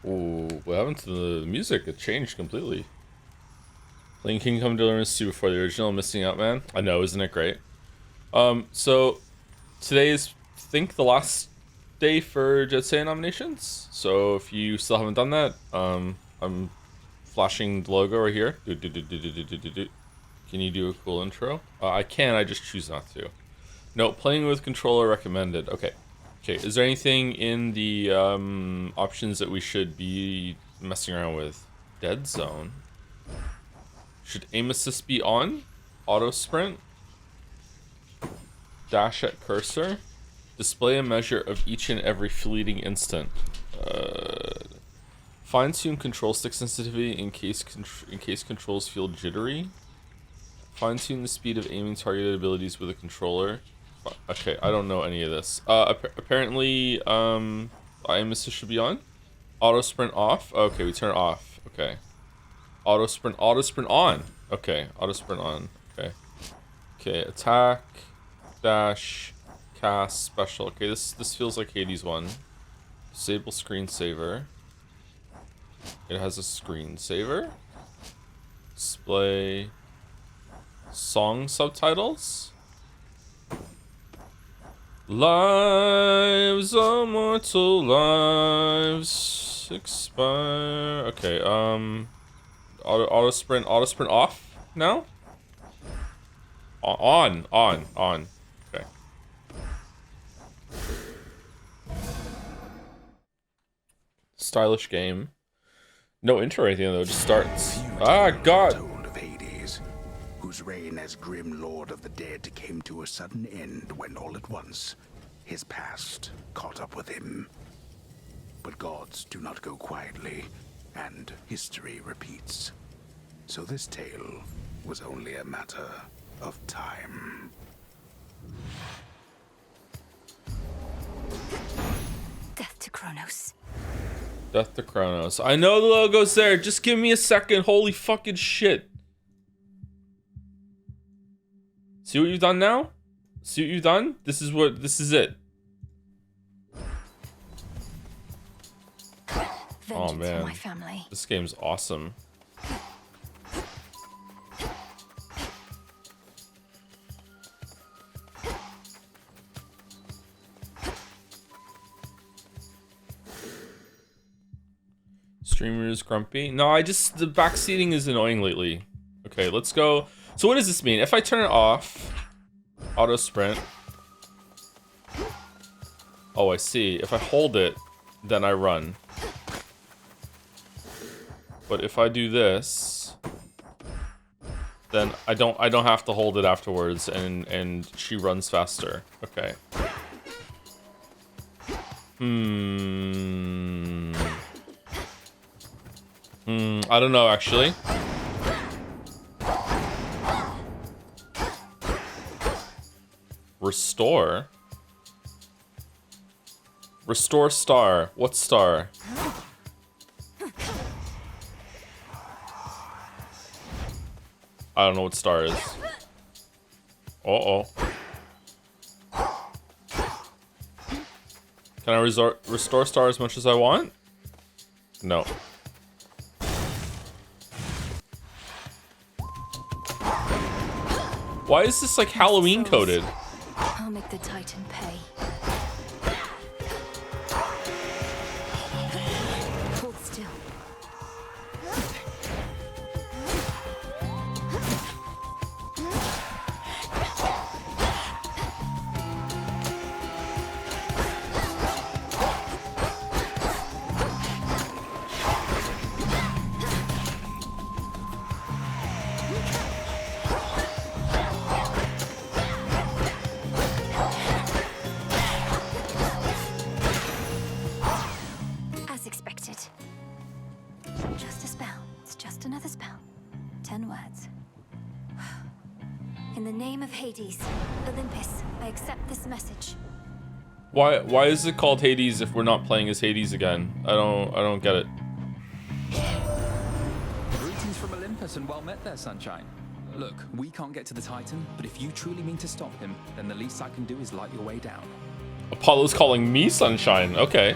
Ooh, what happened to the music? It changed completely. Playing Kingdom Deliverance 2 before the original, missing out, man. I know, isn't it great? So today is, I think, the last day for Jet Say nominations. So if you still haven't done that, I'm flashing the logo right here. Can you do a cool intro? I can, I just choose not to. No, playing with controller recommended. Okay. Okay, is there anything in the options that we should be messing around with? Dead zone. Should aim assist be on? Auto sprint? Dash at cursor? Display a measure of each and every fleeting instant. Fine-tune control stick sensitivity in case controls feel jittery. Fine-tune the speed of aiming targeted abilities with a controller. Okay, I don't know any of this. Apparently, aim assist should be on. Auto sprint off. Okay, we turn it off. Okay. Auto sprint on. Okay, auto sprint on. Okay. Okay, attack, dash, cast, special. Okay, this feels like Hades one. Disable screensaver. It has a screensaver. Display song subtitles. Lives, immortal lives expire. Okay, auto sprint off now. On. Okay. Stylish game. No intro or anything though, just starts. Ah, God. Told of Hades, whose reign as grim lord of the dead came to a sudden end when all at once his past caught up with him. But gods do not go quietly, and history repeats. So this tale was only a matter of time. Death to Kronos. Death to Kronos. I know the logo's there. Just give me a second. Holy fucking shit. See what you've done now? See what you've done? This is it. Vengeance Oh man. for my family. This game's awesome. Streamers grumpy. No, the backseating is annoying lately. Okay, let's go. So what does this mean? If I turn it off, auto sprint. Oh, I see. If I hold it, then I run. But if I do this, then I don't have to hold it afterwards, and she runs faster. Okay. I don't know, actually. Restore? Restore star. What star? I don't know what star is. Uh-oh. Can I restore star as much as I want? No. Why is this like Halloween coded? I'll make the Titan pay. Hold still. As expected. Just a spell. It's just another spell. 10 words. In the name of Hades, Olympus, I accept this message. Why is it called Hades if we're not playing as Hades again? I don't get it. Greetings from Olympus and well met there, Sunshine. Look, we can't get to the Titan, but if you truly mean to stop him, then the least I can do is light your way down. Apollo's calling me Sunshine. Okay.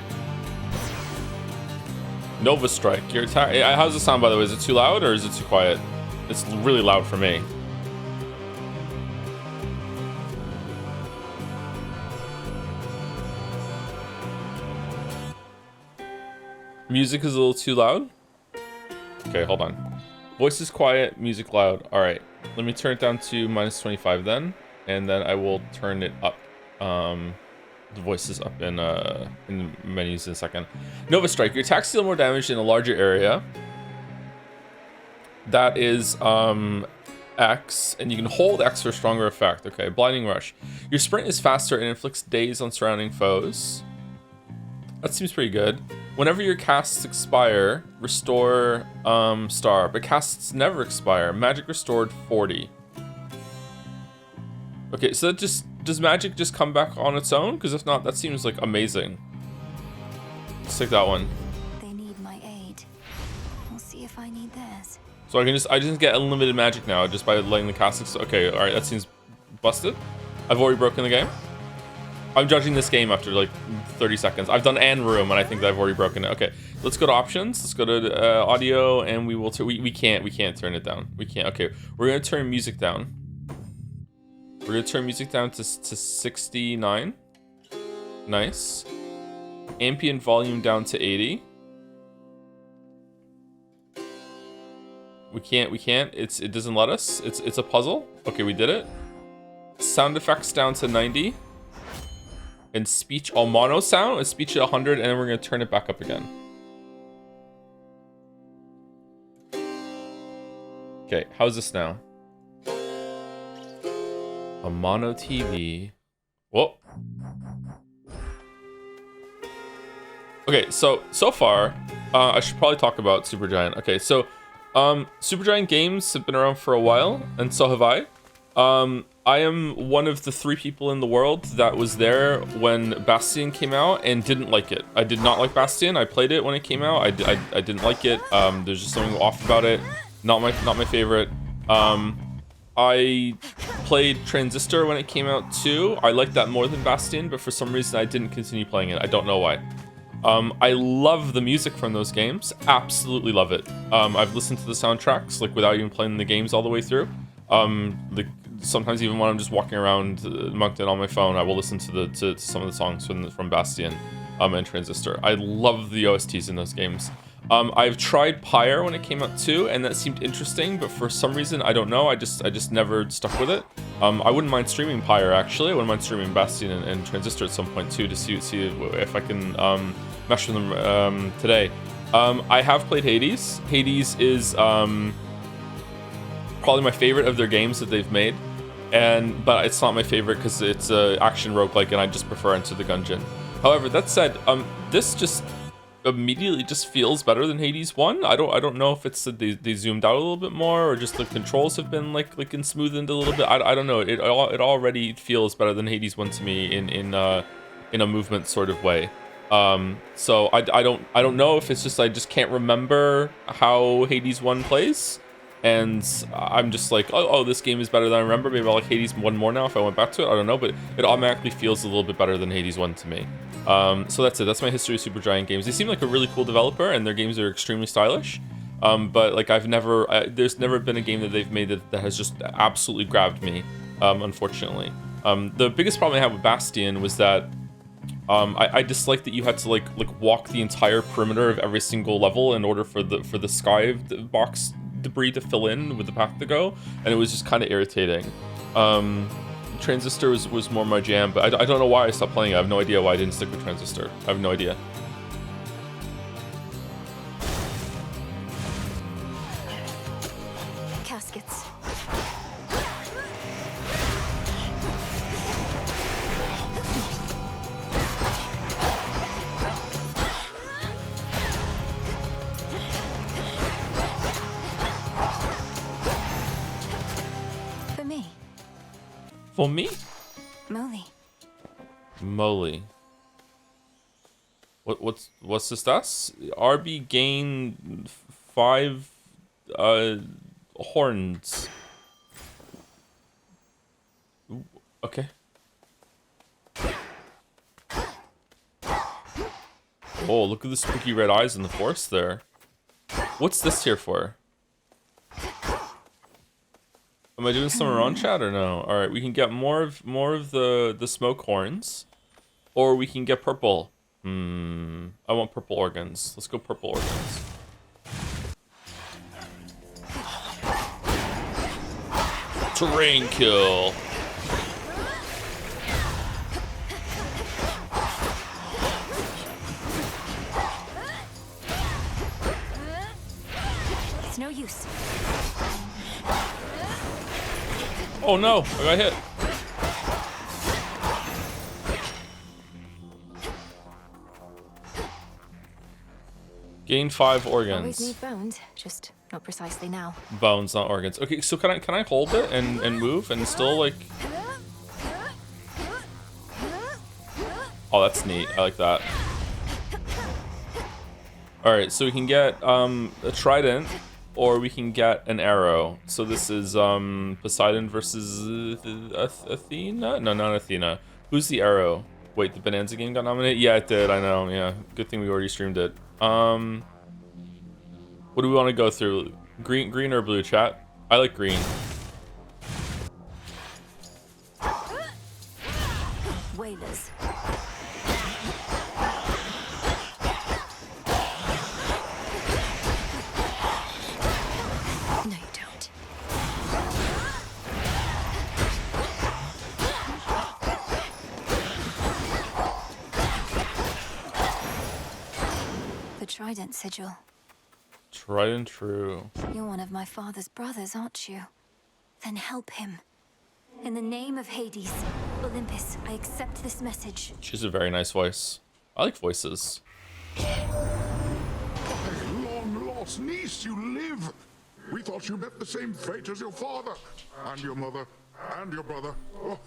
Nova Strike. Your attack. How's it sound, by the way? Is it too loud or is it too quiet? It's really loud for me. Music is a little too loud. Okay, hold on. Voice is quiet, music loud. All right, let me turn it down to -25 then, and then I will turn it up. The voice is up in menus in a second. Nova Strike. Your attacks deal more damage in a larger area. That is X, and you can hold X for stronger effect. Okay, Blinding Rush. Your sprint is faster and inflicts daze on surrounding foes. That seems pretty good. Whenever your casts expire, restore star, but casts never expire. Magic restored 40. Okay, so that just does magic just come back on its own? Because if not, that seems like amazing. Let's take that one. They need my aid. We'll see if I need theirs. So I just get unlimited magic now just by letting the cast. Okay, all right, that seems busted. I've already broken the game. I'm judging this game after like 30 seconds. I've done and room, and I think that I've already broken it. Okay, let's go to options. Let's go to audio, and we will. We can't turn it down. We can't. Okay, we're gonna turn music down. We're gonna turn music down to 69. Nice. Ambient volume down to 80. We can't. It doesn't let us. It's a puzzle. Okay, we did it. Sound effects down to 90. And speech, mono sound, and speech at 100, and then we're gonna turn it back up again. Okay, how's this now? A mono TV. Whoa. Okay, so far, I should probably talk about Supergiant. Okay, so, Supergiant games have been around for a while, and so have I. I am one of the 3 people in the world that was there when Bastion came out and didn't like it. I did not like Bastion. I played it when it came out. I didn't like it. There's just something off about it. Not my favorite. I played Transistor when it came out too. I liked that more than Bastion, but for some reason I didn't continue playing it. I don't know why. I love the music from those games. Absolutely love it. I've listened to the soundtracks like without even playing the games all the way through. Sometimes even when I'm just walking around Moncton on my phone, I will listen to some of the songs from Bastion and Transistor. I love the OSTs in those games. I've tried Pyre when it came out too, and that seemed interesting, but for some reason I don't know. I just never stuck with it. I wouldn't mind streaming Pyre actually. I wouldn't mind streaming Bastion and Transistor at some point too to see if I can mesh with them today. I have played Hades. Hades is probably my favorite of their games that they've made, but it's not my favorite because it's a action roguelike and I just prefer Enter the Gungeon. However, that said, this just immediately just feels better than Hades 1. I don't know if it's that they zoomed out a little bit more or just the controls have been like smoothened a little bit. I don't know. It already feels better than Hades 1 to me in a movement sort of way. So I don't know if it's just I just can't remember how Hades 1 plays. And I'm just like, oh, this game is better than I remember. Maybe I'll like Hades 1 more now if I went back to it. I don't know, but it automatically feels a little bit better than Hades 1 to me. So that's it. That's my history of Supergiant games. They seem like a really cool developer, and their games are extremely stylish. But like there's never been a game that they've made that has just absolutely grabbed me, unfortunately. The biggest problem I had with Bastion was that I disliked that you had to like walk the entire perimeter of every single level in order for the sky box debris to fill in with the path to go, and it was just kind of irritating. Transistor was more my jam, but I don't know why I stopped playing it. I have no idea why I didn't stick with Transistor. I have no idea. Caskets. For me. For me? Molly. Moly. What's the stats? RB gain 5 horns. Ooh, okay. Oh, look at the spooky red eyes in the forest there. What's this here for? Am I doing some around chat or no? All right, we can get more of the smoke horns, or we can get purple. I want purple organs. Let's go purple organs. Terrain kill. It's no use. Oh no, I got hit. Gain 5 Always organs. need bones, just not precisely now. Bones, not organs. Okay, so can I hold it and move and still like? Oh, that's neat. I like that. All right, so we can get a trident, or we can get an arrow. So this is Poseidon versus Athena. No, not Athena. Who's the arrow? Wait, the Bonanza game got nominated? Yeah, it did. I know. Yeah, good thing we already streamed it. What do we want to go through? Green or blue, chat? I like green. Whalers. No, you don't. The Trident Sigil. Tried and true. You're one of my father's brothers, aren't you? Then help him. In the name of Hades, Olympus, I accept this message. She's a very nice voice. I like voices. Long lost niece, you live. We thought you met the same fate as your father, and your mother, and your brother. Oh.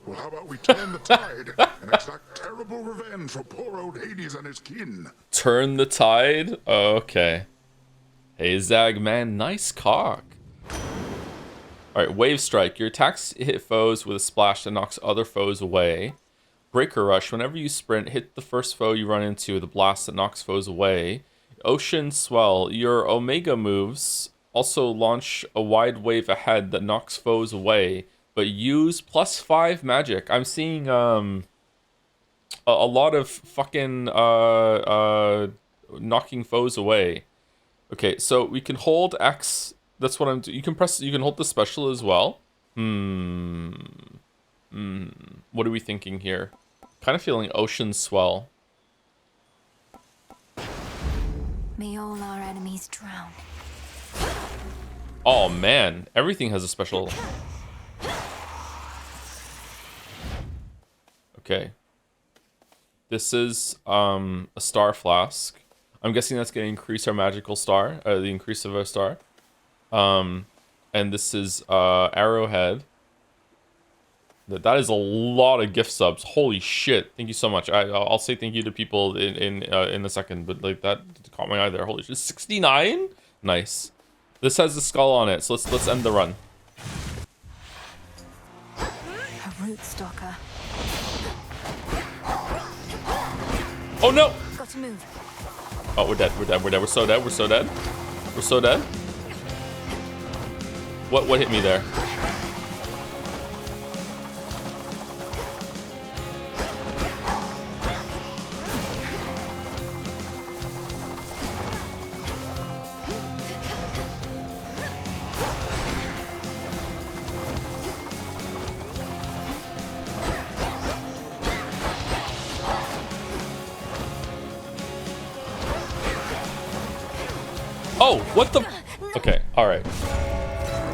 Well, how about we turn the tide and exact terrible revenge for poor old Hades and his kin? Turn the tide? Oh, okay. Hey, Zag, man, nice cock. Alright, Wave Strike. Your attacks hit foes with a splash that knocks other foes away. Breaker Rush. Whenever you sprint, hit the first foe you run into with a blast that knocks foes away. Ocean Swell. Your Omega moves also launch a wide wave ahead that knocks foes away, but use +5 magic. I'm seeing a lot of fucking knocking foes away. Okay, so we can hold X. That's what I'm doing. You can hold the special as well. What are we thinking here? Kind of feeling Ocean Swell. May all our enemies drown. Oh man, everything has a special. Okay. This is a star flask. I'm guessing that's going to increase our magical star, the increase of our star. And this is Arrowhead. That is a lot of gift subs. Holy shit! Thank you so much. I'll say thank you to people in a second, but like that caught my eye there. Holy shit! 69. Nice. This has the skull on it, so let's end the run. A root stalker. Oh no! Got to move. Oh, we're dead. We're dead. We're dead. We're so dead. We're so dead. We're so dead. What hit me there? Oh, what the? Okay, alright.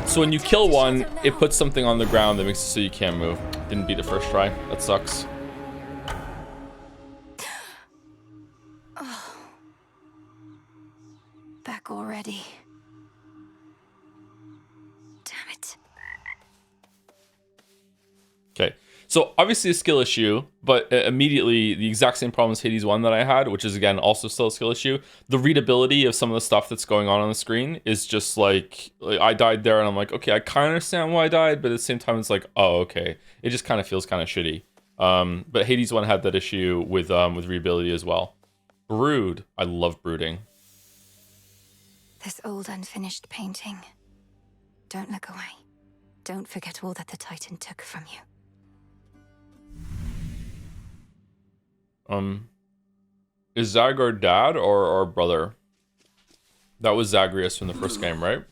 So when you kill one, it puts something on the ground that makes it so you can't move. Didn't beat it first try. That sucks. Oh. Back already. Damn it. Okay. So obviously a skill issue, but immediately the exact same problem as Hades 1 that I had, which is again also still a skill issue. The readability of some of the stuff that's going on the screen is just like I died there and I'm like, okay, I kind of understand why I died, but at the same time it's like, oh, okay. It just kind of feels kind of shitty. But Hades 1 had that issue with readability as well. Brood. I love brooding. This old unfinished painting. Don't look away. Don't forget all that the Titan took from you. Is Zag our dad or our brother? That was Zagreus from the first game, right?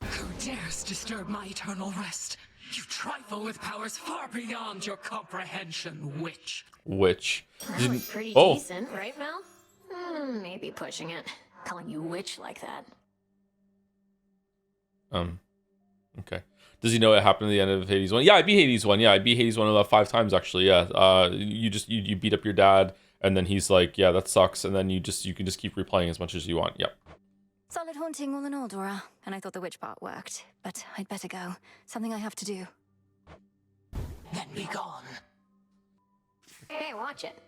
Who dares disturb my eternal rest? You trifle with powers far beyond your comprehension, witch. Witch. That was pretty Oh. decent, right, Mel? Maybe pushing it. Calling you witch like that. Okay. Does he know it happened at the end of Hades 1? Yeah, I beat Hades 1. Yeah, I beat Hades 1 about 5 times actually. Yeah. You beat up your dad and then he's like, "Yeah, that sucks." And then you can just keep replaying as much as you want. Yep. Solid haunting all in all, Dora. And I thought the witch part worked. But I'd better go. Something I have to do. Then be gone. Hey, watch it.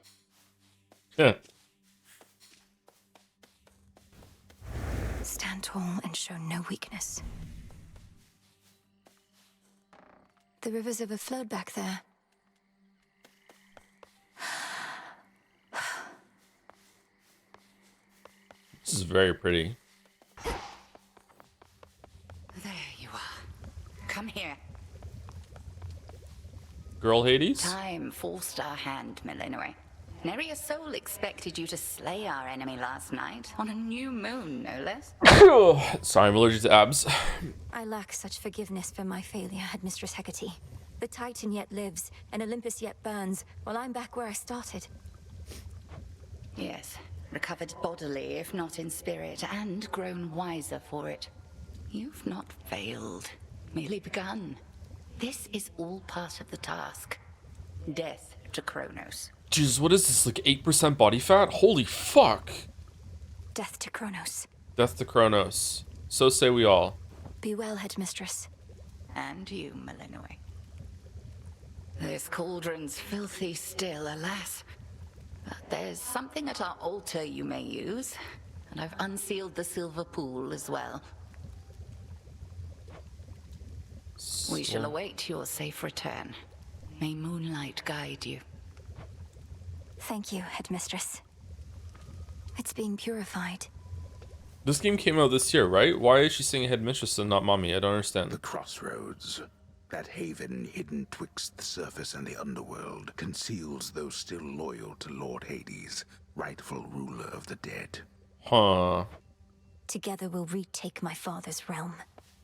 Yeah. Stand tall and show no weakness. The river's overflowed back there. This is very pretty. There you are. Come here. Girl Hades? Time forced our hand, Melinoe. Neria's soul expected you to slay our enemy last night, on a new moon, no less. Sorry, I'm allergic to abs. I lack such forgiveness for my failure, Headmistress Hecate. The Titan yet lives, and Olympus yet burns, while I'm back where I started. Yes, recovered bodily, if not in spirit, and grown wiser for it. You've not failed, merely begun. This is all part of the task. Death to Kronos. Jesus, what is this, like 8% body fat? Holy fuck. Death to Kronos. Death to Kronos. So say we all. Be well, Headmistress. And you, Melinoe. This cauldron's filthy still, alas. But there's something at our altar you may use. And I've unsealed the silver pool as well. We shall await your safe return. May moonlight guide you. Thank you, Headmistress. It's being purified. This game came out this year, right? Why is she saying Headmistress and not Mommy? I don't The understand. crossroads, that haven hidden twixt the surface and the underworld, conceals those still loyal to Lord Hades, rightful ruler of the dead. Huh. Together we'll retake my father's realm.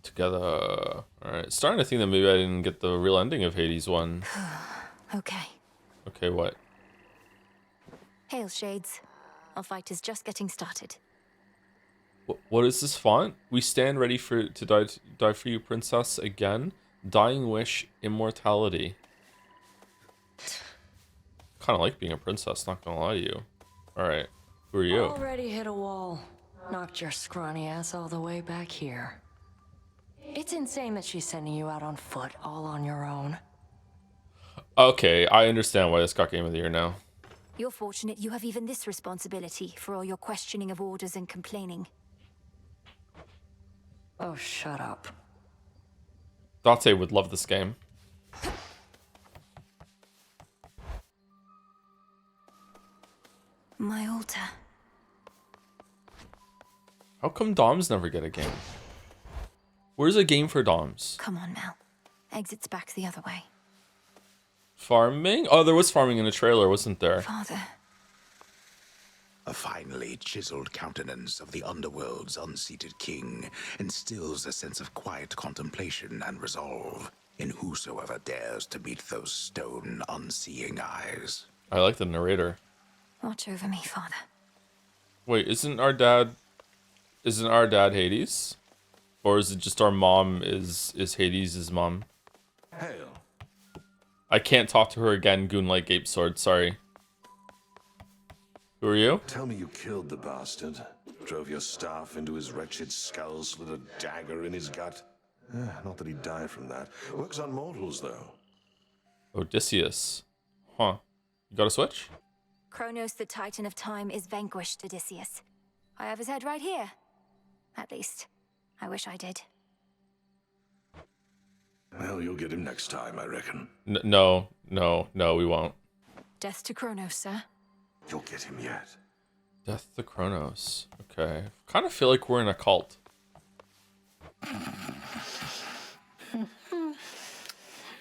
Together. Alright. Starting to think that maybe I didn't get the real ending of Hades 1. Okay. Okay, what? Hail, Shades. Our fight is just getting started. What is this font? We stand ready to die for you, princess, again. Dying wish, immortality. Kind of like being a princess, not gonna lie to you. Alright, who are you? Already hit a wall. Knocked your scrawny ass all the way back here. It's insane that she's sending you out on foot, all on your own. Okay, I understand why this got Game of the Year now. You're fortunate you have even this responsibility for all your questioning of orders and complaining. Oh, shut up. Date would love this game. My altar. How come Doms never get a game? Where's a game for Doms? Come on, Mel. Exit's back the other way. Farming? Oh, there was farming in the trailer, wasn't there? Father. A finely chiseled countenance of the underworld's unseated king instills a sense of quiet contemplation and resolve in whosoever dares to meet those stone, unseeing eyes. I like the narrator. Watch over me, Father. Wait, isn't our dad Hades? Or is it just our mom is Hades' mom? Hail. I can't talk to her again, Goonlight Gape Sword, sorry. Who are you? Tell me you killed the bastard. Drove your staff into his wretched skull, slid a dagger in his gut. Not that he died from that. Works on mortals, though. Odysseus. Huh. You got a switch? Kronos, the Titan of Time, is vanquished, Odysseus. I have his head right here. At least, I wish I did. Well, you'll get him next time, I reckon. No, we won't. Death to Kronos, sir. You'll get him yet. Death to Kronos. Okay. Kind of feel like we're in a cult.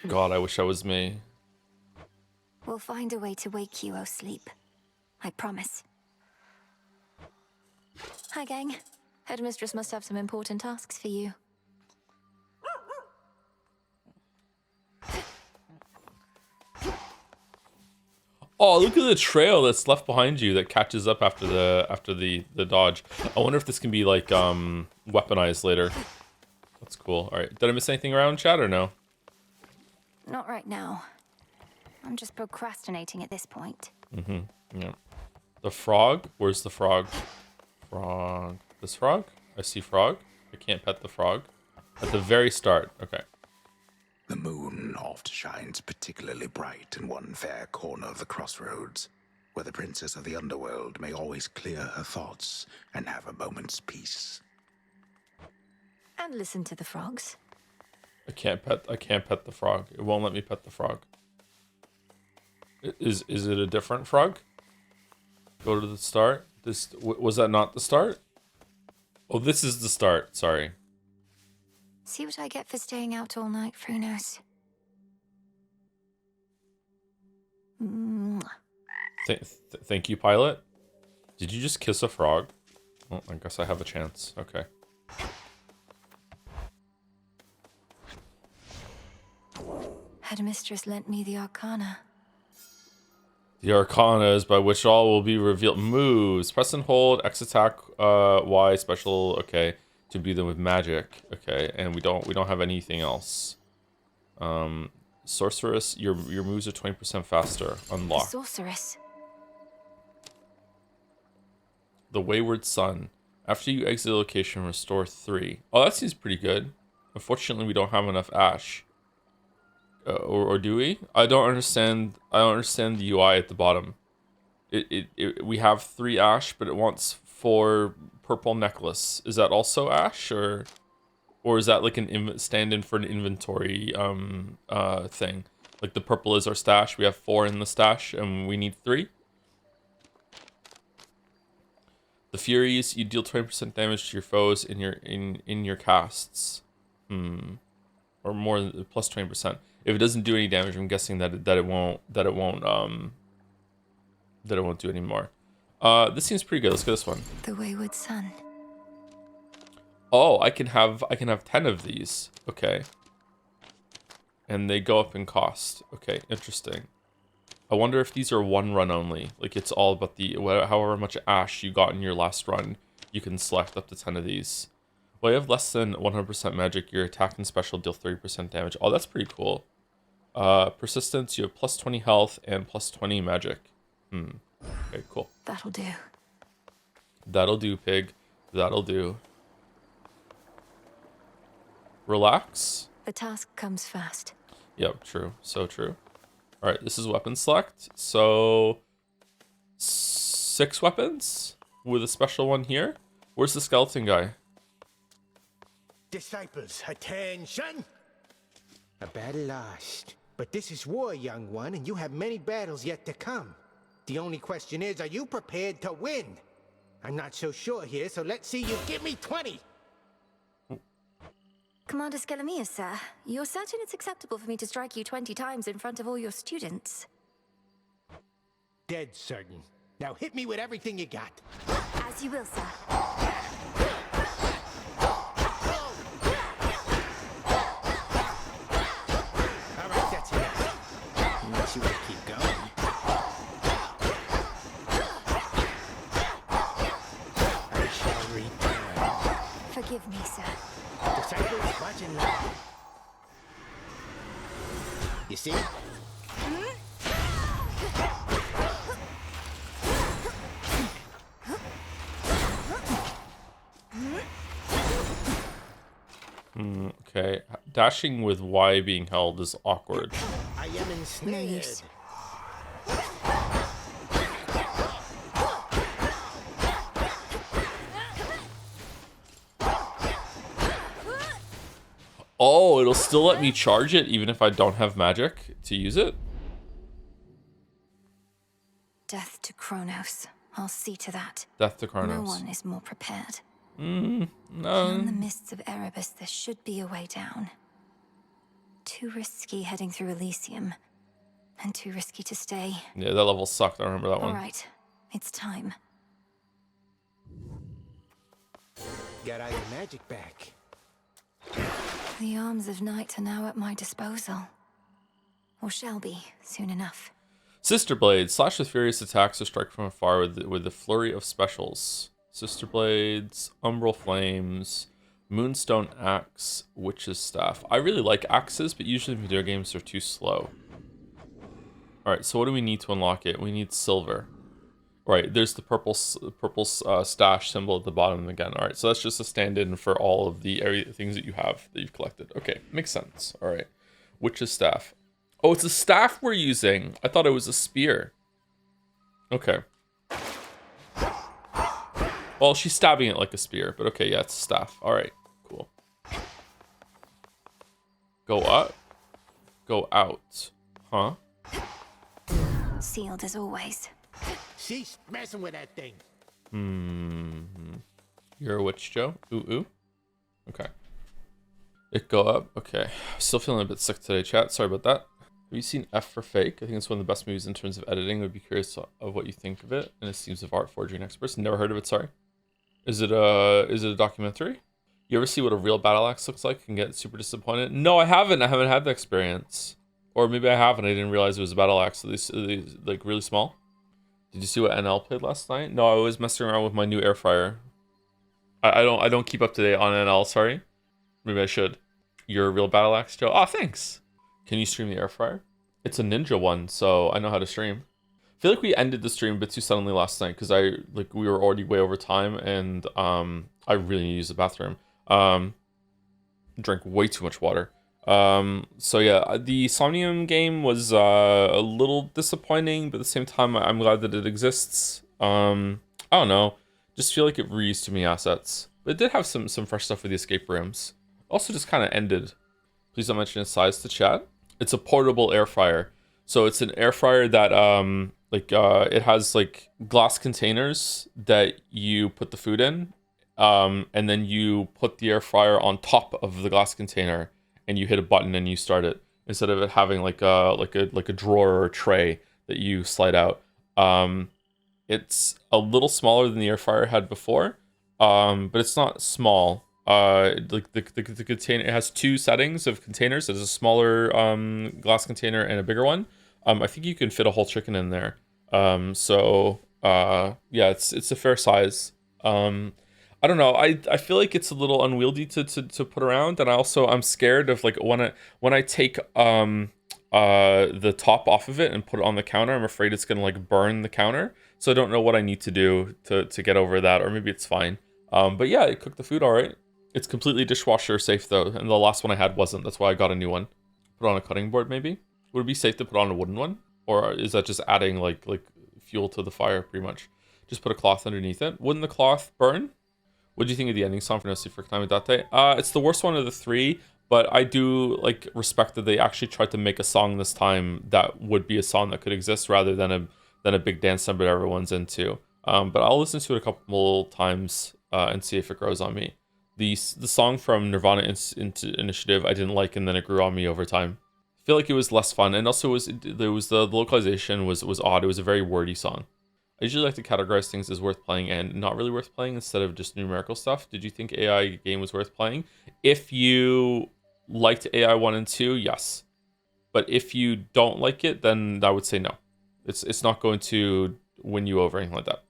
God, I wish I was me. We'll find a way to wake you, O sleep. I promise. Hi, gang. Headmistress must have some important tasks for you. Oh, look at the trail that's left behind you that catches up after the dodge. I wonder if this can be like weaponized later. That's cool. All right, did I miss anything around, chat, or no? Not right now. I'm just procrastinating at this point. Yeah. The frog? Where's the frog? Frog. This frog? I see frog. I can't pet the frog. At the very start. Okay. The moon oft shines particularly bright in one fair corner of the crossroads, where the princess of the underworld may always clear her thoughts and have a moment's peace. And listen to the frogs. I can't pet the frog. It won't let me pet the frog. Is it a different frog? Go to the start. Was that not the start? Oh, this is the start. Sorry. See what I get for staying out all night, Frunos. Thank you, pilot. Did you just kiss a frog? Well, I guess I have a chance. Okay. Headmistress lent me the Arcana. The Arcana is by which all will be revealed. Moves. Press and hold. X attack. Y special. Okay. To be them with magic. Okay. And we don't have anything else. Sorceress. Your moves are 20% faster. Unlock. Sorceress. The Wayward Sun. After you exit the location, restore 3. Oh, that seems pretty good. Unfortunately, we don't have enough ash. Or do we? I don't understand the UI at the bottom. We have 3 ash, but it wants 4 purple necklace. Is that also ash, or is that like an stand-in for an inventory thing? Like the purple is our stash. We have 4 in the stash, and we need 3. The Furies, you deal 20% damage to your foes in your casts. Or more, plus 20%. If it doesn't do any damage, I'm guessing that it won't do any more. This seems pretty good. Let's get this one. The Wayward Sun. Oh, I can have 10 of these. Okay. And they go up in cost. Okay, interesting. I wonder if these are one run only. Like it's all about the however much ash you got in your last run, you can select up to 10 of these. Well, you have less than 100% magic. Your attack and special deal 30% damage. Oh, that's pretty cool. Persistence, you have plus 20 health and plus 20 magic. Okay, cool. That'll do. That'll do, pig. That'll do. Relax. The task comes fast. Yep, true. So true. All right, this is weapon select. So 6 weapons with a special one here. Where's the skeleton guy? Disciples, attention! A battle lost. But this is war, young one, and you have many battles yet to come. The only question is, are you prepared to win? I'm not so sure here, so let's see you give me 20! Commander Skelemia, sir, you're certain it's acceptable for me to strike you 20 times in front of all your students? Dead certain. Now hit me with everything you got. As you will, sir. Alright, that's enough. Unless you want to keep going. I shall return. Forgive me, sir. Disciples, watch and learn. You see? Okay. Dashing with Y being held is awkward. I am ensnared. Oh, it'll still let me charge it even if I don't have magic to use it? Death to Kronos. I'll see to that. Death to No Kronos. one is more prepared. No. Beyond the mists of Erebus, there should be a way down. Too risky heading through Elysium. And too risky to stay. Yeah, that level sucked. I remember that one. Alright, it's time. Got all your magic back. The arms of night are now at my disposal. Or shall be, soon enough. Sister Blades. Slash with furious attacks or strike from afar with the flurry of specials. Sister Blades, Umbral Flames, Moonstone Axe, Witch's Staff. I really like axes, but usually in video games they're too slow. Alright, so what do we need to unlock it? We need silver. Right, there's the purple stash symbol at the bottom again. Alright, so that's just a stand-in for all of the things that you have that you've collected. Okay, makes sense. Alright, Witch's Staff. Oh, it's a staff we're using. I thought it was a spear. Okay. Well, she's stabbing it like a spear, but okay, yeah, it's a staff. Alright, cool. Go up. Go out. Huh? Sealed as always. She's messing with that thing. You're a witch, Joe? Ooh, ooh. Okay. It go up. Okay. Still feeling a bit sick today, chat. Sorry about that. Have you seen F for Fake? I think it's one of the best movies in terms of editing. I'd be curious of what you think of it. And esteems of art forging experts. Never heard of it, sorry. Is it a documentary? You ever see what a real battle axe looks like and get super disappointed? No, I haven't. I haven't had the experience. Or maybe I have and I didn't realize it was a battle axe. Are these like really small? Did you see what NL played last night? No, I was messing around with my new air fryer. I don't keep up to date on NL, sorry. Maybe I should. You're a real battle axe, Joe? Oh, thanks. Can you stream the air fryer? It's a ninja one, so I know how to stream. I feel like we ended the stream a bit too suddenly last night because we were already way over time and I really need to use the bathroom. Drank way too much water. So yeah, the Somnium game was a little disappointing, but at the same time I'm glad that it exists. I don't know, just feel like it reused too many assets. But it did have some fresh stuff with the escape rooms. Also just kind of ended. Please don't mention its size to chat. It's a portable air fryer. So it's an air fryer that it has like glass containers that you put the food in, and then you put the air fryer on top of the glass container and you hit a button and you start it, instead of it having like a drawer or a tray that you slide out. It's a little smaller than the air fryer had before, but it's not small. Like the container, it has two settings of containers. There's a smaller glass container and a bigger one. I think you can fit a whole chicken in there. Yeah, it's a fair size. I don't know. I feel like it's a little unwieldy to put around, and I'm scared of like when I take the top off of it and put it on the counter. I'm afraid it's gonna like burn the counter. So I don't know what I need to do to get over that, or maybe it's fine. But yeah, it cooked the food all right. It's completely dishwasher safe though, and the last one I had wasn't. That's why I got a new one. Put on a cutting board maybe. Would it be safe to put on a wooden one, or is that just adding like fuel to the fire pretty much? Just put a cloth underneath it. Wouldn't the cloth burn? What do you think of the ending song for No Sleep for Calamidate? It's the worst one of the three, but I do like respect that they actually tried to make a song this time that would be a song that could exist rather than a big dance number that everyone's into. But I'll listen to it a couple times and see if it grows on me. The song from Nirvana Initiative I didn't like, and then it grew on me over time. I feel like it was less fun, and also the localization was odd. It was a very wordy song. I usually like to categorize things as worth playing and not really worth playing instead of just numerical stuff. Did you think AI game was worth playing? If you liked AI 1 and 2, yes. But if you don't like it, then I would say no. It's not going to win you over or anything like that.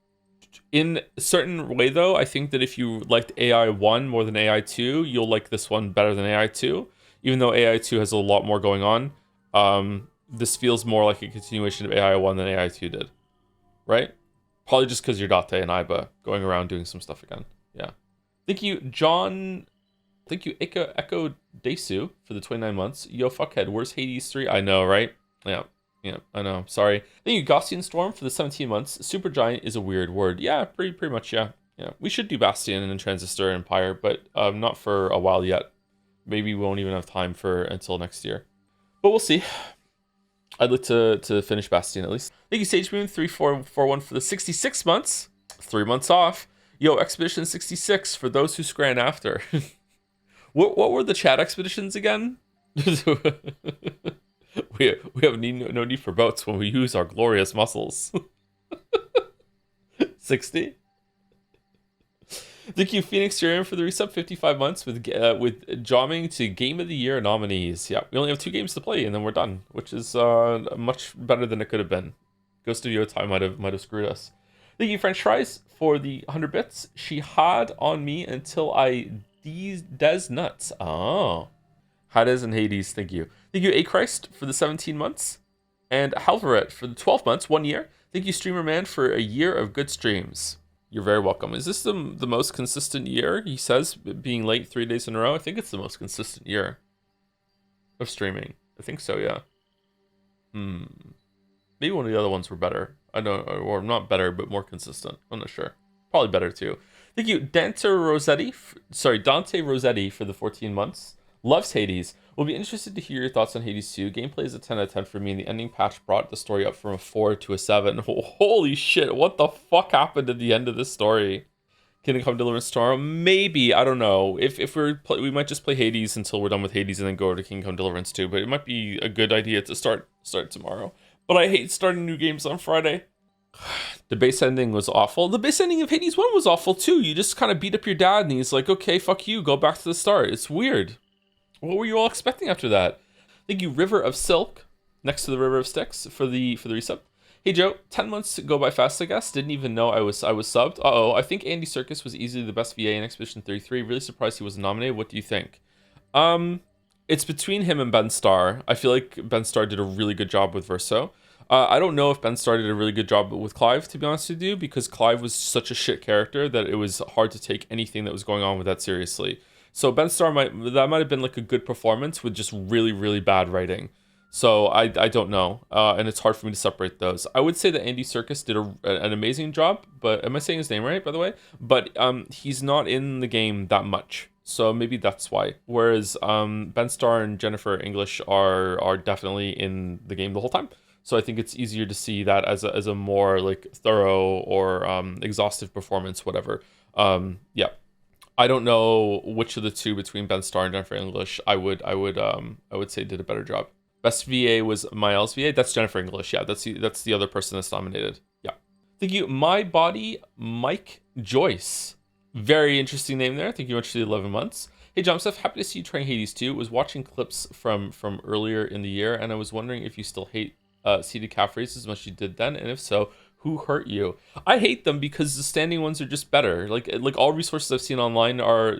In a certain way, though, I think that if you liked AI 1 more than AI 2, you'll like this one better than AI 2. Even though AI 2 has a lot more going on, this feels more like a continuation of AI 1 than AI 2 did. Right? Probably just because you're Date and Iba going around doing some stuff again. Yeah. Thank you, John. Thank you, Echo Desu, for the 29 months. Yo, fuckhead, where's Hades 3? I know, right? Yeah, I know. Sorry. Thank you, Gaussian Storm, for the 17 months. Supergiant is a weird word. Yeah, pretty much, yeah. Yeah. We should do Bastion and Transistor Empire, but not for a while yet. Maybe we won't even have time until next year. But we'll see. I'd like to finish Bastion at least. Thank you, SageMoon 3441 for the 66 months. 3 months off. Yo, Expedition 66 for those who scran after. What were the chat expeditions again? we have no need for boats when we use our glorious muscles. 60. Thank you, Phoenix Tyrion, for the resub 55 months with jomming to Game of the Year nominees. Yeah, we only have 2 games to play and then we're done, which is much better than it could have been. Ghost of Yotei might have screwed us. Thank you, French Fries, for the 100 bits. She had on me until I des nuts. Oh. Hades and Hades, thank you. Thank you, A Christ, for the 17 months. And Halvaret for the 12 months, 1 year. Thank you, Streamer Man, for a year of good streams. You're very welcome. Is this the most consistent year? He says, being late 3 days in a row. I think it's the most consistent year of streaming. I think so, yeah. Maybe one of the other ones were better. I don't, or not better, but more consistent. I'm not sure. Probably better too. Thank you, Dante Rossetti for the 14 months. Loves Hades. Will be interested to hear your thoughts on Hades 2. Gameplay is a 10 out of 10 for me, and the ending patch brought the story up from a 4 to a 7. Holy shit, what the fuck happened at the end of this story? Can it come Deliverance tomorrow? Maybe, I don't know. If we might just play Hades until we're done with Hades and then go to Kingdom Come Deliverance 2, but it might be a good idea to start tomorrow. But I hate starting new games on Friday. The base ending was awful. The base ending of Hades 1 was awful too. You just kind of beat up your dad and he's like, okay, fuck you, go back to the start. It's weird. What were you all expecting after that? Thank you, River of Silk, next to the River of Styx, for the resub. Hey Joe, 10 months go by fast, I guess. Didn't even know I was subbed. I think Andy Serkis was easily the best VA in Expedition 33. Really surprised he wasn't nominated. What do you think? It's between him and Ben Starr. I feel like Ben Starr did a really good job with Verso. I don't know if Ben Starr did a really good job with Clive, to be honest with you, because Clive was such a shit character that it was hard to take anything that was going on with that seriously. So Ben Starr might have been like a good performance with just really, really bad writing. So I don't know, and it's hard for me to separate those. I would say that Andy Serkis did an amazing job, but am I saying his name right, by the way? But he's not in the game that much, so maybe that's why. Whereas Ben Starr and Jennifer English are definitely in the game the whole time. So I think it's easier to see that as a more like thorough or exhaustive performance, whatever. Yeah. I don't know which of the two between Ben Starr and Jennifer English I would say did a better job. Best VA was Miles VA. That's Jennifer English. Yeah, that's the other person that's nominated. Yeah. Thank you, My Body Mike Joyce. Very interesting name there. Thank you much for the 11 months. Hey, Jomsef, happy to see you trying Hades 2. Was watching clips from earlier in the year, and I was wondering if you still hate seated calf raises as much as you did then, and if so, who hurt you? I hate them because the standing ones are just better. Like all resources I've seen online are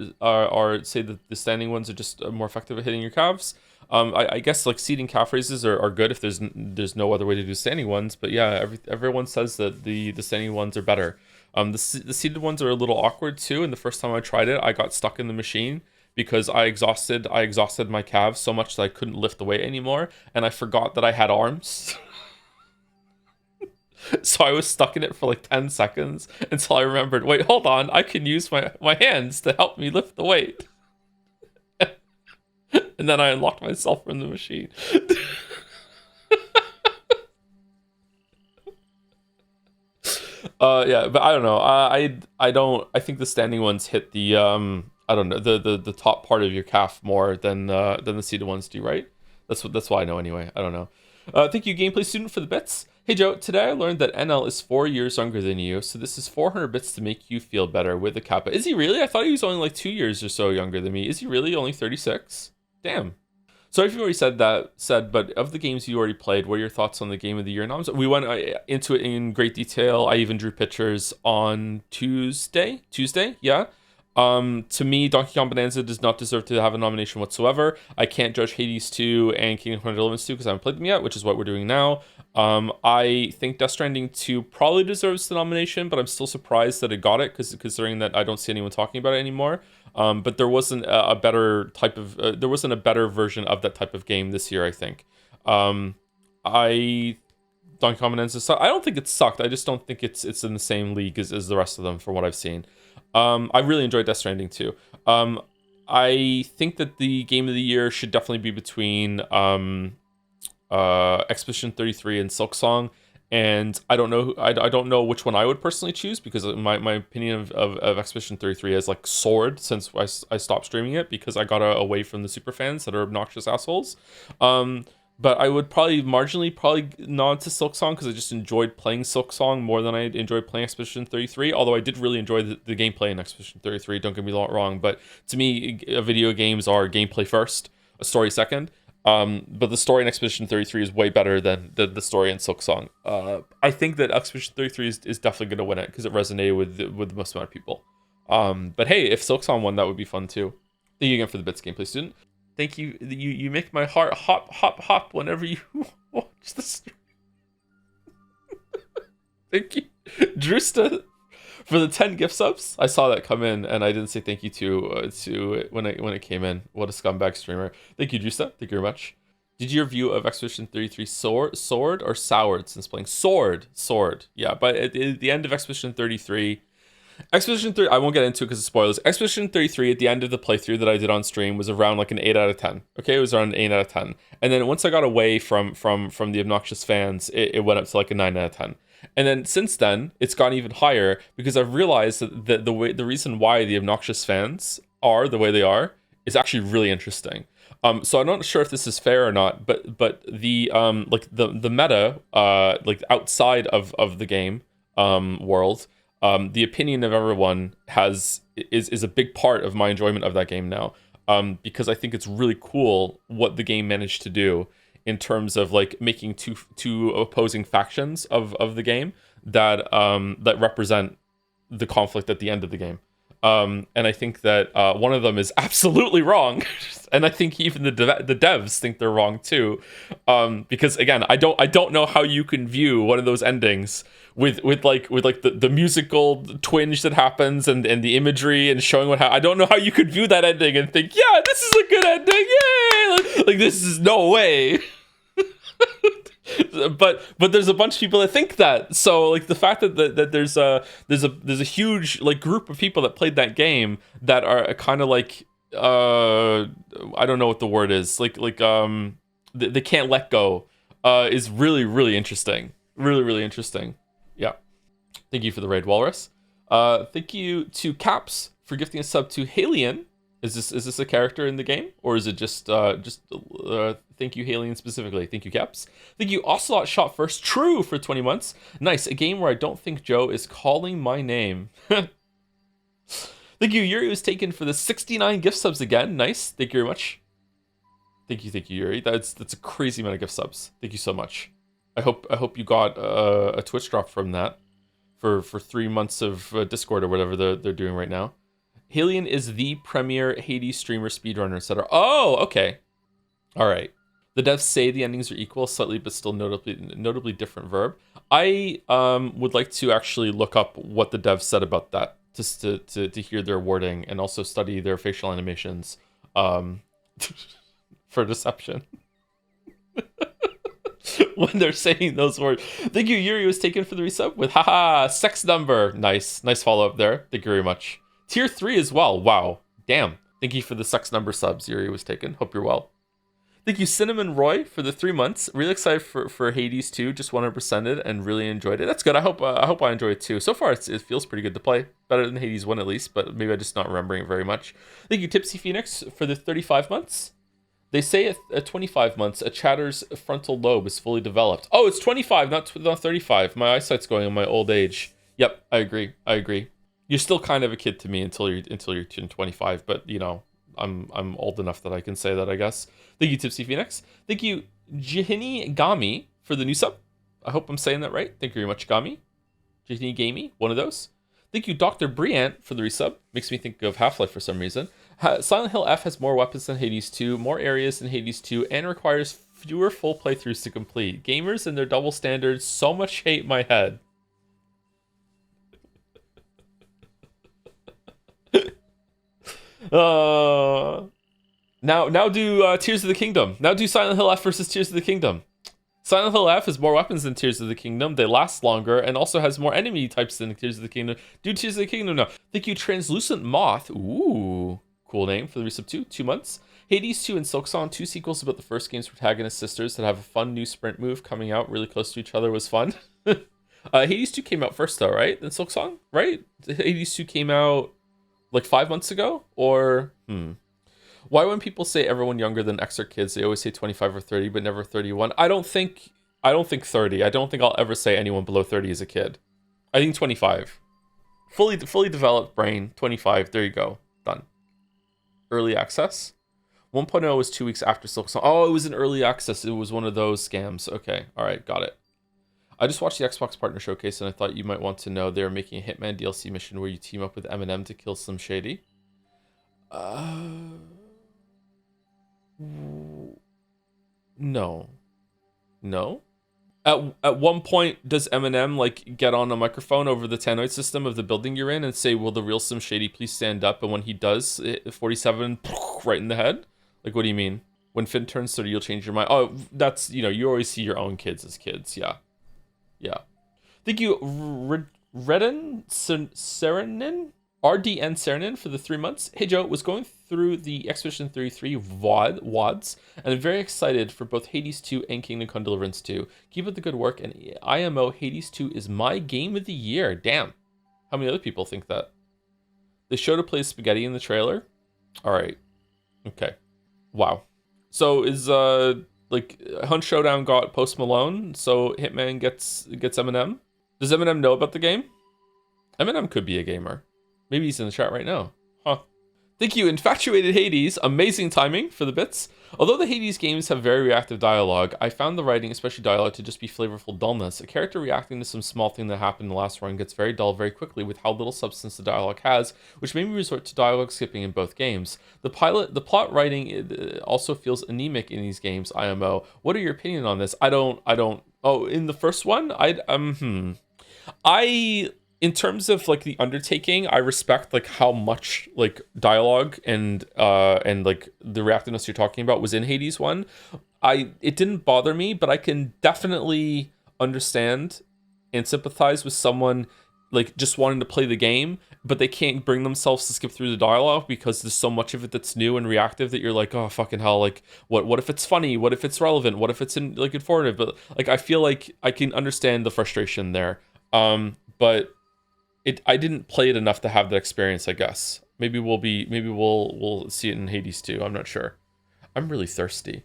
say that the standing ones are just more effective at hitting your calves. I guess like seating calf raises are good if there's no other way to do standing ones. But yeah, everyone says that the standing ones are better. The seated ones are a little awkward too. And the first time I tried it, I got stuck in the machine because I exhausted my calves so much that I couldn't lift the weight anymore, and I forgot that I had arms. So I was stuck in it for like 10 seconds until I remembered, wait, hold on, I can use my hands to help me lift the weight. And then I unlocked myself from the machine. Yeah, but I don't know. I think the standing ones hit the I don't know, the top part of your calf more than the seated ones do, right? That's why I know anyway. I don't know. Thank you, gameplay student, for the bits. Hey Joe, today I learned that NL is 4 years younger than you, so this is 400 bits to make you feel better with the kappa. Is he really? I thought he was only like 2 years or so younger than me. Is he really only 36? Damn. Sorry if you already said, but of the games you already played, what are your thoughts on the Game of the Year noms? We went into it in great detail. I even drew pictures on Tuesday, yeah. To me, Donkey Kong Bonanza does not deserve to have a nomination whatsoever. I can't judge Hades 2 and Kingdom Come Deliverance 2 because I haven't played them yet, which is what we're doing now. I think Death Stranding 2 probably deserves the nomination, but I'm still surprised that it got it, considering that I don't see anyone talking about it anymore. But there wasn't a better version of that type of game this year, I think. Donkey Kong Bonanza, I don't think it sucked. I just don't think it's in the same league as the rest of them from what I've seen. I really enjoyed Death Stranding too. I think that the Game of the Year should definitely be between Expedition 33 and Silksong, and I don't know. I don't know which one I would personally choose, because my opinion of Expedition 33 has like soared since I stopped streaming it, because I got away from the super fans that are obnoxious assholes. But I would probably nod to Silksong, because I just enjoyed playing Silksong more than I enjoyed playing Expedition 33. Although I did really enjoy the gameplay in Expedition 33. Don't get me wrong, but to me, video games are gameplay first, a story second. But the story in Expedition 33 is way better than the story in Silksong. I think that Expedition 33 is definitely going to win it, because it resonated with the most amount of people. But hey, if Silksong won, that would be fun too. Thank you again for the bits, gameplay student. Thank you. You make my heart hop whenever you watch the stream. Thank you, Drusta, for the 10 gift subs. I saw that come in, and I didn't say thank you to it when it came in. What a scumbag streamer. Thank you, Drusta. Thank you very much. Did your view of Expedition 33 sword or soured since playing? Sword. Yeah, but at the end of Expedition 33, Expedition 3, I won't get into it because of spoilers. Expedition 33 at the end of the playthrough that I did on stream was around like an 8 out of 10. Okay, it was around an 8 out of 10. And then once I got away from the obnoxious fans, it went up to like a 9 out of 10. And then since then, it's gone even higher, because I've realized that the reason why the obnoxious fans are the way they are is actually really interesting. So I'm not sure if this is fair or not, but the the meta like outside of the game world, the opinion of everyone is a big part of my enjoyment of that game now, because I think it's really cool what the game managed to do in terms of like making two opposing factions of the game that represent the conflict at the end of the game. And I think that one of them is absolutely wrong, and I think even the devs think they're wrong too, because again, I don't know how you can view one of those endings with the musical twinge that happens and the imagery and showing I don't know how you could view that ending and think, yeah, this is a good ending, yay! Like this is no way. but there's a bunch of people that think that. So like the fact that there's a huge like group of people that played that game that are kind of like I don't know what the word is, they can't let go, is really interesting. Really interesting. Yeah. Thank you for the raid, Walrus. Thank you to Caps for gifting a sub to Halion. Is this a character in the game, or is it just thank you, Halion, specifically? Thank you, Caps. Thank you, Ocelot Shot First True for 20 months. Nice, a game where I don't think Joe is calling my name. Thank you, Yuri was taken for the 69 gift subs again. Nice, thank you very much. Thank you, Yuri. That's a crazy amount of gift subs. Thank you so much. I hope you got a Twitch drop from that for 3 months of Discord or whatever they're doing right now. Halion is the premier Hades streamer speedrunner, etc. Oh, okay. All right. The devs say the endings are equal, slightly but still notably different verb. I would like to actually look up what the devs said about that, just to hear their wording, and also study their facial animations for deception. When they're saying those words. Thank you, Yuri was taken for the resub with haha sex number. Nice follow up there. Thank you very much. Tier 3 as well. Wow. Damn. Thank you for the sex number subs. Yuri was taken. Hope you're well. Thank you, Cinnamon Roy, for the 3 months. Really excited for Hades 2. Just 100%ed and really enjoyed it. That's good. I hope I enjoy it too. So far, it feels pretty good to play. Better than Hades 1 at least, but maybe I'm just not remembering it very much. Thank you, Tipsy Phoenix, for the 35 months. They say at 25 months, a chatter's frontal lobe is fully developed. Oh, it's 25, not 35. My eyesight's going in my old age. Yep, I agree. You're still kind of a kid to me until you're 25, but you know, I'm old enough that I can say that, I guess. Thank you, Tipsy Phoenix. Thank you, Jihini Gami, for the new sub. I hope I'm saying that right. Thank you very much, Gami. Jihini Gami, one of those. Thank you, Dr. Briant, for the resub. Makes me think of Half-Life for some reason. Silent Hill F has more weapons than Hades 2, more areas than Hades 2, and requires fewer full playthroughs to complete. Gamers and their double standards so much hate my head. Now do Tears of the Kingdom. Now do Silent Hill F versus Tears of the Kingdom. Silent Hill F has more weapons than Tears of the Kingdom. They last longer and also has more enemy types than Tears of the Kingdom. Do Tears of the Kingdom now. Thank you, Translucent Moth. Ooh, cool name for the resub 2 months. Hades 2 and Silksong, 2 sequels about the first game's protagonist sisters that have a fun new sprint move coming out really close to each other was fun. Hades 2 came out first though, right? Then Silksong, right? Hades 2 came out like 5 months ago? Or, Why when people say everyone younger than X are kids, they always say 25 or 30, but never 31? I don't think 30. I don't think I'll ever say anyone below 30 is a kid. I think 25. Fully developed brain, 25. There you go. Done. Early access. 1.0 was 2 weeks after Silksong. Oh, it was in early access. It was one of those scams. Okay. All right. Got it. I just watched the Xbox Partner Showcase, and I thought you might want to know they're making a Hitman DLC mission where you team up with Eminem to kill Slim Shady. No. At one point, does Eminem like get on a microphone over the tannoy system of the building you're in and say, "Will the real Slim Shady please stand up?" And when he does, 47 right in the head. Like, what do you mean? When Finn turns 30, you'll change your mind. Oh, that's, you always see your own kids as kids. Yeah. Thank you, Redden Serenin, RDN Serenin, for the 3 months. Hey Joe, was going through the Expedition 33 WODs, and I'm very excited for both Hades 2 and Kingdom Come Deliverance 2. Keep up the good work, and IMO Hades 2 is my game of the year. Damn. How many other people think that? They showed a play of spaghetti in the trailer. All right. Okay. Wow. So is Hunt Showdown got Post Malone, so Hitman gets Eminem? Does Eminem know about the game? Eminem could be a gamer. Maybe he's in the chat right now. Huh. Thank you, Infatuated Hades. Amazing timing for the bits. Although the Hades games have very reactive dialogue, I found the writing, especially dialogue, to just be flavorful dullness. A character reacting to some small thing that happened in the last run gets very dull very quickly with how little substance the dialogue has, which made me resort to dialogue skipping in both games. The plot writing also feels anemic in these games, IMO. What are your opinion on this? I don't. Oh, in the first one? In terms of like the undertaking, I respect like how much like dialogue and like the reactiveness you're talking about was in Hades 1. It didn't bother me, but I can definitely understand and sympathize with someone like just wanting to play the game, but they can't bring themselves to skip through the dialogue because there's so much of it that's new and reactive that you're like, oh fucking hell, like what if it's funny? What if it's relevant? What if it's informative? But like I feel like I can understand the frustration there. But I didn't play it enough to have that experience, I guess. Maybe we'll see it in Hades 2. I'm not sure. I'm really thirsty.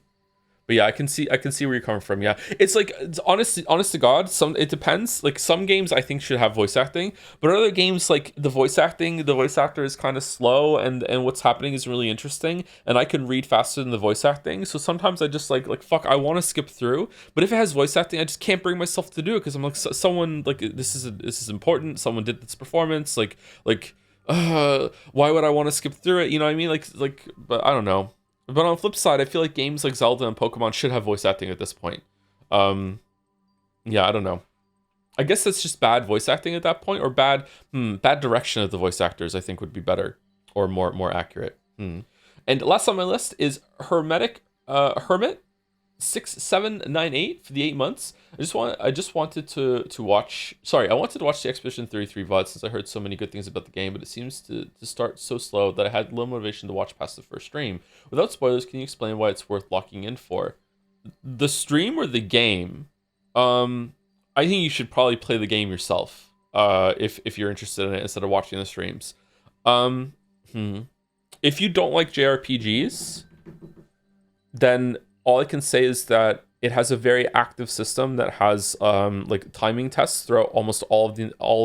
But yeah, I can see where you're coming from. Yeah. It's like, it's honest to God, it depends. Like some games I think should have voice acting, but other games like the voice actor is kind of slow and what's happening is really interesting and I can read faster than the voice acting. So sometimes I just like fuck, I want to skip through, but if it has voice acting, I just can't bring myself to do it because I'm like someone like this is important. Someone did this performance why would I want to skip through it? You know what I mean? Like but I don't know. But on the flip side, I feel like games like Zelda and Pokemon should have voice acting at this point. Yeah, I don't know. I guess that's just bad voice acting at that point, or bad direction of the voice actors, I think would be better or more accurate. And last on my list is Hermit 6798 for the 8 months. I wanted to watch the Expedition 33 VOD since I heard so many good things about the game, but it seems to start so slow that I had little motivation to watch past the first stream. Without spoilers, can you explain why it's worth locking in for? The stream or the game? I think you should probably play the game yourself, if you're interested in it instead of watching the streams. If you don't like JRPGs, then all I can say is that it has a very active system that has like timing tests throughout almost all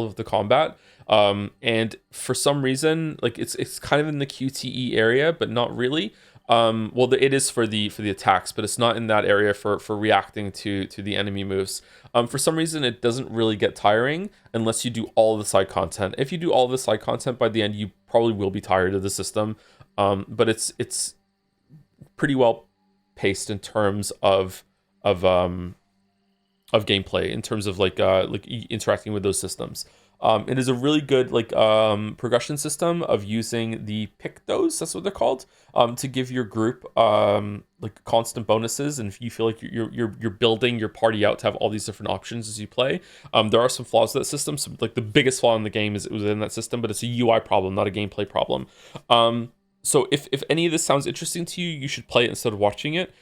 of the combat. And for some reason, like it's kind of in the QTE area, but not really. It is for the attacks, but it's not in that area for reacting to the enemy moves. For some reason, it doesn't really get tiring unless you do all the side content. If you do all the side content, by the end, you probably will be tired of the system. But it's pretty well paced in terms of gameplay, in terms of like interacting with those systems. It is a really good progression system of using the Pictos, that's what they're called, to give your group like constant bonuses, and if you feel like you're building your party out to have all these different options as you play. There are some flaws to that system. So like the biggest flaw in the game is it was in that system, but it's a UI problem, not a gameplay problem. So if any of this sounds interesting to you, you should play it instead of watching it,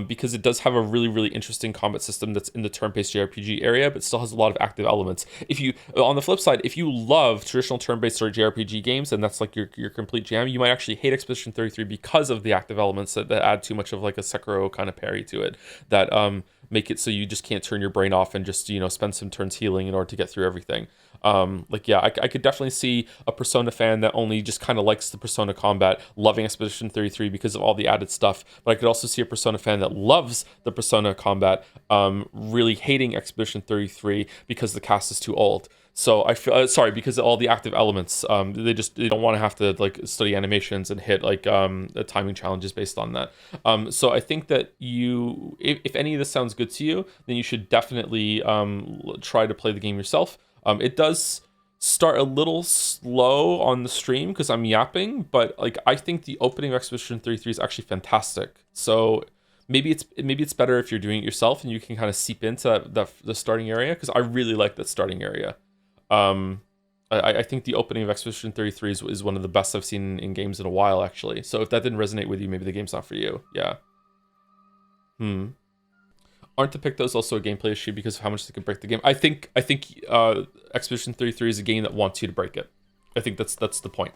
because it does have a really, really interesting combat system that's in the turn-based JRPG area, but still has a lot of active elements. If you, on the flip side, if you love traditional turn-based or JRPG games, and that's like your complete jam, you might actually hate Expedition 33 because of the active elements that add too much of like a Sekiro kind of parry to it, that make it so you just can't turn your brain off and just, spend some turns healing in order to get through everything. I could definitely see a Persona fan that only just kind of likes the Persona combat loving Expedition 33 because of all the added stuff, but I could also see a Persona fan that loves the Persona combat really hating Expedition 33 because the cast is too old. So I feel because of all the active elements, they don't want to have to like study animations and hit like the timing challenges based on that. So I think that if any of this sounds good to you, then you should definitely try to play the game yourself. It does start a little slow on the stream because I'm yapping, but like I think the opening of Expedition 33 is actually fantastic. So maybe it's better if you're doing it yourself and you can kind of seep into the starting area, because I really like that starting area. I think the opening of Expedition 33 is one of the best I've seen in games in a while, actually. So if that didn't resonate with you, maybe the game's not for you. Yeah. Aren't the Pictos also a gameplay issue because of how much they can break the game? I think Expedition 33 is a game that wants you to break it. I think that's the point.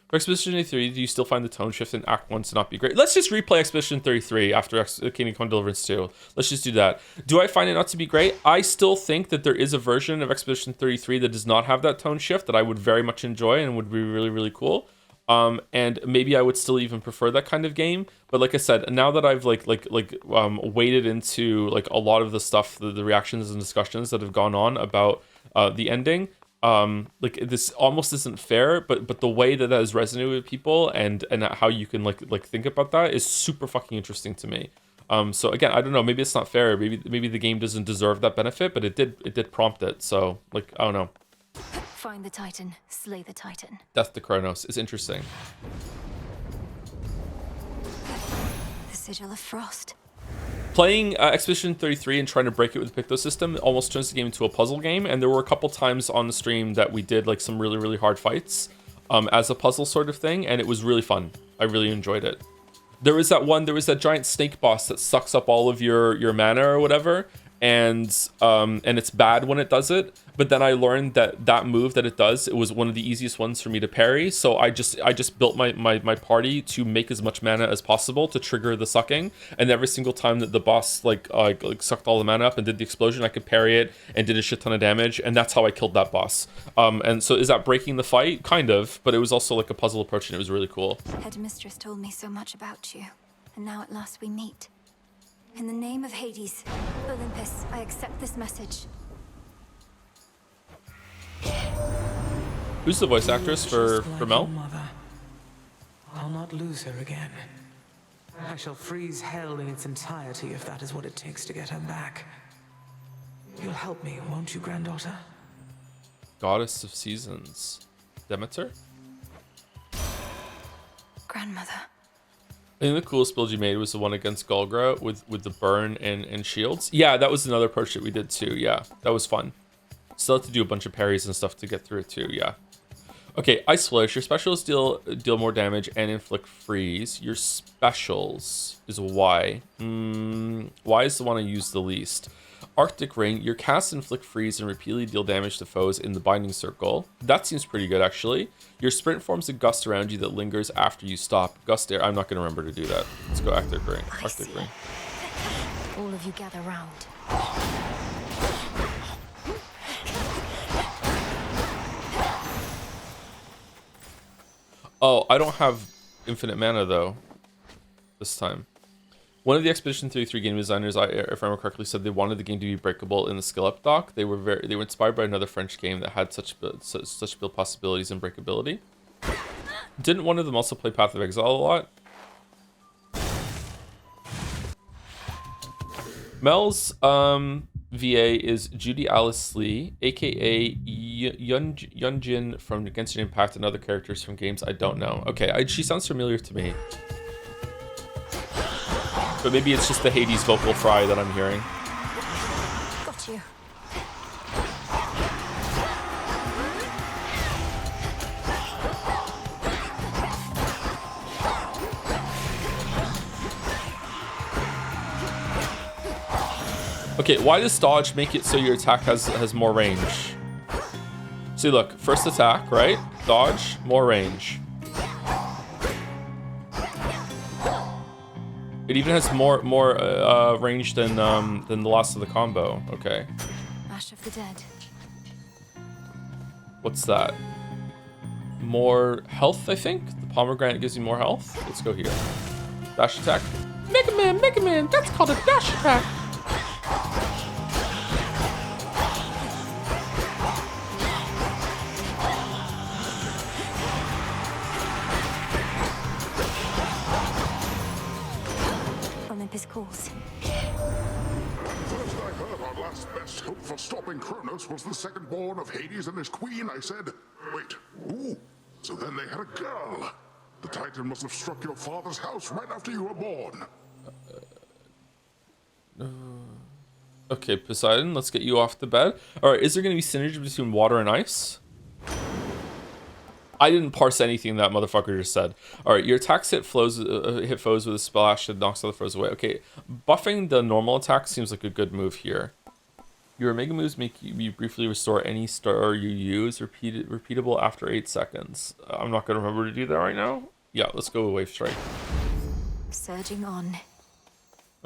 For Expedition 33, do you still find the tone shift in Act 1 to not be great? Let's just replay Expedition 33 after Kingdom Come Deliverance 2. Let's just do that. Do I find it not to be great? I still think that there is a version of Expedition 33 that does not have that tone shift that I would very much enjoy and would be really, really cool. And maybe I would still even prefer that kind of game. But like I said, now that I've waded into like a lot of the stuff, the reactions and discussions that have gone on about the ending, like this almost isn't fair, but the way that has resonated with people and how you can like think about that is super fucking interesting to me. So again, I don't know, maybe it's not fair, maybe the game doesn't deserve that benefit, but it did prompt it. So like, I don't know. Find the Titan, slay the Titan. Death to Kronos is interesting. The Sigil of Frost. Playing Expedition 33 and trying to break it with the Picto system almost turns the game into a puzzle game, and there were a couple times on the stream that we did like some really, really hard fights as a puzzle sort of thing, and it was really fun. I really enjoyed it. There was that giant snake boss that sucks up all of your mana or whatever, and it's bad when it does it, but then I learned that move that it does, it was one of the easiest ones for me to parry, so I just built my party to make as much mana as possible to trigger the sucking, and every single time that the boss like sucked all the mana up and did the explosion, I could parry it and did a shit ton of damage, and that's how I killed that boss. And so is that breaking the fight? Kind of, but it was also like a puzzle approach, and it was really cool. Headmistress told me so much about you, and now at last we meet. In the name of Hades, Olympus, I accept this message. Who's the voice actress for Mel? Mother. I'll not lose her again. I shall freeze hell in its entirety if that is what it takes to get her back. You'll help me, won't you, granddaughter? Goddess of Seasons. Demeter? Grandmother. I think the coolest build you made was the one against Golgra with the burn and shields. Yeah, that was another approach that we did too. Yeah, that was fun. Still have to do a bunch of parries and stuff to get through it too. Yeah. Okay, Ice Flash. Your specials deal more damage and inflict freeze. Your specials is Y. Y is the one I use the least. Arctic Ring. Your casts inflict freeze and repeatedly deal damage to foes in the binding circle. That seems pretty good, actually. Your sprint forms a gust around you that lingers after you stop. Gust air. I'm not going to remember to do that. Let's go Arctic Ring. Arctic Ring. All of you gather round. Oh, I don't have infinite mana though. This time. One of the Expedition 33 game designers, if I remember correctly, said they wanted the game to be breakable in the skill up dock. They were inspired by another French game that had such build possibilities and breakability. Didn't one of them also play Path of Exile a lot? Mel's VA is Judy Alice Lee, aka Yunjin from Genshin Impact, and other characters from games I don't know. Okay, she sounds familiar to me. But maybe it's just the Hades vocal fry that I'm hearing. Got you. Okay, why does dodge make it so your attack has more range? See, look, first attack, right? Dodge, more range. It even has more range than the last of the combo. Okay. Ash of the Dead. What's that? More health, I think. The pomegranate gives you more health. Let's go here. Dash attack. Mega Man. That's called a dash attack. Olympus calls. First I heard our last best hope for stopping Kronos was the second born of Hades and his queen. I said, wait, ooh, so then they had a girl. The Titan must have struck your father's house right after you were born. Okay, Poseidon, let's get you off the bed. All right, is there going to be synergy between water and ice? I didn't parse anything that motherfucker just said. All right, your attacks hit foes with a splash that knocks other foes away. Okay, buffing the normal attack seems like a good move here. Your mega moves make you briefly restore any star you use, repeatable after 8 seconds. I'm not gonna remember to do that right now. Yeah, let's go with Wave Strike. Surging on.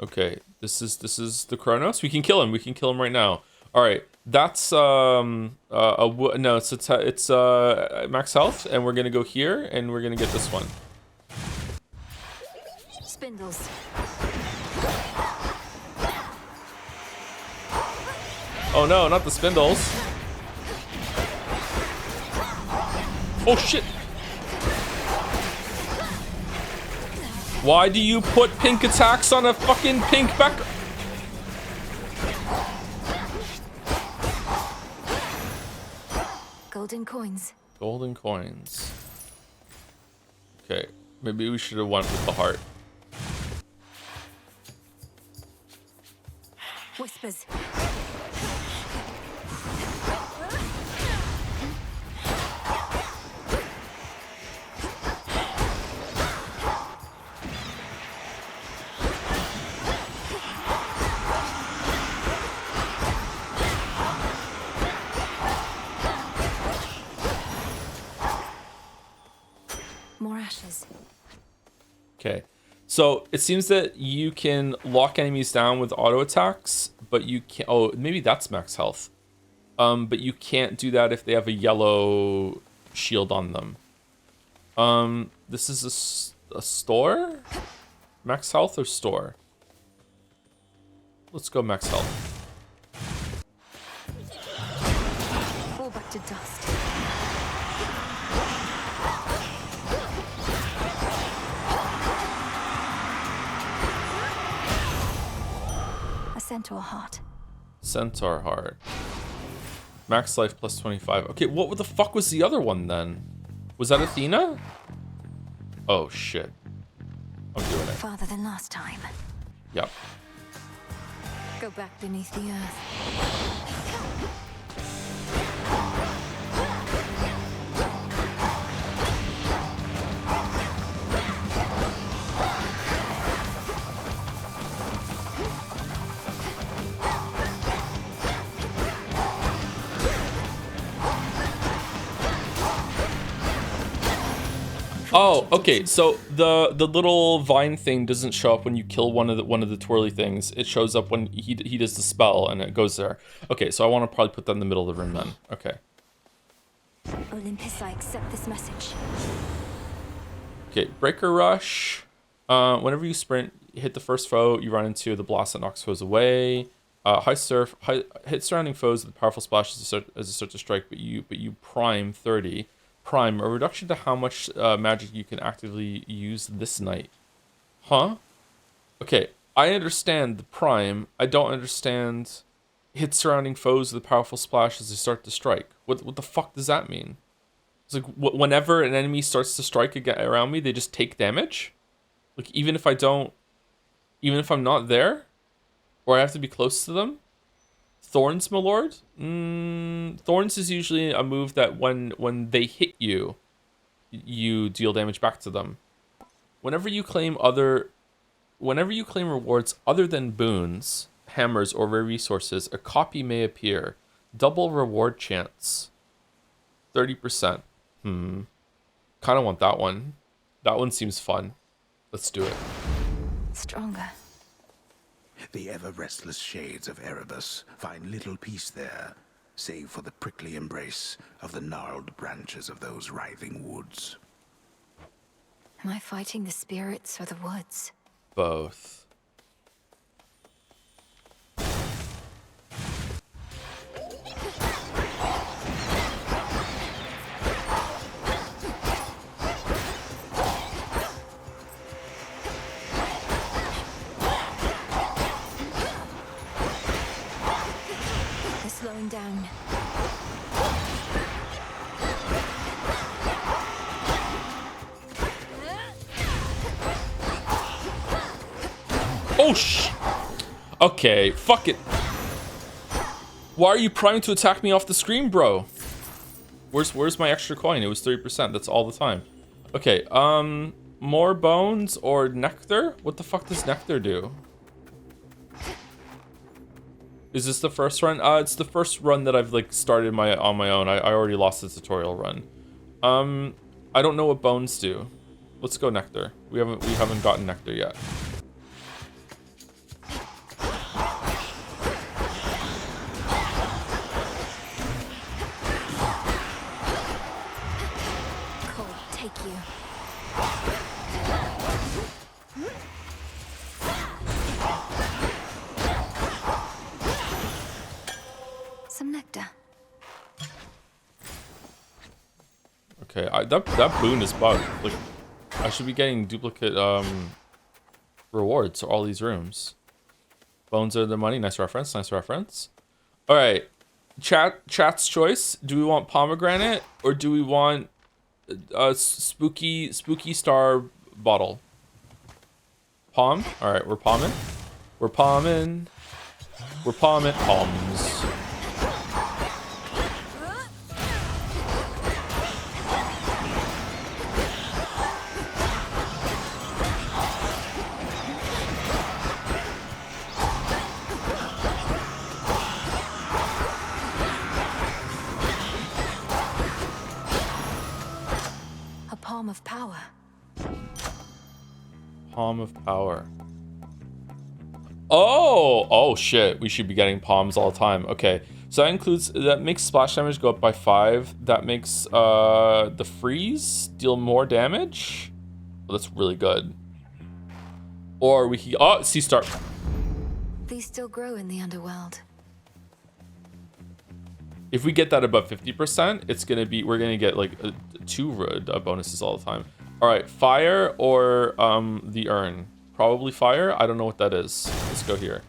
Okay, this is the Kronos. We can kill him. We can kill him right now. All right, that's no, it's max health, and we're gonna go here, and we're gonna get this one. Spindles. Oh no, not the spindles. Oh shit. Why do you put pink attacks on a fucking pink back? Golden coins. Golden coins. Okay, maybe we should have went with the heart. Whispers. More ashes. Okay, so it seems that you can lock enemies down with auto attacks, but you can't. Oh, maybe that's max health. But you can't do that if they have a yellow shield on them. This is a store? Max health or store? Let's go max health. Fall back to dust. A centaur heart. Centaur heart. Max life plus 25. Okay, what the fuck was the other one then? Was that Athena? Oh shit. I'm doing it. Farther than last time. Yep. Go back beneath the earth. Oh, okay. So the little vine thing doesn't show up when you kill one of the twirly things. It shows up when he does the spell and it goes there. Okay, so I want to probably put that in the middle of the room then. Okay. Olympus, I accept this message. Okay, Breaker Rush. Whenever you sprint, hit the first foe you run into, the blast that knocks foes away. High Surf, hit surrounding foes with a powerful splash as a start to strike, but you prime 30. Prime, a reduction to how much magic you can actively use this night. Huh? Okay, I understand the prime. I don't understand hit surrounding foes with a powerful splash as they start to strike. What the fuck does that mean? It's like whenever an enemy starts to strike around me, they just take damage? Like even if I'm not there? Or I have to be close to them? Thorns, my lord? Thorns is usually a move that when they hit you, you deal damage back to them. Whenever you claim rewards other than boons, hammers or rare resources, a copy may appear. Double reward chance. 30%. Kind of want that one. That one seems fun. Let's do it. Stronger. The ever-restless shades of Erebus find little peace there, save for the prickly embrace of the gnarled branches of those writhing woods. Am I fighting the spirits or the woods? Both. They're slowing down. Oh, okay, fuck it. Why are you priming to attack me off the screen, bro? Where's my extra coin? It was 30%. That's all the time. Okay, more bones or nectar? What the fuck does nectar do? Is this the first run? It's the first run that I've like started on my own. I already lost the tutorial run. I don't know what bones do. Let's go nectar. We haven't gotten nectar yet. Okay, that boon is bugged. Like, I should be getting duplicate rewards for all these rooms. Bones are the money. Nice reference. Nice reference. All right, chat's choice. Do we want pomegranate or do we want a spooky star bottle? Palm. All right, we're palming. We're palming. We're palming palms. Palm of power. Palm of power. Oh shit. We should be getting palms all the time. Okay. So that makes splash damage go up by 5. That makes the freeze deal more damage. Oh, that's really good. Or we can sea star. These still grow in the underworld. If we get that above 50%, we're gonna get like 2 bonuses all the time. All right, fire or the urn. Probably fire. I don't know what that is. Let's go here.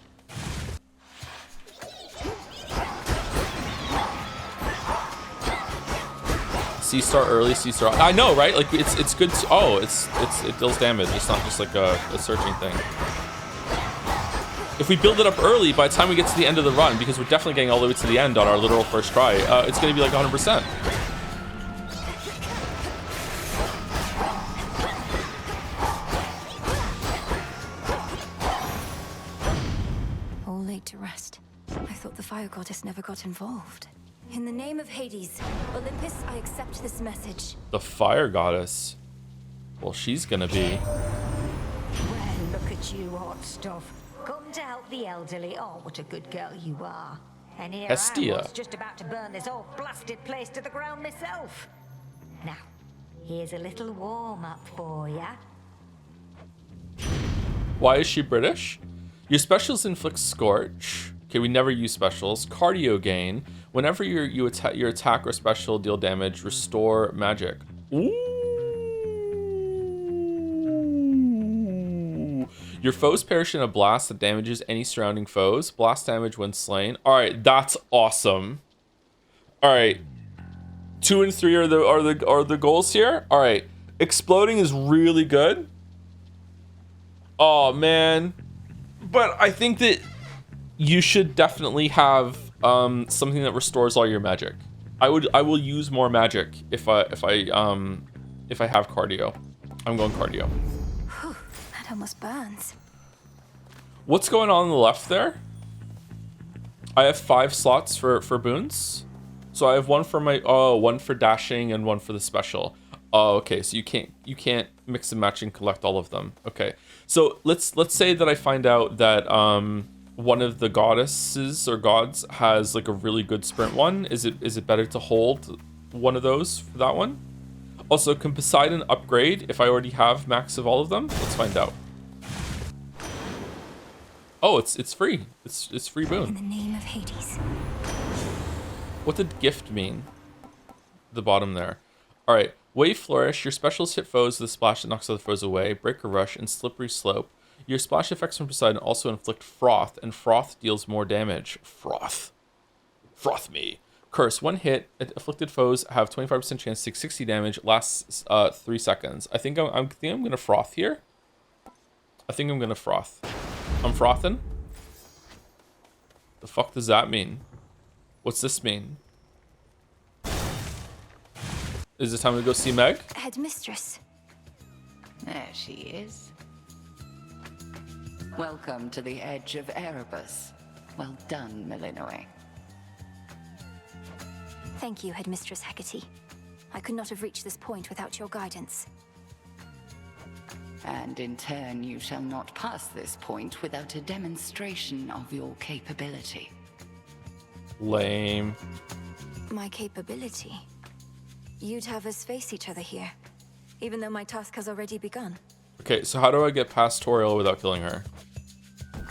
C star early, C star. I know, right? Like it's good. It deals damage. It's not just like a searching thing. If we build it up early, by the time we get to the end of the run, because we're definitely getting all the way to the end on our literal first try, it's going to be like 100%. All laid to rest. I thought the fire goddess never got involved. In the name of Hades, Olympus, I accept this message. The fire goddess. Well, she's going to be. Well, look at you, hot stuff. Come to help the elderly. Oh, what a good girl you are. And here Hestia. I was just about to burn this whole blasted place to the ground myself. Now, here's a little warm-up for ya. Why is she British? Your specials inflict scorch. Okay, we never use specials. Cardio gain. Whenever your attack or special deal damage, restore magic. Ooh. Your foes perish in a blast that damages any surrounding foes. Blast damage when slain. All right, that's awesome. All right, 2 and 3 are the goals here. All right, exploding is really good. Oh man, but I think that you should definitely have something that restores all your magic. I will use more magic if I have cardio. I'm going cardio. Whew, that almost burns. What's going on the left there? I have 5 slots for boons. So I have one for my one for dashing and one for the special. Oh, okay. So you can't mix and match and collect all of them. Okay. So let's say that I find out that one of the goddesses or gods has like a really good sprint one. Is it better to hold one of those for that one? Also, can Poseidon upgrade if I already have max of all of them? Let's find out. Oh, it's free. It's free boon. In the name of Hades. What did gift mean? The bottom there. All right. Wave Flourish. Your specials hit foes with a splash that knocks other foes away. Breaker Rush and Slippery Slope. Your splash effects from Poseidon also inflict Froth, and Froth deals more damage. Froth. Froth me. Curse. One hit. Afflicted foes have 25% chance to take 60 damage. Lasts 3 seconds. I think I'm gonna Froth here. I think I'm gonna Froth. I'm frothing? The fuck does that mean? What's this mean? Is it time to go see Meg? Headmistress. There she is. Welcome to the edge of Erebus. Well done, Malinoe. Thank you, Headmistress Hecate. I could not have reached this point without your guidance. And in turn, you shall not pass this point without a demonstration of your capability. Lame. My capability? You'd have us face each other here, even though my task has already begun. Okay, so how do I get past Toriel without killing her?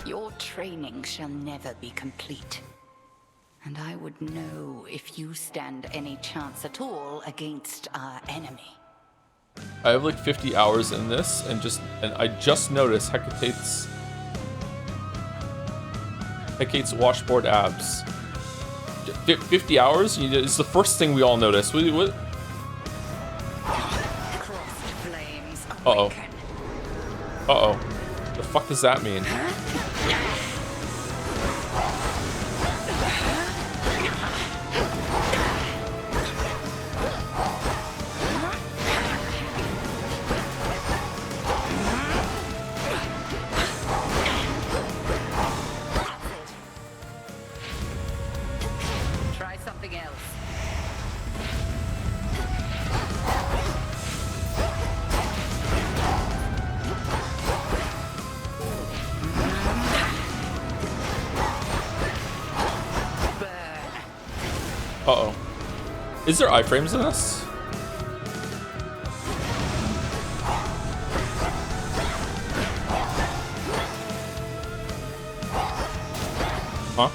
Your training shall never be complete. And I would know if you stand any chance at all against our enemy. I have like 50 hours in this, and I just noticed Hecate's washboard abs. 50 hours? It's the first thing we all notice. What? Uh-oh. Uh-oh. The fuck does that mean? Try something else. Uh-oh. Is there iframes in this? Huh?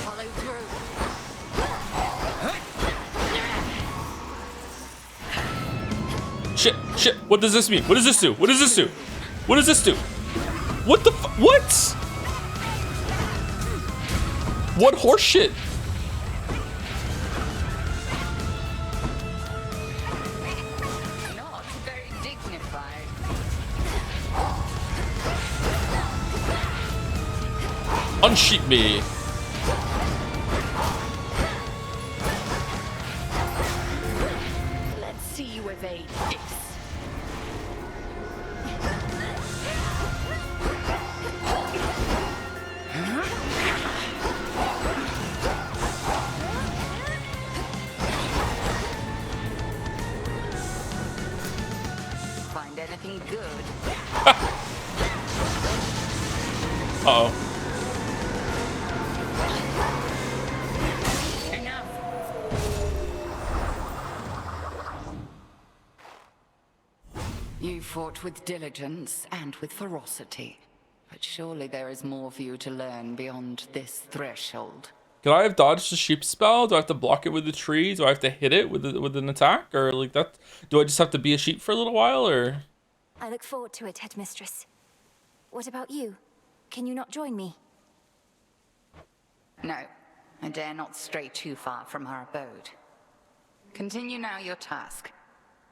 Follow through. Shit. What does this mean? What does this do? What does this do? What does this do? What the what? What horse shit? Not very dignified. Unsheep me. Let's see you evade this. Find anything good? Uh-oh. Enough. You fought with diligence and with ferocity, but surely there is more for you to learn beyond this threshold. Can I have dodged the sheep spell? Do I have to block it with the tree? Do I have to hit it with an attack? Or like that? Do I just have to be a sheep for a little while? Or I look forward to it, Headmistress. What about you? Can you not join me? No, I dare not stray too far from our abode. Continue now your task.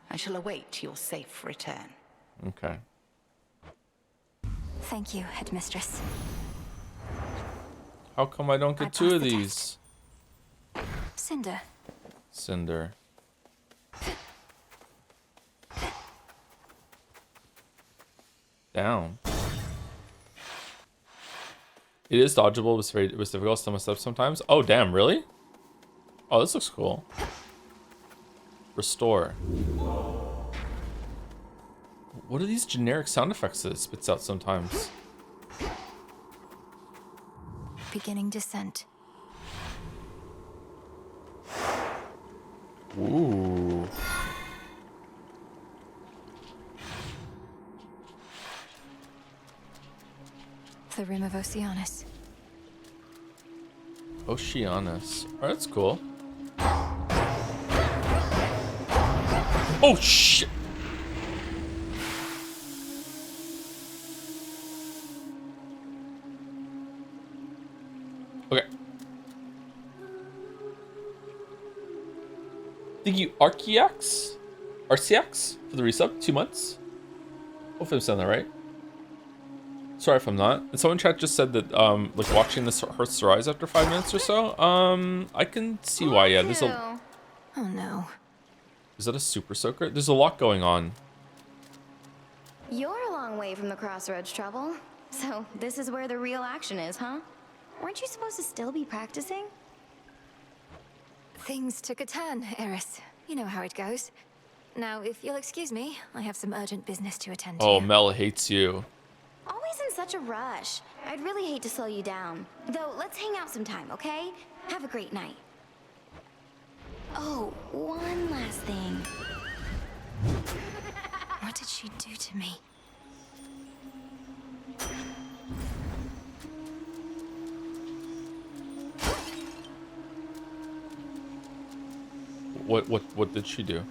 I shall await your safe return. okay. Thank you, Headmistress. How come I don't get I two passed of the these? Cinder. Cinder. Down. It is dodgeable, it was difficult, some stuff sometimes. Oh, damn, really? Oh, this looks cool. Restore. What are these generic sound effects that it spits out sometimes? Beginning descent. Ooh. The rim of Oceanus. Oceanus. Alright, that's cool. Oh, shit! Okay. Thank you, Arceax for the resub. 2 months. Hopefully I'm saying that right. Sorry if I'm not. And someone in chat just said that like watching this hurts their eyes after 5 minutes or so. I can see why. Yeah, there's a. Oh no. Is that a super soaker? There's a lot going on. You're a long way from the crossroads, Trouble. So this is where the real action is, huh? Weren't you supposed to still be practicing? Things took a turn, Eris. You know how it goes. Now, if you'll excuse me, I have some urgent business to attend to. Oh, Mel hates you. Always in such a rush. I'd really hate to slow you down. Though, let's hang out sometime, okay? Have a great night. Oh, one last thing. What did she do to me? What did she do?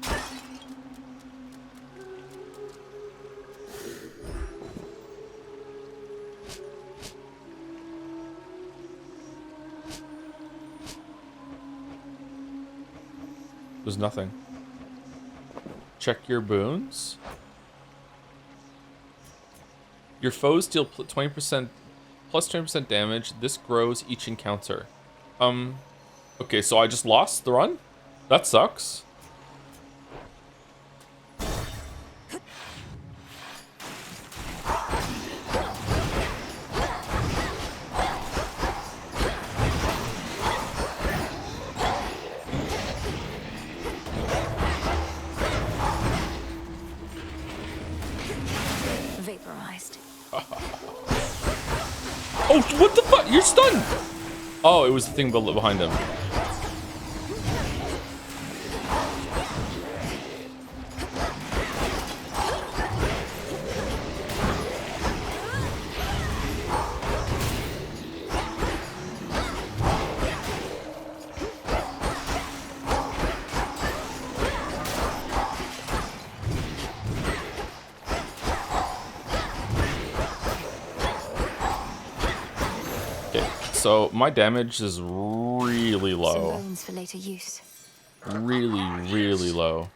There's nothing. Check your boons. Your foes deal 20% plus 20% damage. This grows each encounter. Okay, so I just lost the run? That sucks. Vaporized. Oh, what the fuck? You're stunned! Oh, it was the thing behind him. So my damage is really low. Some bones for later use. Really low.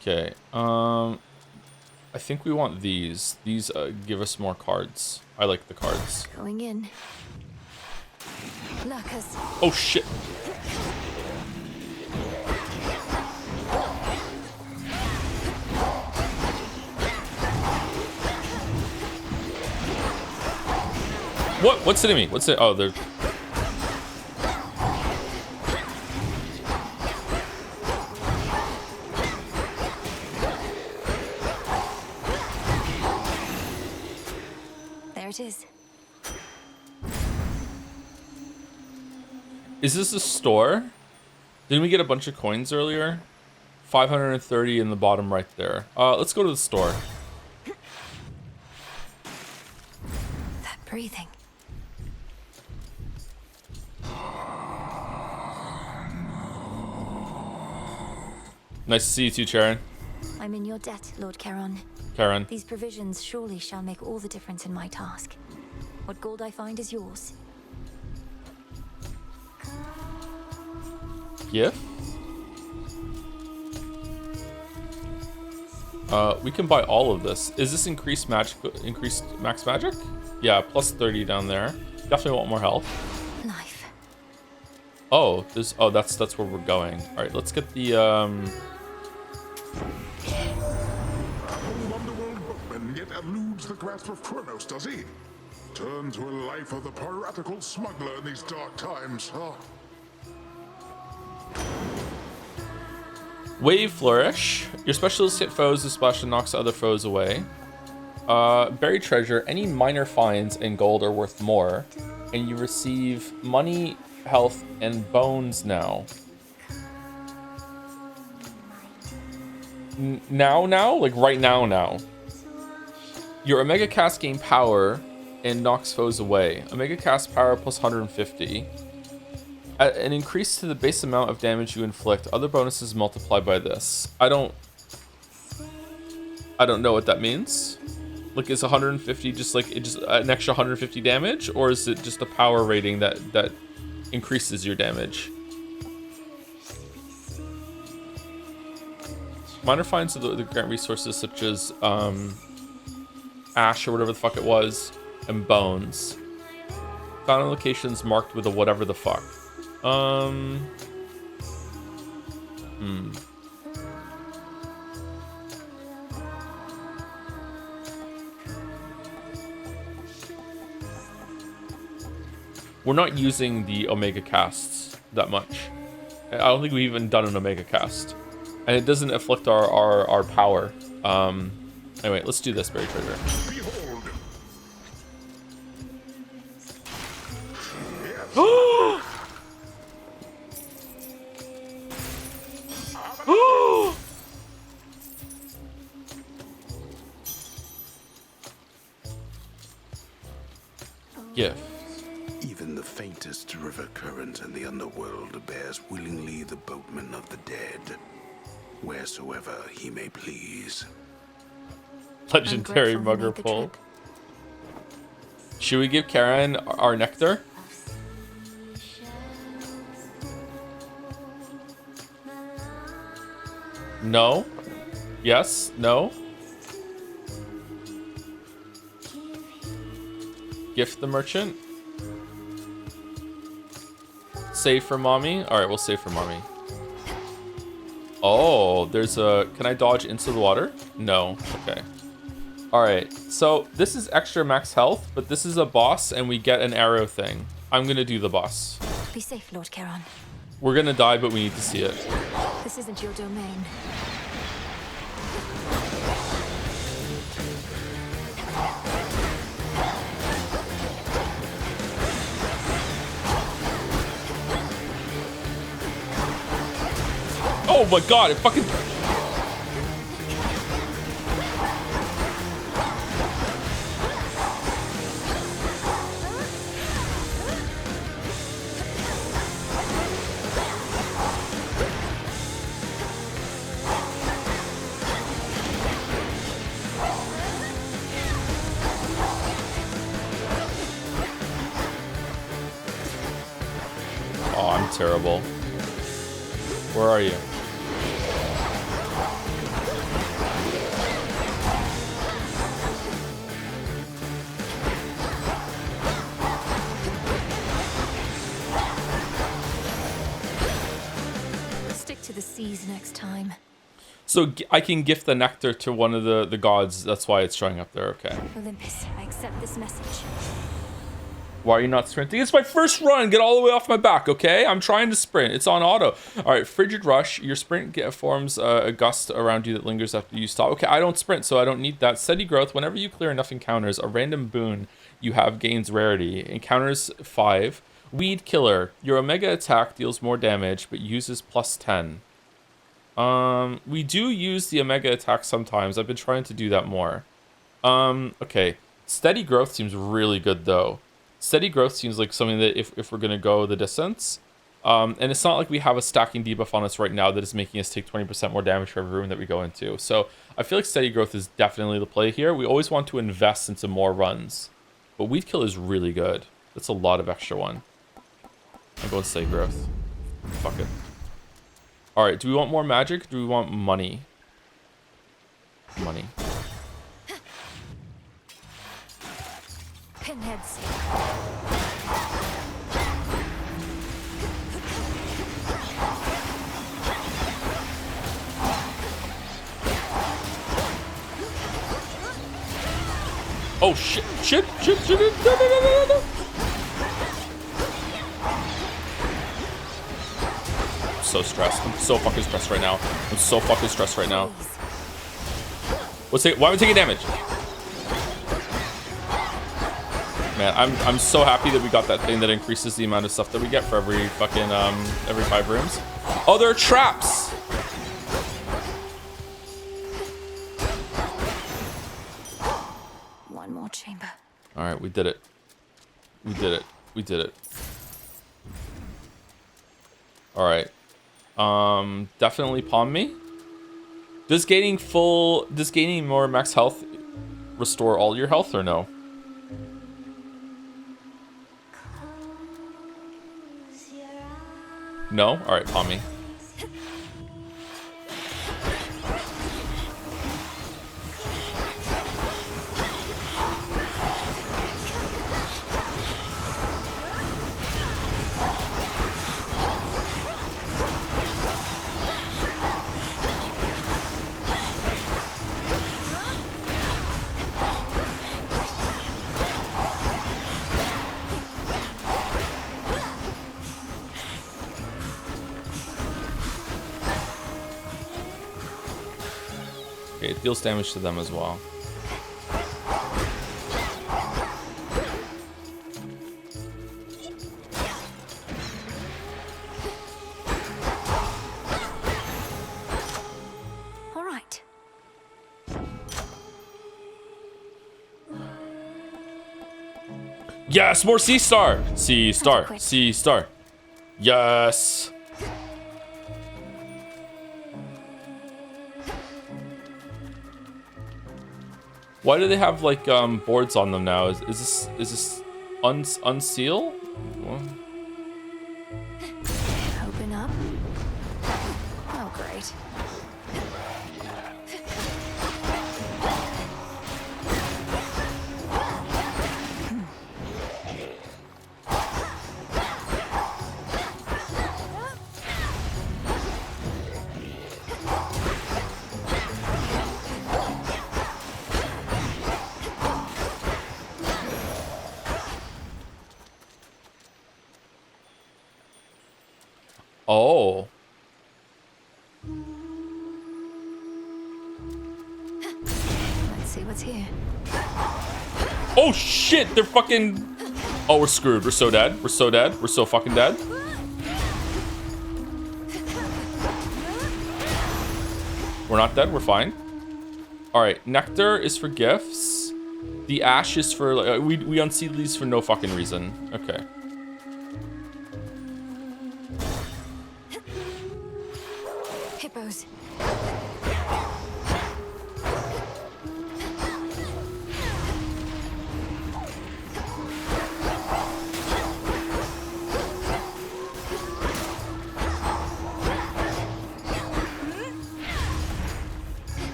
Okay. I think we want these. These give us more cards. I like the cards. Going in. Lurkers. Oh shit. What's hitting me? What's it? Oh, they're. There it is. Is this a store? Didn't we get a bunch of coins earlier? 530 in the bottom right there. Let's go to the store. That breathing. Nice to see you too, Charon. I'm in your debt, Lord Charon. Charon. These provisions surely shall make all the difference in my task. What gold I find is yours. Gift? We can buy all of this. Is this increased max magic? Yeah, plus 30 down there. Definitely want more health. Life. Oh, that's where we're going. All right, let's get the Old underworld boatman yet eludes the grasp of Kronos, does he? Turn to a life of the piratical smuggler in these dark times, huh? Wave Flourish. Your specialist hit foes with splash and knocks other foes away. Buried treasure. Any minor finds in gold are worth more. And you receive money, health, and bones now. Now? Like right now. Your Omega Cast gain power and knocks foes away. Omega Cast power plus 150. An increase to the base amount of damage you inflict. Other bonuses multiply by this. I don't know what that means. Like, is 150 just like an extra 150 damage, or is it just a power rating that increases your damage? Minor finds of the grant resources such as ash or whatever the fuck it was, and bones. Found in locations marked with a whatever the fuck. We're not using the Omega Casts that much. I don't think we've even done an Omega Cast. And it doesn't afflict our power. Anyway, let's do this, Buried Treasure. Behold! Gift. Even the faintest river current in the underworld bears willingly the boatman of the dead, wheresoever he may please. Legendary mugger pull. Should we give Karen our nectar? No. Yes. No. Gift the merchant. Save for mommy. All right, we'll save for mommy. Oh, there's a... Can I dodge into the water? No. Okay. All right. So this is extra max health, but this is a boss, and we get an arrow thing. I'm gonna do the boss. Be safe, Lord Charon. We're gonna die, but we need to see it. This isn't your domain. Oh my god, it fucking... Oh, I'm terrible. Where are you? Stick to the seas next time. So I can gift the nectar to one of the gods. That's why it's showing up there. Okay. Olympus, I accept this message. Why are you not sprinting? It's my first run. Get all the way off my back, okay? I'm trying to sprint. It's on auto. All right, Frigid Rush. Your sprint forms a gust around you that lingers after you stop. Okay, I don't sprint, so I don't need that. Steady Growth. Whenever you clear enough encounters, a random boon you have gains rarity. Encounters 5. Weed Killer. Your Omega attack deals more damage, but uses plus 10. We do use the Omega attack sometimes. I've been trying to do that more. Okay. Steady Growth seems really good, though. Steady Growth seems like something that if we're going to go the distance. And it's not like we have a stacking debuff on us right now that is making us take 20% more damage for every room that we go into. So I feel like Steady Growth is definitely the play here. We always want to invest into more runs. But Weed Kill is really good. That's a lot of extra one. I'm going Steady Growth. Fuck it. Alright, do we want more magic or do we want money? Money. Pinheads. Oh shit, shit, shit, shit, no, no, no, no, no. I'm so stressed. I'm so fucking stressed right now. I'm so fucking stressed right now. Why am I taking damage? Man, I'm so happy that we got that thing that increases the amount of stuff that we get for every fucking every 5 rooms. Oh, there are traps. One more chamber. All right, we did it. We did it. We did it. All right. Definitely palm me. Does gaining more max health restore all your health or no? No? All right, palm me. Okay, it deals damage to them as well. All right. Yes, more C star. C star. C star. Yes. Why do they have like boards on them now? Is this unseal? What? Open up. Oh, great. Oh. Let's see what's here. Oh shit, they're fucking... Oh, we're screwed. We're so dead. We're so dead. We're so fucking dead. We're not dead. We're fine. All right, nectar is for gifts. The ash is for... Like, we unseal these for no fucking reason. Okay. Hippos.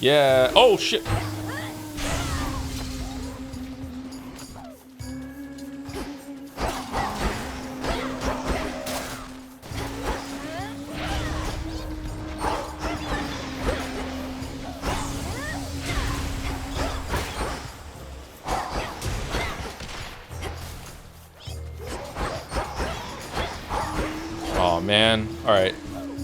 Yeah. Oh shit. Oh man. All right.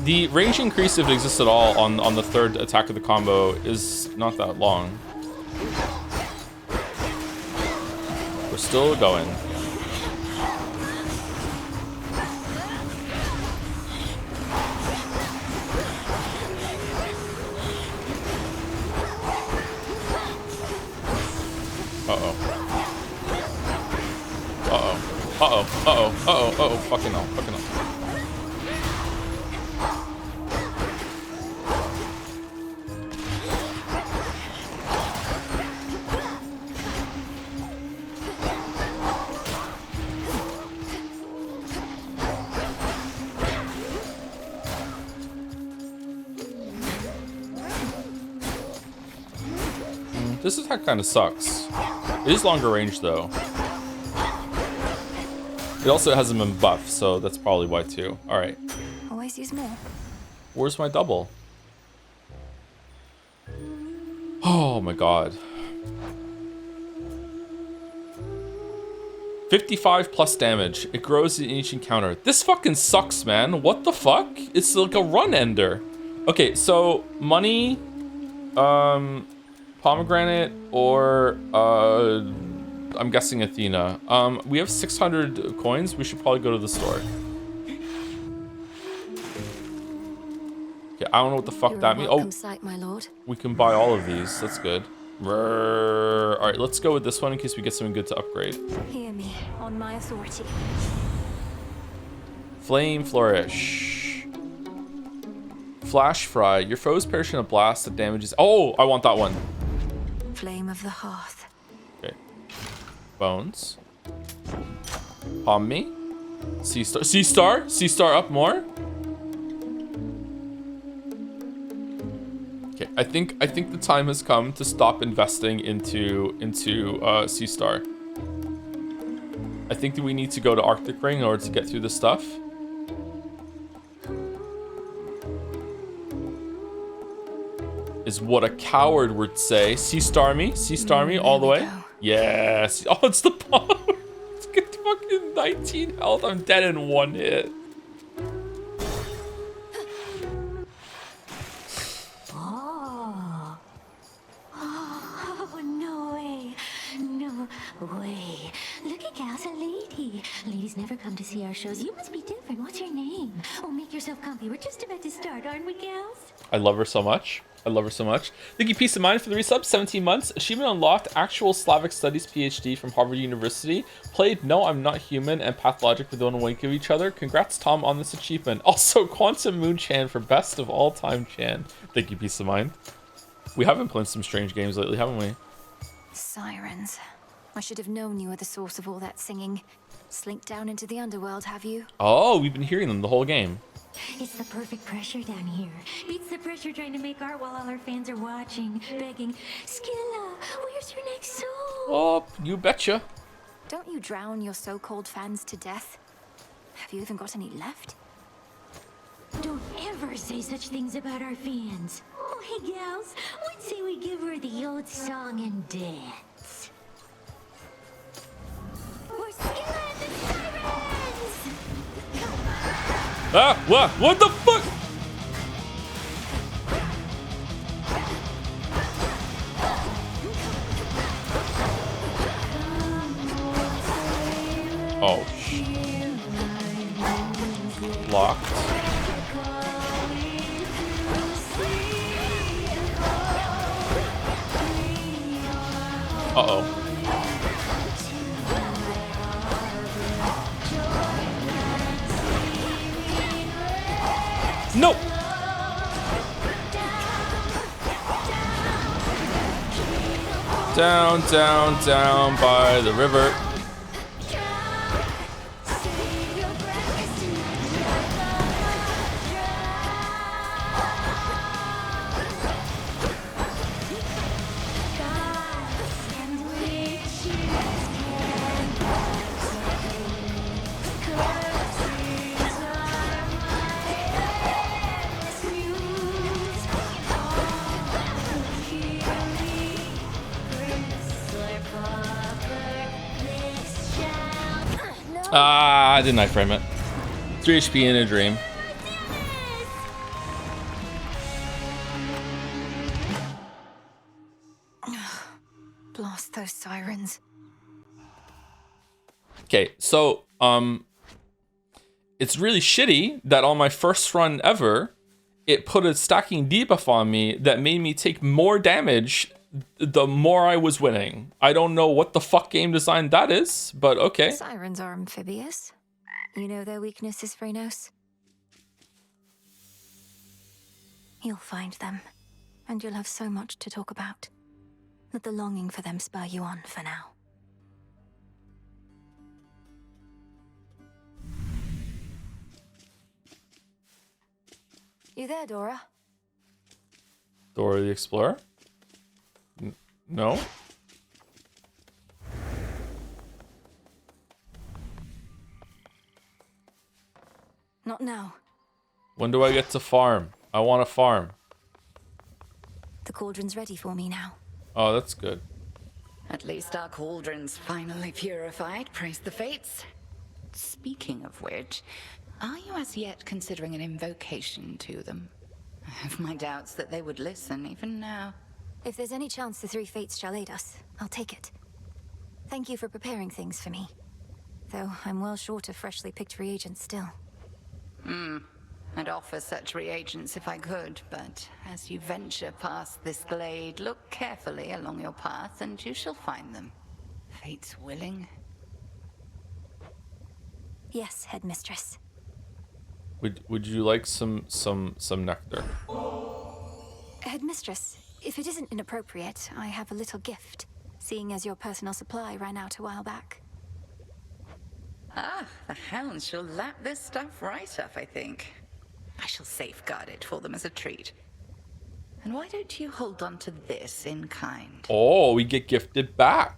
The range increase, if it exists at all, on the third attack of the combo is not that long. We're still going. Uh-oh. Uh-oh. Uh-oh. Uh-oh. Uh-oh. Uh-oh. Fucking hell. Fucking hell. This attack kind of sucks. It is longer range though. It also hasn't been buffed, so that's probably why too. All right. Always use more. Where's my double? Oh my god. 55 plus damage. It grows in each encounter. This fucking sucks, man. What the fuck? It's like a run ender. Okay, so money, pomegranate, or I'm guessing Athena. We have 600 coins. We should probably go to the store. Okay, I don't know what the fuck that means. Oh, sight, my lord. we can buy all of these. That's good. All right, let's go with this one in case we get something good to upgrade. Hear me, on my authority. Flame Flourish. Flash Fry. Your foes perish in a blast that damages... Oh, I want that one. Flame of the hearth. Okay. Bones. Palm me. Sea Star. Sea Star? Sea Star up more? Okay, I think the time has come to stop investing into Sea Star. I think that we need to go to Arctic Ring in order to get through the stuff. Is what a coward would say. Sea Star me all the way. Yes. Oh, it's the bomb. It's got fucking 19 health. I'm dead in one hit. Oh, no way. No way. Look at Gal's a lady. Ladies never come to see our shows. You must be different. What's your name? Oh, make yourself comfy. We're just about to start, aren't we, Gals? I love her so much. I love her so much. Thank you, Peace of Mind, for the resub. 17 months. Achievement unlocked. Actual Slavic Studies PhD from Harvard University. Played No, I'm Not Human and Pathologic with One Wink of each other. Congrats, Tom, on this achievement. Also, Quantum Moon Chan for best of all time Chan. Thank you, Peace of Mind. We have been playing some strange games lately, haven't we? Sirens. I should have known you were the source of all that singing. Slinked down into the underworld, have you? Oh, we've been hearing them the whole game. It's the perfect pressure down here. Beats the pressure trying to make art while all our fans are watching, begging, Skilla, where's your next song? Oh, you betcha. Don't you drown your so-called fans to death? Have you even got any left? Don't ever say such things about our fans. Oh, hey, gals, what say we give her the old song and dance? We're Skilla and the Sirens! Ah, what the fuck? Oh, locked. Uh-oh. No! Down, down, down by the river. Ah, I didn't frame it. 3 HP in a dream. Blast those sirens. Okay, so it's really shitty that on my first run ever, it put a stacking debuff on me that made me take more damage the more I was winning. I don't know what the fuck game design that is, but okay. Sirens are amphibious. You know their weaknesses, Phrenos? You'll find them, and you'll have so much to talk about. Let the longing for them spur you on for now. You there, Dora? Dora the Explorer? No? Not now. When do I get to farm? I want to farm. The cauldron's ready for me now. Oh, that's good. At least our cauldron's finally purified, praise the fates. Speaking of which, are you as yet considering an invocation to them? I have my doubts that they would listen even now. If there's any chance the three fates shall aid us, I'll take it. Thank you for preparing things for me. Though I'm well short of freshly picked reagents still. I'd offer such reagents if I could, but as you venture past this glade, look carefully along your path and you shall find them. Fate's willing. Yes, headmistress. Would you like some nectar? Headmistress, if it isn't inappropriate, I have a little gift, seeing as your personal supply ran out a while back. Ah, the hounds shall lap this stuff right up, I think. I shall safeguard it for them as a treat. And why don't you hold on to this in kind? Oh, we get gifted back.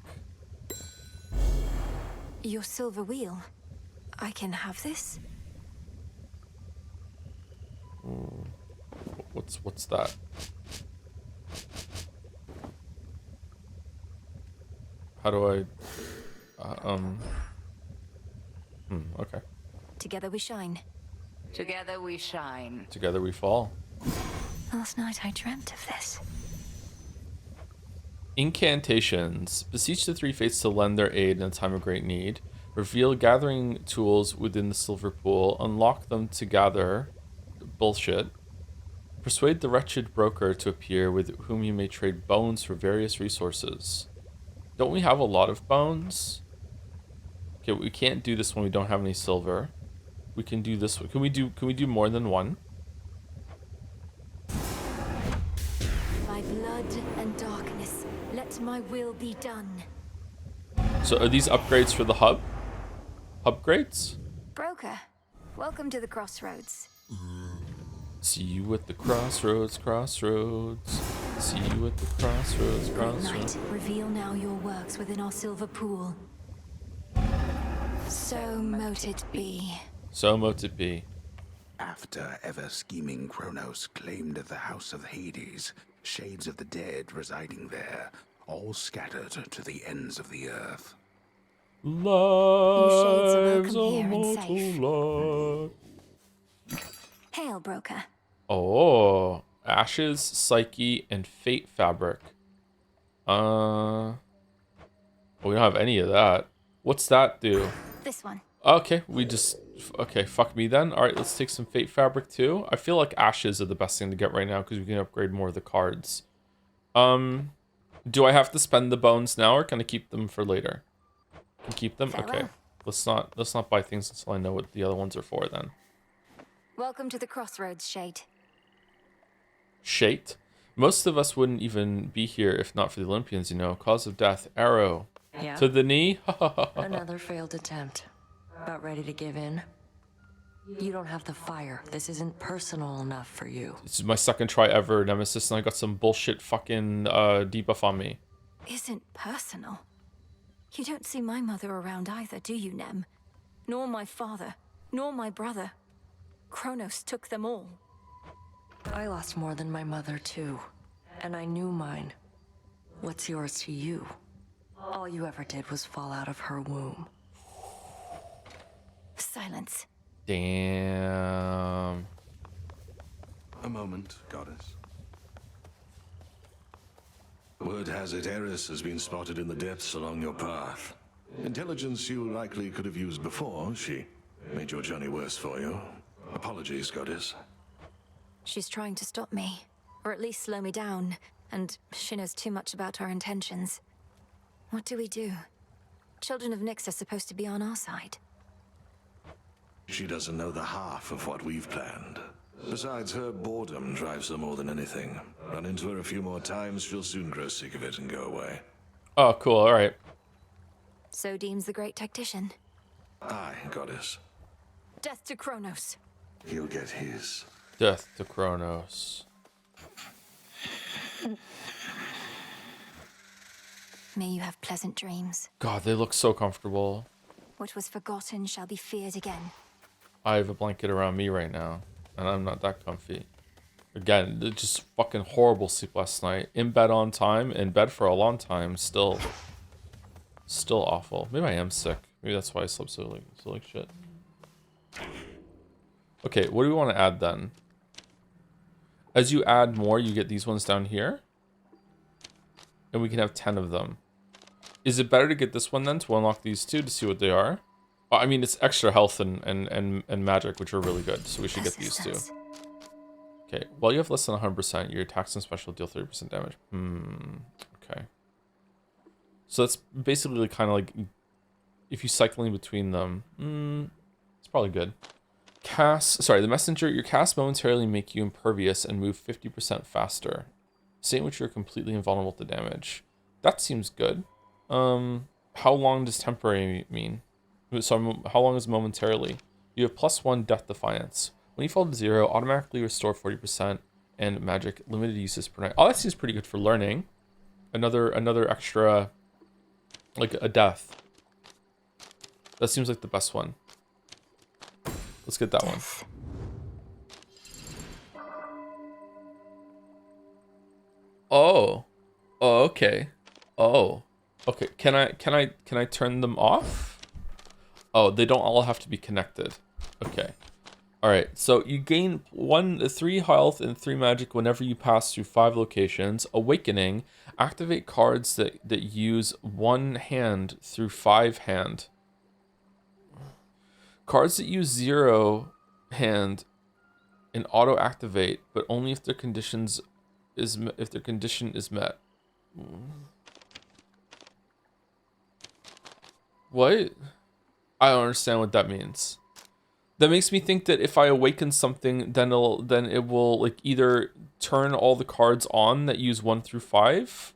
Your silver wheel. I can have this? What's that? How do I... okay. Together we shine. Together we shine. Together we fall. Last night I dreamt of this. Incantations. Beseech the three fates to lend their aid in a time of great need. Reveal gathering tools within the silver pool. Unlock them to gather... bullshit. Persuade the wretched broker to appear with whom you may trade bones for various resources. Don't we have a lot of bones? Okay, we can't do this when we don't have any silver. We can do this one. Can we do more than one? By blood and darkness, let my will be done. So are these upgrades for the hub? Upgrades? Broker, welcome to the crossroads. See you at the crossroads, crossroads. See you at the crossroads, Great crossroads. Knight, reveal now your works within our silver pool. So mote it be. So mote it be. After ever-scheming Kronos claimed the House of Hades, shades of the dead residing there, all scattered to the ends of the earth. Lives welcome here of and mortal safe. life. Hail, broker. Oh, ashes, psyche, and fate fabric. We don't have any of that. What's that do? This one. Okay, okay, fuck me then. All right, let's take some fate fabric too. I feel like ashes are the best thing to get right now because we can upgrade more of the cards. Do I have to spend the bones now or can I keep them for later? Can keep them? Okay. Let's not buy things until I know what the other ones are for then. Welcome to the crossroads, Shade. Shade? Most of us wouldn't even be here if not for the Olympians, you know. Cause of death, arrow. Yeah. To the knee? Another failed attempt. About ready to give in? You don't have the fire. This isn't personal enough for you. This is my second try ever, Nemesis, and I got some bullshit fucking debuff on me. Isn't personal? You don't see my mother around either, do you, Nem? Nor my father, nor my brother. Kronos took them all. I lost more than my mother, too. And I knew mine. What's yours to you? All you ever did was fall out of her womb. Silence. Damn. A moment, goddess. Word has it Eris has been spotted in the depths along your path. Intelligence you likely could have used before. She made your journey worse for you. Apologies, goddess. She's trying to stop me, or at least slow me down, and she knows too much about our intentions. What do we do? Children of Nyx are supposed to be on our side. She doesn't know the half of what we've planned. Besides, her boredom drives her more than anything. Run into her a few more times, she'll soon grow sick of it and go away. Oh, cool, alright. So deems the great tactician. Aye, goddess. Death to Kronos. He'll get his. Death to Kronos. May you have pleasant dreams. God, they look so comfortable. What was forgotten shall be feared again. I have a blanket around me right now, and I'm not that comfy. Again, just fucking horrible sleep last night. In bed on time, in bed for a long time, still awful. Maybe I am sick. Maybe that's why I slept so like shit. Okay, what do we want to add then? As you add more, you get these ones down here. And we can have 10 of them. Is it better to get this one then to unlock these two to see what they are? I mean, it's extra health and magic, which are really good. So we should get these two. Okay, well, you have less than 100%. Your attacks and special deal 30% damage. Okay. So that's basically kind of like if you cycling between them. It's probably good. The messenger, your casts momentarily make you impervious and move 50% faster. Same which you're completely invulnerable to damage. That seems good. How long does temporary mean? So how long is momentarily? You have +1 death defiance. When you fall to 0, automatically restore 40% and magic limited uses per night. Oh, that seems pretty good for learning. Another extra, like a death. That seems like the best one. Let's get that one. Oh. Oh, okay. Oh. Okay. Can I turn them off? Oh, they don't all have to be connected. Okay. Alright, so you gain 3 health and 3 magic whenever you pass through 5 locations. Awakening. Activate cards that use 1 hand through 5 hand. Cards that use 0 hand and auto activate, but only if their condition is met. What? I don't understand what that means. That makes me think that if I awaken something, then it will like either turn all the cards on that use 1 through 5.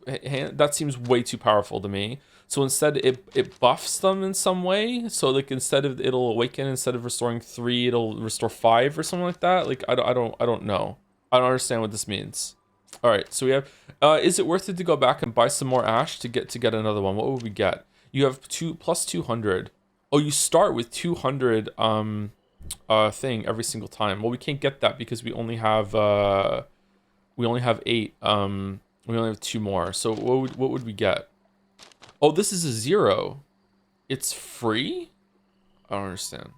That seems way too powerful to me. So instead, it buffs them in some way. So like instead of it'll awaken, instead of restoring 3, it'll restore 5 or something like that. Like I don't know. I don't understand what this means. All right, so we have. Is it worth it to go back and buy some more ash to get another one? What would we get? You have plus 200. Oh, you start with 200 thing every single time. Well, we can't get that because we only have 8. We only have 2 more. So what would we get? Oh, this is a 0. It's free? I don't understand.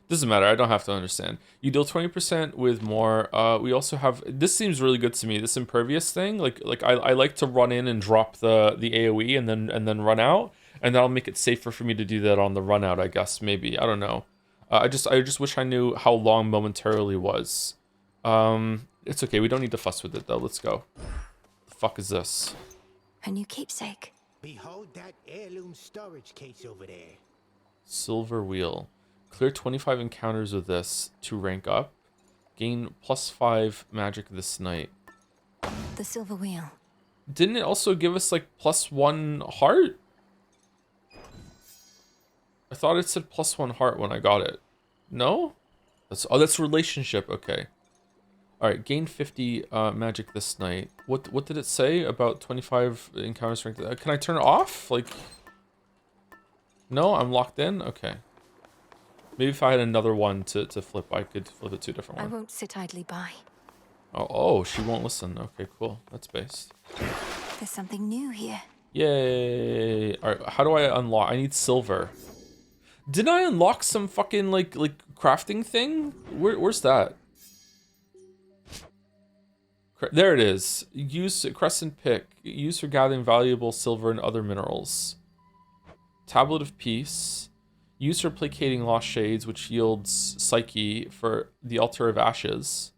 Doesn't matter. I don't have to understand. You deal 20% with more. We also have. This seems really good to me. This impervious thing. Like I like to run in and drop the AOE and then run out, and that'll make it safer for me to do that on the run out. I guess maybe. I don't know. I just wish I knew how long momentarily was. It's okay. We don't need to fuss with it though. Let's go. The fuck is this? A new keepsake. Behold that heirloom storage case over there. Silver wheel. Clear 25 encounters with this to rank up. Gain +5 magic this night. The silver wheel. Didn't it also give us like +1 heart? I thought it said +1 heart when I got it. No? That's relationship. Okay. All right. Gain 50 magic this night. What did it say about 25 encounters ranked? Can I turn it off? Like, no, I'm locked in. Okay. Maybe if I had another one to flip, I could flip it to a different one. I won't sit idly by. Oh, she won't listen. Okay, cool. That's based. There's something new here. Yay! All right, how do I unlock? I need silver. Didn't I unlock some fucking like crafting thing? Where's that? There it is. Use crescent pick. Use for gathering valuable silver and other minerals. Tablet of Peace. Use for placating lost shades, which yields Psyche for the Altar of Ashes.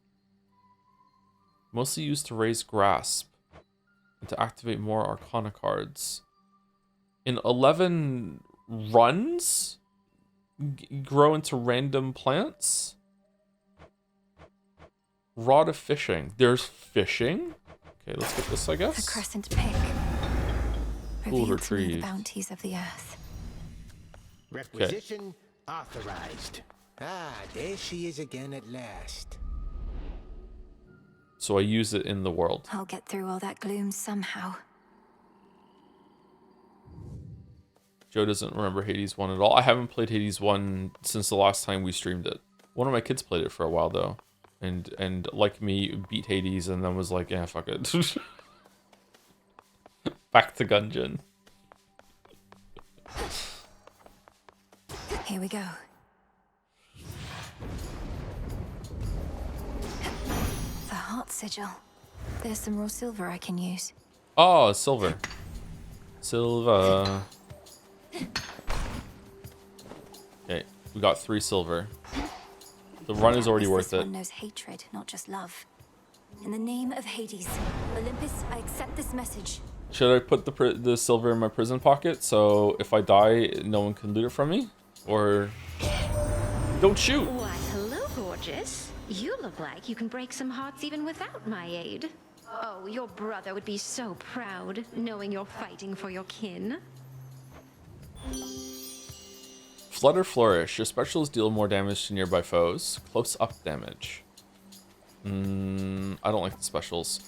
Mostly used to raise Grasp and to activate more Arcana cards. In 11 runs, grow into random plants. Rod of Fishing. There's fishing. Okay, let's get this, I guess. The crescent pick. Revealed to me the bounties of the earth. Requisition authorized. Ah, there she is again at last. So I use it in the world. I'll get through all that gloom somehow. Joe doesn't remember Hades 1 at all. I haven't played Hades 1 since the last time we streamed it. One of my kids played it for a while, though. and like me, beat Hades and then was like, yeah, fuck it. Back to Gungeon. Here we go. The heart sigil. There's some raw silver I can use. Oh, silver. Silver. Okay, we got 3 silver. The run is already worth This it. one knows hatred, not just love. In the name of Hades, Olympus, I accept this message. Should I put the silver in my prison pocket so if I die, no one can loot it from me? Or don't shoot. Why, hello, gorgeous. You look like you can break some hearts even without my aid. Oh, your brother would be so proud, knowing you're fighting for your kin. Flutter Flourish. Your specials deal more damage to nearby foes. Close up damage. I don't like the specials.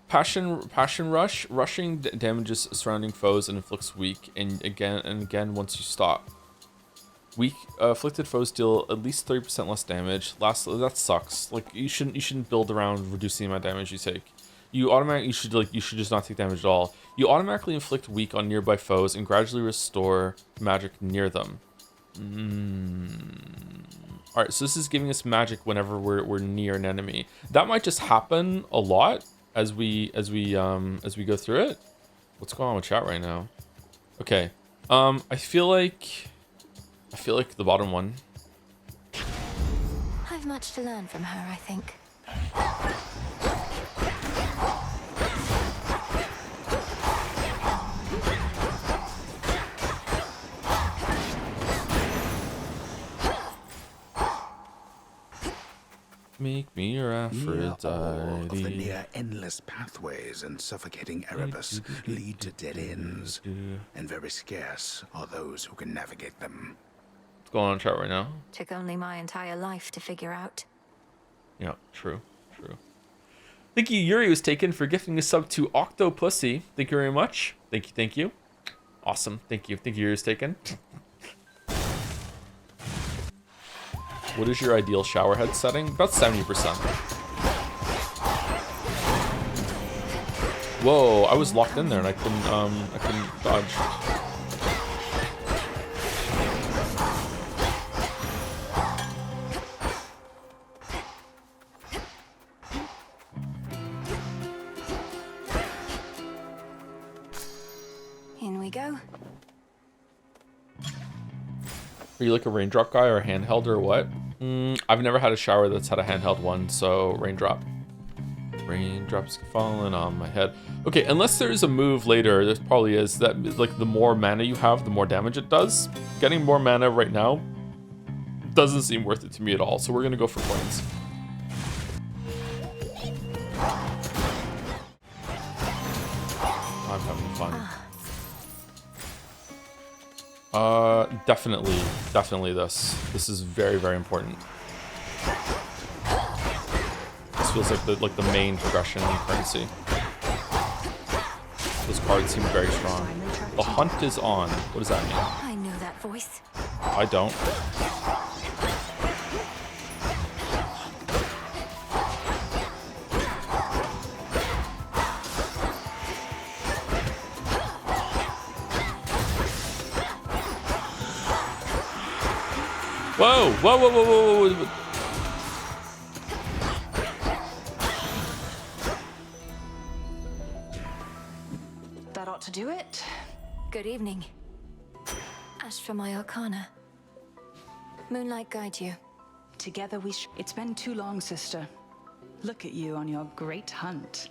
Passion Rush. Rushing damages surrounding foes and inflicts weak, and again once you stop. Weak afflicted foes deal at least 30% less damage. That sucks. Like you shouldn't build around reducing the amount of damage you take. You should just not take damage at all. You automatically inflict weak on nearby foes and gradually restore magic near them. All right, so this is giving us magic whenever we're near an enemy. That might just happen a lot as we go through it. What's going on with chat right now? Okay, I feel like the bottom one. I've much to learn from her, I think. Make me your Near all of the Aphrodite. near endless pathways and suffocating Erebus lead to dead ends, and very scarce are those who can navigate them. What's going on in chat right now? Took only my entire life to figure out. Yeah, true. Thank you, Yuri was taken for gifting a sub to Octopussy. Thank you very much. Thank you. Awesome. Thank you, Yuri was taken. What is your ideal shower head setting? About 70%. Whoa, I was locked in there and I couldn't dodge. In we go. Are you like a raindrop guy or a handheld or what? I've never had a shower that's had a handheld one, so raindrop. Raindrops falling on my head. Okay, unless there's a move later, there probably is, that like the more mana you have, the more damage it does. Getting more mana right now doesn't seem worth it to me at all, so we're gonna go for coins. I'm having fun. Definitely this. This is very, very important. This feels like the main progression currency. Those cards seem very strong. The hunt is on. What does that mean? I know that voice. I don't. Whoa. That ought to do it. Good evening. Ash for my arcana. Moonlight guide you. Together It's been too long, sister. Look at you on your great hunt.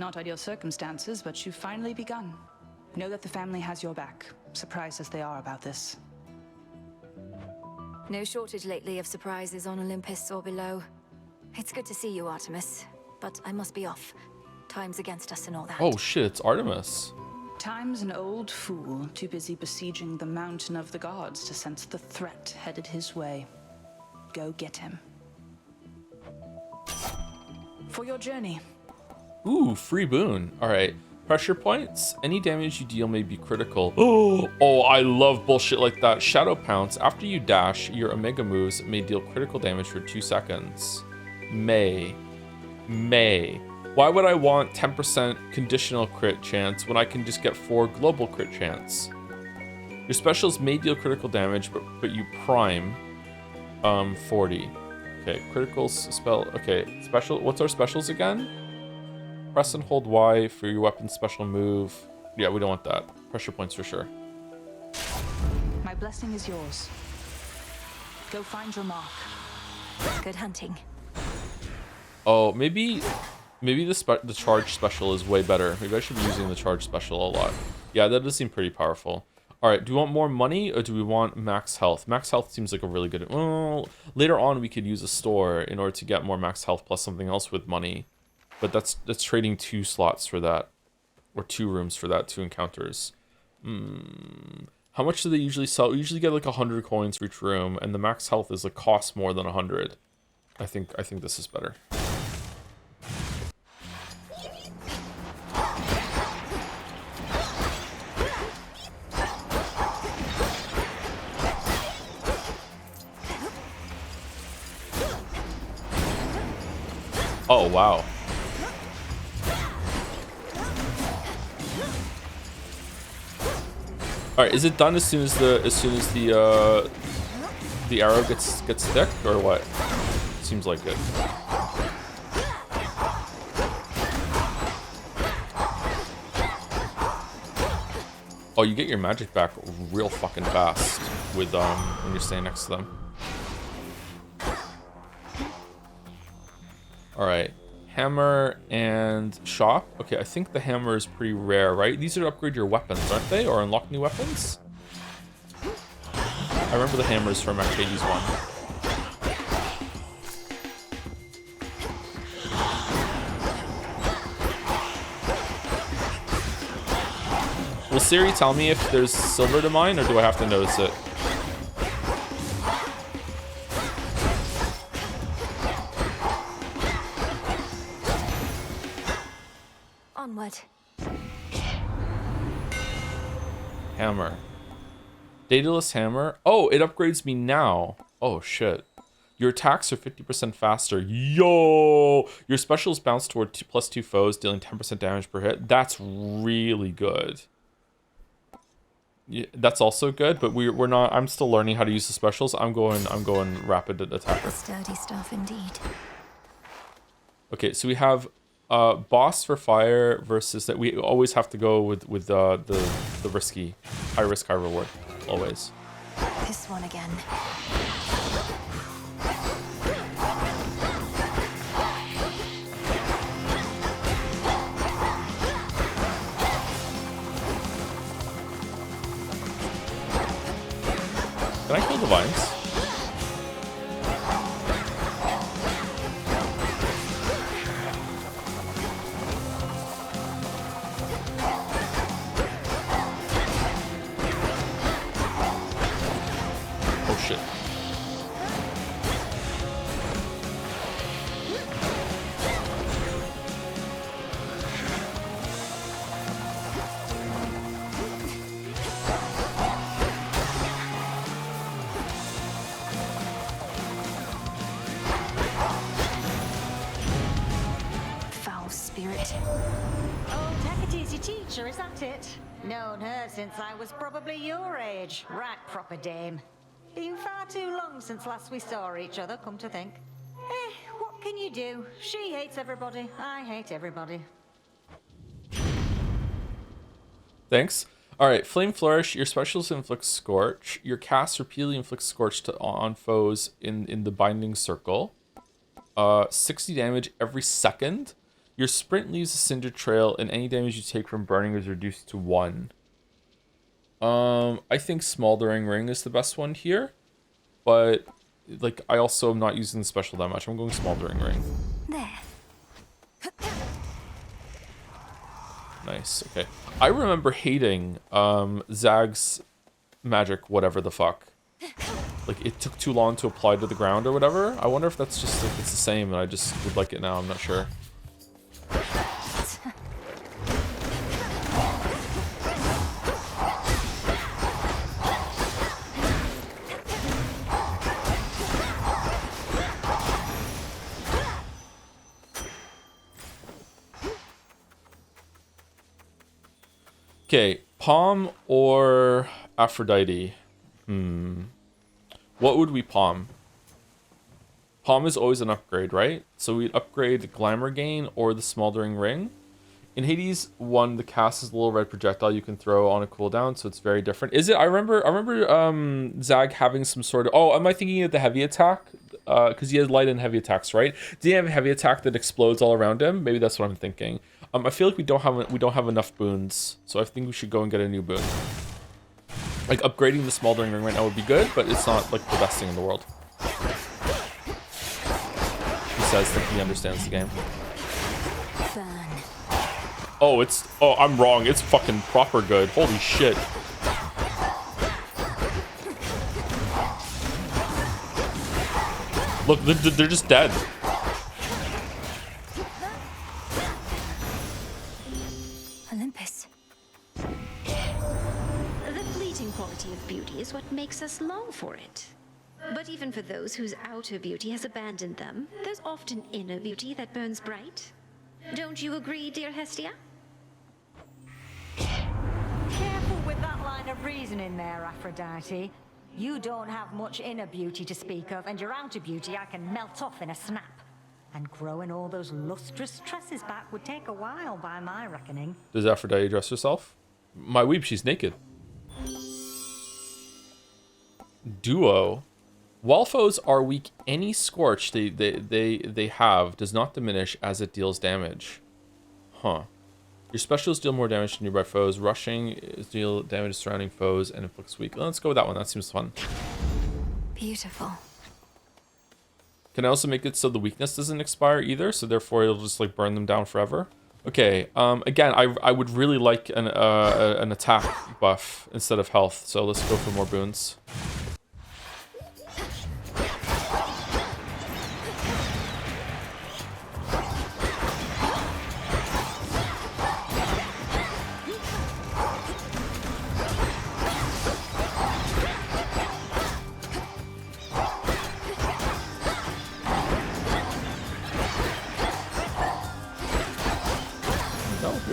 Not ideal circumstances, but you've finally begun. Know that the family has your back, surprised as they are about this. No shortage lately of surprises on Olympus or below. It's good to see you, Artemis, but I must be off. Time's against us and all that. Oh shit, it's Artemis. Time's an old fool, too busy besieging the mountain of the gods to sense the threat headed his way. Go get him. For your journey. Ooh, free boon. All right. Pressure points. Any damage you deal may be critical. Oh, I love bullshit like that. Shadow Pounce. After you dash, your Omega moves may deal critical damage for 2 seconds. May. Why would I want 10% conditional crit chance when I can just get 4 global crit chance? Your specials may deal critical damage, but you prime 40. Okay, critical spell. Okay, special. What's our specials again? Press and hold Y for your weapon special move. Yeah, we don't want that. Pressure points for sure. My blessing is yours. Go find your mark. Good hunting. Oh, maybe the charge special is way better. Maybe I should be using the charge special a lot. Yeah, that does seem pretty powerful. All right, do we want more money or do we want max health? Max health seems like a really good... Well, later on we could use a store in order to get more max health plus something else with money. But that's trading 2 slots for that. Or 2 rooms for that, 2 encounters. How much do they usually sell? We usually get like 100 coins for each room, and the max health is like costs more than 100. I think this is better. Oh wow. All right, is it done as soon as the arrow gets thick or what? Seems like it. Oh, you get your magic back real fucking fast with when you're staying next to them. All right, hammer and shop. Okay, I think the hammer is pretty rare, right? These are to upgrade your weapons, aren't they? Or unlock new weapons? I remember the hammers from Arcades 1. Will Siri tell me if there's silver to mine, or do I have to notice it? Onward. Hammer. Dateless hammer. Oh, it upgrades me now. Oh, shit. Your attacks are 50% faster. Yo! Your specials bounce toward +2 foes, dealing 10% damage per hit. That's really good. Yeah, that's also good, but we're not. I'm still learning how to use the specials. I'm going rapid attacker. Sturdy stuff indeed. Okay, so we have boss for fire versus that. We always have to go with the risky, high risk, high reward, always. This one again. Can I kill the vines? Oh shit. Foul spirit. Oh, Takete's your teacher, is that it? Known her since I was probably your age. Right proper dame. Been far too long since last we saw each other, come to think. What can you do? She hates everybody, I hate everybody. Thanks. Alright, Flame Flourish, your specials inflict Scorch. Your cast repeatedly inflicts Scorch on foes in the binding circle. 60 damage every second. Your sprint leaves a cinder trail, and any damage you take from burning is reduced to 1. I think Smoldering Ring is the best one here. But, like, I also am not using the special that much. I'm going Smoldering Ring. There. Nice, okay. I remember hating Zag's magic, whatever the fuck. Like, it took too long to apply to the ground or whatever. I wonder if that's just, if it's the same and I just would like it now, I'm not sure. Okay, Palm or Aphrodite? What would we palm? Palm is always an upgrade, right? So we'd upgrade the Glamour Gain or the Smoldering Ring. In Hades 1, the cast is a little red projectile you can throw on a cooldown, so it's very different. Is it? I remember Zag having some sort of... Oh, am I thinking of the heavy attack? Because he has light and heavy attacks, right? Do you have a heavy attack that explodes all around him? Maybe that's what I'm thinking. I feel like we don't have enough boons, so I think we should go and get a new boon. Like upgrading the Smoldering Ring right now would be good, but it's not like the best thing in the world. He says that he understands the game. Oh, I'm wrong. It's fucking proper good. Holy shit. Look, they're just dead. Olympus. The fleeting quality of beauty is what makes us long for it. But even for those whose outer beauty has abandoned them, there's often inner beauty that burns bright. Don't you agree, dear Hestia? Careful with that line of reasoning there, Aphrodite. You don't have much inner beauty to speak of, and your outer beauty I can melt off in a snap. And growing all those lustrous tresses back would take a while by my reckoning. Does Aphrodite dress herself? My weeb, she's naked. Duo. While foes are weak, any scorch they have does not diminish as it deals damage. Huh. Your specials deal more damage to nearby foes. Rushing is deal damage to surrounding foes and inflicts weak. Let's go with that one. That seems fun. Beautiful. Can I also make it so the weakness doesn't expire either? So therefore it'll just like burn them down forever. Okay. Again, I would really like an attack buff instead of health. So let's go for more boons.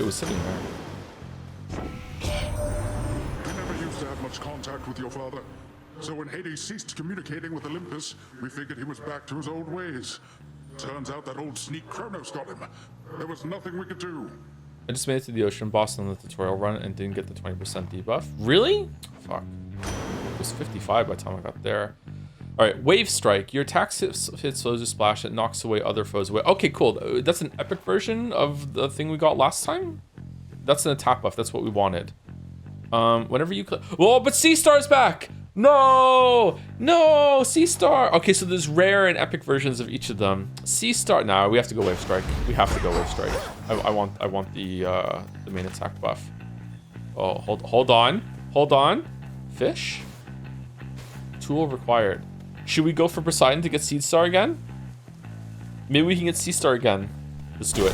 Was sitting there. We never used to have much contact with your father. So when Hades ceased communicating with Olympus, we figured he was back to his old ways. Turns out that old sneak Kronos got him. There was nothing we could do. I just made it to the ocean boss on the tutorial run and didn't get the 20% debuff. Really? Fuck. It was 55 by the time I got there. Alright, Wave Strike. Your attack hits foes with splash. It knocks away other foes away. Okay, cool. That's an epic version of the thing we got last time? That's an attack buff. That's what we wanted. Whenever you... Whoa, but C-Star's back! No! No! C-Star! Okay, so there's rare and epic versions of each of them. C-Star... Nah, we have to go Wave Strike. We have to go Wave Strike. I want the main attack buff. Oh, hold on. Hold on. Fish? Tool required. Should we go for Poseidon to get Seed Star again? Maybe we can get Sea Star again. Let's do it.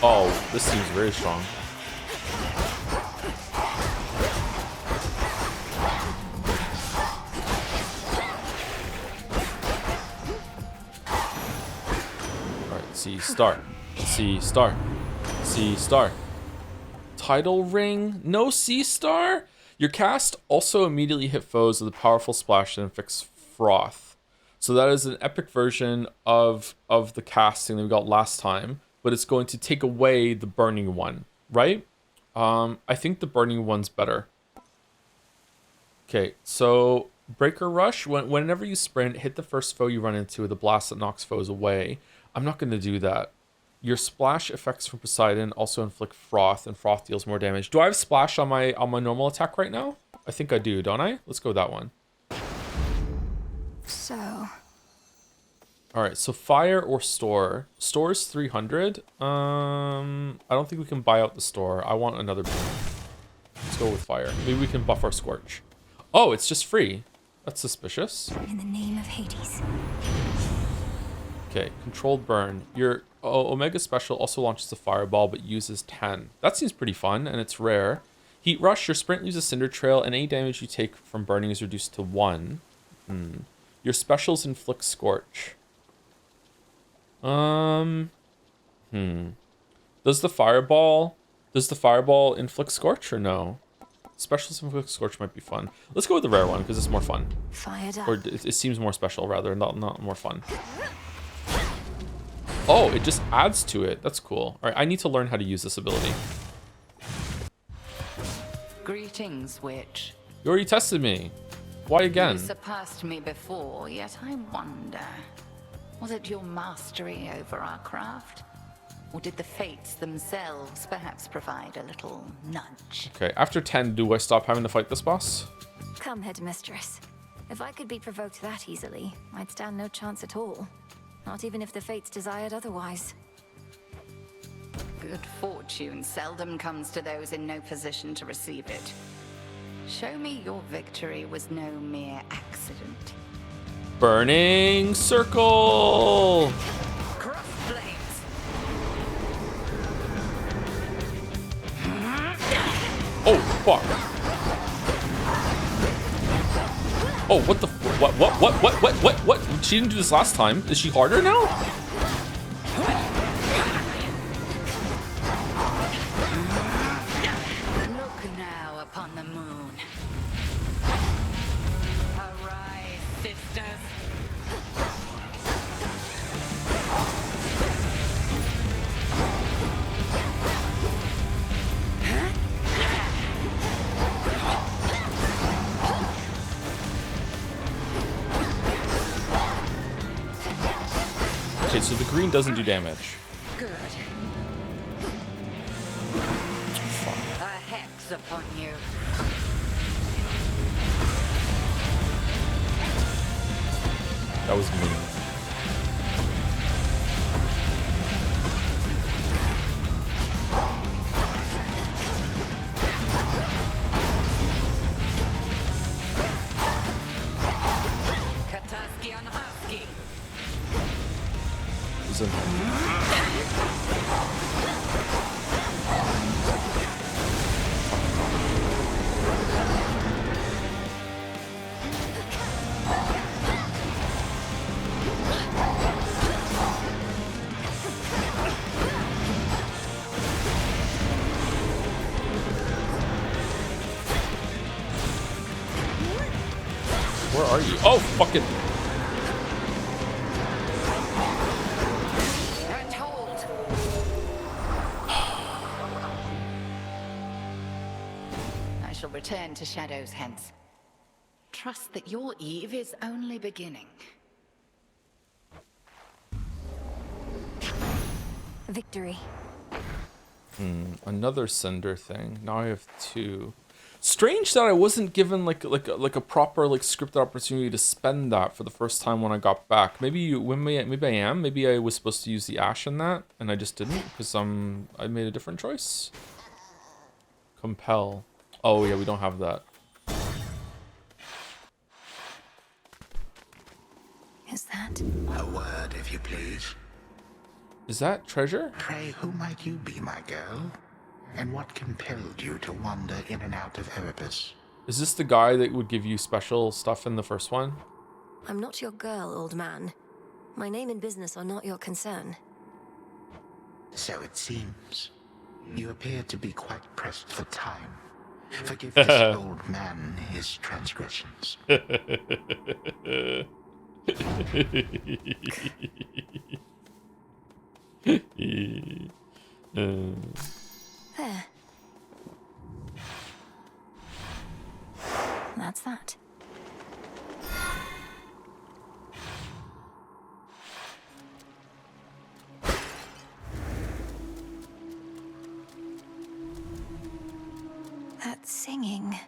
Oh, this seems very strong. Alright, C star. C star. C star. Tidal ring. No C star? Your cast also immediately hit foes with a powerful splash and inflicts froth. So that is an epic version of the casting that we got last time, but it's going to take away the burning one, right? I think the burning one's better. Okay, so Breaker Rush, whenever you sprint, hit the first foe you run into with a blast that knocks foes away. I'm not going to do that. Your splash effects from Poseidon also inflict froth, and froth deals more damage. Do I have splash on my normal attack right now? I think I do, don't I? Let's go with that one. So... Alright, so fire or store. Store is 300. I don't think we can buy out the store. I want another boon. Let's go with fire. Maybe we can buff our Scorch. Oh, it's just free. That's suspicious. In the name of Hades. Okay, controlled burn. Your Omega Special also launches a fireball, but uses 10. That seems pretty fun, and it's rare. Heat Rush. Your sprint leaves a cinder trail, and any damage you take from burning is reduced to 1. Your specials inflict scorch. Does the fireball inflict scorch or no? Specials inflict scorch might be fun. Let's go with the rare one because it's more fun. Fired up. Or it seems more special rather, not more fun. Oh, it just adds to it. That's cool. All right, I need to learn how to use this ability. Greetings, witch. You already tested me. Why again? You surpassed me before, yet I wonder. Was it your mastery over our craft? Or did the fates themselves perhaps provide a little nudge? Okay, after 10, do I stop having to fight this boss? Come, headmistress. If I could be provoked that easily, I'd stand no chance at all. Not even if the fates desired otherwise. Good fortune seldom comes to those in no position to receive it. Show me your victory was no mere accident. Burning circle! Cross flames! Oh, fuck. Oh, what the what? She didn't do this last time. Is she harder now? Look now upon the moon. Arise, sisters. Okay, so the green doesn't do damage. Good. A hex upon you. That was mean. Kataskian Husky. Where are you? Oh, fucking. And hold. I shall return to shadows hence. Trust that your eve is only beginning. Victory. Another sender thing. Now I have 2. Strange that I wasn't given like a proper scripted opportunity to spend that for the first time when I got back. Maybe I am. Maybe I was supposed to use the ash in that and I just didn't because I made a different choice. Compel. Oh yeah, we don't have that. Is that? A word, if you please. Is that treasure? Pray, who might you be, my girl? And what compelled you to wander in and out of Erebus? Is this the guy that would give you special stuff in the first one? I'm not your girl, old man. My name and business are not your concern. So it seems. You appear to be quite pressed for time. Forgive this old man his transgressions. There. That's that. That singing.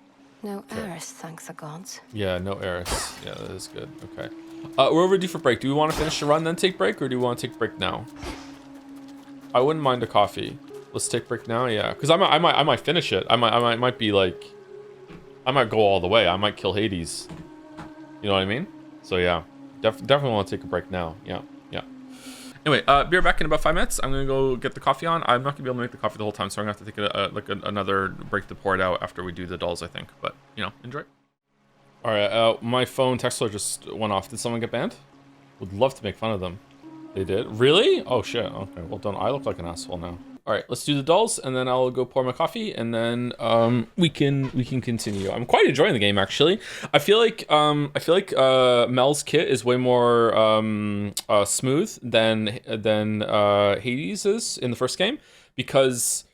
No heiress, thanks the gods. Yeah, no heiress. Yeah, that is good. Okay. We're overdue for break. Do we want to finish the run then take break, or do we want to take break now? I wouldn't mind a coffee. Let's take break now. Yeah, because I might finish it. I might be like, I might go all the way. I might kill Hades. You know what I mean? So yeah, definitely want to take a break now. Yeah. Anyway, be right back in about 5 minutes. I'm gonna go get the coffee on. I'm not gonna be able to make the coffee the whole time, so I'm gonna have to take another break to pour it out after we do the dolls, I think. But you know, enjoy. All right, my phone text alert just went off. Did someone get banned? Would love to make fun of them. They did? Really? Oh shit. Okay, well don't I look like an asshole now. All right, let's do the dolls, and then I'll go pour my coffee, and then we can continue. I'm quite enjoying the game actually. I feel like Mel's kit is way more smooth than Hades is in the first game, because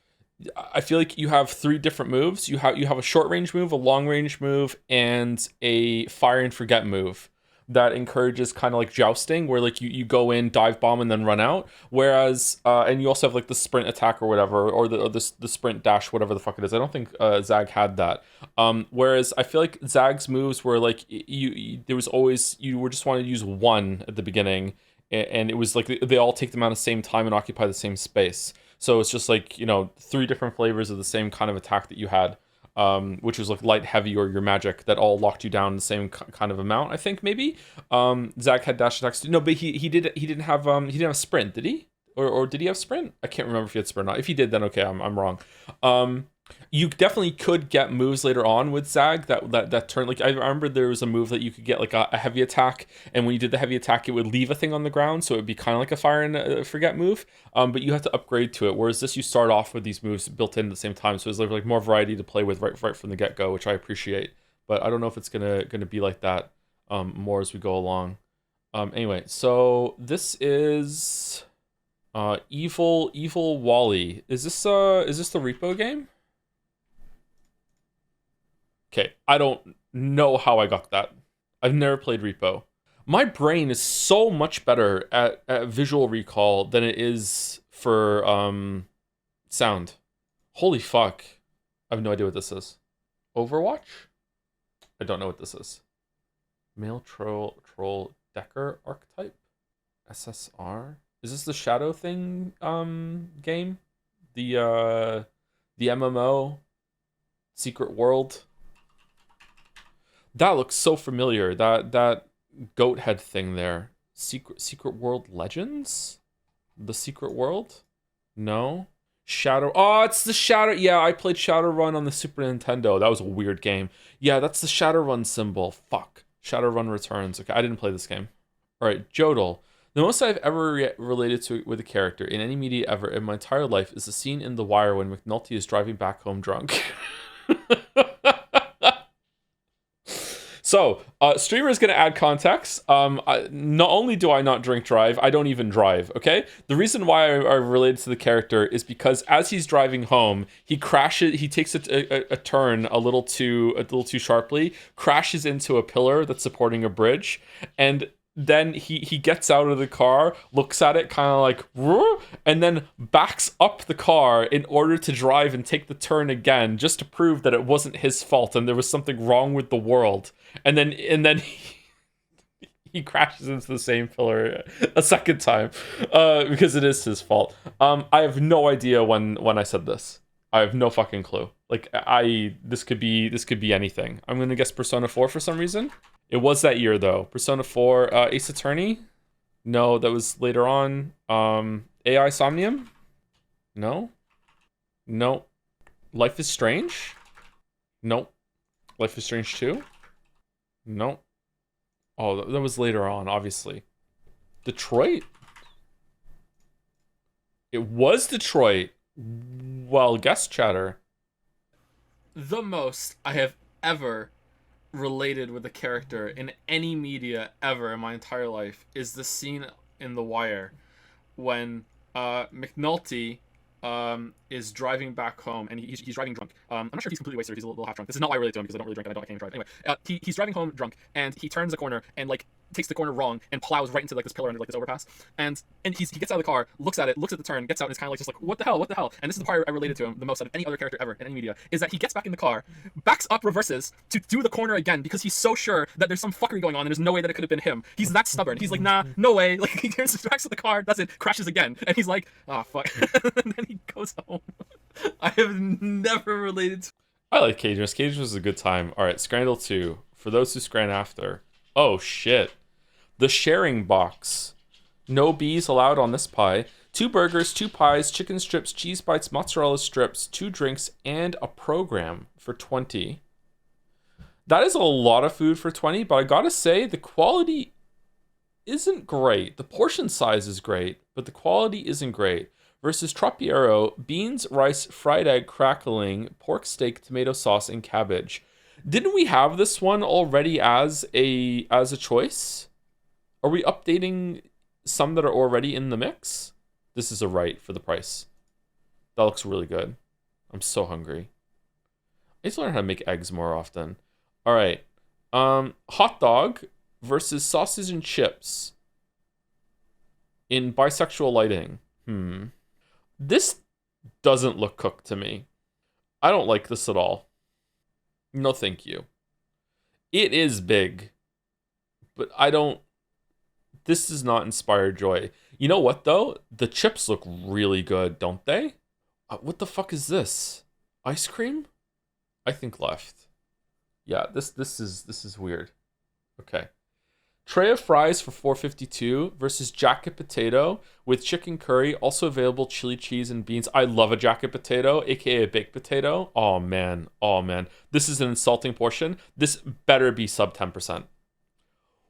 I feel like you have 3 different moves. You have a short range move, a long range move, and a fire and forget move that encourages kind of like jousting, where like you go in, dive bomb, and then run out. Whereas and you also have like the sprint attack or whatever, or the sprint dash, whatever the fuck it is. I don't think Zag had that. Whereas I feel like Zag's moves were like there was always, you were just wanting to use one at the beginning, and it was like they all take them out at the same time and occupy the same space. So it's just like, 3 different flavors of the same kind of attack that you had. Which was like light, heavy, or your magic, that all locked you down the same kind of amount. I think maybe Zach had dash attacks. No, but he didn't have sprint, did he? Or did he have sprint? I can't remember if he had sprint or not. If he did, then okay, I'm wrong. You definitely could get moves later on with Zag that turn, like I remember there was a move that you could get like a heavy attack, and when you did the heavy attack it would leave a thing on the ground, so it would be kind of like a fire and forget move, but you have to upgrade to it, whereas this you start off with these moves built in at the same time, so there's like more variety to play with right from the get-go, which I appreciate. But I don't know if it's gonna be like that more as we go along. Anyway, so this is evil Wally. Is this the repo game? Okay, I don't know how I got that. I've never played Repo. My brain is so much better at visual recall than it is for sound. Holy fuck. I have no idea what this is. Overwatch? I don't know what this is. Male troll Decker archetype? SSR? Is this the Shadow thing game? The MMO? Secret World? That looks so familiar. That goat head thing there. Secret World Legends? The Secret World? No. Shadow. Oh, it's the Shadow. Yeah, I played Shadowrun on the Super Nintendo. That was a weird game. Yeah, that's the Shadowrun symbol. Fuck. Shadowrun Returns. Okay, I didn't play this game. All right, Jodel. The most I've ever related to with a character in any media ever in my entire life is the scene in The Wire when McNulty is driving back home drunk. So, streamer is going to add context. Not only do I not drink drive, I don't even drive, okay? The reason why I related to the character is because as he's driving home, he crashes, he takes a turn a little too sharply, crashes into a pillar that's supporting a bridge, and then he gets out of the car, looks at it kind of like, whoa, and then backs up the car in order to drive and take the turn again, just to prove that it wasn't his fault and there was something wrong with the world. And then he crashes into the same pillar a second time because it is his fault. I have no idea when I said this. I have no fucking clue. Like this could be anything. I'm gonna guess Persona 4 for some reason. It was that year though. Persona 4, Ace Attorney? No, that was later on. AI Somnium? No. Life is Strange? Nope. Life is Strange 2? Nope. Oh, that was later on, obviously. Detroit? It was Detroit. Well, guest chatter. The most I have ever related with a character in any media ever in my entire life is the scene in The Wire when McNulty is driving back home, and he's driving drunk. I'm not sure if he's completely wasted or he's a little half drunk. This is not why I relate to him, because I don't really drink and I can't even drive. Anyway, he's driving home drunk, and he turns a corner and like takes the corner wrong and plows right into like this pillar under like this overpass. And he gets out of the car, looks at the turn, gets out, and is kind of like just like, what the hell? And this is the part I related to him the most out of any other character ever in any media, is that he gets back in the car, backs up, reverses to do the corner again because he's so sure that there's some fuckery going on and there's no way that it could have been him. He's that stubborn. He's like, nah, no way. Like he turns back to the car, does it, crashes again, and he's like, oh fuck. And then he goes home. I have never related to. I like Cagemas. Cagemas was a good time. All right, Scrandal 2. For those who scran after. Oh shit. The sharing box. No bees allowed on this pie. 2 burgers, 2 pies, chicken strips, cheese bites, mozzarella strips, 2 drinks, and a program for 20. That is a lot of food for 20, but I gotta say, the quality isn't great. The portion size is great, but the quality isn't great. Versus Troppiero, beans, rice, fried egg, crackling, pork steak, tomato sauce, and cabbage. Didn't we have this one already as a choice? Are we updating some that are already in the mix? This is a right for the price. That looks really good. I'm so hungry. I need to learn how to make eggs more often. All right. Hot dog versus sausage and chips in bisexual lighting. This doesn't look cooked to me. I don't like this at all. No, thank you. It is big, but I don't... This does not inspire joy. You know what, though? The chips look really good, don't they? What the fuck is this? Ice cream? I think left. Yeah, this is weird. Okay. Tray of fries for $4.52 versus jacket potato with chicken curry, also available chili cheese and beans. I love a jacket potato, aka a baked potato. Oh man. This is an insulting portion. This better be sub 10%.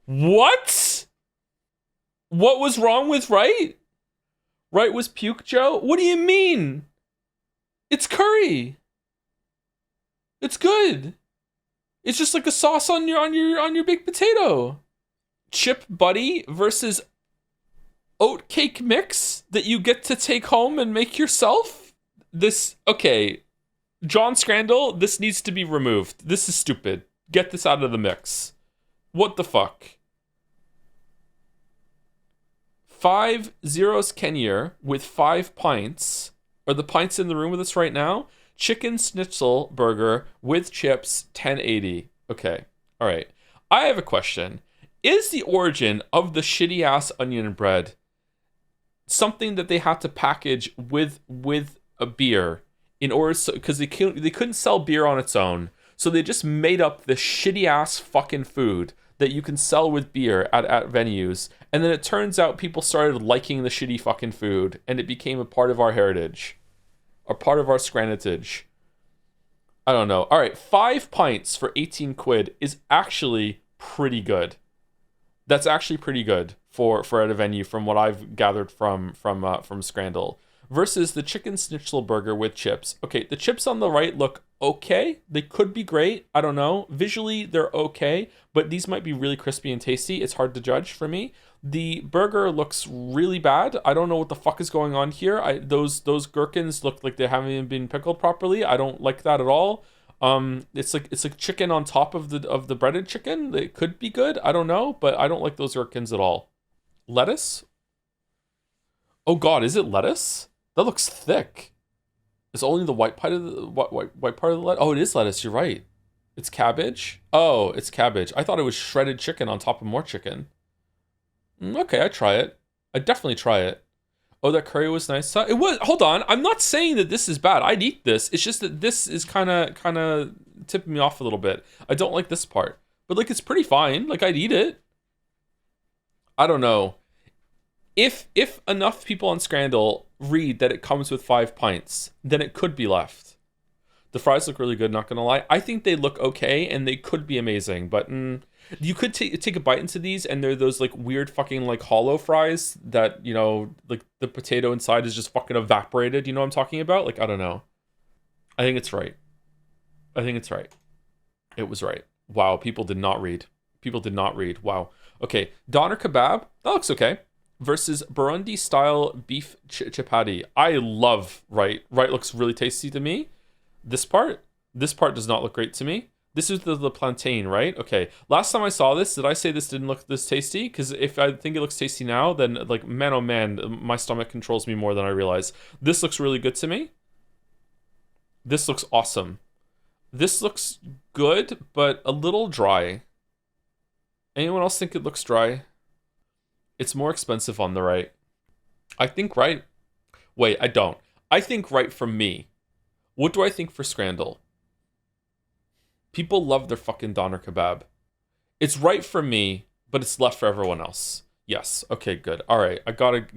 What? What was wrong with Right? Right was puke, Joe? What do you mean? It's curry. It's good. It's just like a sauce on your baked potato. Chip Buddy versus oat cake mix that you get to take home and make yourself? Okay. John Scrandle, this needs to be removed. This is stupid. Get this out of the mix. What the fuck? 5 zeros Kenya with 5 pints. Are the pints in the room with us right now? Chicken schnitzel burger with chips, 1080. Okay. All right. I have a question. Is the origin of the shitty ass onion bread something that they had to package with a beer in order, because they couldn't sell beer on its own, so they just made up this shitty ass fucking food that you can sell with beer at venues, and then it turns out people started liking the shitty fucking food, and it became a part of our heritage, a part of our scranatage. I don't know. All right, 5 pints for 18 quid is actually pretty good. That's actually pretty good for at a venue, from what I've gathered from Scrandle. Versus the chicken schnitzel burger with chips. Okay, the chips on the right look okay. They could be great. I don't know. Visually, they're okay, but these might be really crispy and tasty. It's hard to judge for me. The burger looks really bad. I don't know what the fuck is going on here. Those gherkins look like they haven't even been pickled properly. I don't like that at all. It's like chicken on top of the breaded chicken. It could be good. I don't know, but I don't like those gherkins at all. Lettuce? Oh god, is it lettuce? That looks thick. It's only the white part of the white part of the lettuce. Oh, it is lettuce. You're right. It's cabbage. Oh, it's cabbage. I thought it was shredded chicken on top of more chicken. Okay, I try it. I definitely try it. Oh, that curry was nice. It was. Hold on. I'm not saying that this is bad. I'd eat this. It's just that this is kind of tipping me off a little bit. I don't like this part, but like it's pretty fine. Like I'd eat it. I don't know. If enough people on Scrandle read that it comes with 5 pints, then it could be left. The fries look really good, not gonna lie. I think they look okay, and they could be amazing, but you could take a bite into these, and they're those like weird fucking like hollow fries that, you know, like the potato inside is just fucking evaporated. You know what I'm talking about? Like, I don't know. I think it's right. It was right. Wow, people did not read. Wow. Okay, doner kebab. That looks okay. Versus Burundi style beef chapati. I love Right. Right looks really tasty to me. This part does not look great to me. This is the plantain, right? Okay. Last time I saw this, did I say this didn't look this tasty? Because if I think it looks tasty now, then like, man, oh man, my stomach controls me more than I realize. This looks really good to me. This looks awesome. This looks good, but a little dry. Anyone else think it looks dry? It's more expensive on the right. I think Right. Wait, I don't. I think Right from me. What do I think for Scrandle? People love their fucking doner kebab. It's right for me, but it's left for everyone else. Yes. Okay, good. All right. I gotta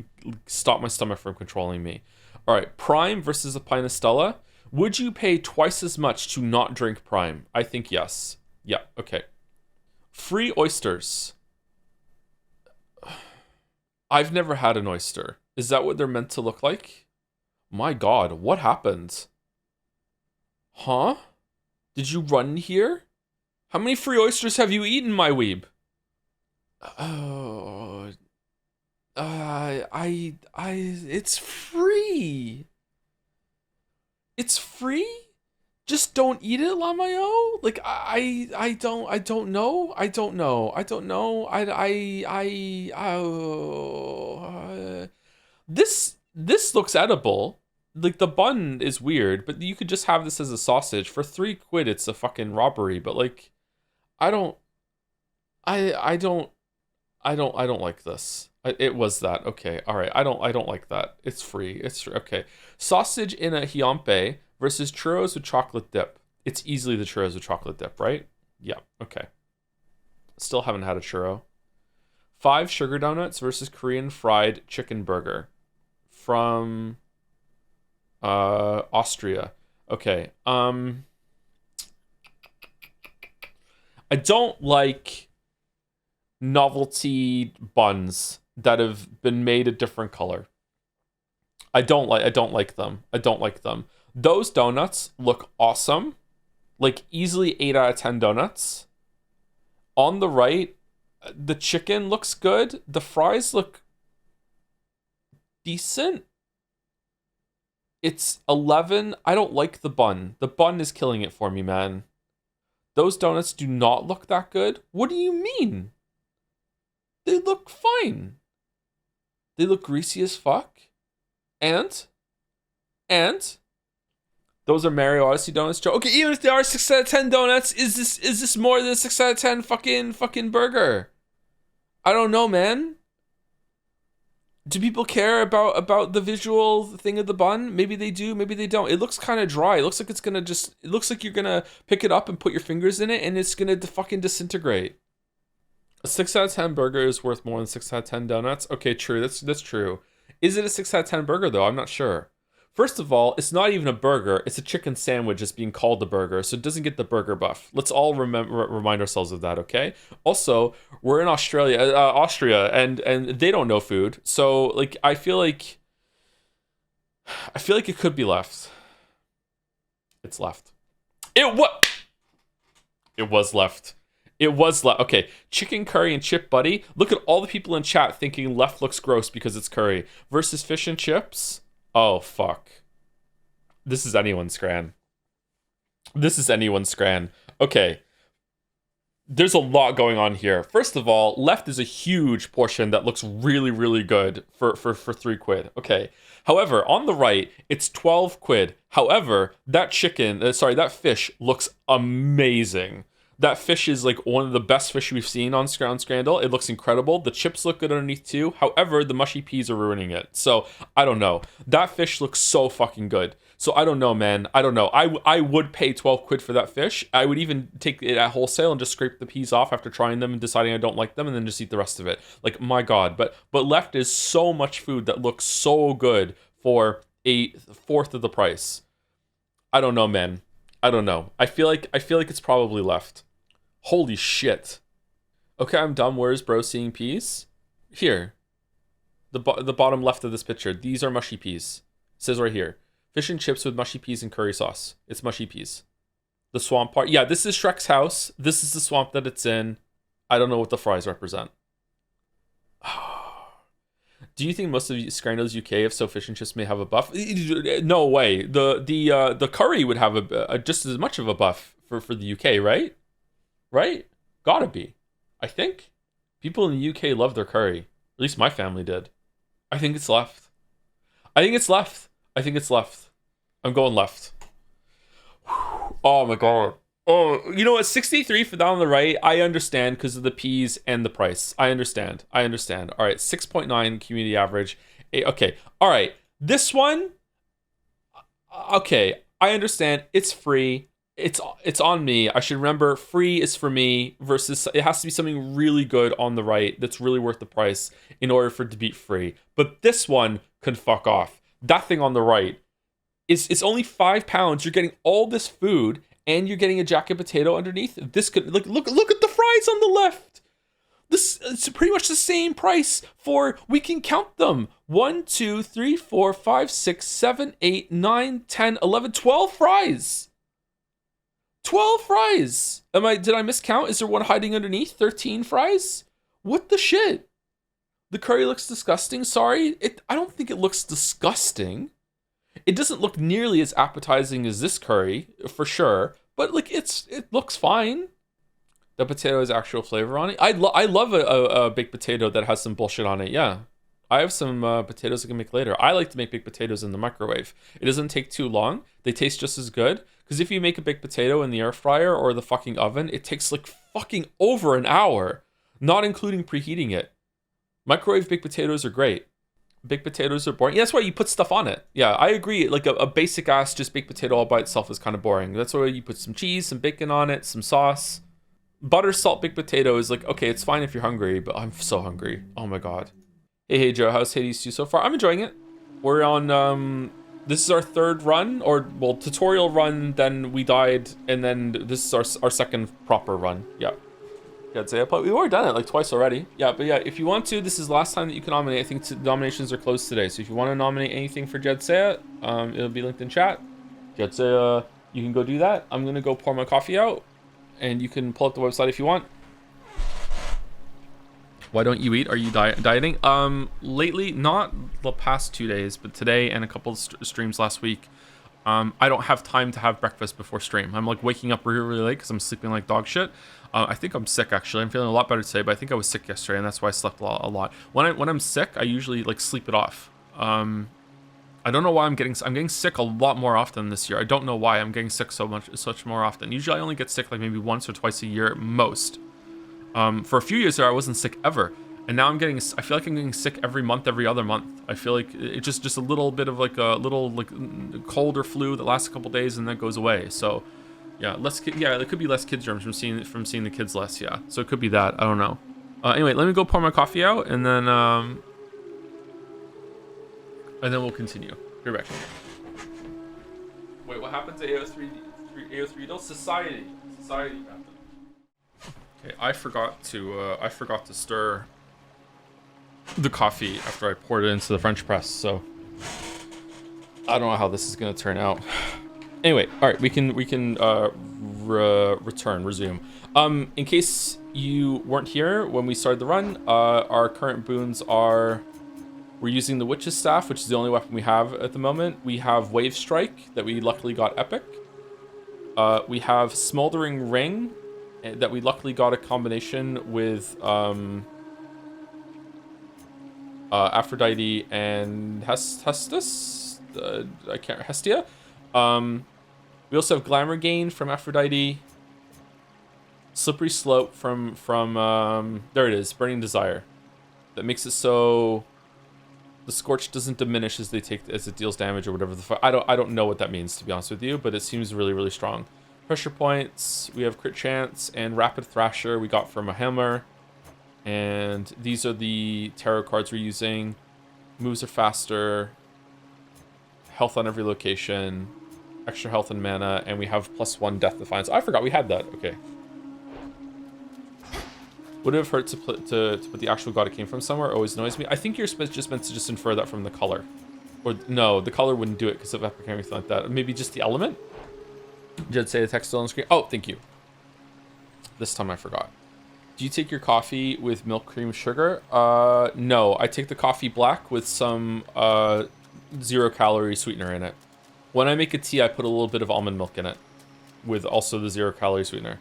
stop my stomach from controlling me. All right. Prime versus a pint of Stella. Would you pay twice as much to not drink Prime? I think yes. Yeah, okay. Free oysters. I've never had an oyster. Is that what they're meant to look like? My God, what happened? Huh? Did you run here? How many free oysters have you eaten, my weeb? Oh, it's free. It's free? Just don't eat it, Lamayo? Like, I don't know. This looks edible. Like, the bun is weird, but you could just have this as a sausage. For 3 quid, it's a fucking robbery, but like, I don't like this. It was that. Okay, all right. I don't like that. It's free. Okay. Sausage in a hiampe versus churros with chocolate dip. It's easily the churros with chocolate dip, right? Yeah. Okay. Still haven't had a churro. 5 sugar donuts versus Korean fried chicken burger from Austria. Okay. I don't like novelty buns that have been made a different color. I don't like them. Those donuts look awesome. Like, easily 8 out of 10 donuts. On the right, the chicken looks good. The fries look decent. It's 11. I don't like the bun. The bun is killing it for me, man. Those donuts do not look that good. What do you mean? They look fine. They look greasy as fuck. And those are Mario Odyssey donuts, Joe. Okay, even if they are 6 out of 10 donuts, is this more than a 6 out of 10 fucking burger? I don't know, man. Do people care about the visual thing of the bun? Maybe they do, maybe they don't. It looks kind of dry. It looks like it looks like you're gonna pick it up and put your fingers in it and it's gonna fucking disintegrate. A 6 out of 10 burger is worth more than 6 out of 10 donuts. Okay, true. That's true. Is it a 6 out of 10 burger though? I'm not sure. First of all, it's not even a burger. It's a chicken sandwich that's being called a burger, so it doesn't get the burger buff. Let's all remind ourselves of that, okay? Also, we're in Austria, and they don't know food, so like I feel like it could be left. It's left. It was left. Okay, chicken curry and chip buddy. Look at all the people in chat thinking left looks gross because it's curry. Versus fish and chips. Oh, fuck. This is anyone's scran. Okay. There's a lot going on here. First of all, left is a huge portion that looks really, really good for 3 quid. Okay. However, on the right, it's 12 quid. However, that fish looks amazing. That fish is like one of the best fish we've seen on Scrandle. It looks incredible. The chips look good underneath too. However, the mushy peas are ruining it. So, I don't know. That fish looks so fucking good. So, I don't know, man. I don't know. I would pay 12 quid for that fish. I would even take it at wholesale and just scrape the peas off after trying them and deciding I don't like them and then just eat the rest of it. Like, my God. But left is so much food that looks so good for a fourth of the price. I don't know, man. I don't know. I feel like it's probably left. Holy shit. Okay, I'm dumb. Where's bro seeing peas? Here. The bottom left of this picture. These are mushy peas. It says right here. Fish and chips with mushy peas and curry sauce. It's mushy peas. The swamp part. Yeah, this is Shrek's house. This is the swamp that it's in. I don't know what the fries represent. Do you think most of Scrando's UK, if so, fish and chips may have a buff? No way. The curry would have a just as much of a buff for the UK, right? Right? Gotta be. I think. People in the UK love their curry. At least my family did. I think it's left. I'm going left. Oh my God. Oh, you know what? 63 for down on the right. I understand because of the peas and the price. I understand. All right, 6.9 community average. Okay. All right. This one. Okay. I understand. It's free. It's on me. I should remember free is for me versus it has to be something really good on the right that's really worth the price in order for it to beat free. But this one can fuck off. That thing on the right it's only £5. You're getting all this food and you're getting a jacket potato underneath. This could look at the fries on the left. This it's pretty much the same price for, we can count them, 1 2 3 4 5 6 7 8 9 10 11 12 fries. 12 fries. Did I miscount? Is there one hiding underneath? 13 fries? What the shit? The curry looks disgusting. Sorry, I don't think it looks disgusting. It doesn't look nearly as appetizing as this curry, for sure. But like, it looks fine. The potato has actual flavor on it. I love a baked potato that has some bullshit on it. Yeah, I have some potatoes I can make later. I like to make baked potatoes in the microwave. It doesn't take too long. They taste just as good. Because if you make a baked potato in the air fryer or the fucking oven, it takes like fucking over an hour, not including preheating it. Microwave baked potatoes are great. Baked potatoes are boring. Yeah, that's why you put stuff on it. Yeah, I agree. Like a basic ass just baked potato all by itself is kind of boring. That's why you put some cheese, some bacon on it, some sauce. Butter, salt, baked potato is like, okay, it's fine if you're hungry, but I'm so hungry. Oh my god. Hey Joe, how's Hades 2 so far? I'm enjoying it. We're on, this is our third run, or, well, tutorial run, then we died, and then this is our second proper run. Yeah. I'd say, but we've already done it like twice already. Yeah, but yeah, if you want to, this is the last time that you can nominate. I think nominations are closed today, so if you want to nominate anything for Jedsea, it'll be linked in chat. Jedsea, you can go do that. I'm gonna go pour my coffee out, and you can pull up the website if you want. Why don't you eat? Are you dieting? Lately, not the past 2 days, but today and a couple of streams last week. I don't have time to have breakfast before stream. I'm like waking up really, really late because I'm sleeping like dog shit. I think I'm sick actually. I'm feeling a lot better today, but I think I was sick yesterday, and that's why I slept a lot. When I'm sick, I usually like sleep it off. I don't know why I'm getting sick a lot more often this year. I don't know why I'm getting sick such more often. Usually I only get sick like maybe once or twice a year at most. For a few years there, I wasn't sick ever, and now I feel like I'm getting sick every month, every other month. I feel like it's just a little bit of like a little like cold or flu that lasts a couple days and then goes away. So yeah, it could be less kid germs from seeing the kids less. Yeah, so it could be that. I don't know. Anyway, let me go pour my coffee out, and then we'll continue. Be right back. Wait, what happened to AO3 Society happened. Okay, I forgot to stir the coffee after I poured it into the French press, so I don't know how this is gonna turn out. Anyway, all right, we can resume. In case you weren't here when we started the run, our current boons are, we're using the Witch's Staff, which is the only weapon we have at the moment. We have Wave Strike that we luckily got epic. We have Smoldering Ring that we luckily got a combination with Aphrodite and Hestia. We also have Glamour Gain from Aphrodite. Slippery Slope from there it is, Burning Desire. That makes it so the Scorch doesn't diminish as it deals damage or whatever the fuck. I don't know what that means, to be honest with you, but it seems really, really strong. Pressure Points, we have Crit Chance, and Rapid Thrasher we got from a Hammer. And these are the tarot cards we're using. Moves are faster. Health on every location. Extra health and mana, and we have +1 Death Defiance. I forgot we had that. Okay. Would it have hurt to put the actual god it came from somewhere? Always annoys me. I think you're just meant to just infer that from the color. Or no, the color wouldn't do it because of epic or anything like that. Maybe just the element? Jed say the text still on the screen. Oh, thank you. This time I forgot. Do you take your coffee with milk, cream, sugar? No, I take the coffee black with some 0-calorie sweetener in it. When I make a tea, I put a little bit of almond milk in it with also the 0-calorie sweetener.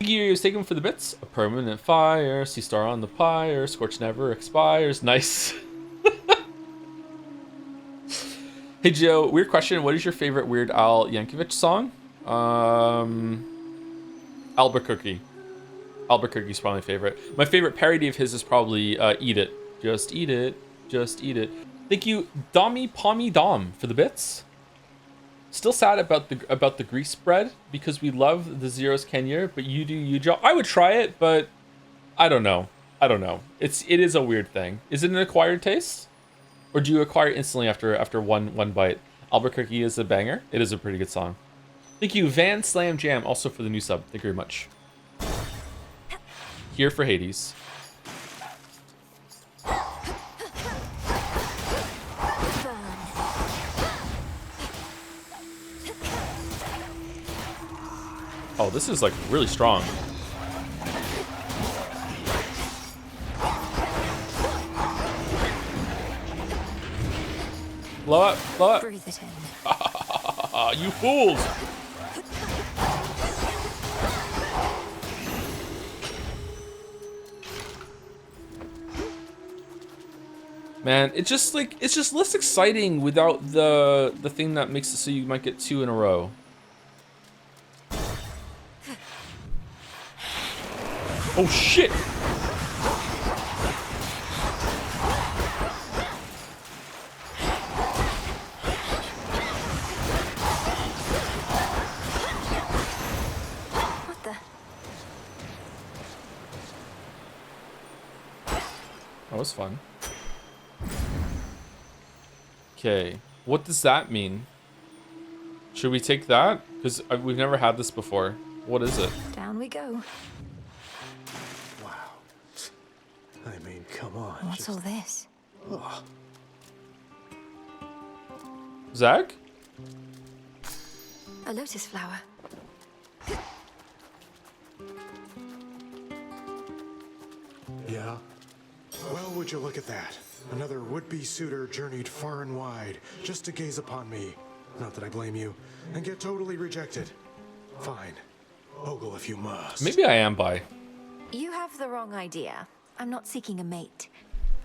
Gear is taken for the bits. A permanent fire, sea star on the pyre, scorch never expires. Nice. Hey Joe, weird question. What is your favorite Weird Al Yankovic song? Albuquerque. Albuquerque's probably my favorite. My favorite parody of his is probably Eat It. Just eat it. Just eat it. Thank you, Dommy Pommy Dom, for the bits. Still sad about the grease spread because we love the Zeros Kenya, but you do you, Joe. I would try it, but I don't know. It is a weird thing. Is it an acquired taste, or do you acquire it instantly after one bite? Albuquerque is a banger. It is a pretty good song. Thank you, Van Slam Jam, also for the new sub. Thank you very much. Here for Hades. Oh, this is like really strong. Blow up, blow up. Breathe it in. You fools! Man, it's just less exciting without the thing that makes it so you might get 2 in a row. Oh shit! What the? That was fun. Okay, what does that mean? Should we take that? Because we've never had this before. What is it? Down we go. Wow. I mean, come on. What's all this? Oh. Zach? A lotus flower. Yeah? Well, would you look at that? Another would-be suitor journeyed far and wide just to gaze upon me. Not that I blame you. And get totally rejected. Fine. Ogle if you must. Maybe I am bi. You have the wrong idea. I'm not seeking a mate.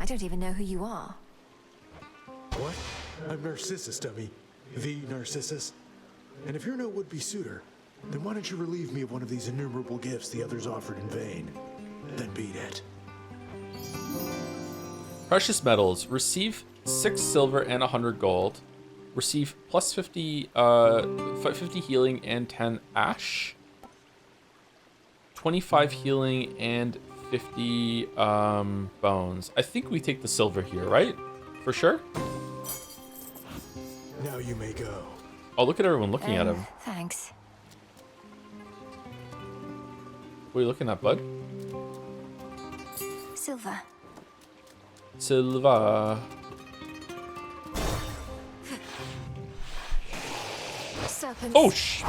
I don't even know who you are. What? I'm Narcissus, dummy. The Narcissus. And if you're no would-be suitor, then why don't you relieve me of one of these innumerable gifts the others offered in vain? Then beat it. Precious metals. Receive 6 silver and 100 gold. Receive plus 50 healing and 10 ash. 25 healing and 50 bones. I think we take the silver here, right? For sure? Now you may go. Oh, look at everyone looking at him. Thanks. What are you looking at, bud? Silver. Silva. Serpents. Oh, sh!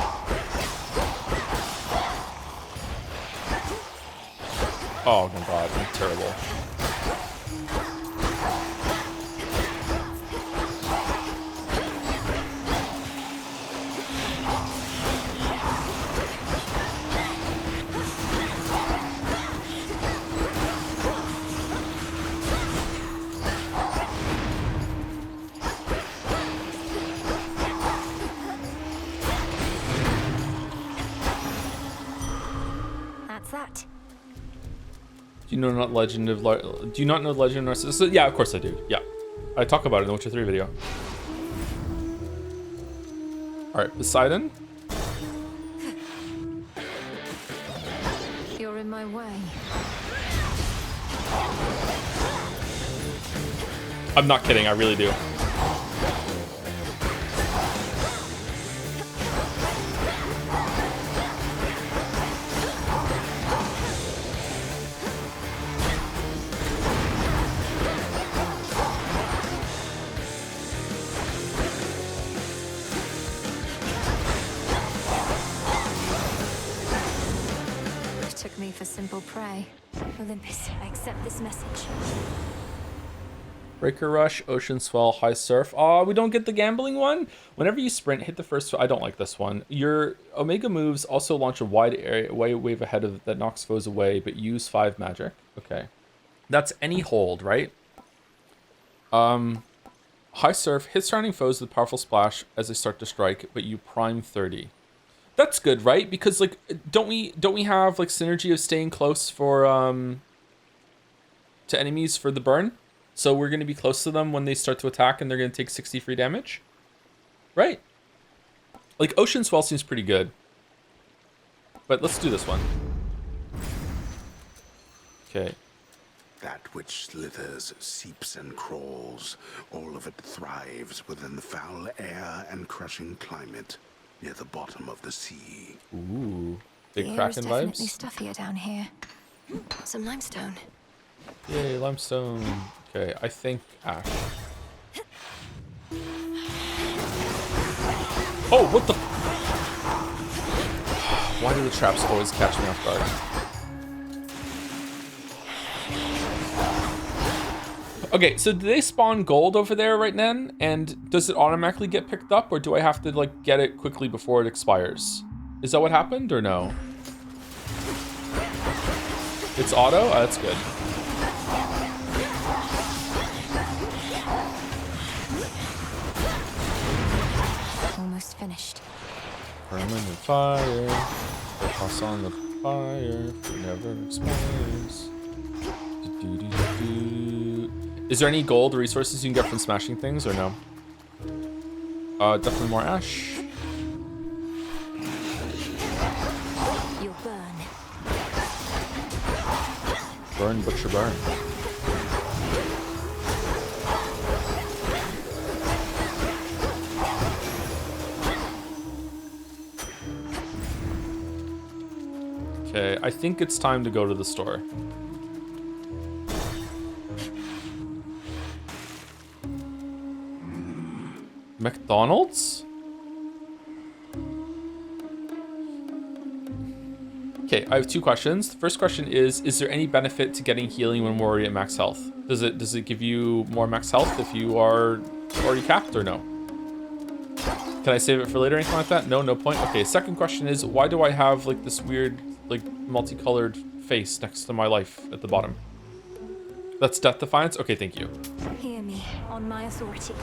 Oh my god, I'm terrible. That's that. Do you know not Legend of Do you not know Legend of Narcissus? Yeah, of course I do. Yeah, I talk about it in the Witcher 3 video. All right, Poseidon. You're in my way. I'm not kidding. I really do. Took me for simple prey. Olympus, I accept this message. Breaker Rush, Ocean Swell, High Surf. Oh, we don't get the gambling one? Whenever you sprint, hit the first... I don't like this one. Your Omega moves also launch a wide area, wave ahead of that knocks foes away, but use 5 magic. Okay. That's any hold, right? High Surf, hit surrounding foes with a powerful splash as they start to strike, but you prime 30. That's good, right? Because like don't we have like synergy of staying close for to enemies for the burn? So we're going to be close to them when they start to attack and they're going to take 60 free damage. Right? Like Ocean Swell seems pretty good. But let's do this one. Okay. That which slithers, seeps, and crawls, all of it thrives within the foul air and crushing climate. near the bottom of the sea. Ooh. Big The air is Kraken definitely vibes? stuffier down here. Some limestone. Yay, limestone. Okay, I think ash. Oh, what the? Why do the traps always catch me off guard? Okay, so do they spawn gold over there right now? And does it automatically get picked up, or do I have to like get it quickly before it expires? Is that what happened, or no? It's auto? Oh, that's good. Almost finished. Permanent fire. They toss on the fire. It never expires. Do-do-do-do. Is there any gold resources you can get from smashing things, or no? Definitely more ash. You'll burn. Burn, butcher, burn. Okay, I think it's time to go to the store. McDonald's? Okay, I have two questions. The first question is there any benefit to getting healing when we're already at max health? Does it give you more max health if you are already capped, or no? Can I save it for later or anything like that? No, no point. Okay, second question is, why do I have like this weird, like multicolored face next to my life at the bottom? That's Death Defiance? Okay, thank you. Hear me, on my authority.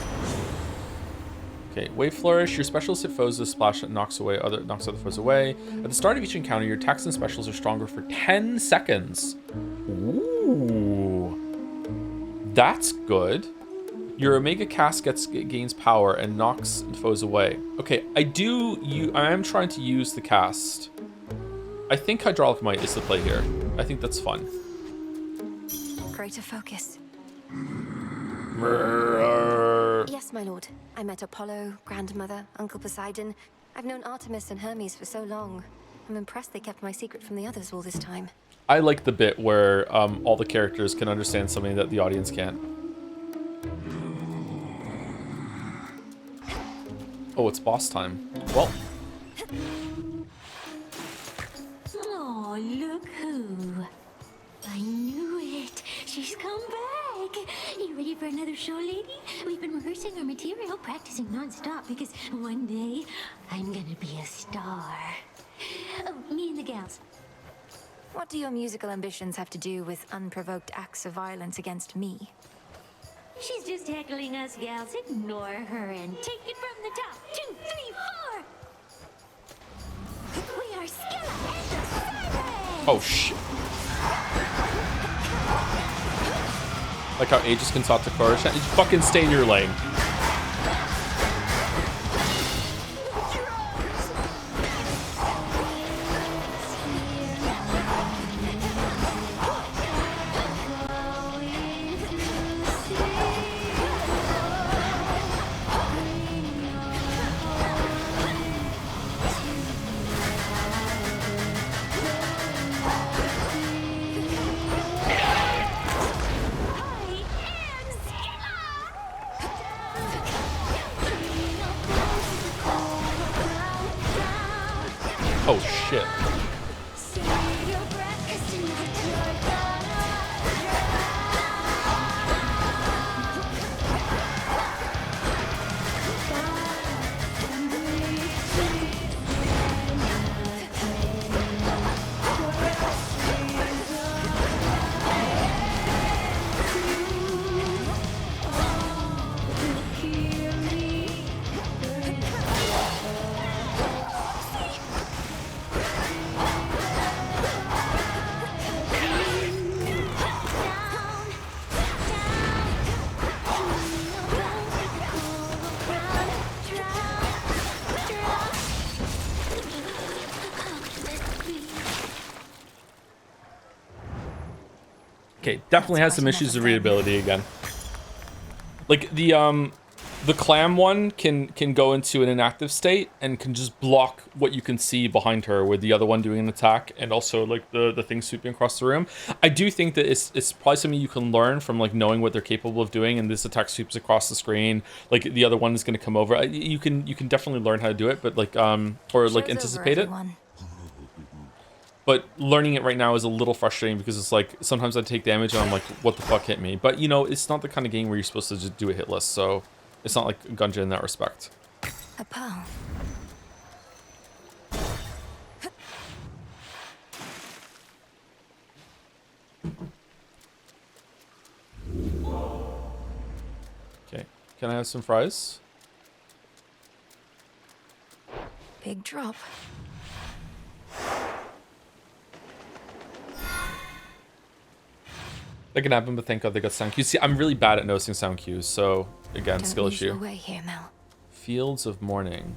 Okay, Wave Flourish. Your specials hit foes with a splash that knocks other foes away. At the start of each encounter, your attacks and specials are stronger for 10 seconds. Ooh. That's good. Your Omega cast gains power and knocks foes away. Okay, I am trying to use the cast. I think Hydraulic Might is the play here. I think that's fun. Greater focus. Brrr. Yes, my lord. I met Apollo, Grandmother, Uncle Poseidon. I've known Artemis and Hermes for so long. I'm impressed they kept my secret from the others all this time. I like the bit where all the characters can understand something that the audience can't. Oh, it's boss time. Well. Oh, look who. I knew it. She's come back. You ready for another show, lady? We've been rehearsing our material, practicing non-stop, because one day I'm gonna be a star. Oh, me and the gals. What do your musical ambitions have to do with unprovoked acts of violence against me? She's just heckling us gals. Ignore her and take it from the top. 2, 3, 4. We are Skilla and the Sirens! Oh, shit. Like how Aegis can talk to Chorus. You fucking stay in your lane. Oh shit. Okay, definitely has some issues of readability again. Like the The clam one can go into an inactive state and can just block what you can see behind her with the other one doing an attack, and also like the thing sweeping across the room. I do think that it's probably something you can learn from like knowing what they're capable of doing, and this attack sweeps across the screen. Like the other one is going to come over. You can definitely learn how to do it, but like or like anticipate it. But learning it right now is a little frustrating because it's like sometimes I take damage and I'm like, what the fuck hit me? But you know, it's not the kind of game where you're supposed to just do a hit list, so it's not like Gunja in that respect. A pearl. Okay, can I have some fries? Big drop. That can happen, but thank God they got sound cues. See, I'm really bad at noticing sound cues, so again, Don't skill lose issue. your way here, Mel. Fields of Morning.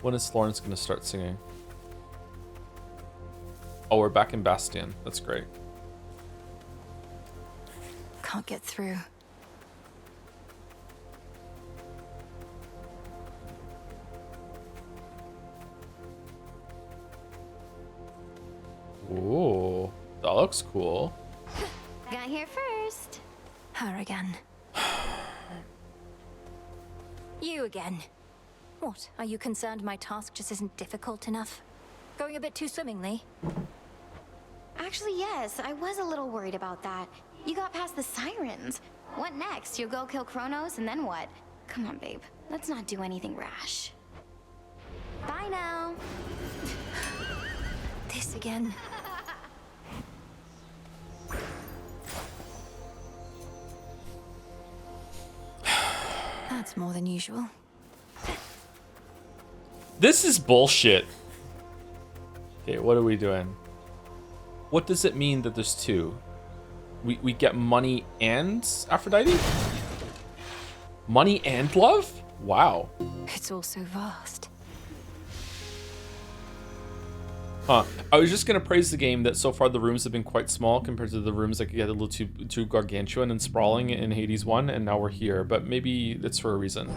When is Florence gonna start singing? Oh, we're back in Bastion. That's great. Can't get through. Ooh, that looks cool. Got here first. Her again. You again. What? Are you concerned my task just isn't difficult enough? Going a bit too swimmingly? Actually, yes, I was a little worried about that. You got past the sirens. What next? You'll go kill Kronos and then what? Come on, babe. Let's not do anything rash. Bye now. This again. That's more than usual. This is bullshit. Okay, what are we doing? What does it mean that there's two? We get money and Aphrodite? Money and love? Wow. It's all so vast. Huh. I was just gonna praise the game that so far the rooms have been quite small compared to the rooms that get a little too gargantuan and sprawling in Hades 1, and now we're here, but maybe it's for a reason.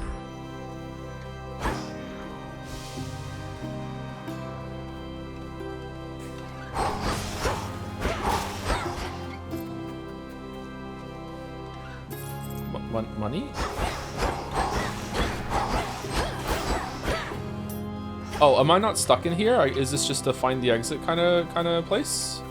Money? Oh, am I not stuck in here? Is this just a find the exit kind of place?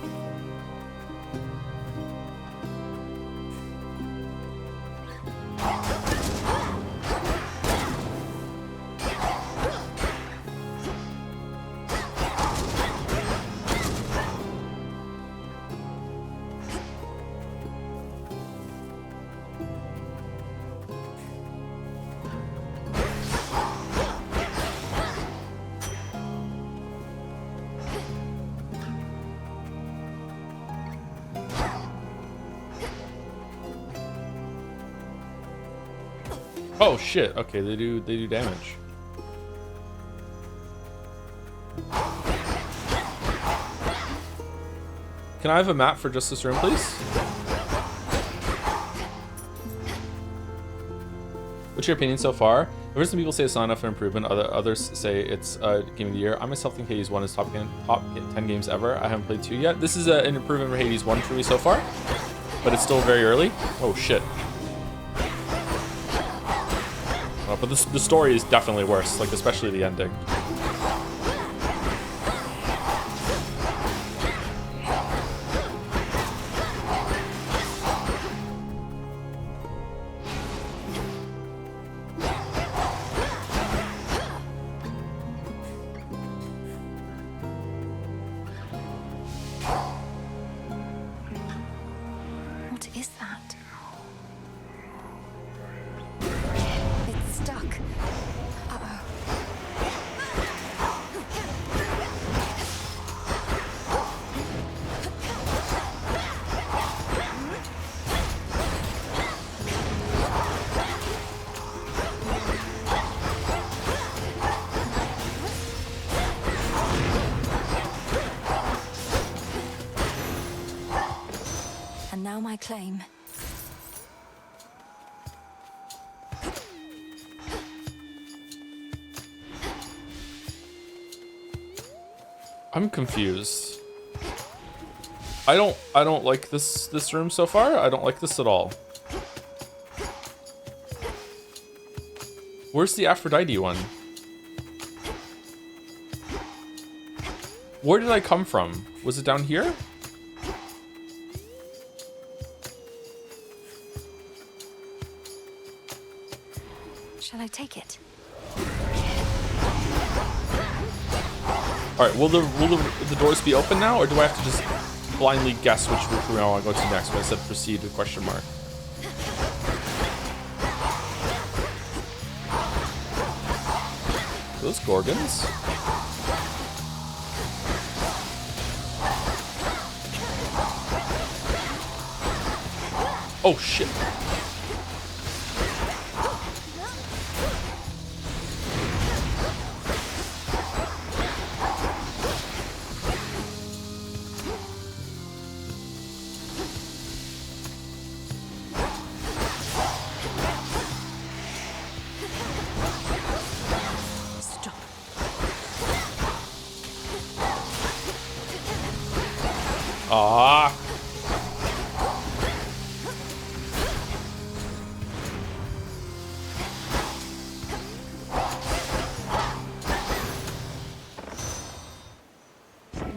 Oh shit, okay, they do damage. Can I have a map for just this room, please? What's your opinion so far? I've heard some people say it's not enough for improvement, others say it's game of the year. I myself think Hades 1 is top 10 games ever. I haven't played 2 yet. This is an improvement for Hades 1 for me so far, but it's still very early. Oh shit. But the story is definitely worse, like especially the ending. What is that? It's stuck. Uh-oh. claim. I'm confused. I don't like this room so far. I don't like this at all. Where's the Aphrodite one? Where did I come from? Was it down here? Shall I take it? All right. Will the doors be open now, or do I have to just blindly guess which room I want to go to next? When I said proceed with question mark. Those Gorgons? Oh shit. Ah.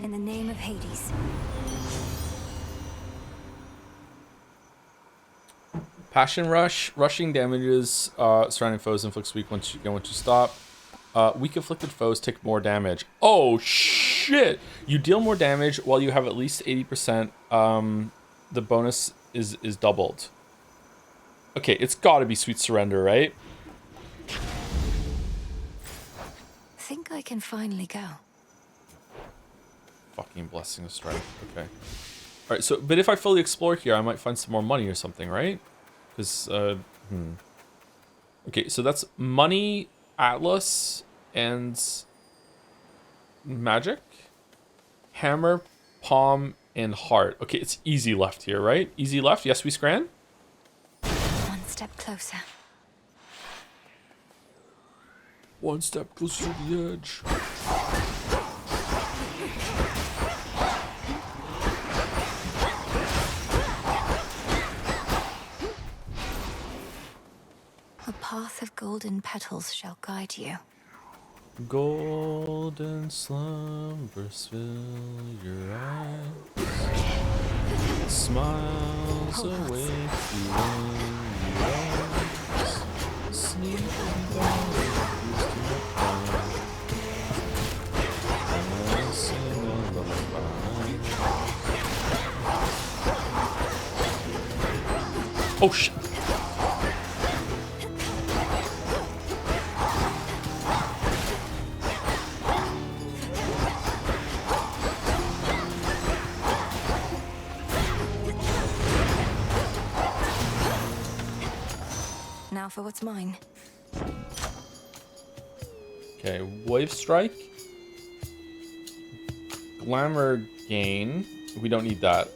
In the name of Hades. Passion Rush. Rushing damages surrounding foes inflicts weak once you stop. Weak afflicted foes take more damage. Oh shit! You deal more damage while you have at least 80%. The bonus is doubled. Okay, it's gotta be Sweet Surrender, right? Think I can finally go. Fucking Blessing of Strength. Okay. Alright, so, but if I fully explore here, I might find some more money or something, right? Because, Okay, so that's money, Atlas, and magic? Hammer, palm, and heart. Okay, it's easy left here, right? Easy left? Yes, we scran? One step closer. One step closer to the edge. A path of golden petals shall guide you. Golden slumbers fill your eyes. Smiles awake you when you rise. Sleeping down and sing a lullaby. Oh shit. Now for what's mine. Okay, Wave Strike. Glamour Gain. We don't need that.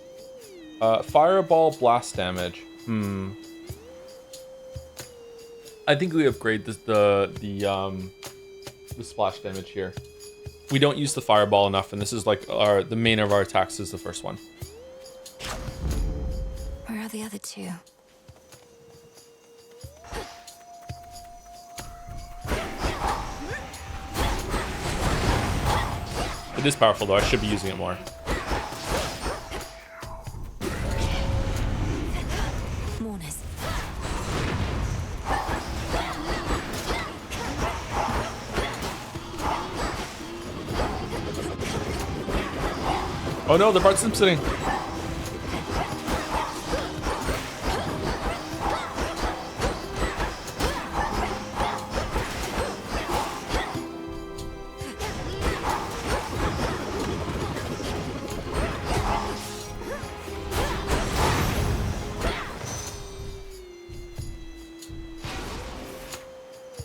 Fireball Blast Damage. I think we upgrade the splash damage here. We don't use the fireball enough, and this is like the main of our attacks is the first one. Where are the other two? It is powerful though. I should be using it more. Mourners. Oh no, the Bart Simpsoning.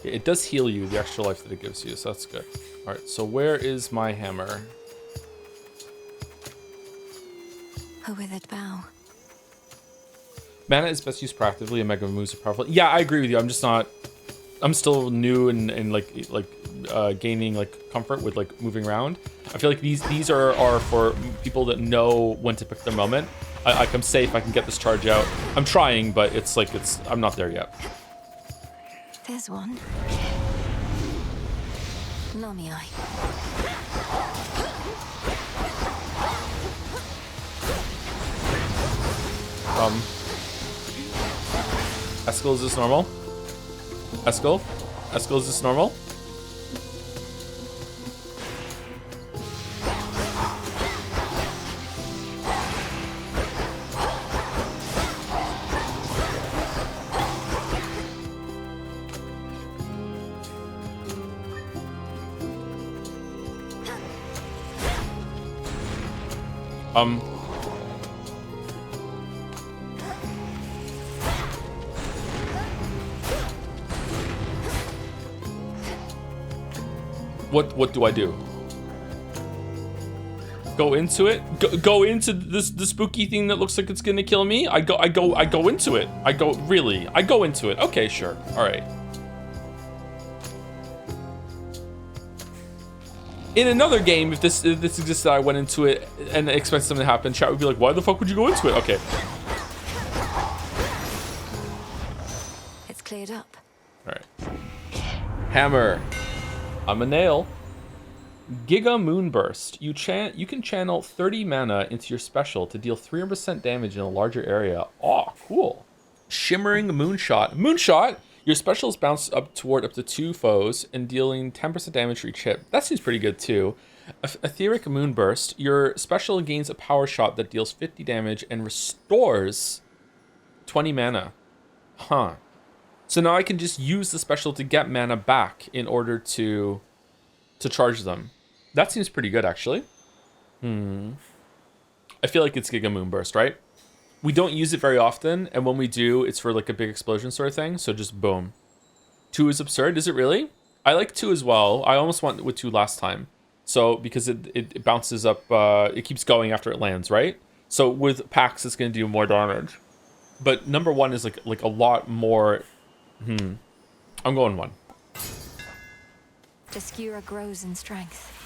It does heal you, the extra life that it gives you, so that's good. Alright, so where is my hammer? A withered bough. Mana is best used proactively and mega moves are powerful. Yeah, I agree with you. I'm just not... I'm still new and gaining like comfort with like moving around. I feel like these are for people that know when to pick their moment. I'm safe. I can get this charge out. I'm trying, but I'm not there yet. There's one. Lamii. Eskel, is this normal? Eskel, is this normal? What do I do? Go into it? Go into the spooky thing that looks like it's gonna kill me? I go into it. I go into it. Okay, sure. All right. In another game, if this existed, I went into it and expected something to happen, chat would be like, why the fuck would you go into it? Okay. It's cleared up. All right. Hammer. I'm a nail. Giga Moonburst. You can channel 30 mana into your special to deal 300% damage in a larger area. Oh, cool. Shimmering Moonshot. Moonshot! Your specials bounce up toward up to 2 foes and dealing 10% damage for each hit. That seems pretty good too. Etheric Moonburst. Your special gains a power shot that deals 50 damage and restores 20 mana. Huh. So now I can just use the special to get mana back in order to charge them. That seems pretty good, actually. I feel like it's Giga Moonburst, right? We don't use it very often, and when we do, it's for like a big explosion sort of thing, so just boom. 2 is absurd, is it really? I like 2 as well. I almost went with 2 last time. So, because it bounces up, it keeps going after it lands, right? So with packs, it's going to do more damage. But number 1 is like a lot more... I'm going 1. Jaskira grows in strength.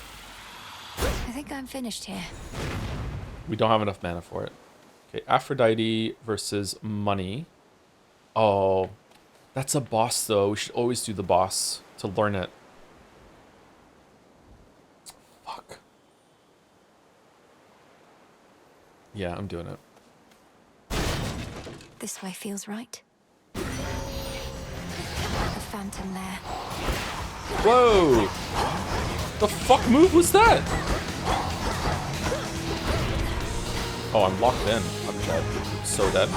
I think I'm finished here. We don't have enough mana for it. Okay, Aphrodite versus Money. Oh, that's a boss though. We should always do the boss to learn it. Fuck. Yeah, I'm doing it. This way feels right. The phantom lair. Whoa! The fuck move was that? Oh, I'm locked in. I'm dead. I'm so dead.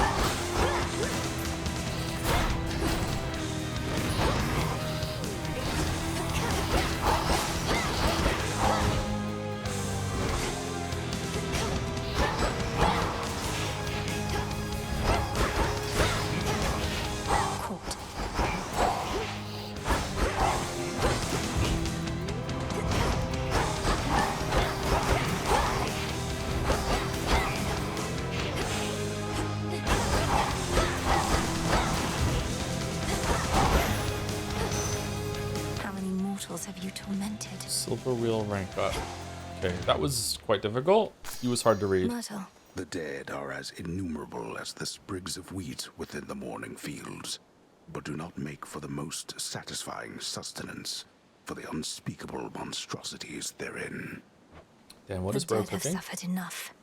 Have you tormented? Silver wheel rank up. Okay, that was quite difficult. He was hard to read. Myrtle. The dead are as innumerable as the sprigs of wheat within the morning fields, but do not make for the most satisfying sustenance for the unspeakable monstrosities therein. Damn, what is bro cooking? The dead have suffered enough.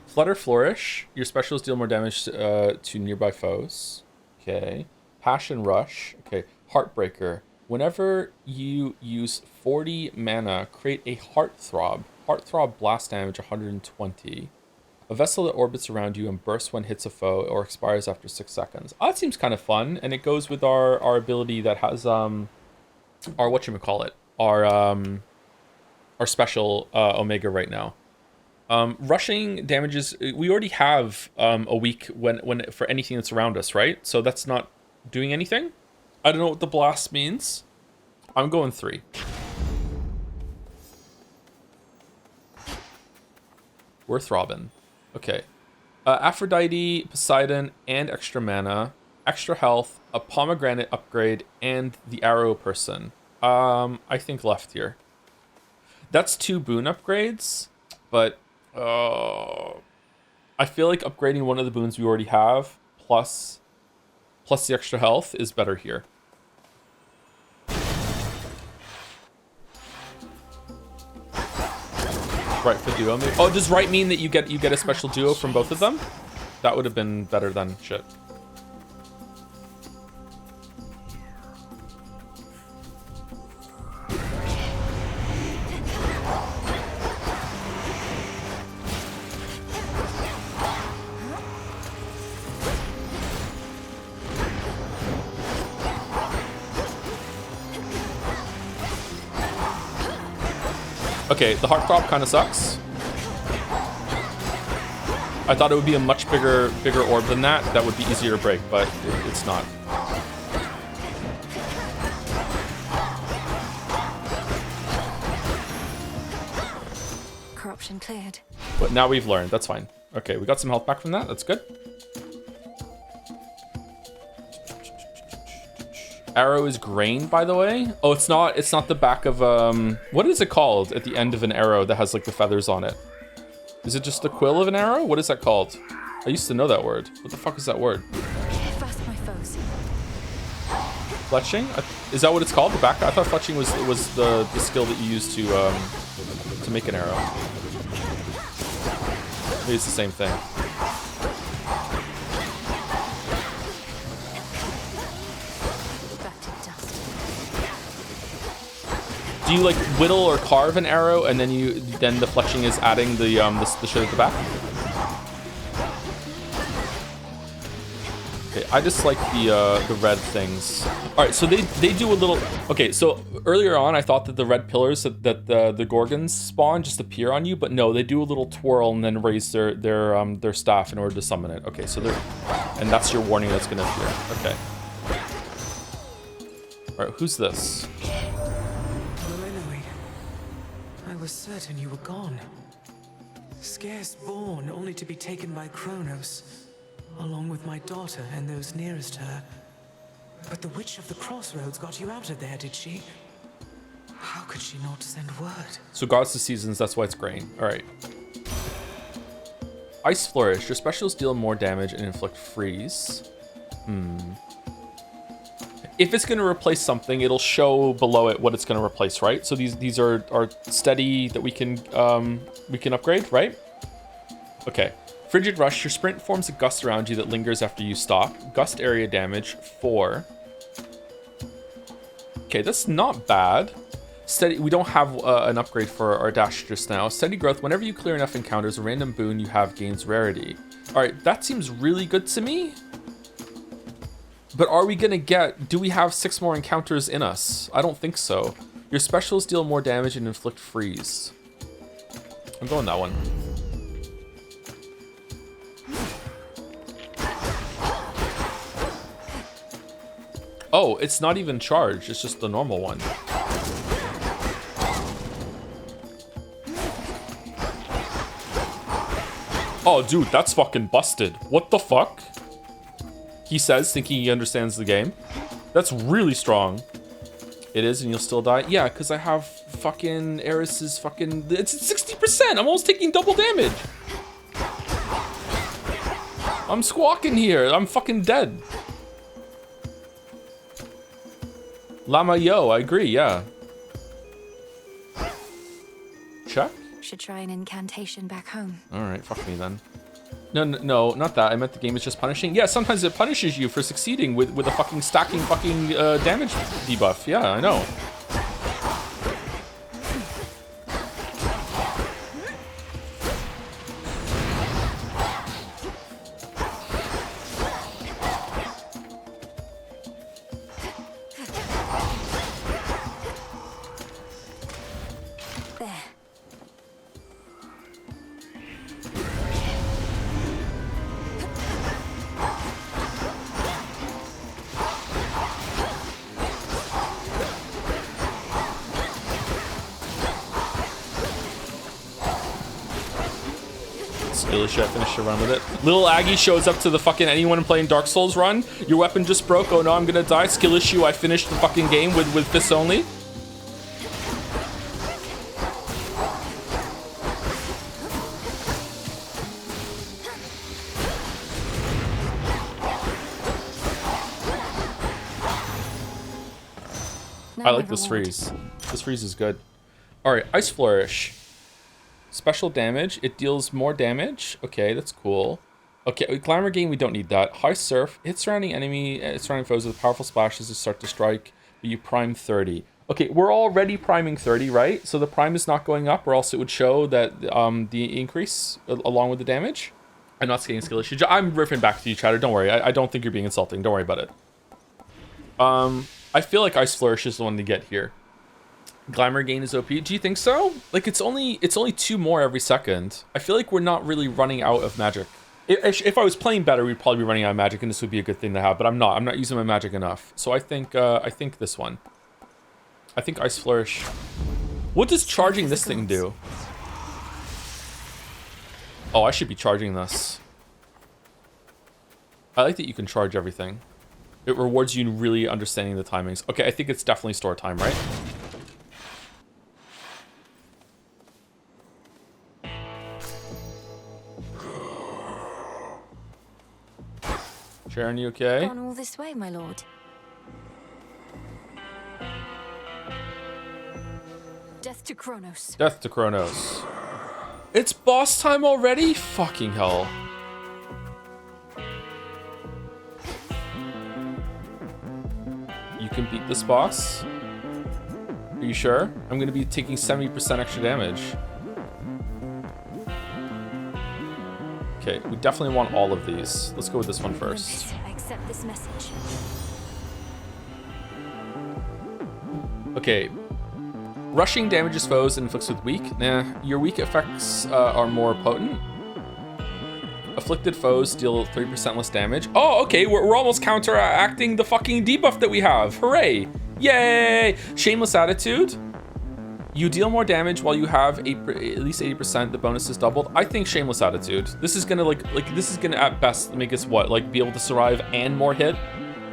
Flutter Flourish. Your specials deal more damage to nearby foes. Okay. Passion Rush. Okay. Heartbreaker. Whenever you use 40 mana, create a Heartthrob. Heartthrob blast damage 120. A vessel that orbits around you and bursts when hits a foe or expires after 6 seconds. Oh, that seems kind of fun, and it goes with our ability that has our whatchamacallit, our special Omega right now. Rushing damages, we already have a week when for anything that's around us, right? So that's not doing anything. I don't know what the blast means. I'm going 3. Worth Robin. Okay. Aphrodite, Poseidon, and extra mana, extra health, a pomegranate upgrade, and the arrow person. I think left here. That's 2 boon upgrades, but I feel like upgrading one of the boons we already have plus the extra health is better here. Right for duo. Maybe. Oh, does right mean that you get a special duo from both of them? That would have been better than shit. Okay, the heartthrob kind of sucks. I thought it would be a much bigger orb than that. That would be easier to break, but it's not. Corruption cleared. But now we've learned. That's fine. Okay, we got some health back from that. That's good. Arrow is grain, by the way. Oh, it's not the back of what is it called at the end of an arrow that has like the feathers on it? Is it just the quill of an arrow? What is that called? I used to know that word. What the fuck is that word? Fast my foes. Fletching? Is that what it's called? The back? I thought fletching was the skill that you use to make an arrow. Maybe it's the same thing. Do you like whittle or carve an arrow, and then the fletching is adding the shit at the back? Okay, I just like the red things. All right, so they do a little. Okay, so earlier on I thought that the red pillars that the gorgons spawn just appear on you, but no, they do a little twirl and then raise their staff in order to summon it. Okay, so and that's your warning that's gonna appear. Okay. All right, who's this? I was certain you were gone. Scarce born, only to be taken by Kronos, along with my daughter and those nearest her. But the Witch of the Crossroads got you out of there, did she? How could she not send word? So Gods to Seasons, that's why it's grain. All right. Ice Flourish. Your specials deal more damage and inflict freeze. If it's going to replace something, it'll show below it what it's going to replace, right? So these are steady that we can upgrade, right? Okay. Frigid Rush. Your sprint forms a gust around you that lingers after you stop. Gust area damage 4. Okay, that's not bad. Steady. We don't have an upgrade for our dash just now. Steady growth. Whenever you clear enough encounters, a random boon you have gains rarity. All right, that seems really good to me. But are we gonna do we have 6 more encounters in us? I don't think so. Your specials deal more damage and inflict freeze. I'm going that one. Oh, it's not even charged, it's just the normal one. Oh, dude, that's fucking busted. What the fuck? He says, thinking he understands the game. That's really strong. It is, and you'll still die? Yeah, because I have fucking Eris's fucking... It's 60%! I'm almost taking double damage! I'm squawking here. I'm fucking dead. Lama yo, I agree, yeah. Check? Should try an incantation back home. Alright, fuck me then. No, not that. I meant the game is just punishing. Yeah, sometimes it punishes you for succeeding with a fucking stacking fucking damage debuff. Yeah, I know. Skill issue, I finished your run with it. Little Aggie shows up to the fucking anyone playing Dark Souls run. Your weapon just broke. Oh no, I'm gonna die. Skill issue, I finished the fucking game with fists only. I like this freeze. This freeze is good. Alright, Ice Flourish. Special damage. It deals more damage. Okay, that's cool. Okay, Glamour Gain, we don't need that. High Surf. Hit surrounding surrounding foes with powerful splashes to start to strike, but you prime 30. Okay, we're already priming 30, right? So the prime is not going up, or else it would show that the increase along with the damage. I'm not skating skill issue. I'm riffing back to you, Chatter. Don't worry. I don't think you're being insulting. Don't worry about it. I feel like Ice Flourish is the one to get here. Glamour Gain is OP. Do you think so? Like, it's only 2 more every second. I feel like we're not really running out of magic. If I was playing better, we'd probably be running out of magic, and this would be a good thing to have. But I'm not. I'm not using my magic enough. So I think this one. I think Ice Flourish. What does charging this thing do? Oh, I should be charging this. I like that you can charge everything. It rewards you really understanding the timings. Okay, I think it's definitely store time, right? Sharon, you okay? Gone all this way, my lord. Death to Kronos. Death to Kronos. It's boss time already? Fucking hell. You can beat this boss? Are you sure? I'm gonna be taking 70% extra damage. Okay, we definitely want all of these. Let's go with this one first. I accept this message. Okay. Rushing damages foes and inflicts with weak. Nah, your weak effects are more potent. Afflicted foes deal 3% less damage. Oh, okay, we're almost counteracting the fucking debuff that we have. Hooray! Yay! Shameless Attitude. You deal more damage while you have at least 80%. The bonus is doubled. I think Shameless Attitude. This is gonna like this is gonna at best make us what? Like be able to survive and more hit?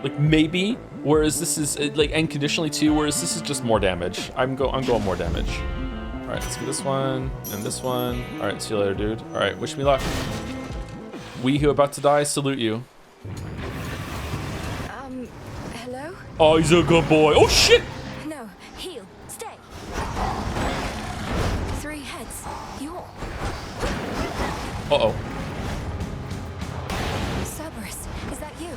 Like maybe. Whereas this is like and conditionally too. Whereas this is just more damage. I'm going more damage. All right, let's get this one and this one. All right, see you later, dude. All right, wish me luck. We who are about to die salute you. Hello? Oh, he's a good boy. Oh shit! No, heal. Stay. 3 heads. You're... Uh-oh. Cerberus, is that you?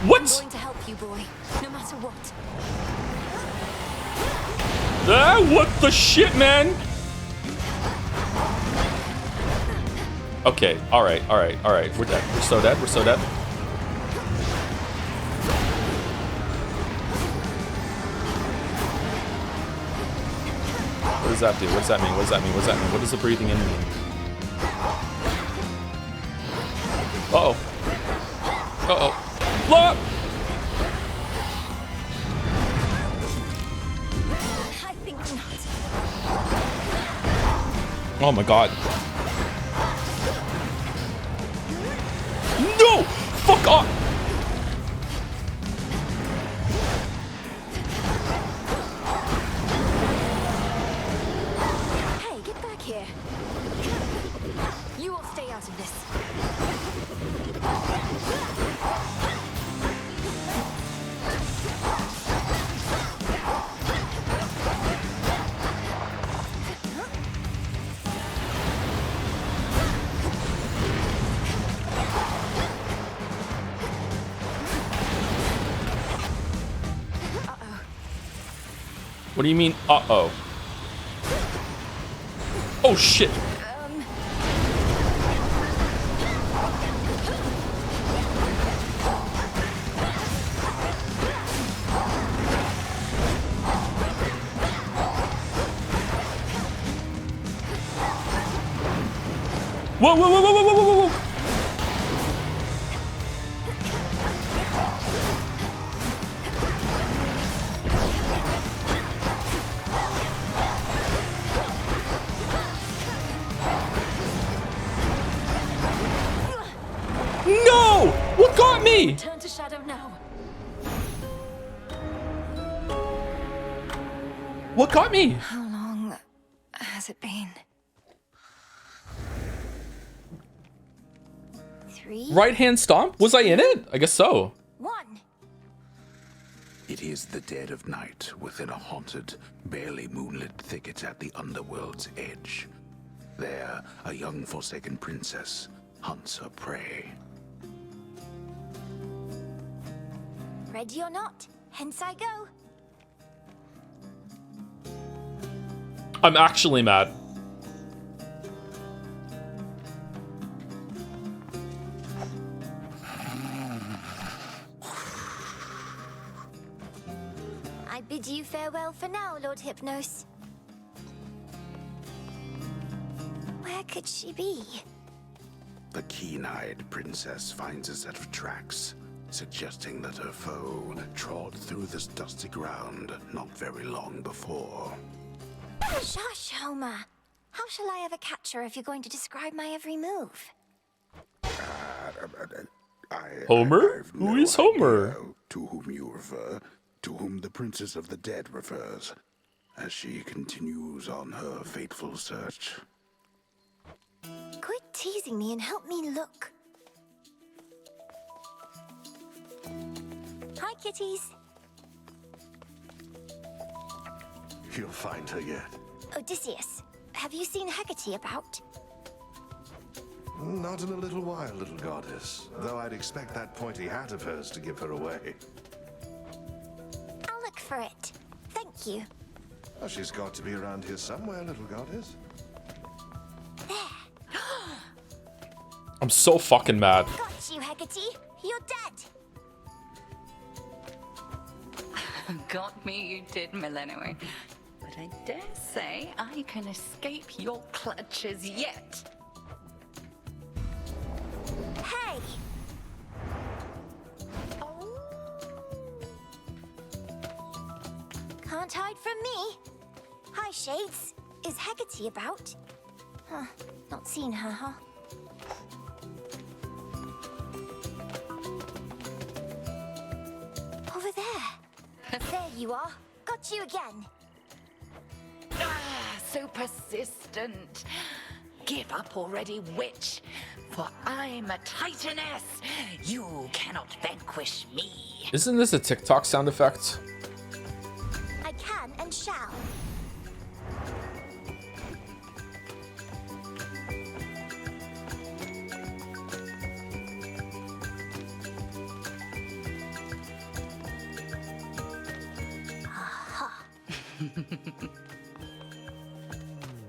What? I'm going to help you, boy. No matter what. Ah, what the shit, man? Okay, alright. We're dead. We're so dead. What does that do? What does that mean? What does the breathing in mean? Uh-oh. Blow! I think not. Oh my god. No! Fuck off! Hey, get back here. You will stay out of this. What do you mean, uh-oh? Oh, shit. Whoa. No! What got me? Turn to shadow now. What got me? How long has it been? 3. Right hand stomp? Was I in it? I guess so. 1. It is the dead of night within a haunted, barely moonlit thicket at the underworld's edge. There, a young forsaken princess hunts her prey. Ready or not, hence I go. I'm actually mad. I bid you farewell for now, Lord Hypnos. Where could she be? The keen-eyed princess finds a set of tracks, suggesting that her foe trod through this dusty ground not very long before. Shush, Homer. How shall I ever catch her if you're going to describe my every move? Homer? Who is Homer? To whom you refer, to whom the Princess of the Dead refers, as she continues on her fateful search. Quit teasing me and help me look. Hi, kitties. You'll find her yet. Odysseus, have you seen Hecate about? Not in a little while, little goddess. Though I'd expect that pointy hat of hers to give her away. I'll look for it. Thank you. Oh, she's got to be around here somewhere, little goddess. I'm so fucking mad. Got you, Hecate. You're dead. Got me, you did, Millennium. But I dare say I can escape your clutches yet. Hey! Can't hide from me. Hi, Shades. Is Hecate about? Huh, not seen her, huh? Over there. There you are. Got you again. Ah, so persistent. Give up already, witch. For I'm a titaness. You cannot vanquish me. Isn't this a TikTok sound effect? I can and shall.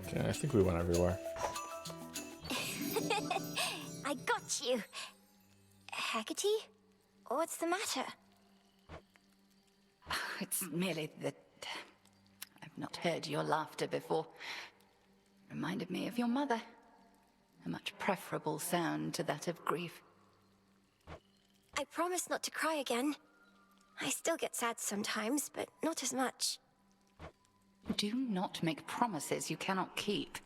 Okay, I think we went everywhere. I got you. Hecate? What's the matter? It's merely that I've not heard your laughter before. Reminded me of your mother. A much preferable sound to that of grief. I promise not to cry again. I still get sad sometimes, but not as much. Do not make promises you cannot keep.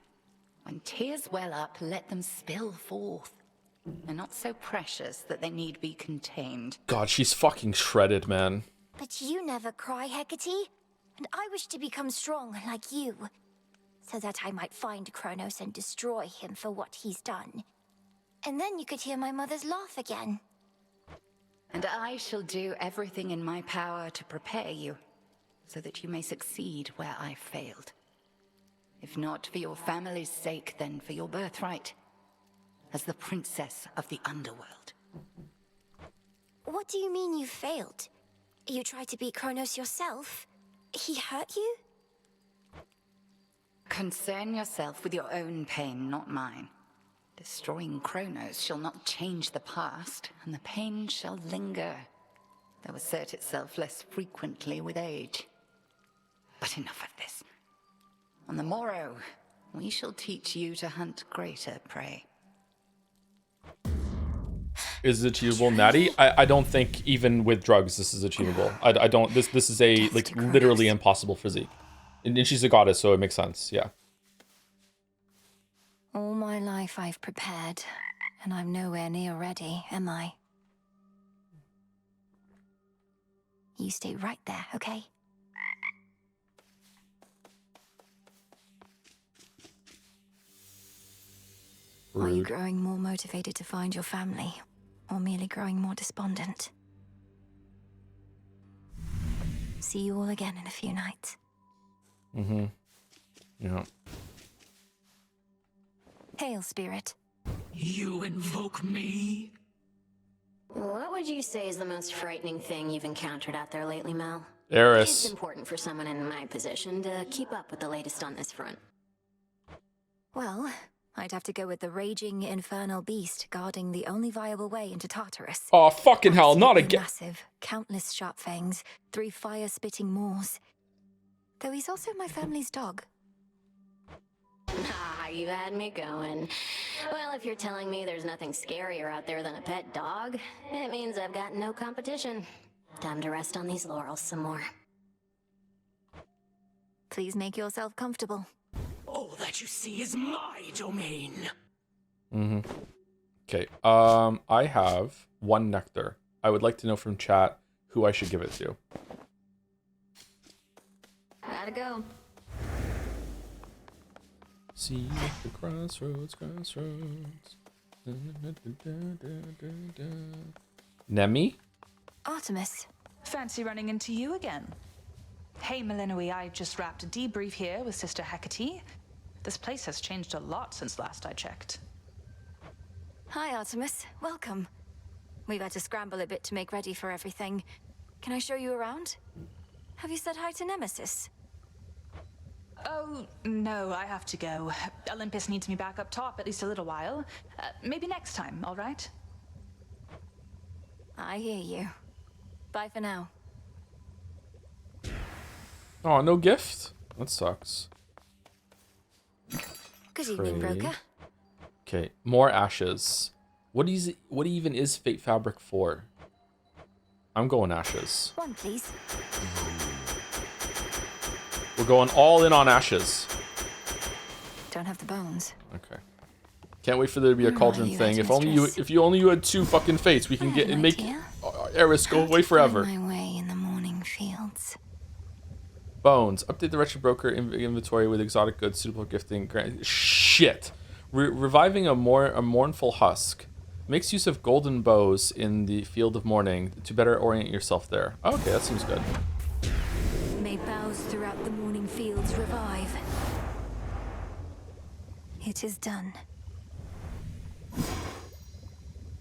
When tears well up, let them spill forth. They're not so precious that they need be contained. God, she's fucking shredded, man. But you never cry, Hecate. And I wish to become strong like you. So that I might find Kronos and destroy him for what he's done. And then you could hear my mother's laugh again. And I shall do everything in my power to prepare you, so that you may succeed where I failed. If not for your family's sake, then for your birthright, as the princess of the underworld. What do you mean you failed? You tried to beat Kronos yourself? He hurt you? Concern yourself with your own pain, not mine. Destroying Kronos shall not change the past, and the pain shall linger, though assert itself less frequently with age. But enough of this. On the morrow, we shall teach you to hunt greater prey. Is it achievable, Natty? I don't think even with drugs this is achievable. I don't. This is a like literally impossible physique, and she's a goddess, so it makes sense. Yeah. All my life I've prepared, and I'm nowhere near ready, am I? You stay right there, okay? Rude. Are you growing more motivated to find your family, or merely growing more despondent? See you all again in a few nights. Mm-hmm. Yeah. Hail, spirit. You invoke me? What would you say is the most frightening thing you've encountered out there lately, Mel? Eris. It's important for someone in my position to keep up with the latest on this front. Well, I'd have to go with the raging infernal beast guarding the only viable way into Tartarus. Oh, fucking hell, not Absolutely again. Massive, countless sharp fangs, 3 fire-spitting maws. Though he's also my family's dog. Ah, you had me going. Well, if you're telling me there's nothing scarier out there than a pet dog, it means I've got no competition. Time to rest on these laurels some more. Please make yourself comfortable. All that you see is my domain. Mm-hmm. Okay. I have 1 nectar. I would like to know from chat who I should give it to. Gotta go. See at the crossroads. Nemi? Artemis. Fancy running into you again. Hey, Melinoi, I just wrapped a debrief here with Sister Hecate. This place has changed a lot since last I checked. Hi, Artemis. Welcome. We've had to scramble a bit to make ready for everything. Can I show you around? Have you said hi to Nemesis? Oh, no, I have to go. Olympus needs me back up top at least a little while. Maybe next time, all right? I hear you. Bye for now. Oh, no gift? That sucks. Good evening, broker. Okay, more ashes. What even is Fate Fabric for? I'm going ashes. 1, please. We're going all in on ashes. Don't have the bones. Okay. Can't wait for there to be a cauldron thing. If only you had 2 fucking fates, we can get and make Eris go away forever. My way in the morning fields. Bones. Update the Wretched Broker inventory with exotic goods suitable for gifting. Shit. Reviving a mournful husk. Makes use of golden bows in the field of mourning to better orient yourself there. Okay, that seems good. May boughs throughout the morning fields revive. It is done.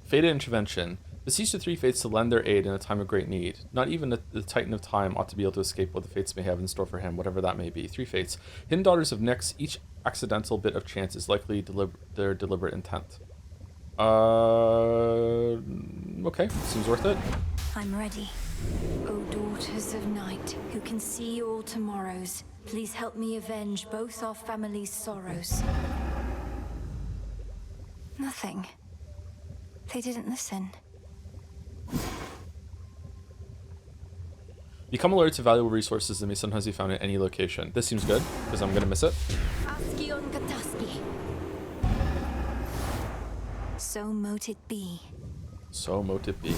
Fated intervention. Beseech the 3 fates to lend their aid in a time of great need. Not even the Titan of Time ought to be able to escape what the fates may have in store for him, whatever that may be. 3 fates. Hidden daughters of Nyx. Each accidental bit of chance is likely their deliberate intent. Okay, seems worth it. I'm ready. O daughters of night, who can see all tomorrows, please help me avenge both our families' sorrows. Nothing. They didn't listen. Become alerted to valuable resources that may sometimes be found in any location. This seems good, because I'm going to miss it. Askion Kataski. So mote it be. So mote it be.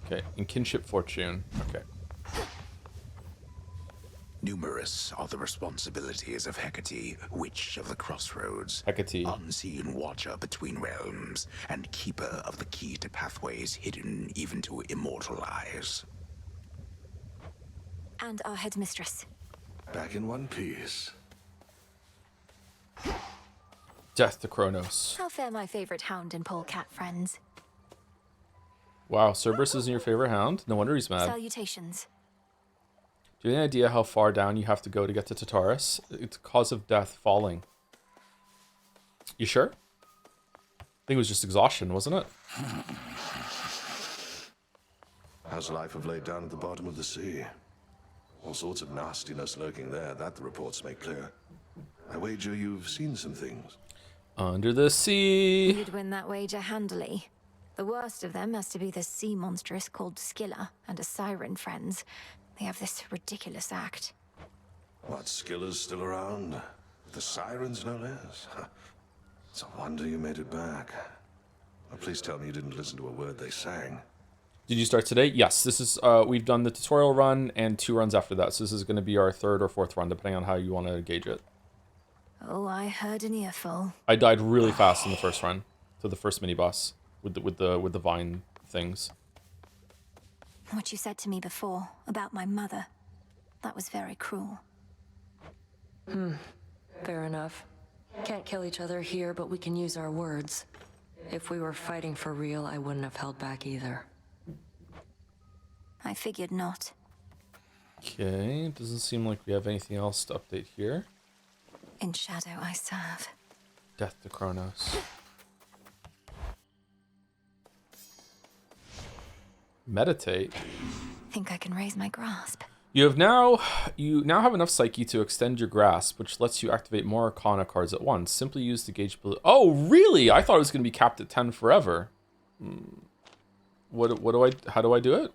Okay, in kinship fortune. Okay. Numerous are the responsibilities of Hecate, Witch of the Crossroads, Hecate, unseen watcher between realms, and keeper of the key to pathways hidden even to immortal eyes. And our headmistress. Back in one piece. Death to Kronos. How fare my favorite hound and polecat friends? Wow, Cerberus isn't your favorite hound? No wonder he's mad. Salutations. Do you have any idea how far down you have to go to get to Tartarus? It's cause of death falling. You sure? I think it was just exhaustion, wasn't it? How's life of laid down at the bottom of the sea? All sorts of nastiness lurking there, that the reports make clear. I wager you've seen some things. Under the sea. You'd win that wager handily. The worst of them has to be the sea monstrous called Scylla and a siren friends. They have this ridiculous act. What, Scylla's still around? The sirens, no less? It's a wonder you made it back. Well, please tell me you didn't listen to a word they sang. Did you start today? Yes, this is, we've done the tutorial run and 2 runs after that. So this is going to be our 3rd or 4th run, depending on how you want to gauge it. Oh, I heard an earful. I died really fast in the first run to the first mini boss with the vine things. What you said to me before about my mother, that was very cruel. Fair enough. Can't kill each other here, but we can use our words. If we were fighting for real, I wouldn't have held back either. I figured not. Okay, doesn't seem like we have anything else to update here. In shadow I serve. Death to Kronos. Meditate. Think I can raise my grasp. You now have enough psyche to extend your grasp, which lets you activate more Arcana cards at once. Simply use the gauge ability. Oh, really? I thought it was going to be capped at 10 forever. How do I do it?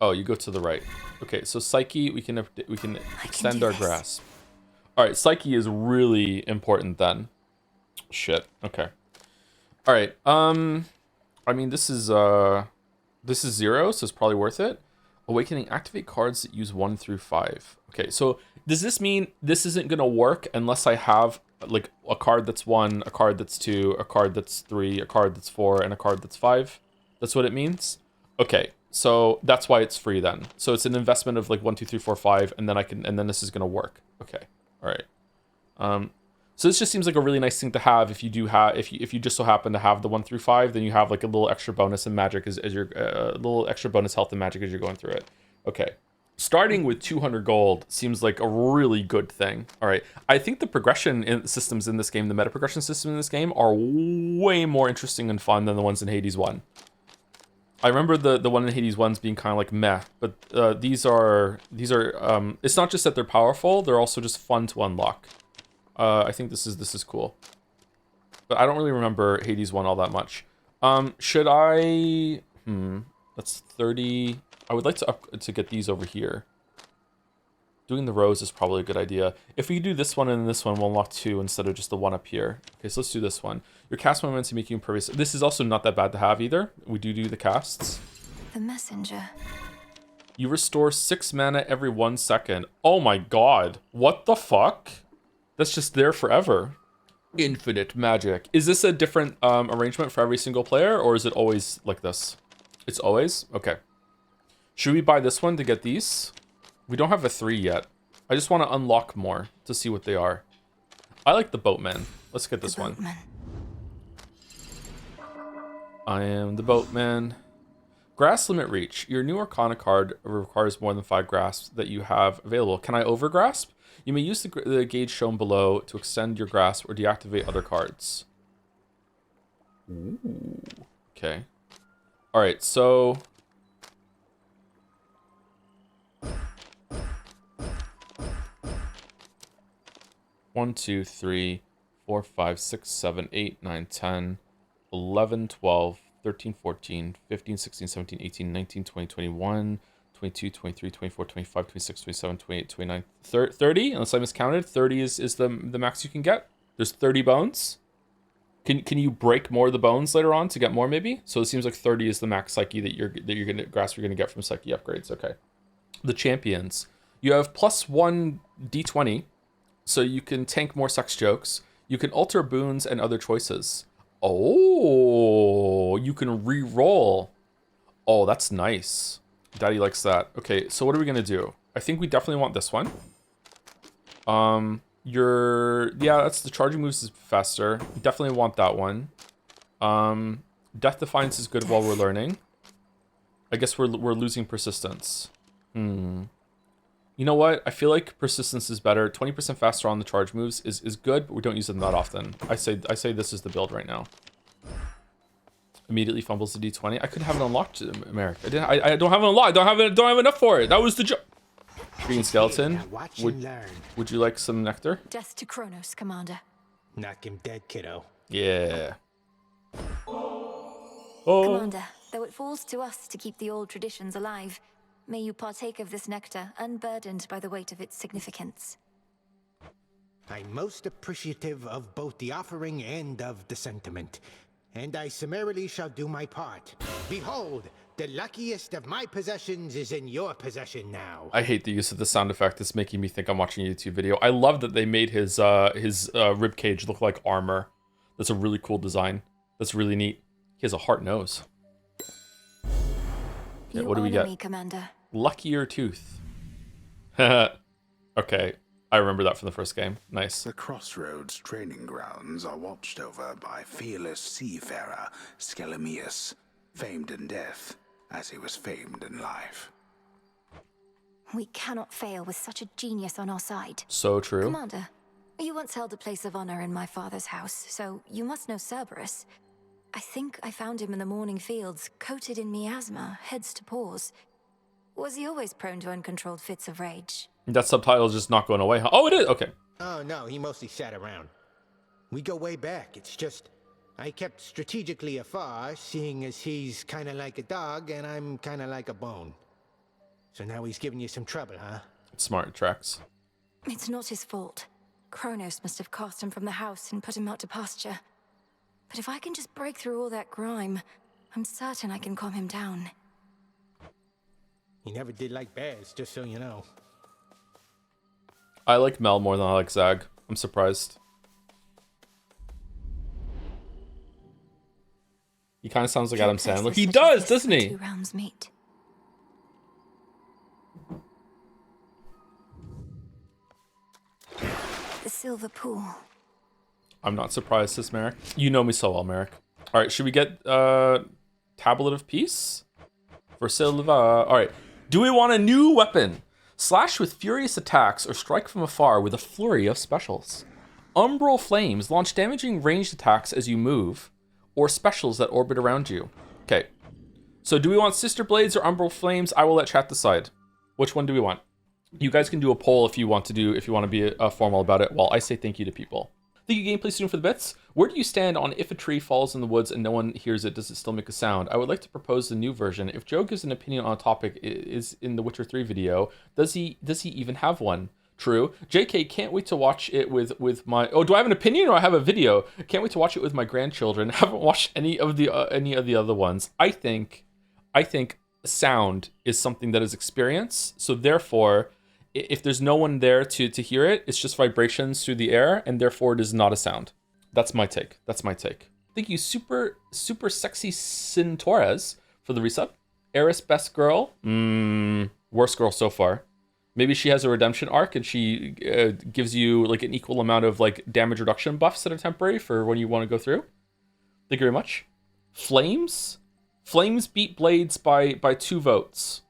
Oh, you go to the right. Okay, so Psyche, we can extend our grasp. All right, Psyche is really important then. Shit. Okay. All right. I mean, this is 0, so it's probably worth it. Awakening, activate cards that use 1 through 5. Okay, so does this mean this isn't gonna work unless I have like a card that's 1, a card that's 2, a card that's 3, a card that's 4, and a card that's 5? That's what it means? Okay, so that's why it's free then. So it's an investment of like 1, 2, 3, 4, 5, and then this is gonna work. Okay, all right. So this just seems like a really nice thing to have if you do have if you just so happen to have the 1 through 5, then you have like a little extra bonus in magic as you're a little extra bonus health and magic as you're going through it. Okay. Starting with 200 gold seems like a really good thing. All right. I think the progression systems in this game, the meta progression system in this game are way more interesting and fun than the ones in Hades 1. I remember the one in Hades 1's being kind of like meh, but these are it's not just that they're powerful, they're also just fun to unlock. I think this is cool. But I don't really remember Hades 1 all that much. Should I... That's 30... I would like to get these over here. Doing the rows is probably a good idea. If we do this one and this one, we'll unlock 2 instead of just the 1 up here. Okay, so let's do this one. Your cast momentum make you impervious. This is also not that bad to have either. We do the casts. The messenger. You restore 6 mana every 1 second. Oh my god. What the fuck? That's just there forever. Infinite magic. Is this a different arrangement for every single player, or is it always like this? It's always? Okay. Should we buy this one to get these? We don't have a 3 yet. I just want to unlock more to see what they are. I like the boatman. Let's get this one. I am the boatman. Grasp limit reach. Your new Arcana card requires more than 5 grasps that you have available. Can I overgrasp? You may use the gauge shown below to extend your grasp or deactivate other cards. Ooh. Okay. All right, so... One, 2, 3, 4, 5, 6, 7, 8, 9, 10, 11, 12, 13, 14, 15, 16, 17, 18, 19, 20, 21, 22, 23, 24, 25, 26, 27, 28, 29, 30, unless I miscounted. 30 is the max you can get. There's 30 bones. Can you break more of the bones later on to get more maybe? So it seems like 30 is the max psyche that you're gonna grasp you're gonna get from psyche upgrades. Okay. The champions. You have +1 d20, so you can tank more sex jokes. You can alter boons and other choices. Oh, you can re-roll. Oh, that's nice. Daddy likes that. Okay, so what are we gonna do? I think we definitely want this one. Yeah, that's the charging moves is faster. Definitely want that one. Death Defiance is good while we're learning. I guess we're losing persistence. You know what? I feel like persistence is better. 20% faster on the charge moves is good, but we don't use them that often. I say this is the build right now. Immediately fumbles the d20. I couldn't have it unlocked, Merrick. I don't have it unlocked. I don't have enough for it. That was the joke. Green skeleton. Would you like some nectar? Death to Kronos, Commander. Knock him dead, kiddo. Yeah. Commander, though it falls to us to keep the old traditions alive, may you partake of this nectar, unburdened by the weight of its significance. I'm most appreciative of both the offering and of the sentiment, and I summarily shall do my part. Behold, the luckiest of my possessions is in your possession now. I hate the use of the sound effect. It's making me think I'm watching a YouTube video. I love that they made his rib cage look like armor. That's a really cool design. That's really neat. He has a heart nose. Okay, what do we get? Me, Commander. Luckier tooth. Okay, I remember that from the first game. Nice. The Crossroads training grounds are watched over by fearless seafarer Skelemius, famed in death as he was famed in life. We cannot fail with such a genius on our side. So true. Commander, you once held a place of honor in my father's house, so you must know Cerberus. I think I found him in the morning fields, coated in miasma, heads to paws. Was he always prone to uncontrolled fits of rage? That subtitle is just not going away, huh? Oh, it is? Okay. Oh, no, he mostly sat around. We go way back. It's just I kept strategically afar, seeing as he's kind of like a dog and I'm kind of like a bone. So now he's giving you some trouble, huh? Smart tracks. It's not his fault. Kronos must have cast him from the house and put him out to pasture. But if I can just break through all that grime, I'm certain I can calm him down. He never did like bears, just so you know. I like Mel more than I like Zag. I'm surprised. He kind of sounds like Adam Sandler. He does, doesn't he? Two realms meet. The silver pool. I'm not surprised, says Merrick. You know me so well, Merrick. All right, should we get Tablet of Peace for Silva? All right. Do we want a new weapon? Slash with furious attacks or strike from afar with a flurry of specials. Umbral Flames launch damaging ranged attacks as you move, or specials that orbit around you. Okay. So do we want Sister Blades or Umbral Flames? I will let chat decide. Which one do we want? You guys can do a poll if you want to be formal about it, while I say thank you to people. Thank you, Gameplay Student, for the bits. Where do you stand on if a tree falls in the woods and no one hears it, does it still make a sound? I would like to propose the new version. If Joe gives an opinion on a topic is in the Witcher 3 video, does he even have one? True. JK, can't wait to watch it with my... Oh, do I have an opinion or I have a video? Can't wait to watch it with my grandchildren. Haven't watched any of the other ones. I think sound is something that is experience. So therefore, if there's no one there to hear it, it's just vibrations through the air, and therefore it is not a sound. That's my take. Thank you, super sexy Sin Torres, for the resub. Eris, best girl. Worst girl so far. Maybe she has a redemption arc and she gives you like an equal amount of like damage reduction buffs that are temporary for when you want to go through. Thank you very much. Flames beat Blades by 2 votes.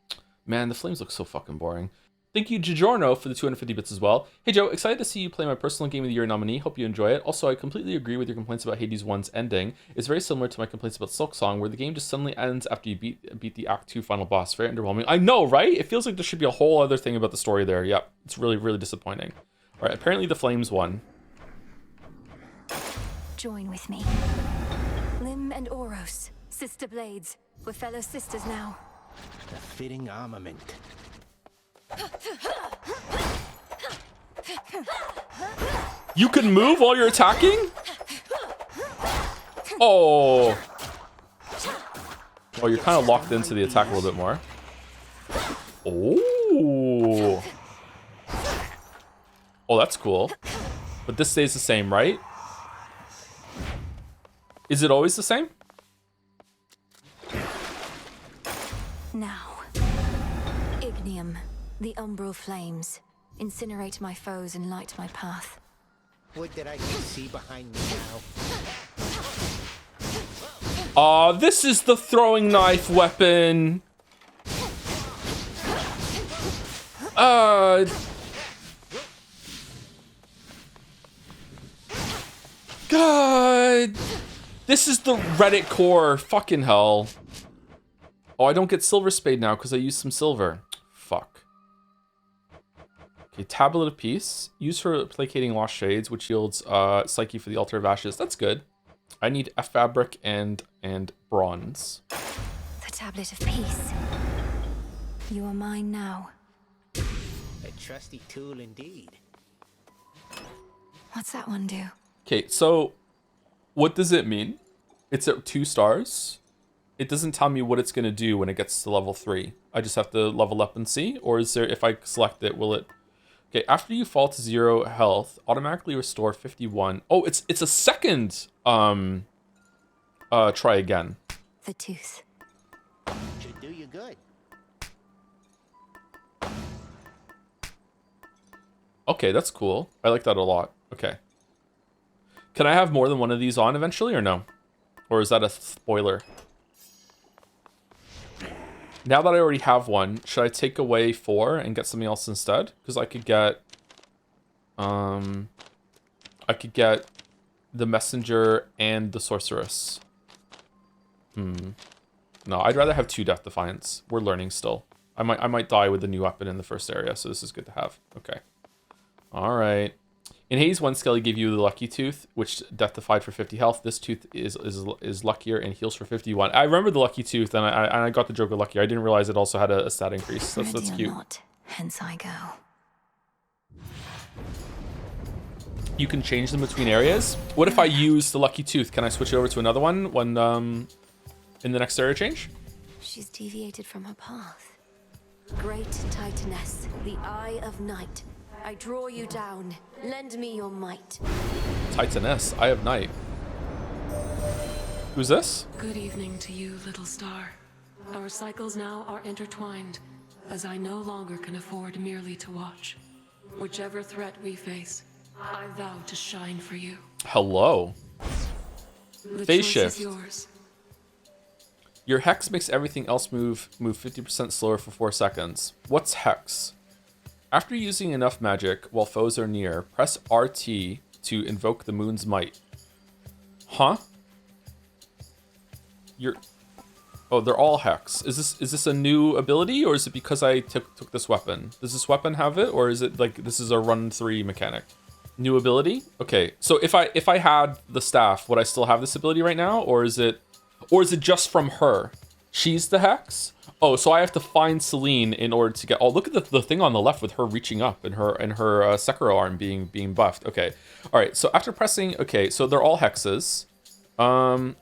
Man, the flames look so fucking boring. Thank you, Giorno, for the 250 bits as well. Hey, Joe, excited to see you play my personal Game of the Year nominee. Hope you enjoy it. Also, I completely agree with your complaints about Hades 1's ending. It's very similar to my complaints about Silksong, where the game just suddenly ends after you beat the Act 2 final boss. Very underwhelming. I know, right? It feels like there should be a whole other thing about the story there. Yep, it's really, really disappointing. All right, apparently the flames won. Join with me. Lim and Oros, Sister Blades. We're fellow sisters now. A fitting armament. You can move while you're attacking? Oh, you're kind of locked into the attack a little bit more. Oh, that's cool. But this stays the same, right? Is it always the same? Now, Ignium, the umbral flames. Incinerate my foes and light my path. Would that I could see behind me now. This is the throwing knife weapon. God. This is the Reddit core. Fucking hell. Oh, I don't get Silver Spade now because I used some silver. Fuck. Okay, Tablet of Peace. Used for placating lost shades, which yields Psyche for the Altar of Ashes. That's good. I need a fabric and bronze. The Tablet of Peace. You are mine now. A trusty tool indeed. What's that one do? Okay, so what does it mean? It's at 2 stars. It doesn't tell me what it's going to do when it gets to level 3. I just have to level up and see? Or is there, if I select it, will it... Okay, after you fall to 0 health, automatically restore 51. Oh, it's a second try again. The tooth. Should do you good. Okay, that's cool. I like that a lot. Okay. Can I have more than one of these on eventually or no? Or is that a spoiler? Now that I already have one, should I take away 4 and get something else instead? Because I could get the messenger and the sorceress. No, I'd rather have 2 Death Defiance. We're learning still. I might die with the new weapon in the first area, so this is good to have. Okay. Alright. In Hades 1, Skelly gave you the Lucky Tooth, which Death Defied for 50 health. This tooth is luckier and heals for 51. I remember the Lucky Tooth, and I got the joke of luckier. I didn't realize it also had a stat increase. That's cute. Not, hence I go. You can change them between areas. What if I use the Lucky Tooth? Can I switch it over to another one when in the next area change? She's deviated from her path. Great Titaness, the Eye of Night. I draw you down. Lend me your might. Titaness, Eye of Night. Who's this? Good evening to you, little star. Our cycles now are intertwined, as I no longer can afford merely to watch. Whichever threat we face, I vow to shine for you. Hello. The Phase choice shift. is yours. Your hex makes everything else move 50% slower for 4 seconds. What's hex? After using enough magic while foes are near, press RT to invoke the moon's might. Huh? Oh, they're all hex. Is this a new ability, or is it because I took this weapon? Does this weapon have it, or is it like this is a run 3 mechanic? New ability? Okay, so if I had the staff, would I still have this ability right now, or is it just from her? She's the hex? Oh, so I have to find Celine in order to get... Oh, look at the thing on the left with her reaching up and her Sekiro arm being buffed. Okay. All right. So after pressing... Okay. So they're all hexes.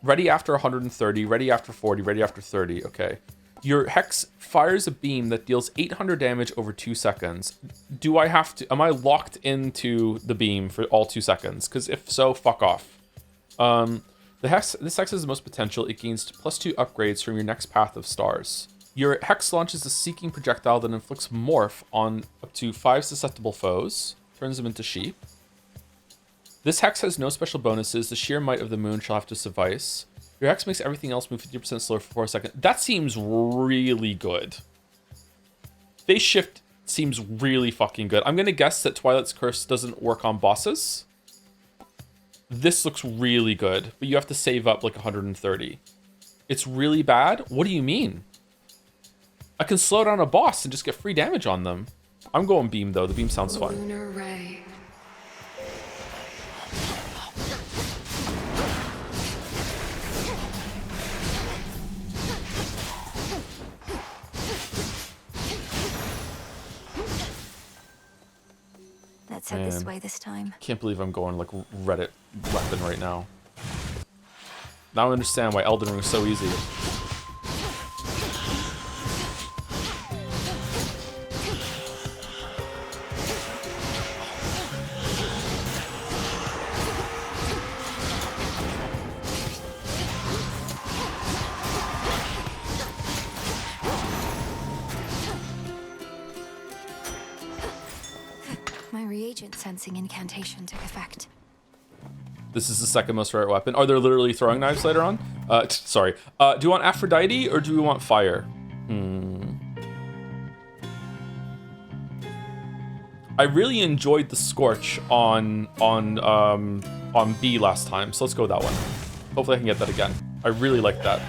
Ready after 130. Ready after 40. Ready after 30. Okay. Your hex fires a beam that deals 800 damage over 2 seconds. Do I have to... Am I locked into the beam for all 2 seconds? Because if so, fuck off. This hex has the most potential. It gains +2 upgrades from your next path of stars. Your hex launches a seeking projectile that inflicts morph on up to 5 susceptible foes, turns them into sheep. This hex has no special bonuses. The sheer might of the moon shall have to suffice. Your hex makes everything else move 50% slower for 4 seconds. That seems really good. Phase shift seems really fucking good. I'm gonna guess that Twilight's Curse doesn't work on bosses. This looks really good, but you have to save up like 130. It's really bad? What do you mean? I can slow down a boss and just get free damage on them. I'm going beam though. The beam sounds fun. Lunar ray. Let's head this way this time. Can't believe I'm going like Reddit weapon right now. Now I understand why Elden Ring is so easy. My reagent sensing incantation took effect. This is the second most rare weapon. Are there literally throwing knives later on? Sorry. Do you want Aphrodite or do we want fire? I really enjoyed the Scorch on B last time, so let's go with that one. Hopefully I can get that again. I really like that.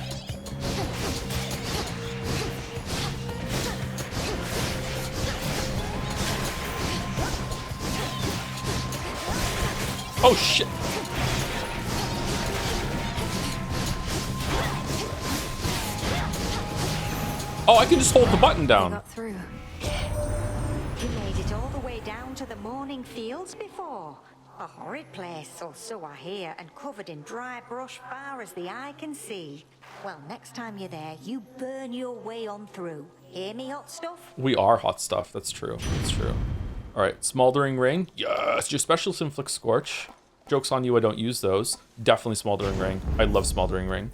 Oh shit! Oh, I can just hold the button down. Got through. You made it all the way down to the morning fields before. A horrid place, or so I hear, and covered in dry brush far as the eye can see. Well, next time you're there, you burn your way on through. Hear me, hot stuff? We are hot stuff. That's true. That's true. All right, Smoldering Ring. Yes, your specials inflict Scorch. Joke's on you, I don't use those. Definitely Smoldering Ring. I love Smoldering Ring.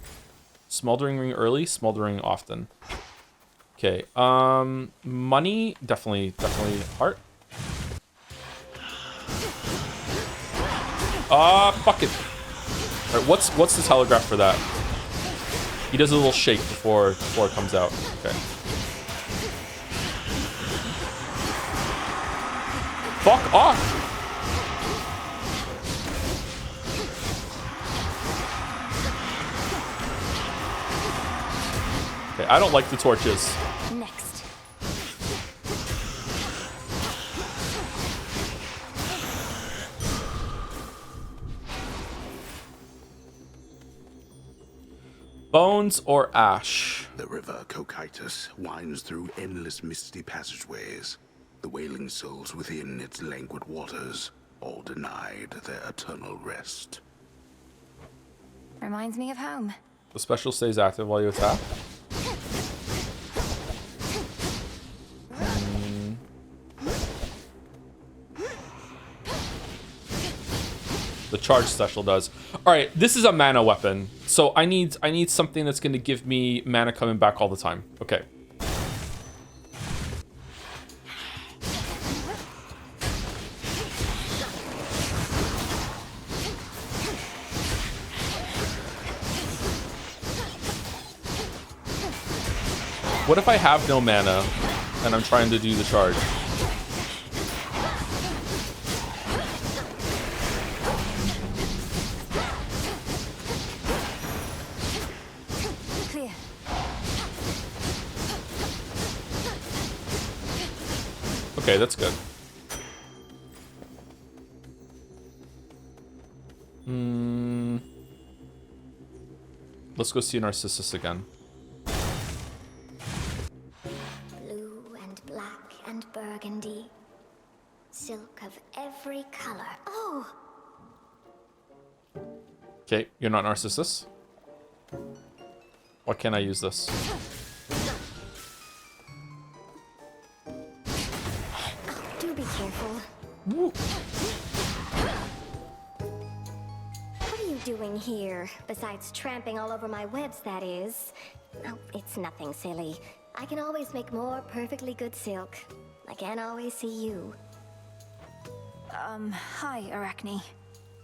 Smoldering Ring early, Smoldering often. Okay, money, definitely heart. Fuck it. All right, what's the telegraph for that? He does a little shake before it comes out. Okay. Fuck off! Okay, I don't like the torches. Next. Bones or ash? The river Cocytus winds through endless misty passageways. The wailing souls within its languid waters, all denied their eternal rest. Reminds me of home. The special stays active while you attack. The charge special does. All right, this is a mana weapon, so I need something that's going to give me mana coming back all the time. Okay. What if I have no mana and I'm trying to do the charge? Clear. Okay, that's good. Let's go see Narcissus again. Blue and black and burgundy. Silk of every color. Oh! Okay, you're not Narcissus. Why can't I use this? Do be careful. Woo. What are you doing here? Besides tramping all over my webs, that is. Oh, it's nothing silly. I can always make more perfectly good silk. I can't always see you. Hi, Arachne.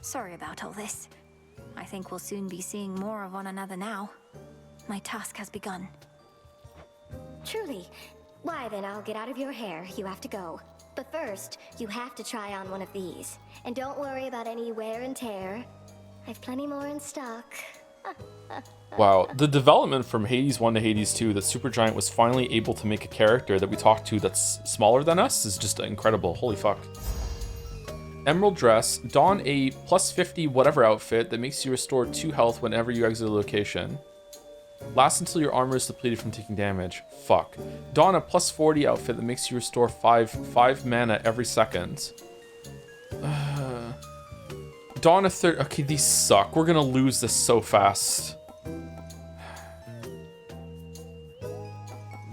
Sorry about all this. I think we'll soon be seeing more of one another now. My task has begun. Truly. Why then, I'll get out of your hair. You have to go. But first, you have to try on one of these. And don't worry about any wear and tear. I've plenty more in stock. Wow, the development from Hades 1 to Hades 2 that Supergiant was finally able to make a character that we talk to that's smaller than us is just incredible. Holy fuck. Emerald dress. Don a plus 50 whatever outfit that makes you restore 2 health whenever you exit a location. Last until your armor is depleted from taking damage. Fuck. Don a plus 40 outfit that makes you restore 5 mana every second. Dawn a third. Okay, these suck. We're gonna lose this so fast.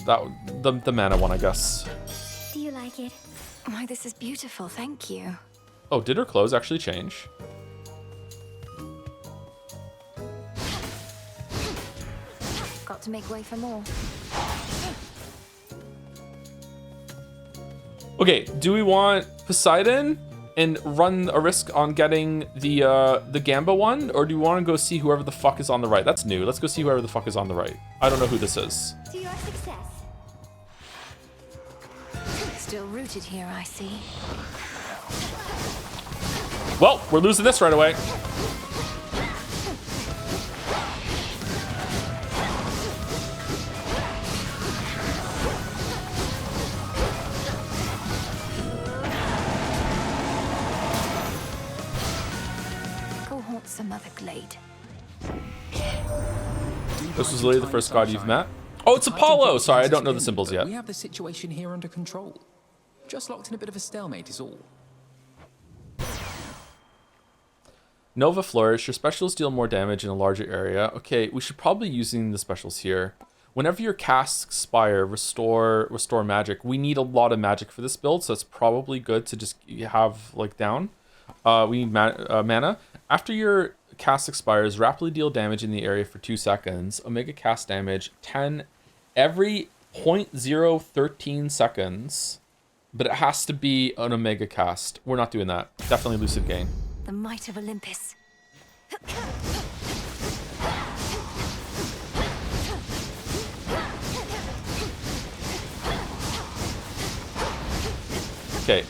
The mana one, I guess. Do you like it? Why, this is beautiful. Thank you. Oh, did her clothes actually change? Got to make way for more. Okay, do we want Poseidon and run a risk on getting the Gamba one, or do we want to go see whoever the fuck is on the right? That's new. Let's go see whoever the fuck is on the right. I don't know who this is. To your success. Still rooted here, I see. Well, we're losing this right away. Go haunt some other glade. This was literally the first god you've met. Oh, it's Apollo! Sorry, I don't know the symbols yet. We have the situation here under control. Just locked in a bit of a stalemate is all. Nova Flourish. Your specials deal more damage in a larger area. Okay, we should probably be using the specials here. Whenever your casts expire, restore magic. We need a lot of magic for this build, so it's probably good to just have like down. We need mana. After your cast expires, rapidly deal damage in the area for 2 seconds. Omega cast damage 10 every 0.013 seconds. But it has to be an Omega cast. We're not doing that. Definitely Lucid Gain. The might of Olympus. Okay.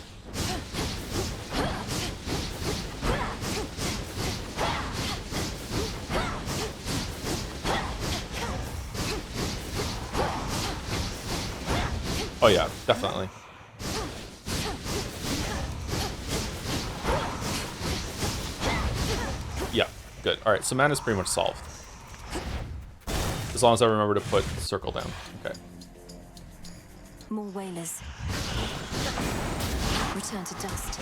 Oh yeah, definitely. Yeah, good. All right, so mana's pretty much solved. As long as I remember to put circle down. Okay. More whalers. Return to dust.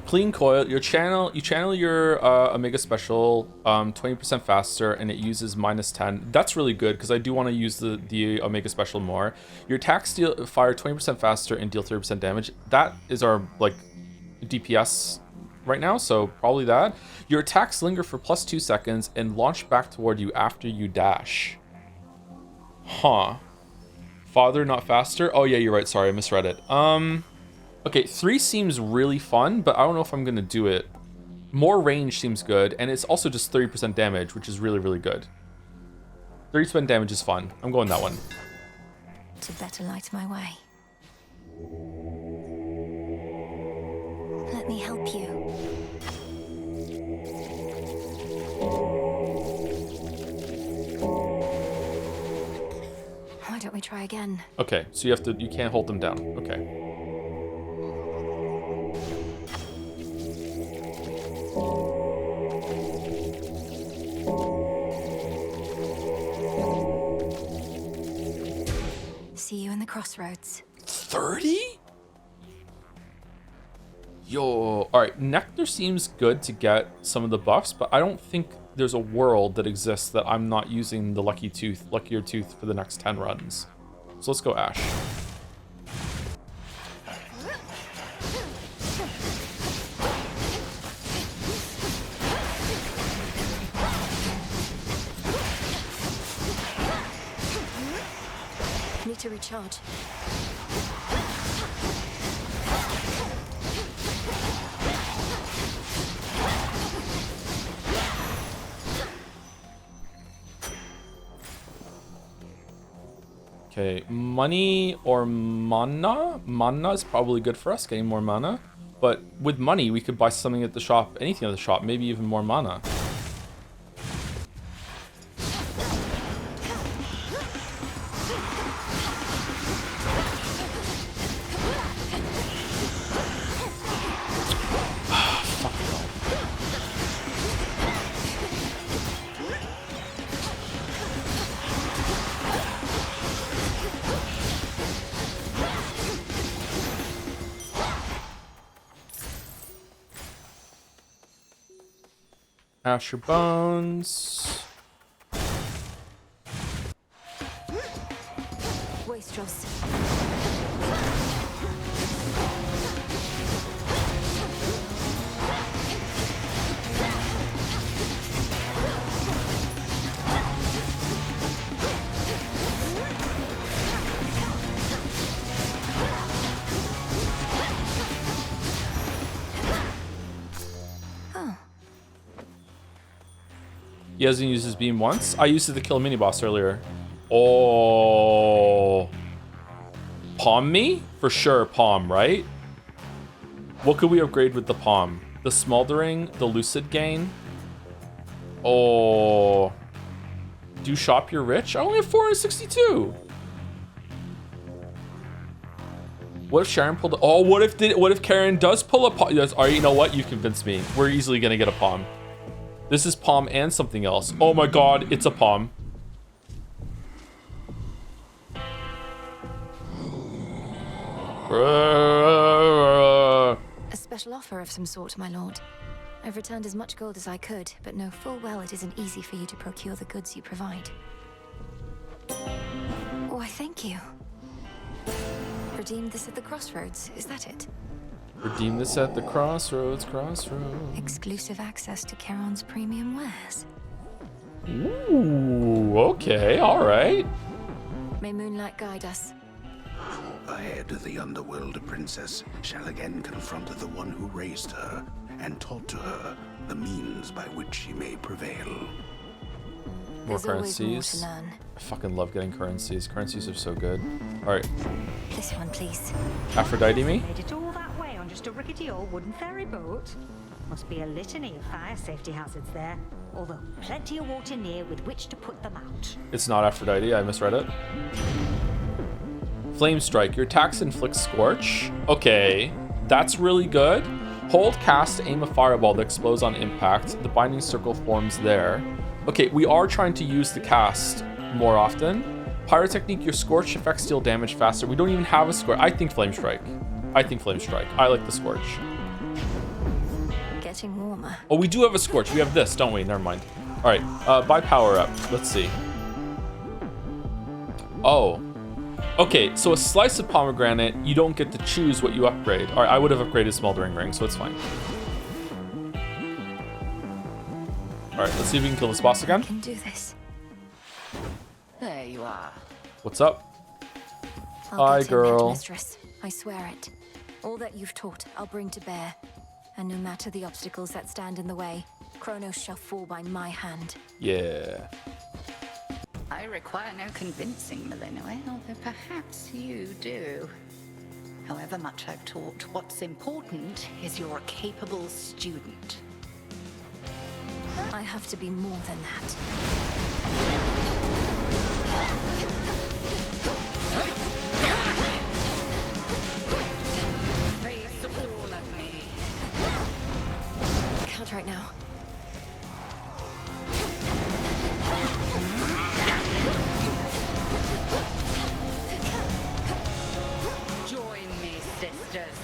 Clean coil. You channel your Omega special 20% faster, and it uses -10. That's really good because I do want to use the Omega special more. Your attacks fire 20% faster and deal 30% damage. That is our like DPS right now, so probably that. Your attacks linger for +2 seconds and launch back toward you after you dash. Huh. Farther, not faster. Oh yeah, you're right. Sorry, I misread it. Okay, 3 seems really fun, but I don't know if I'm going to do it. More range seems good, and it's also just 30% damage, which is really, really good. 30% damage is fun. I'm going that one. To better light my way. Let me help you. Why don't we try again? Okay, so you can't hold them down. Okay. See you in the crossroads. 30? Yo, alright, Nectar seems good to get some of the buffs, but I don't think there's a world that exists that I'm not using the luckier tooth for the next 10 runs. So let's go Ash. Need to recharge. Okay, money or mana? Mana is probably good for us, getting more mana. But with money, we could buy something at the shop, anything at the shop, maybe even more mana. Asher Bones. Wastrels. He hasn't used his beam once. I used it to kill a mini boss earlier. Oh. Palm me? For sure, palm, right? What could we upgrade with the palm? The smoldering, the lucid gain. Oh. Do shop, you're rich? I only have 462. What if Sharon pulled? Oh, what if Karen does pull a palm? All right, you know what? You convinced me. We're easily gonna get a palm. This is palm and something else. Oh my god, it's a palm. A special offer of some sort, my lord. I've returned as much gold as I could, but know full well it isn't easy for you to procure the goods you provide. Why, thank you. Redeemed this at the crossroads, is that it? Redeem this at the crossroads. Exclusive access to Charon's premium wares. Ooh, okay, alright. May moonlight guide us. Ahead, the underworld princess shall again confront the one who raised her and taught to her the means by which she may prevail. More There's always more currencies. to learn. I fucking love getting currencies. Currencies are so good. Alright. This one, please. Aphrodite me? Made it all that way on just a rickety old wooden ferry boat. Must be a litany of fire safety hazards there. Although plenty of water near with which to put them out. It's not Aphrodite, I misread it. Flame Strike. Your attacks inflict Scorch. Okay, that's really good. Hold cast to aim a fireball that explodes on impact. The binding circle forms there. Okay, we are trying to use the cast more often. Pyrotechnique, your Scorch effects deal damage faster. We don't even have a Scorch. I think Flame Strike. I like the Scorch. Getting warmer. Oh, we do have a Scorch. We have this, don't we? Never mind. All right, buy power up. Let's see. Oh. Okay, so a slice of pomegranate, you don't get to choose what you upgrade. All right, I would have upgraded Smoldering Ring, so it's fine. All right, let's see if we can kill this boss again. I can do this. There you are. What's up? I'll Hi, get him, girl. Headmistress. I swear it. All that you've taught, I'll bring to bear. And no matter the obstacles that stand in the way, Kronos shall fall by my hand. Yeah. I require no convincing, Malinois, although perhaps you do. However much I've taught, what's important is you're a capable student. I have to be more than that. Face all of me. Can't right now. Join me, sisters.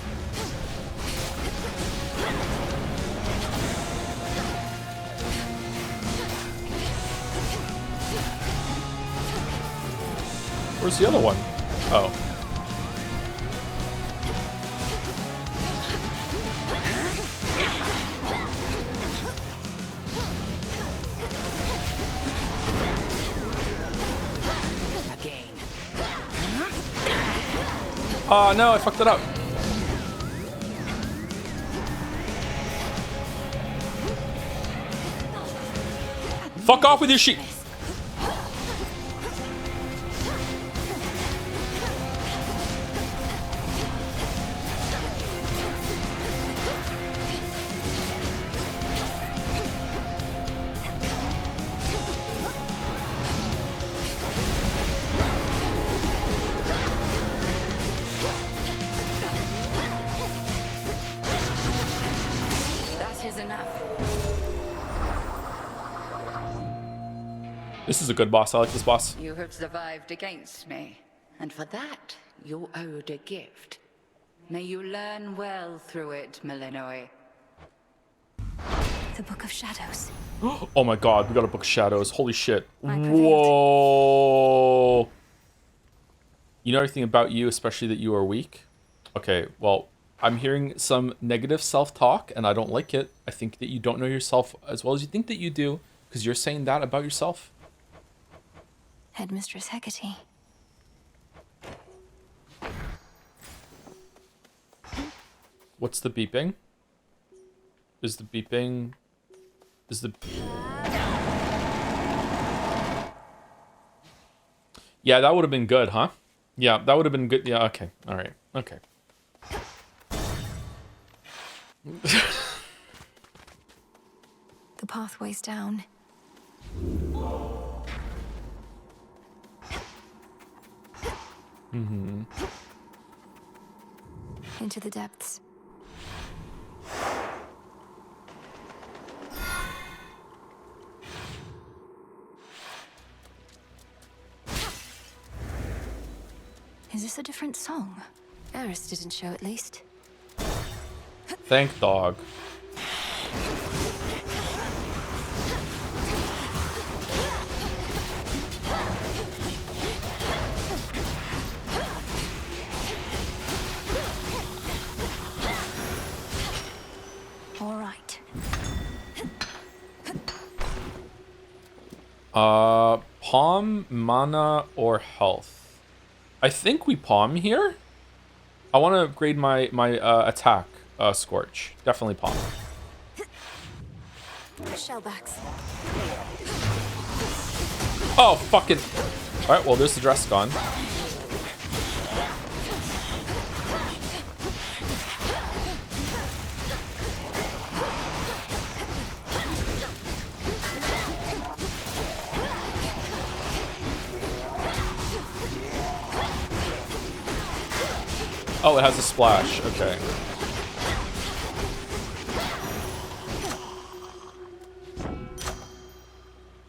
Where's the other one? Oh. Again. Oh no, I fucked it up. Fuck off with your shit. That is enough. This is a good boss. I like this boss. You have survived against me, and for that, you're owed a gift. May you learn well through it, Malinois. The Book of Shadows. Oh my god, we got a Book of Shadows. Holy shit. I prevailed. Whoa. You know everything about you, especially that you are weak? Okay, well, I'm hearing some negative self-talk, and I don't like it. I think that you don't know yourself as well as you think that you do, because you're saying that about yourself. Headmistress Hecate. What's the beeping? Is the beeping... Is the... Yeah, that would have been good, huh? Yeah, that would have been good. Yeah, okay. All right. Okay. The pathway's down. Mm-hmm. Into the depths. Is this a different song? Eris didn't show, at least. Thank dog. All right. Palm, mana, or health? I think we palm here. I want to upgrade my attack, Scorch. Definitely palm. Shellbacks. Oh, fucking... Alright, well, there's the dress gone. Oh, it has a splash. Okay.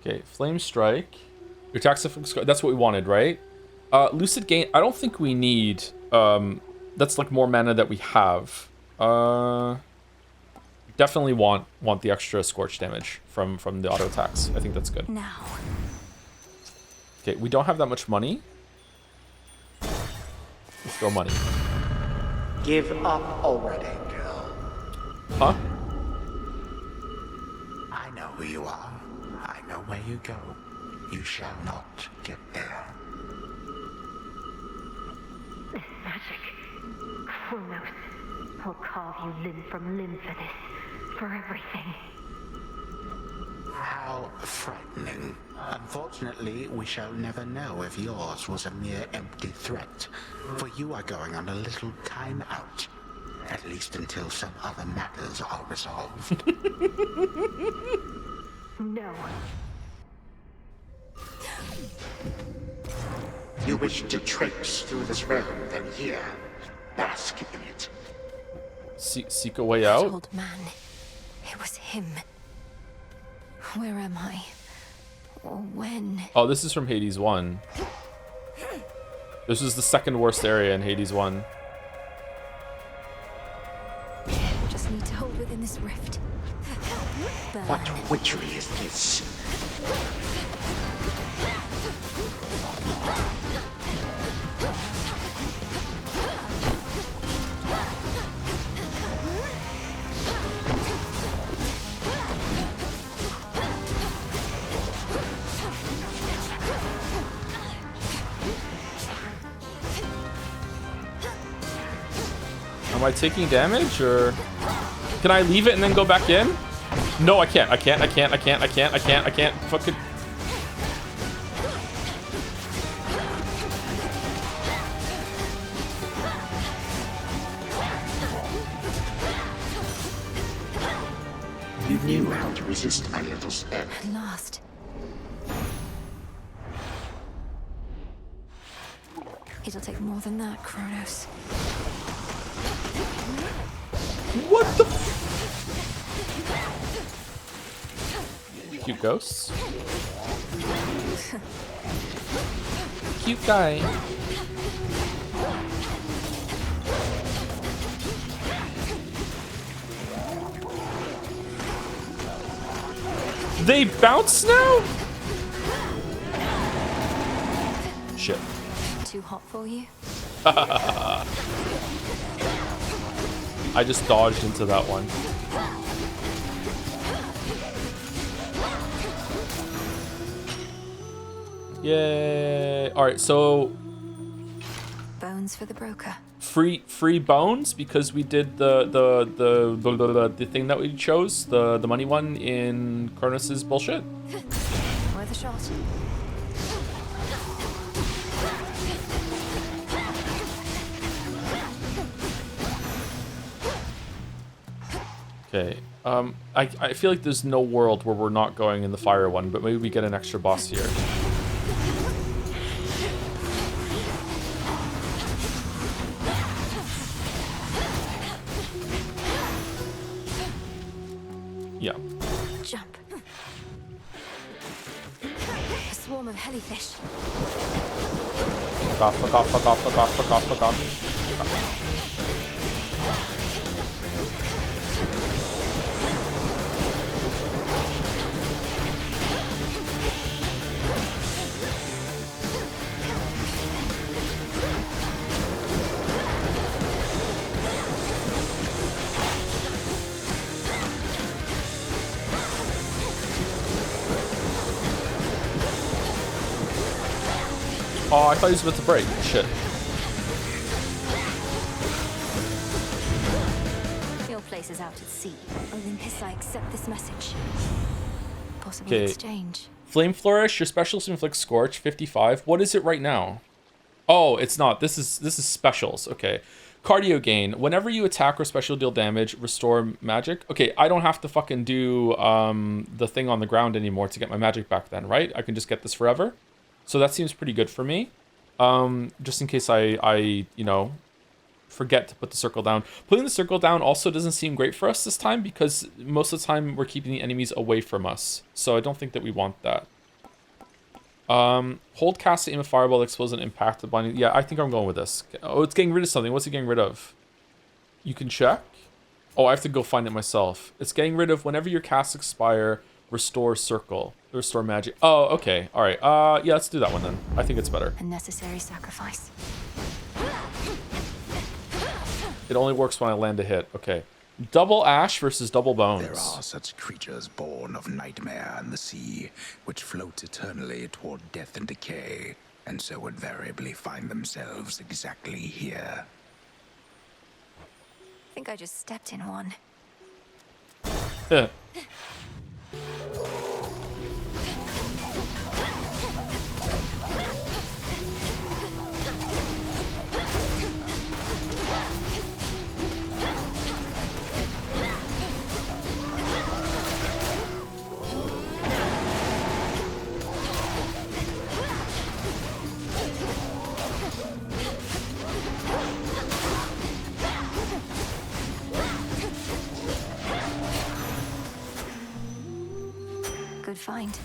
Okay, Flame Strike. Your attacks that's what we wanted, right? Lucid Gain, I don't think we need... that's like more mana that we have. Definitely want the extra Scorch damage from the auto attacks. I think that's good. Now. Okay, we don't have that much money. Let's throw money. Give up already, girl. Huh? I know who you are. I know where you go. You shall not get there. This magic. Kronos. I'll carve you limb from limb for this. For everything. How frightening. Unfortunately, we shall never know if yours was a mere empty threat, for you are going on a little time out, at least until some other matters are resolved. No. You wish to traipse through this realm, then here, bask in it. Seek a way out? Old man. It was him. Where am I? Or when? Oh, this is from Hades 1. This is the second worst area in Hades 1. Just need to hold within this rift. What witchery is this? Am I taking damage, or can I leave it and then go back in? No, I can't. I can't. Fucking. You knew how to resist my little spell. At last. It'll take more than that, Kronos. What the? Cute ghosts. Cute guy. They bounce now? Shit. Too hot for you? I just dodged into that one. Yay! All right, so Bones for the broker. free bones because we did the thing that we chose, the money one in Kronos's bullshit. Worth a shot. Okay. I feel like there's no world where we're not going in the fire one, but maybe we get an extra boss here. Yeah. Jump. A swarm of hellyfish. fuck off, fuck off, fuck off, fuck off, fuck off, fuck off, fuck off. Oh, I thought he was about to break. Shit. Your place is out at sea. Olympus, I accept this message. Possible Okay. exchange. Flame Flourish, your specials inflict Scorch, 55. What is it right now? Oh, it's not. This is specials. Okay. Cardio gain. Whenever you attack or special deal damage, restore magic. Okay, I don't have to fucking do the thing on the ground anymore to get my magic back then, right? I can just get this forever. So that seems pretty good for me. Just in case I you know, forget to put the circle down. Putting the circle down also doesn't seem great for us this time because most of the time we're keeping the enemies away from us. So I don't think that we want that. Hold cast to aim a fireball that explodes and impact the blinding. Yeah, I think I'm going with this. Oh, it's getting rid of something. What's it getting rid of? You can check. Oh, I have to go find it myself. It's getting rid of whenever your casts expire, restore circle. Restore magic. Oh, okay. All right. Yeah, let's do that one then. I think it's better. A necessary sacrifice. It only works when I land a hit. Okay. Double ash versus double bones. There are such creatures born of nightmare and the sea, which float eternally toward death and decay, and so invariably find themselves exactly here. I think I just stepped in one. Yeah. Good find.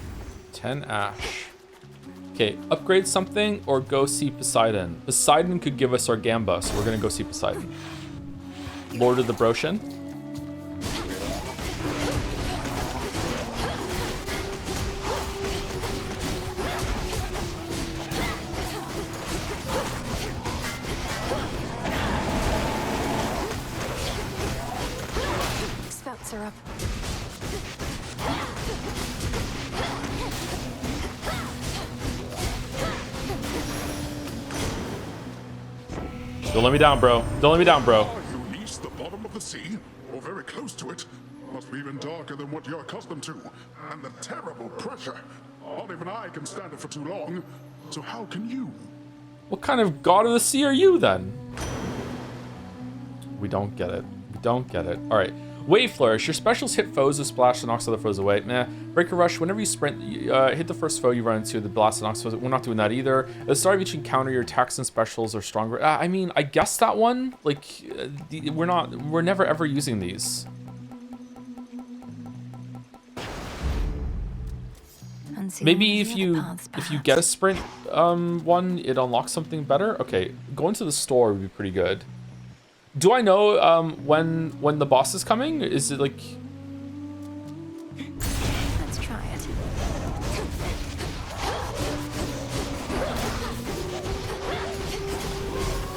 10 ash. Okay, upgrade something or go see Poseidon. Poseidon could give us our Gamba, so we're gonna go see Poseidon. Lord of the Broshan. Spouts are up. Don't let me down, bro. Don't let me down, bro. Are you east the bottom of the sea, or very close to it? Must be even darker than what you're accustomed to. And the terrible pressure. Not even I can stand it for too long. So how can you? What kind of god of the sea are you, then? We don't get it. We don't get it. All right. Wave Flourish. Your specials hit foes with splash that knocks other foes away. Meh. Breaker Rush. Whenever you sprint, hit the first foe you run into, the blast that knocks foes. We're not doing that either. At the start of each encounter, your attacks and specials are stronger. I mean, I guess that one. Like, we're never ever using these. Maybe if you get a sprint one, it unlocks something better. Okay, going to the store would be pretty good. Do I know when the boss is coming? Is it like? Let's try it.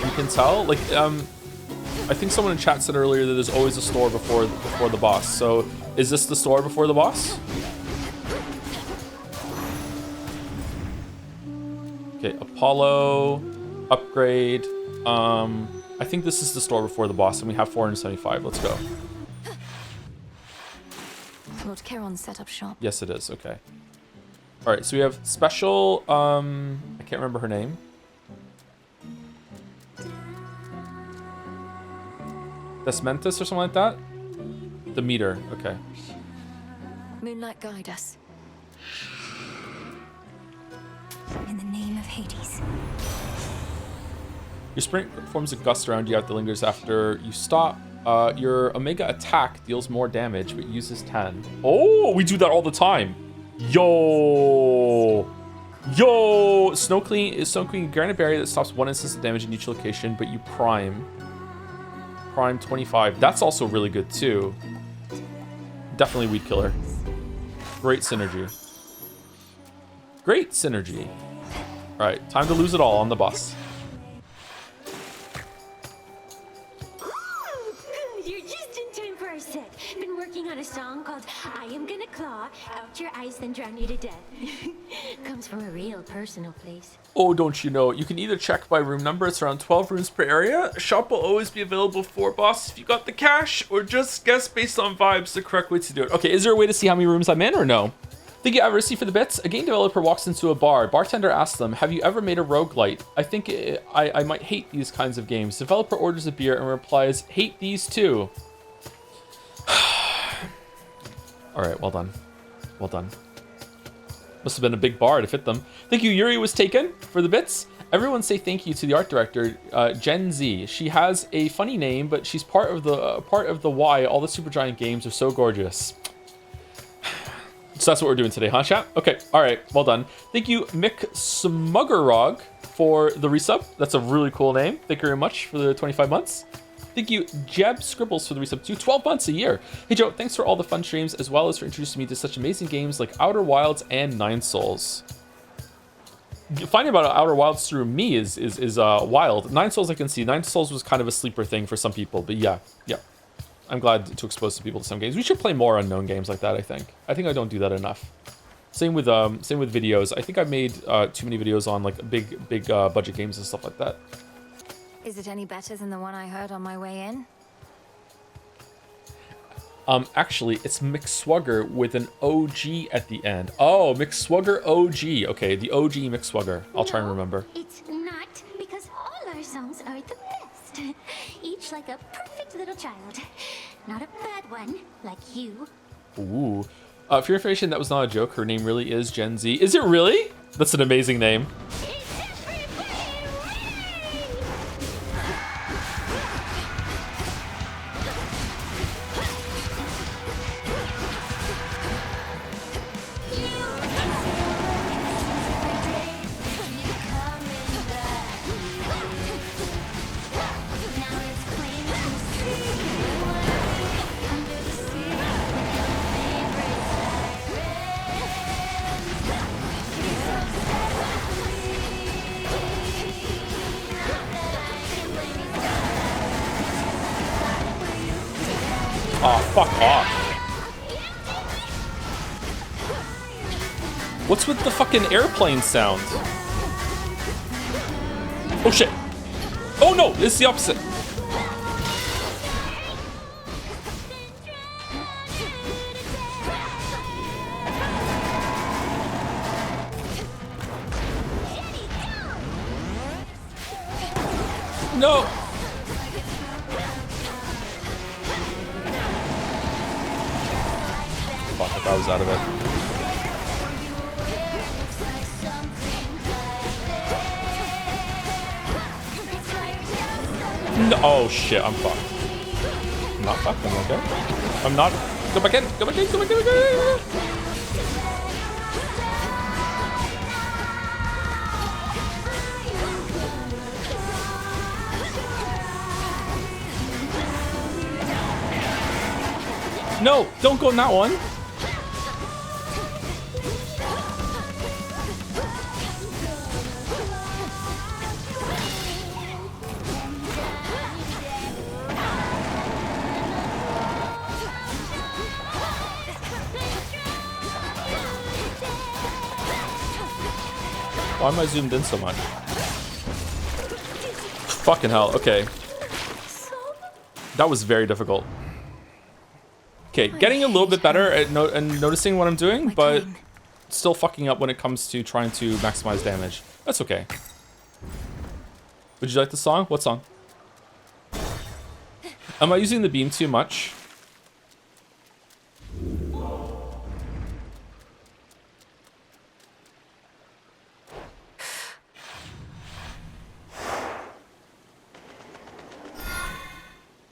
You can tell. Like I think someone in chat said earlier that there's always a store before the boss. So is this the store before the boss? Okay, Apollo, upgrade. I think this is the store before the boss, and we have 475. Let's go. Lord Charon's set up shop. Yes, it is. Okay. All right, so we have special. I can't remember her name. Desmentis or something like that. The meter. Okay. Moonlight, guide us. In the name of Hades. Your sprint forms a gust around you that lingers after you stop. Your Omega attack deals more damage, but uses 10. Oh, we do that all the time. Yo. Yo! Snow Queen Granite Barrier that stops 1 instance of damage in each location, but you prime. Prime 25. That's also really good too. Definitely Weed Killer. Great synergy. Great synergy. Alright, time to lose it all on the bus. You're just in time for our set. Been working on a song called I Am Gonna Claw Out Your Eyes Then Drown You to Death. Comes from a real personal place. Oh, don't you know? You can either check by room number, it's around 12 rooms per area. Shop will always be available for boss if you got the cash, or just guess based on vibes the correct way to do it. Okay, is there a way to see how many rooms I'm in or no? Thank you, Adversity, for the bits. A game developer walks into a bar. Bartender asks them, have you ever made a roguelite? I think I might hate these kinds of games. Developer orders a beer and replies, hate these too. Alright, well done. Well done. Must have been a big bar to fit them. Thank you, Yuri was taken, for the bits. Everyone say thank you to the art director, Gen Z. She has a funny name, but she's part of the why all the Supergiant games are so gorgeous. So that's what we're doing today, huh, chat? Okay, all right, well done. Thank you, Mick Smuggerog, for the resub. That's a really cool name. Thank you very much for the 25 months. Thank you, Jeb Scribbles, for the resub too. 12 months a year. Hey, Joe, thanks for all the fun streams, as well as for introducing me to such amazing games like Outer Wilds and Nine Souls. Finding about Outer Wilds through me is wild. Nine Souls I can see. Nine Souls was kind of a sleeper thing for some people, but yeah. I'm glad to expose some people to some games. We should play more unknown games like that, I think. I think I don't do that enough. Same with videos. I think I've made too many videos on like big budget games and stuff like that. Is it any better than the one I heard on my way in? Actually, it's McSwugger with an OG at the end. Oh, McSwugger OG. Okay, the OG McSwugger. I'll try and remember. It's not, because all our songs are the best. Each like a perfect little child. Not a bad one, like you. Ooh. For your information, that was not a joke. Her name really is Gen Z. Is it really? That's an amazing name. Oh, fuck off. What's with the fucking airplane sound? Oh shit. Oh no, it's the opposite. No. Fuck, if I was out of it. No, oh shit, I'm fucked. I'm not fucked, I'm okay. I'm not. Go back in, go back in, go back in, go back in. No, don't go in that one. Why am I zoomed in so much? Fucking hell, okay. That was very difficult. Okay, getting a little bit better at noticing what I'm doing, but still fucking up when it comes to trying to maximize damage. That's okay. Would you like the song? What song? Am I using the beam too much?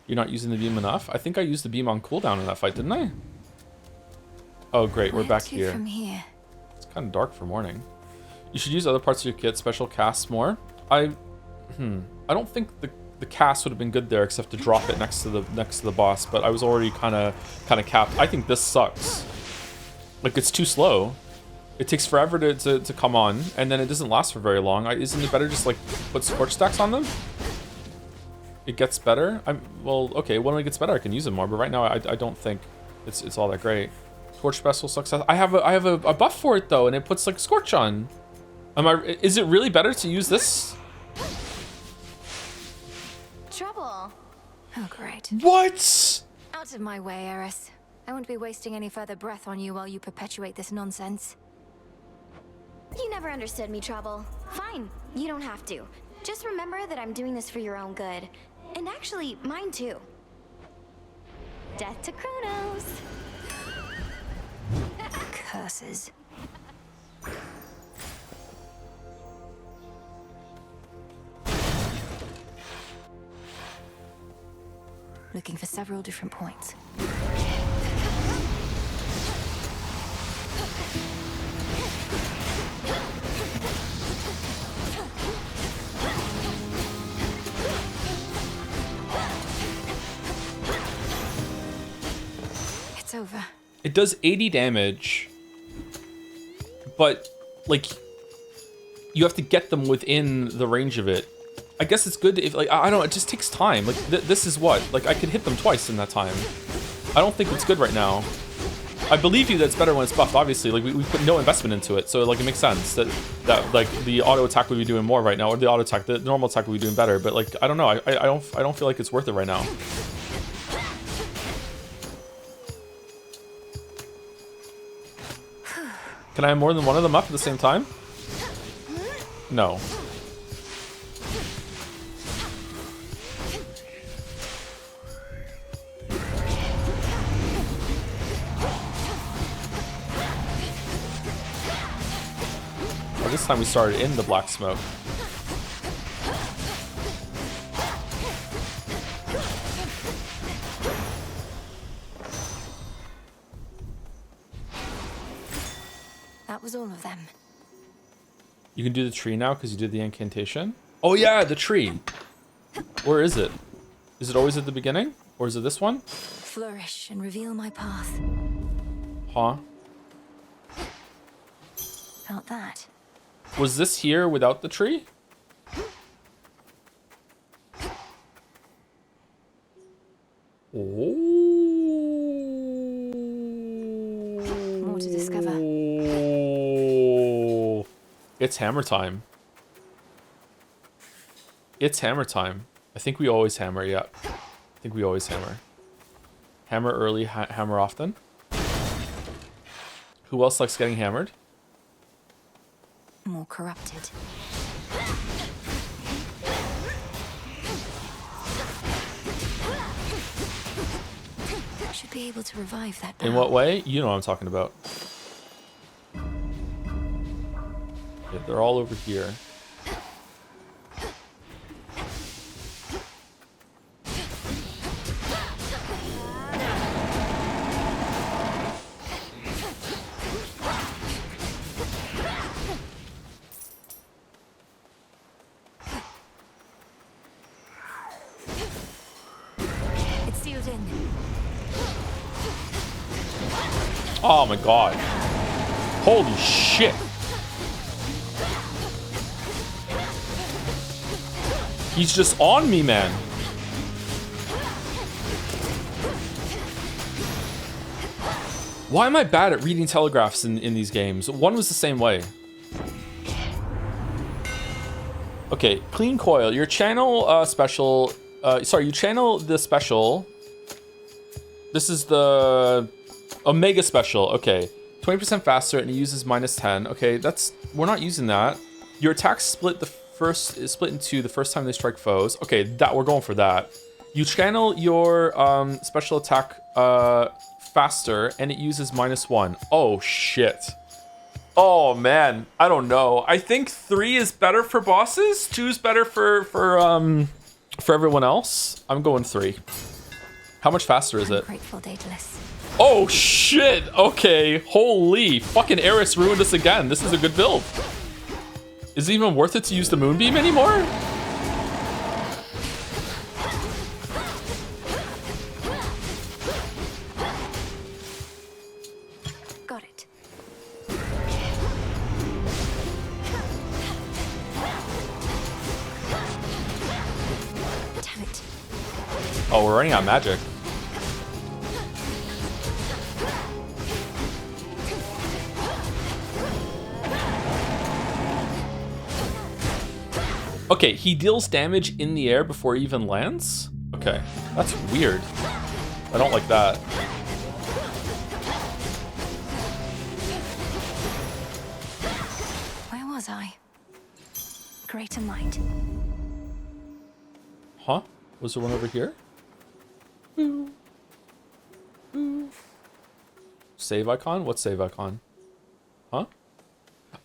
You're not using the beam enough? I think I used the beam on cooldown in that fight, didn't I? Oh, great. We're back here. From here? It's kind of dark for morning. You should use other parts of your kit, special casts more. I don't think the cast would have been good there except to drop it next to the boss, but I was already kind of capped. I think this sucks. Like, it's too slow. It takes forever to come on, and then it doesn't last for very long. Isn't it better just like put scorch stacks on them? It gets better. Well, okay. When it gets better, I can use it more. But right now, I don't think it's all that great. Scorch special success. I have a buff for it though, and it puts like scorch on. Is it really better to use this? Trouble. Oh, great. What? Out of my way, Eris. I won't be wasting any further breath on you while you perpetuate this nonsense. You never understood me, Trouble. Fine, you don't have to. Just remember that I'm doing this for your own good. And actually, mine too. Death to Kronos. Curses. Looking for several different points. It's over. It does 80 damage, but like you have to get them within the range of it. I guess it's good if, like, I don't know, it just takes time. Like, this is what? Like, I could hit them twice in that time. I don't think it's good right now. I believe you that it's better when it's buffed, obviously. Like, we put no investment into it, so, like, it makes sense that like, the auto attack would be doing more right now, or the normal attack would be doing better, but, like, I don't know. I don't feel like it's worth it right now. Can I have more than one of them up at the same time? No. Well, this time we started in the black smoke. That was all of them. You can do the tree now because you did the incantation. Oh yeah, the tree. Where is it? Is it always at the beginning? Or is it this one? Flourish and reveal my path. Huh? Felt that. Was this here without the tree? Oh. More to discover. Oh. It's hammer time. It's hammer time. I think we always hammer, yeah. I think we always hammer. Hammer early, hammer often. Who else likes getting hammered? More corrupted. Should be able to revive that. In what way? You know what I'm talking about. Yeah, they're all over here. It's sealed in. Oh my god. Holy shit. He's just on me, man. Why am I bad at reading telegraphs in these games? One was the same way. Okay, clean coil. Your channel special... sorry, you channel the special. This is the Omega special. Okay, 20% faster and it uses -10. Okay, we're not using that. Your attacks split into the first time they strike foes. Okay, we're going for that. You channel your special attack faster and it uses -1. Oh shit. Oh man, I don't know. I think 3 is better for bosses. 2 is better for everyone else. I'm going 3. How much faster is it? Grateful, dles. Oh shit. Okay. Holy fucking Eris ruined us again. This is a good build. Is it even worth it to use the moonbeam anymore? Got it. Damn it. Oh, we're running out of magic. Okay, he deals damage in the air before he even lands? Okay, that's weird. I don't like that. Where was I? Greater might. Huh? Was there one over here? Save icon? What save icon? Huh?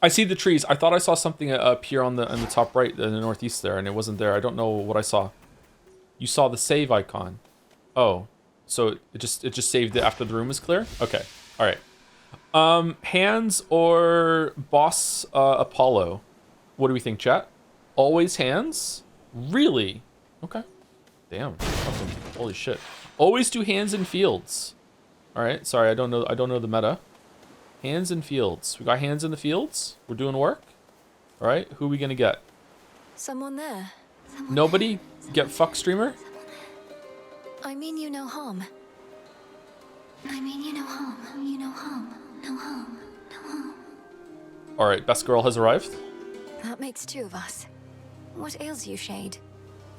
I see the trees. I thought I saw something appear on the top right in the northeast there, and it wasn't there. I don't know what I saw. You saw the save icon. Oh, so it just saved it after the room was clear? Okay. All right. Hands or boss Apollo? What do we think, chat? Always hands? Really? Okay. Damn. Fucking, holy shit. Always do hands in fields. All right. Sorry, I don't know the meta. Hands in fields. We got hands in the fields. We're doing work. All right. Who are we gonna get? Someone there. Nobody? Get fuck streamer? I mean you no harm. I mean, you know home, you know home, no home, no home. All right. Best girl has arrived. That makes two of us. What ails you, Shade?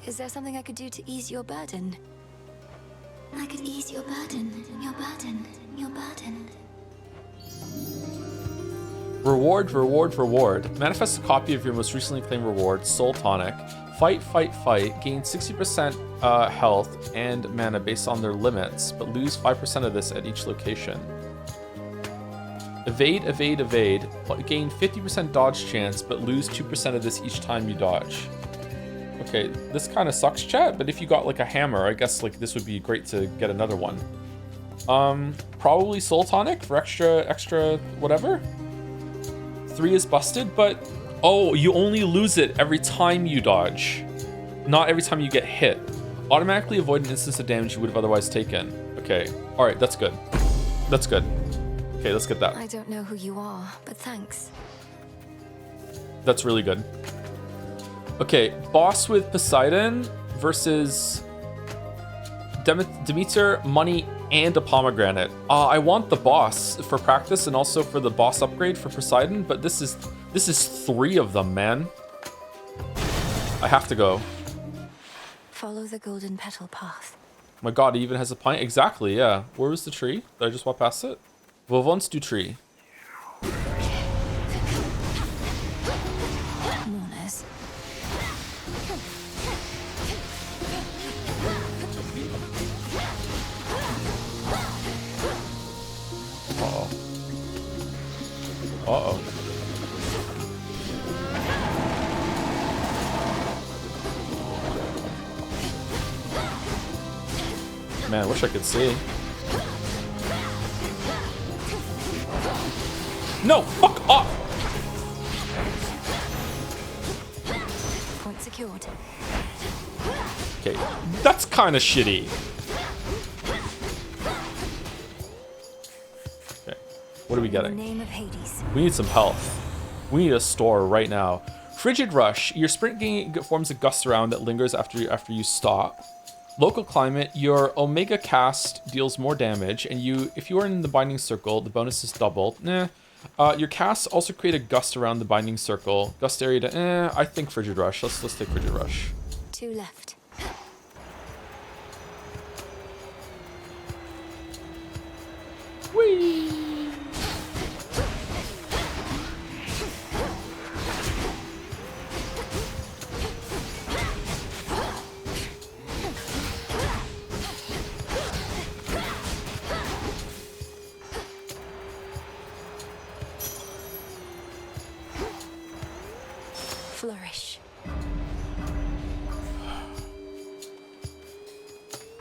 Is there something I could do to ease your burden? I could ease your burden, your burden, your burden. Reward, reward, reward. Manifest a copy of your most recently claimed reward, Soul Tonic. Fight, fight, fight. Gain 60% health and mana based on their limits, but lose 5% of this at each location. Evade, evade, evade. Gain 50% dodge chance, but lose 2% of this each time you dodge. Okay, this kind of sucks, chat, but if you got like a hammer, I guess like this would be great to get another one. Probably Soul Tonic for extra whatever. 3 is busted, but oh, you only lose it every time you dodge, not every time you get hit. Automatically avoid an instance of damage you would have otherwise taken. Okay, all right, that's good. That's good. Okay, let's get that. I don't know who you are, but thanks. That's really good. Okay, boss with Poseidon versus Demeter, money, and a pomegranate. I want the boss for practice and also for the boss upgrade for Poseidon, but this is 3 of them, man. I have to go. Follow the golden petal path. My god, it even has a pint. Exactly, yeah. Where was the tree? Did I just walk past it? Vovons du tree. Mourners. Uh-oh. Uh-oh. Man, I wish I could see. No, fuck off! Point secured. Okay, that's kind of shitty. Okay, what are we In the getting? name of Hades. We need some health. We need a store right now. Frigid Rush. Your sprint gain forms a gust around that lingers after you stop. Local climate. Your Omega cast deals more damage, and if you are in the binding circle, the bonus is doubled. Nah. Your casts also create a gust around the binding circle. Gust area to I think Frigid Rush. Let's take Frigid Rush. 2 left. Whee! Flourish.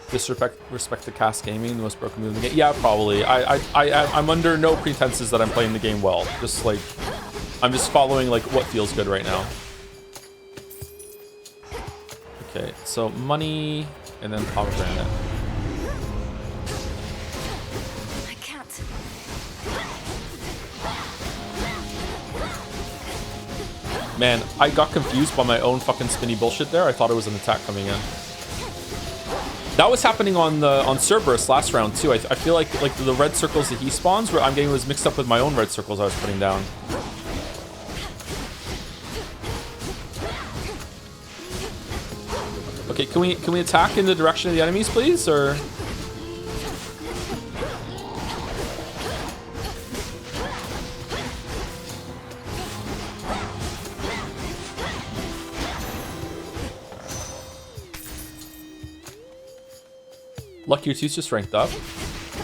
Disrespect to cast gaming, the most broken move in the game. Yeah, probably. I'm under no pretenses that I'm playing the game well. Just like I'm just following like what feels good right now. Okay, so money and then pomegranate. I can't. Man, I got confused by my own fucking spinny bullshit there. I thought it was an attack coming in. That was happening on Cerberus last round too. I feel like the red circles that he spawns, where I'm getting was mixed up with my own red circles I was putting down. Okay, can we attack in the direction of the enemies, please, or? Lucky your two's just ranked up.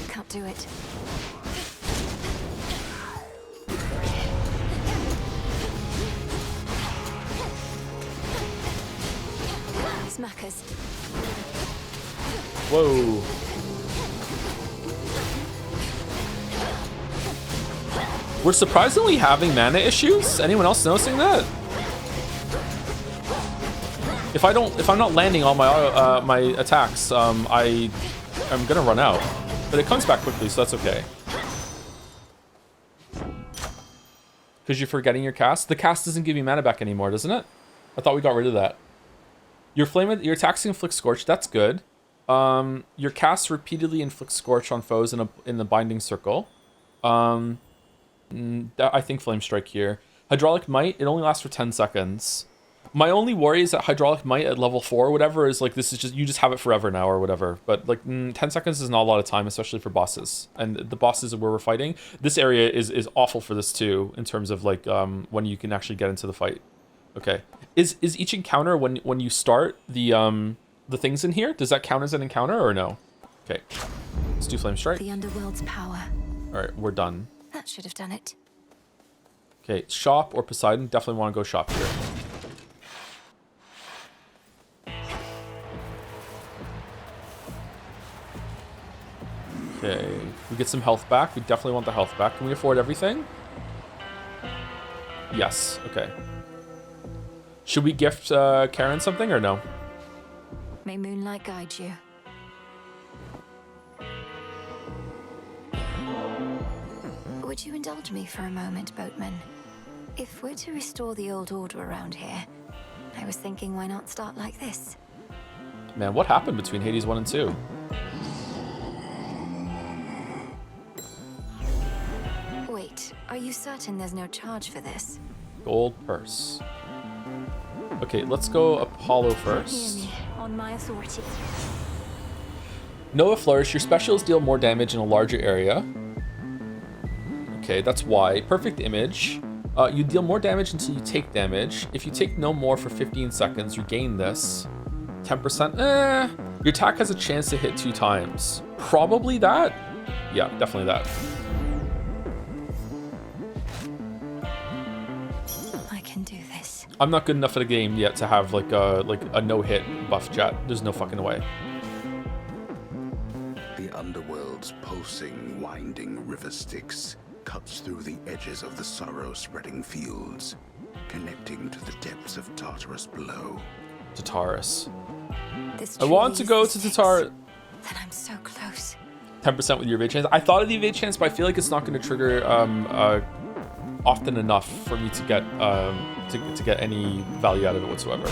Can't do it. Smackers. Whoa. We're surprisingly having mana issues. Anyone else noticing that? If I'm not landing all my my attacks, I'm gonna run out. But it comes back quickly, so that's okay. Because you're forgetting your cast. The cast doesn't give you mana back anymore, doesn't it? I thought we got rid of that. Your attacks inflict scorch. That's good. Your cast repeatedly inflict scorch on foes in the binding circle. I think flame strike here. Hydraulic might. It only lasts for 10 seconds. My only worry is that hydraulic might at level 4 or whatever is like this is just you just have it forever now or whatever. But like 10 seconds is not a lot of time, especially for bosses. And the bosses where we're fighting, this area is awful for this too in terms of like when you can actually get into the fight. Okay. Is each encounter when you start the things in here? Does that count as an encounter or no? Okay. Let's do flame strike. The underworld's power. All right, we're done. That should have done it. Okay, shop or Poseidon. Definitely want to go shop here. Okay, we get some health back. We definitely want the health back. Can we afford everything? Yes. Okay. Should we gift Karen something or no? May moonlight guide you. Would you indulge me for a moment, boatman? If we're to restore the old order around here, I was thinking why not start like this? Man, what happened between Hades 1 and 2? Wait, are you certain there's no charge for this? Gold purse. Okay, let's go Apollo Hear first. me, on my authority. Nova Flourish. Your specials deal more damage in a larger area. Okay, that's why. Perfect Image. You deal more damage until you take damage. If you take no more for 15 seconds, you gain this. 10%. Your attack has a chance to hit 2 times. Probably that? Yeah, definitely that. I can do this. I'm not good enough at a game yet to have like a no-hit buff jet. There's no fucking way. The underworld's pulsing, winding river Styx cuts through the edges of the sorrow-spreading fields, connecting to the depths of Tartarus below. Tartarus. This I want to tree go is to the Tartarus. Then I'm so close. 10% with your evade chance. I thought of the evade chance, but I feel like it's not going to trigger often enough for me to get to get any value out of it whatsoever.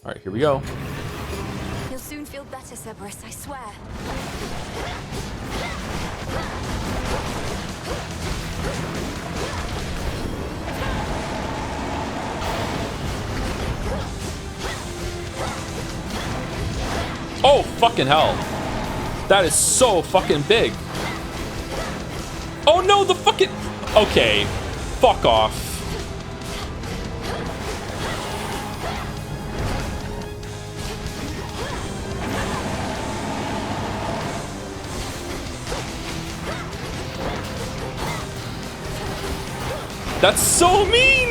All right, here we go. You'll soon feel better, Cerberus, I swear. Oh, fucking hell. That is so fucking big. Oh no, the fucking... Okay, fuck off. That's so mean!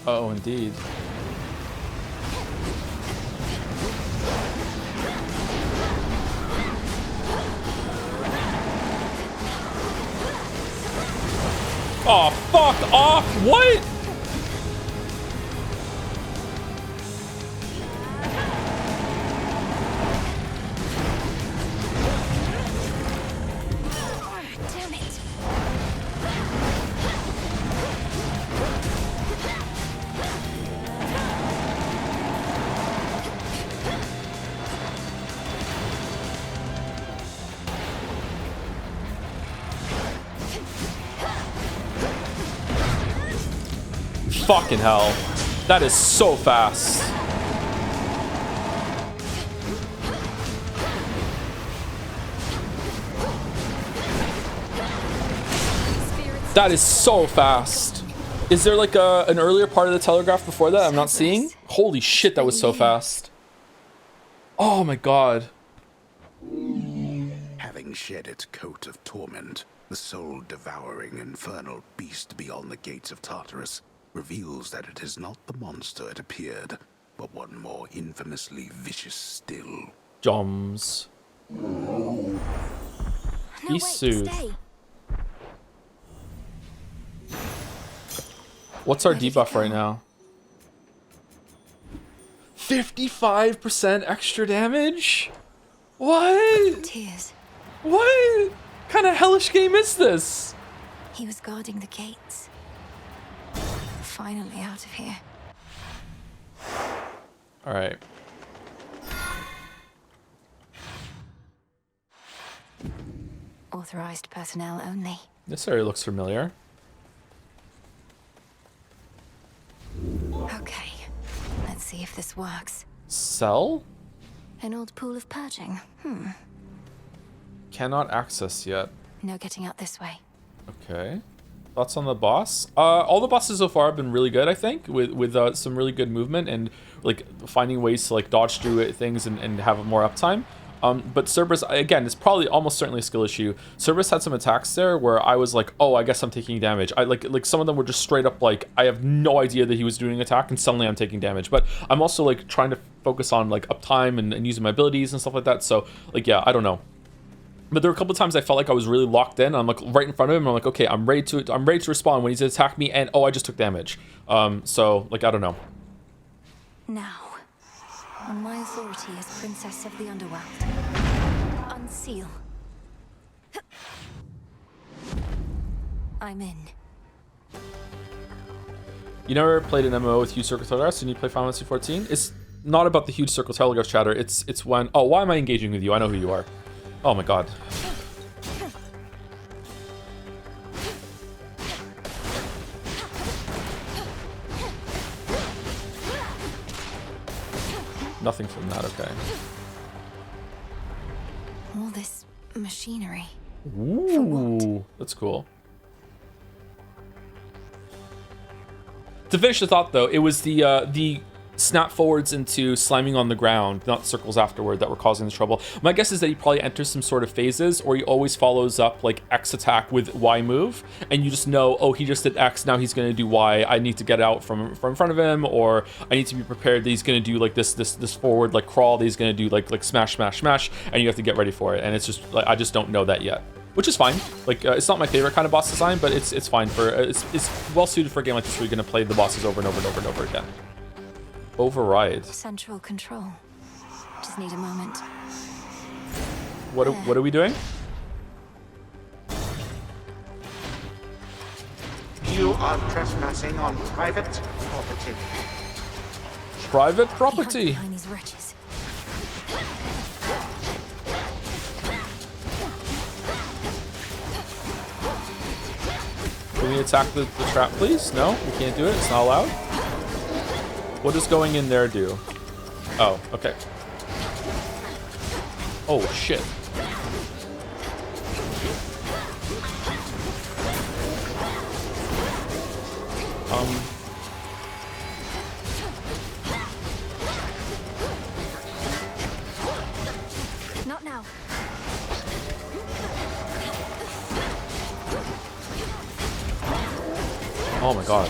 Oh, indeed. Oh, fuck off! What? Damn it. Fucking hell. That is so fast. That is so fast. Is there like an earlier part of the telegraph before that I'm not seeing? Holy shit, that was so fast. Oh my god. Having shed its coat of torment, the soul-devouring infernal beast beyond the gates of Tartarus reveals that it is not the monster it appeared, but one more infamously vicious still. Joms. Be soothed. What's our debuff right now? 55% extra damage? What? Tears. What kind of hellish game is this? He was guarding the gates. Finally out of here. All right. Authorized personnel only. This area looks familiar. Okay, let's see if this works. Cell? An old pool of purging. Cannot access yet. No getting out this way. Okay. Thoughts on the boss? All the bosses so far have been really good, I think, with some really good movement and like finding ways to like dodge through it, things and have more uptime. But Cerberus, again, it's probably almost certainly a skill issue. Cerberus had some attacks there where I was like, oh, I guess I'm taking damage. I like some of them were just straight up like, I have no idea that he was doing an attack and suddenly I'm taking damage. But I'm also like trying to focus on like uptime and using my abilities and stuff like that. So like, yeah, I don't know. But there were a couple of times I felt like I was really locked in. I'm like right in front of him. And I'm like, okay, I'm ready to respond when he's attacked me. And oh, I just took damage. So like, I don't know. Now, on my authority as Princess of the Underworld, unseal. I'm in. You never played an MMO with huge circle telegraphs and you play Final Fantasy 14? It's not about the huge circle telegraph chatter. It's when, oh, why am I engaging with you? I know who you are. Oh my god. Nothing from that, okay. All this machinery. Ooh, that's cool. To finish the thought, though, it was the snap forwards into sliming on the ground, not circles afterward, that were causing the trouble. My guess is that he probably enters some sort of phases, or he always follows up like X attack with Y move, and you just know, oh, he just did X, now he's going to do Y. I need to get out from in front of him, or I need to be prepared that he's going to do like this forward like crawl, that he's going to do like smash, smash, smash, and you have to get ready for it. And it's just like, I just don't know that yet. Which is fine. Like, it's not my favorite kind of boss design, but it's fine for, it's well suited for a game like this where you're going to play the bosses over and over and over and over again. Override. Central control. Just need a moment. What are we doing? You are trespassing on private property. Private property. Behind these wretches. Can we attack the trap, please? No, we can't do it. It's not allowed. What does going in there do? Oh, okay. Oh, shit. Not now. Oh my god.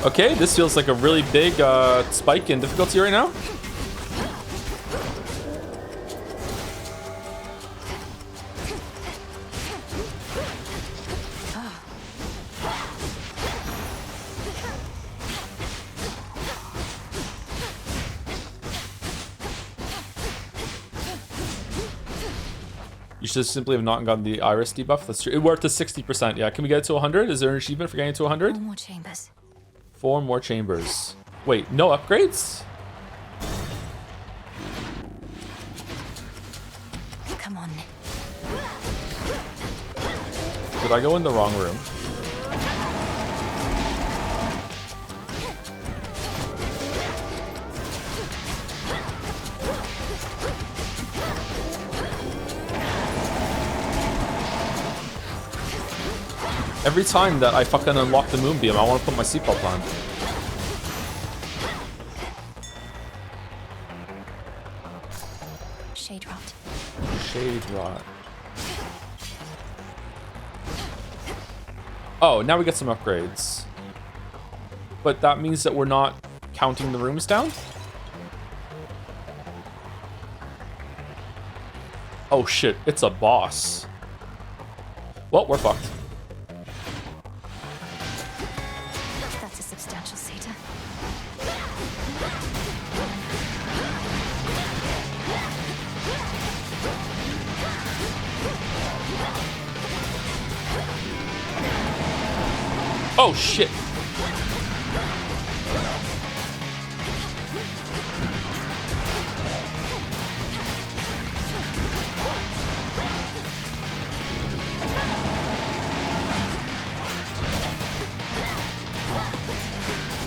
Okay, this feels like a really big spike in difficulty right now. You should simply have not gotten the iris debuff. That's true. We're up to 60%. Yeah, can we get it to 100? Is there an achievement for getting it to 100? 4 more chambers. 4 more chambers. Wait, no upgrades? Come on. Did I go in the wrong room? Every time that I fucking unlock the moonbeam, I want to put my seatbelt on. Shade rot. Shade rot. Oh, now we get some upgrades. But that means that we're not counting the rooms down? Oh shit, it's a boss. Well, we're fucked. That's a substantial satyr. Oh shit.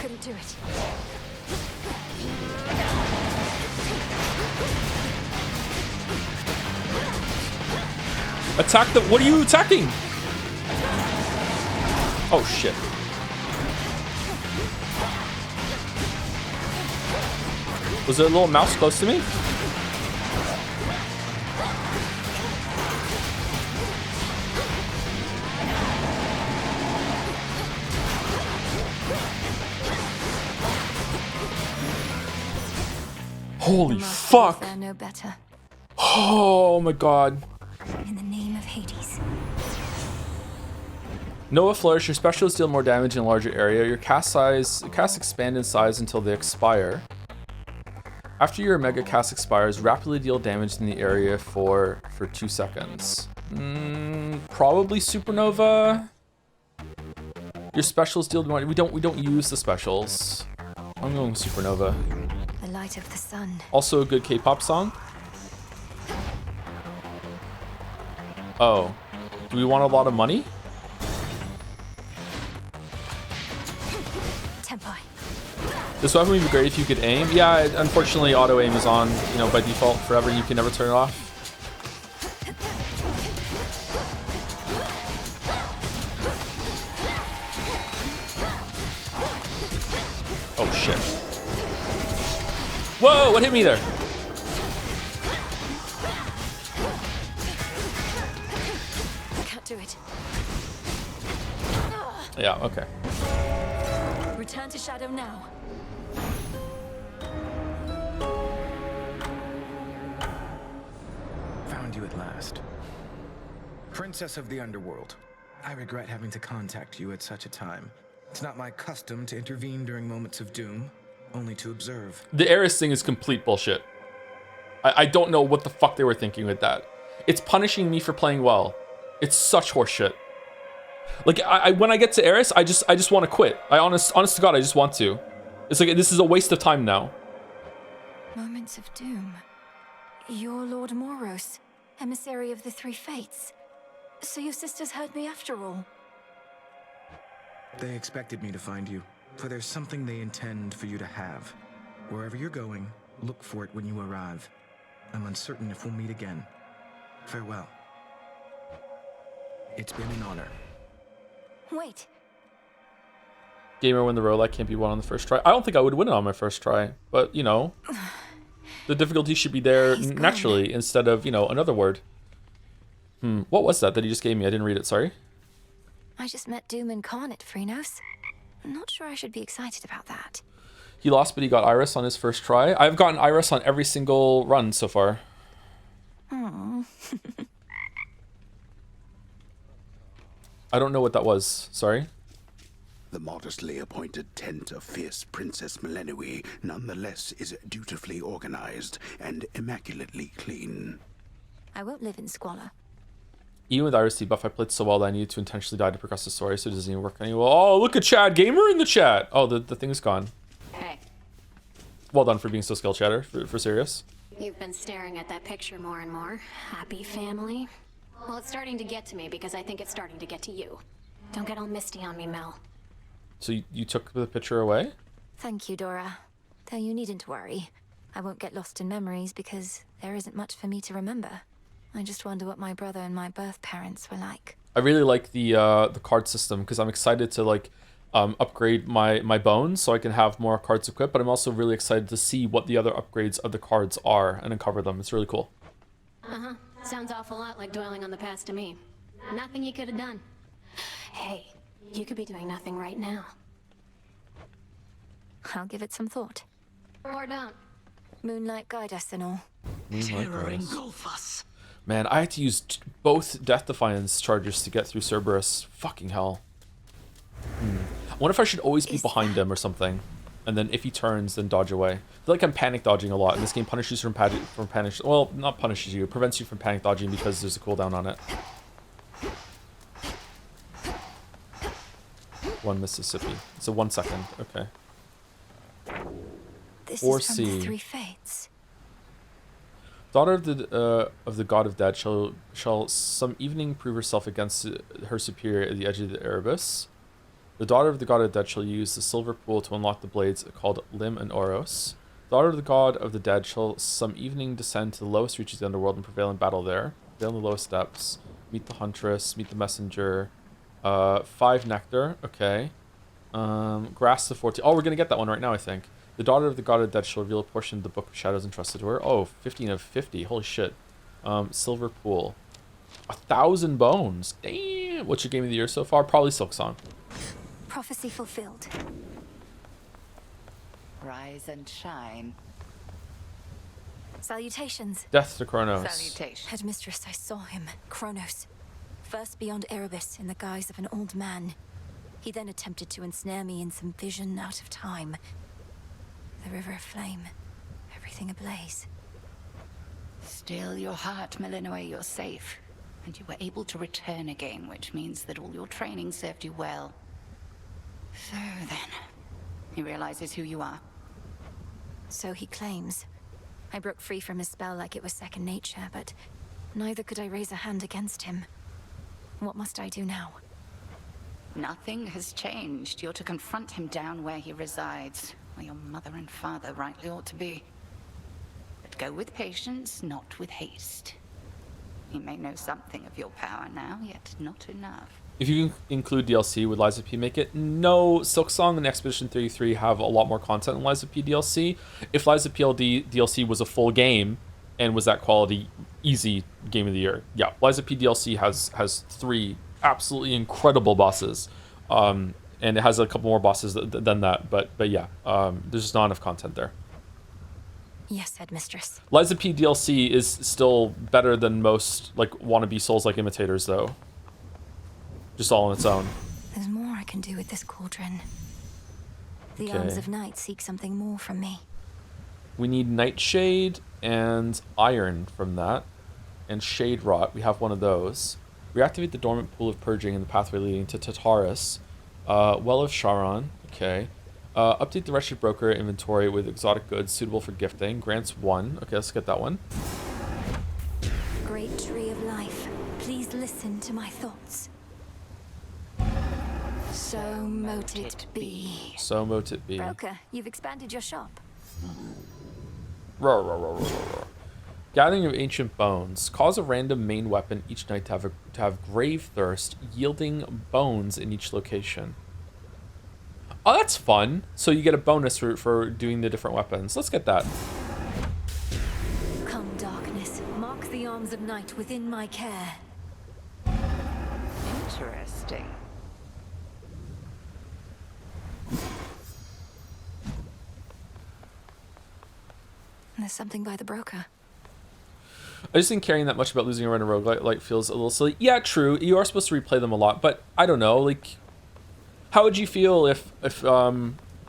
Couldn't do it. Attack the— what are you attacking? Oh shit. Was there a little mouse close to me? Holy fuck. They're no better. Oh my god. In the name of Hades. Nova Flourish, your specials deal more damage in a larger area. Your casts expand in size until they expire. After your mega cast expires, rapidly deal damage in the area for 2 seconds. Probably Supernova. Your specials deal more. We don't use the specials. I'm going with Supernova. The light of the sun. Also a good K-pop song. Oh, do we want a lot of money? Tempi. This weapon would be great if you could aim. Yeah, unfortunately auto aim is on, you know, by default forever. You can never turn it off. Oh shit. Whoa, what hit me there? Can't do it. Yeah, okay. Return to shadow now. Found you at last. Princess of the Underworld. I regret having to contact you at such a time. It's not my custom to intervene during moments of doom, only to observe. The Eris thing is complete bullshit. I don't know what the fuck they were thinking with that. It's punishing me for playing well. It's such horseshit. Like, when I get to Eris, I just want to quit. Honest to God, I just want to. It's like, this is a waste of time now. Moments of doom. You're Lord Moros, emissary of the Three Fates. So your sisters heard me after all. They expected me to find you, for there's something they intend for you to have. Wherever you're going, look for it when you arrive. I'm uncertain if we'll meet again. Farewell. It's been an honor. Wait. Gamer win the roguelike can't be won on the first try. I don't think I would win it on my first try, but you know, the difficulty should be there naturally instead of, you know, another word. What was that he just gave me? I didn't read it, sorry. I just met Doom and Khan at Freenos. not sure I should be excited about that. He lost, but he got Iris on his first try. I've gotten Iris on every single run so far. Oh. I don't know what that was. Sorry. The modestly appointed tent of fierce Princess Melenui nonetheless is dutifully organized and immaculately clean. I won't live in squalor. Even with Iris debuff, I played so well that I needed to intentionally die to progress the story, so it doesn't even work anymore. Oh, look at Chad Gamer in the chat! Oh, the thing's gone. Hey, Well done for being so skill chatter, for serious. you've been staring at that picture more and more. Happy family? Well, it's starting to get to me because I think it's starting to get to you. Don't get all misty on me, Mel. So you took the picture away? Thank you, Dora. Though you needn't worry. I won't get lost in memories because there isn't much for me to remember. I just wonder what my brother and my birth parents were like. I really like the card system because I'm excited to like upgrade my bones so I can have more cards equipped, but I'm also really excited to see what the other upgrades of the cards are and uncover them. It's really cool. Uh-huh. Sounds awful lot like dwelling on the past to me. Nothing you could have done. Hey, you could be doing nothing right now. I'll give it some thought. Or don't. Moonlight guide us and all. Terror engulf us. Man, I had to use both Death Defiance charges to get through Cerberus. Fucking hell. I wonder if I should always be behind him or something. And then if he turns, then dodge away. I feel like I'm panic dodging a lot. And this game punishes you from panic. Well, not punishes you. It prevents you from panic dodging because there's a cooldown on it. 1 Mississippi. So 1 second. Okay. This Or is from C. the Three Fates. Daughter of the god of dead shall some evening prove herself against her superior at the edge of the Erebus. The daughter of the god of dead shall use the silver pool to unlock the blades called Lim and Oros. Daughter of the god of the dead shall some evening descend to the lowest reaches of the underworld and prevail in battle there. Prevail in the lowest depths. Meet the huntress. Meet the messenger. 5 nectar. Okay. Grasp the 14. Oh, we're gonna get that one right now, I think. The daughter of the god of dead shall reveal a portion of the book of shadows entrusted to her. Oh, 15 of 50. Holy shit. Silver pool. 1,000 bones. Damn. What's your game of the year so far? Probably Silksong. Prophecy fulfilled. Rise and shine. Salutations. Death to Kronos. Salutations. Headmistress, I saw him. Kronos. First beyond Erebus in the guise of an old man. He then attempted to ensnare me in some vision out of time. The river aflame. Everything ablaze. Still your heart, Melenui, you're safe. And you were able to return again, which means that all your training served you well. So then, he realizes who you are. So he claims. I broke free from his spell like it was second nature, but neither could I raise a hand against him. What must I do now? Nothing has changed. You're to confront him down where he resides, where your mother and father rightly ought to be. But go with patience, not with haste. He may know something of your power now, yet not enough. If you include DLC, would Liza P make it? No, Silksong and Expedition 33 have a lot more content than Liza P DLC. If Liza P DLC was a full game and was that quality, easy game of the year. Yeah, Liza P DLC has 3 absolutely incredible bosses. And it has a couple more bosses than that, but yeah, there's just not enough content there. Yes, Headmistress. Liza P DLC is still better than most like wannabe Souls-like imitators, though. Just all on its own. There's more I can do with this cauldron. The arms of night seek something more from me. We need Nightshade and Iron from that, and Shade Rot. We have one of those. Reactivate the dormant pool of purging in the pathway leading to Tartarus. Well of Charon. Okay. Update the Wretched Broker inventory with exotic goods suitable for gifting. Grants 1. Okay, let's get that one. Great tree of life, please listen to my thoughts. So mote it be. So mote it be. Broker, you've expanded your shop. Roar, roar, roar, roar, roar. Gathering of ancient bones. Cause a random main weapon each night to have grave thirst, yielding bones in each location. Oh, that's fun. So you get a bonus for doing the different weapons. Let's get that. Come, darkness, mark the arms of night within my care. Interesting. There's something by the broker. I just think caring that much about losing a run in roguelite feels a little silly. Yeah, true. You are supposed to replay them a lot, but I don't know. Like, how would you feel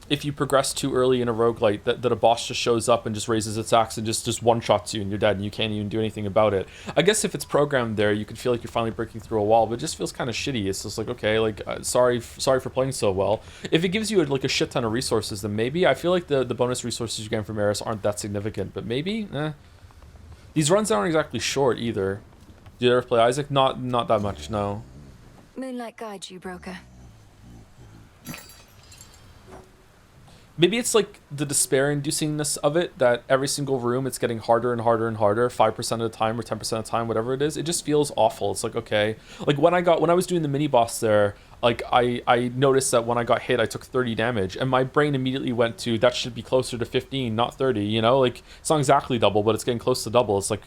if you progress too early in a roguelite that a boss just shows up and just raises its axe and just one-shots you and you're dead and you can't even do anything about it? I guess if it's programmed there, you could feel like you're finally breaking through a wall, but it just feels kind of shitty. It's just like, okay, like, sorry for playing so well. If it gives you like a shit ton of resources, then maybe. I feel like the bonus resources you get from Eris aren't that significant, but maybe? These runs aren't exactly short either. Did you ever play Isaac? Not that much, no. Moonlight guides you, broker. Maybe it's like the despair-inducingness of it, that every single room it's getting harder and harder and harder, 5% of the time or 10% of the time, whatever it is. It just feels awful. It's like, okay. Like when I was doing the mini boss there, like I noticed that when I got hit, I took 30 damage, and my brain immediately went to, that should be closer to 15, not 30, you know? Like, it's not exactly double, but it's getting close to double. It's like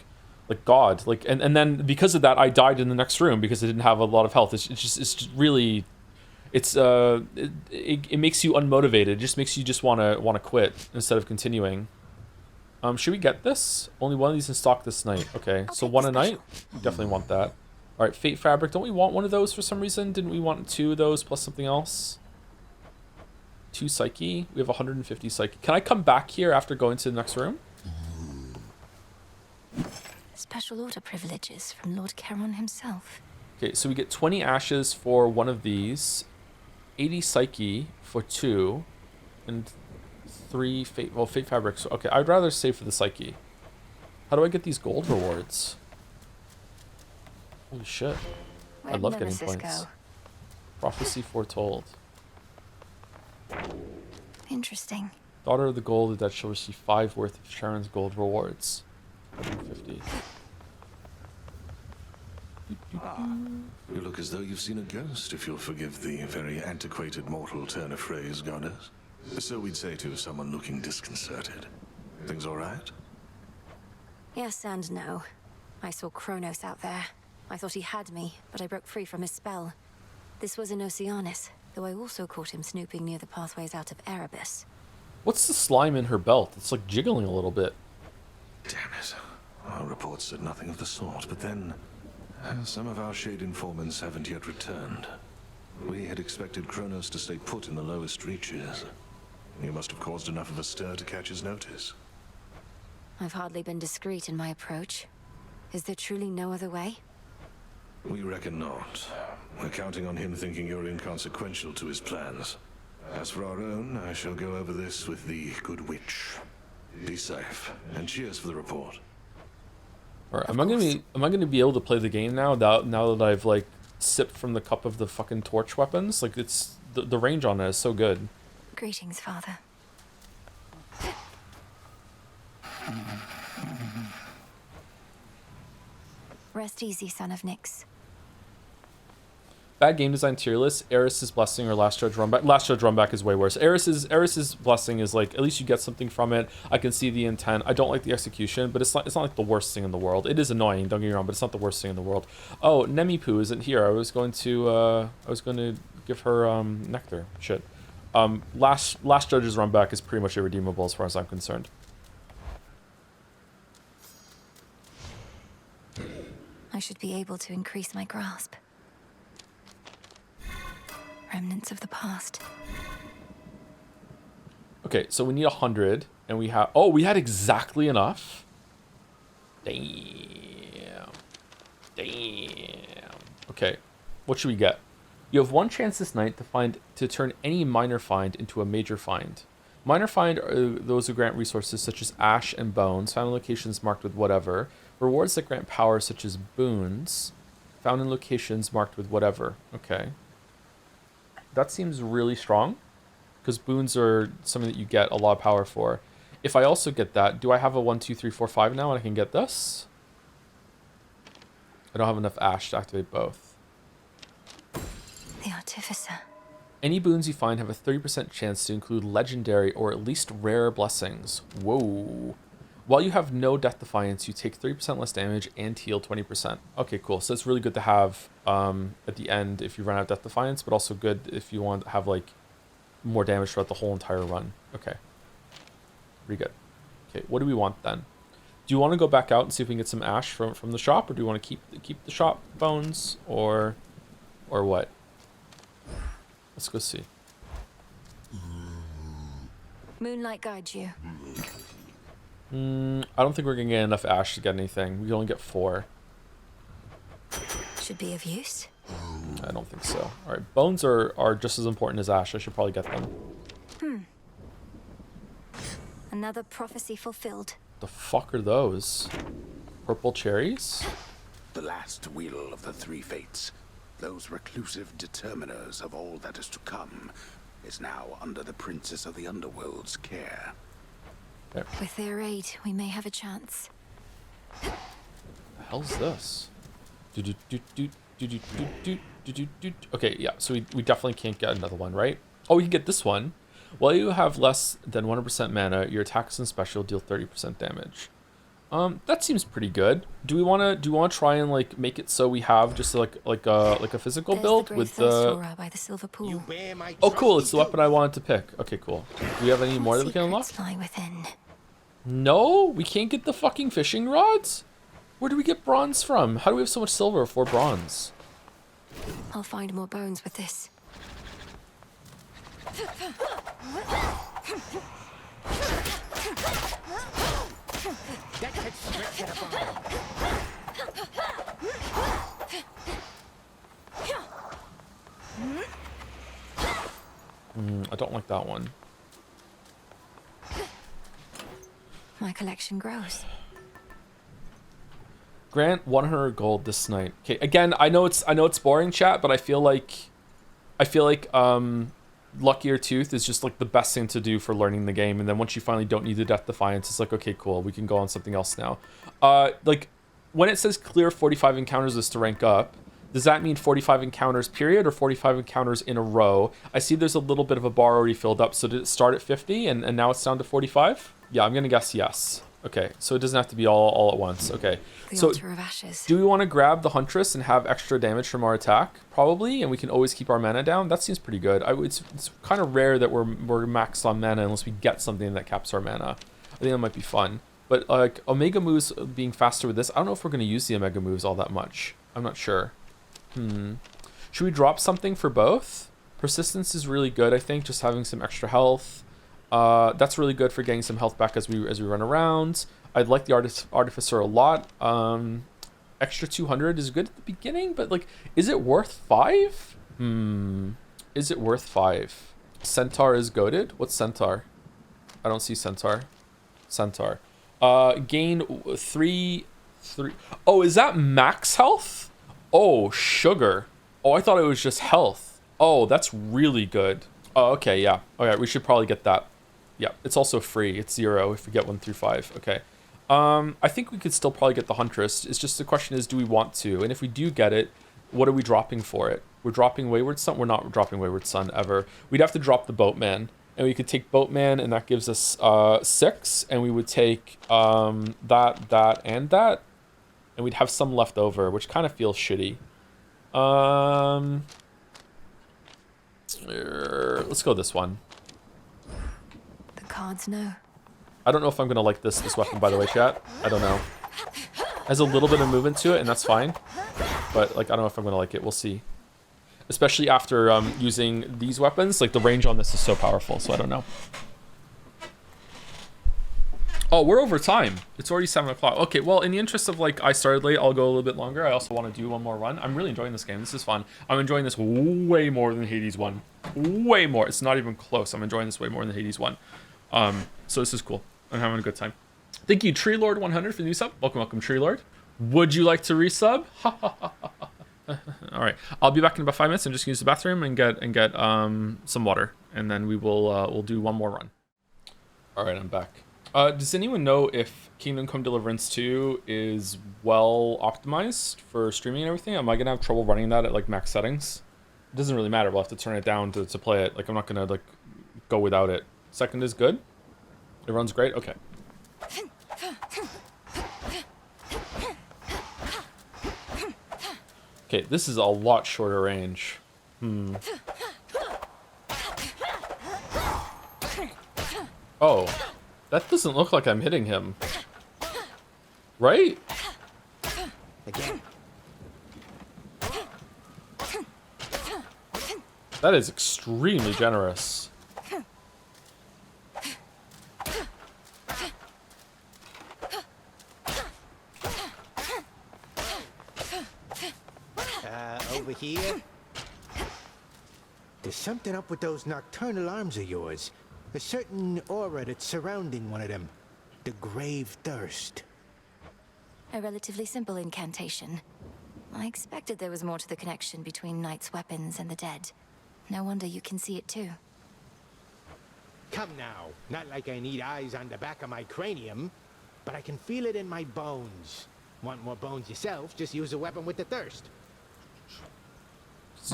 God. Like, and then because of that, I died in the next room because I didn't have a lot of health. It's just really... it makes you unmotivated. It just makes you just want to quit instead of continuing. Should we get this? Only one of these in stock this night. Okay, so one a night. Definitely want that. All right, Fate Fabric. Don't we want one of those for some reason? Didn't we want 2 of those plus something else? 2 Psyche. We have 150 Psyche. Can I come back here after going to the next room? Special order privileges from Lord Charon himself. Okay, so we get 20 ashes for one of these. 80 Psyche for 2, and 3 Fate. Well, Fate Fabrics. Okay, I'd rather save for the Psyche. How do I get these gold rewards? Holy shit! I love getting points. Prophecy foretold. Interesting. Daughter of the Gold that shall receive 5 worth of Sharon's gold rewards. 150. You look as though you've seen a ghost, if you'll forgive the very antiquated mortal turn of phrase, goddess. So we'd say to someone looking disconcerted. Things all right? Yes and no. I saw Kronos out there. I thought he had me, but I broke free from his spell. This was in Oceanus, though I also caught him snooping near the pathways out of Erebus. What's the slime in her belt? It's like jiggling a little bit. Damn it. Our reports said nothing of the sort, but then... some of our shade informants haven't yet returned. We had expected Kronos to stay put in the lowest reaches. You must have caused enough of a stir to catch his notice. I've hardly been discreet in my approach. Is there truly no other way? We reckon not. We're counting on him thinking you're inconsequential to his plans. As for our own, I shall go over this with the good witch. Be safe, and cheers for the report. Alright, am I gonna be able to play the game now that I've like sipped from the cup of the fucking torch weapons? Like, it's the range on it is so good. Greetings, Father. Rest easy, son of Nyx. Bad game design tier list. Eris's Blessing or Last Judge Runback. Last Judge Runback is way worse. Eris's Blessing is like, at least you get something from it. I can see the intent. I don't like the execution, but it's not like the worst thing in the world. It is annoying, don't get me wrong, but it's not the worst thing in the world. Oh, Nemipu isn't here. I was going to give her nectar. Shit. Last Judge's Runback is pretty much irredeemable as far as I'm concerned. I should be able to increase my grasp. Remnants of the past. Okay, so we need 100, and we have... Oh, we had exactly enough? Damn. Okay, what should we get? You have 1 chance this night to turn any minor find into a major find. Minor find are those who grant resources such as ash and bones, found in locations marked with whatever. Rewards that grant power such as boons, found in locations marked with whatever. Okay. That seems really strong, because boons are something that you get a lot of power for. If I also get that, do I have a 1, 2, 3, 4, 5 now, and I can get this? I don't have enough ash to activate both. The Artificer. Any boons you find have a 30% chance to include legendary or at least rare blessings. Whoa. While you have no Death Defiance, you take 30% less damage and heal 20%. Okay, cool. So it's really good to have at the end if you run out of Death Defiance, but also good if you want to have like more damage throughout the whole entire run. Okay. Pretty good. Okay, what do we want then? Do you want to go back out and see if we can get some ash from the shop, or do you want to keep the shop bones, or what? Let's go see. Moonlight guides you. I don't think we're gonna get enough ash to get anything. We can only get 4. Should be of use. I don't think so. All right, bones are just as important as ash. I should probably get them. Another prophecy fulfilled. The fuck are those? Purple cherries? The last wheel of the 3 fates, those reclusive determiners of all that is to come, is now under the Princess of the Underworld's care. There. With their aid, we may have a chance. The hell's this? Okay, yeah, so we definitely can't get another one, right? Oh, we can get this one. While you have less than 100% mana, your attacks and special deal 30% damage. That seems pretty good. Do we want to try and like make it so we have just like a physical build with the by the silver pool. Oh cool, it's the weapon I wanted to pick. Okay, cool. Do we have any more that we can unlock? Lie within. No, we can't get the fucking fishing rods? Where do we get bronze from? How do we have so much silver for bronze? I'll find more bones with this. I don't like that one. My collection grows. Grant 100 gold this night. Okay, again, I know it's boring, chat, but I feel like Luckier Tooth is just like the best thing to do for learning the game, and then once you finally don't need the Death Defiance, it's like, okay, cool, we can go on something else now. Like when it says clear 45 encounters is to rank up, does that mean 45 encounters period or 45 encounters in a row? I see there's a little bit of a bar already filled up, so did it start at 50 and now it's down to 45? Yeah, I'm gonna guess yes. Okay, so it doesn't have to be all at once. Okay, the altar of ashes. Do we want to grab the Huntress and have extra damage from our attack? Probably, and we can always keep our mana down. That seems pretty good. It's kind of rare that we're maxed on mana unless we get something that caps our mana. I think that might be fun. But like Omega moves being faster with this, I don't know if we're going to use the Omega moves all that much. I'm not sure. Should we drop something for both? Persistence is really good, I think, just having some extra health. That's really good for getting some health back as we run around. I'd like the Artificer a lot. Extra 200 is good at the beginning, but like, is it worth 5? Is it worth 5? Centaur is goated. What's Centaur? I don't see Centaur. Centaur. Gain 3. Oh, is that max health? Oh, sugar. Oh, I thought it was just health. Oh, that's really good. Oh, okay, yeah. Okay, we should probably get that. Yeah, it's also free. It's 0 if we get 1 through 5. Okay. I think we could still probably get the Huntress. It's just the question is, do we want to? And if we do get it, what are we dropping for it? We're dropping Wayward Son? We're not dropping Wayward Son ever. We'd have to drop the Boatman. And we could take Boatman, and that gives us 6. And we would take that, and that. And we'd have some left over, which kind of feels shitty. Let's go this one. The cards know. I don't know if I'm gonna like this weapon, by the way, chat. I don't know. It has a little bit of movement to it, and that's fine. But like, I don't know if I'm gonna like it. We'll see. Especially after using these weapons, like the range on this is so powerful. So I don't know. Oh, we're over time. It's already 7 o'clock. Okay, well, in the interest of like I started late, I'll go a little bit longer. I also want to do one more run. I'm really enjoying this game. This is fun. I'm enjoying this way more than Hades 1. Way more. It's not even close. I'm enjoying this way more than Hades 1. So this is cool. I'm having a good time. Thank you, Tree Lord 100 for the new sub. Welcome, Tree Lord. Would you like to resub? All right, I'll be back in about 5 minutes. I'm just gonna use the bathroom and get some water, and then we'll do one more run. All right, I'm back. Does anyone know if Kingdom Come Deliverance 2 is well optimized for streaming and everything? Am I gonna have trouble running that at like max settings? It doesn't really matter. We'll have to turn it down to play it. Like, I'm not gonna like go without it. Second is good. It runs great. Okay. Okay, this is a lot shorter range. Oh. That doesn't look like I'm hitting him. Right? Again. That is extremely generous. Over here. There's something up with those nocturnal arms of yours. A certain aura that's surrounding one of them. The grave thirst. A relatively simple incantation. I expected there was more to the connection between Knight's weapons and the dead. No wonder you can see it too. Come now. Not like I need eyes on the back of my cranium, but I can feel it in my bones. Want more bones yourself? Just use a weapon with the thirst.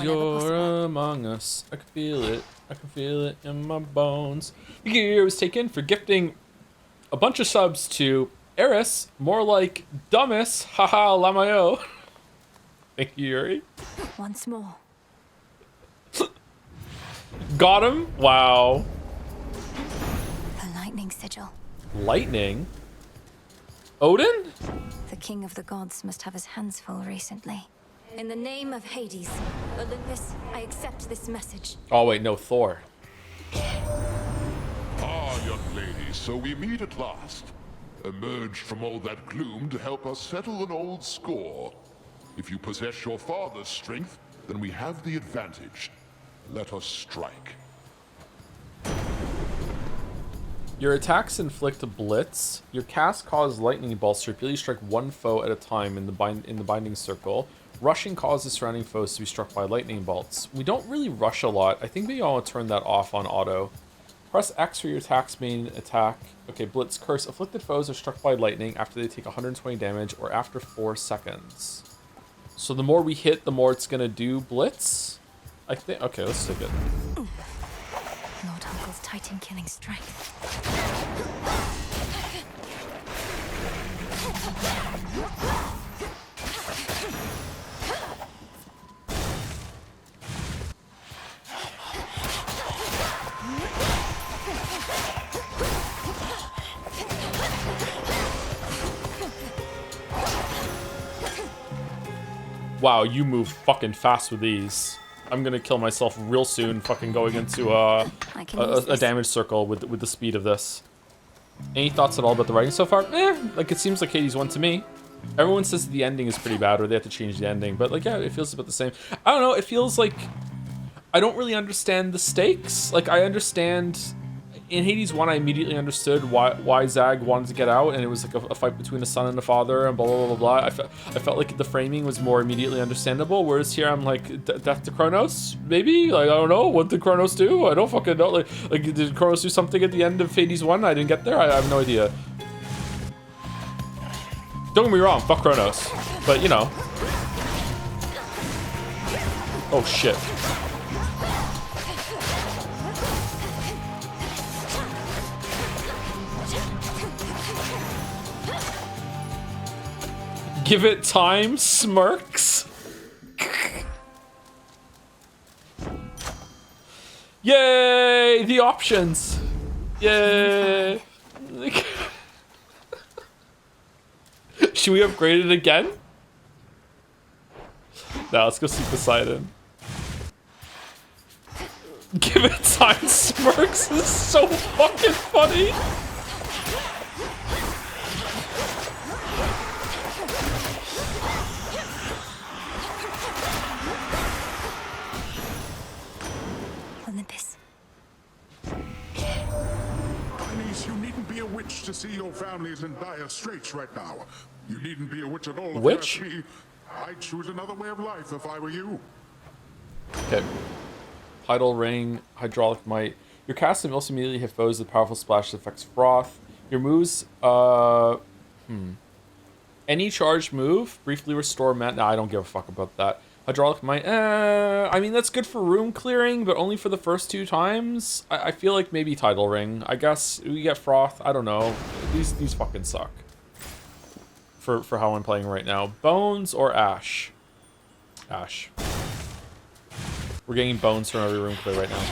You're among us. I can feel it. I can feel it in my bones. The year was taken for gifting a bunch of subs to Eris, more like Dummus. Haha, Lamayo. Thank you, Yuri. Once more. Got him? Wow. The lightning sigil. Lightning? Odin? The king of the gods must have his hands full recently. In the name of Hades, Olympus, I accept this message. Oh wait, no, Thor. Ah, young lady, so we meet at last. Emerged from all that gloom to help us settle an old score. If you possess your father's strength, then we have the advantage. Let us strike. Your attacks inflict a blitz. Your cast causes lightning bolts to repeatedly strike one foe at a time in the binding circle. Rushing causes surrounding foes to be struck by lightning bolts. We don't really rush a lot. I think maybe I want to turn that off on auto. Press X for your attack's main attack. Okay, Blitz Curse. Afflicted foes are struck by lightning after they take 120 damage or after 4 seconds. So the more we hit, the more it's going to do Blitz. I think... Okay, let's take it. Lord Uncle's Titan killing strength. Wow, you move fucking fast with these. I'm gonna kill myself real soon fucking going into a damage circle with the speed of this. Any thoughts at all about the writing so far? Like it seems like Hades won to me. Everyone says the ending is pretty bad or they have to change the ending, but like yeah, it feels about the same. I don't know, it feels like I don't really understand the stakes. Like I understand in Hades 1 I immediately understood why Zag wanted to get out, and it was like a fight between a son and a father and blah blah blah blah. I felt like the framing was more immediately understandable, whereas here I'm like, death to Kronos? Maybe? Like I don't know, what did Kronos do? I don't fucking know. Like did Kronos do something at the end of Hades 1? I didn't get there? I have no idea. Don't get me wrong, fuck Kronos. But you know. Oh shit. Give it time, smirks. Yay, the options. Yay. Should we upgrade it again? Now let's go see Poseidon. Give it time, smirks. This is so fucking funny. Olympus. Niece, you needn't be a witch to see your family's in dire straits right now. You needn't be a witch at all. If Witch? you ask me. I'd choose another way of life if I were you. Okay. Tidal Ring, Hydraulic Might. Your cast and also immediately hit foes with powerful splash that affects Froth. Your moves, any charged move, briefly restore mana. Nah, I don't give a fuck about that. Hydraulic Might, I mean, that's good for room clearing, but only for the first 2 times. I feel like maybe Tidal Ring. I guess we get Froth. I don't know. These fucking suck. For how I'm playing right now. Bones or Ash? Ash. We're getting bones from every room clear right now.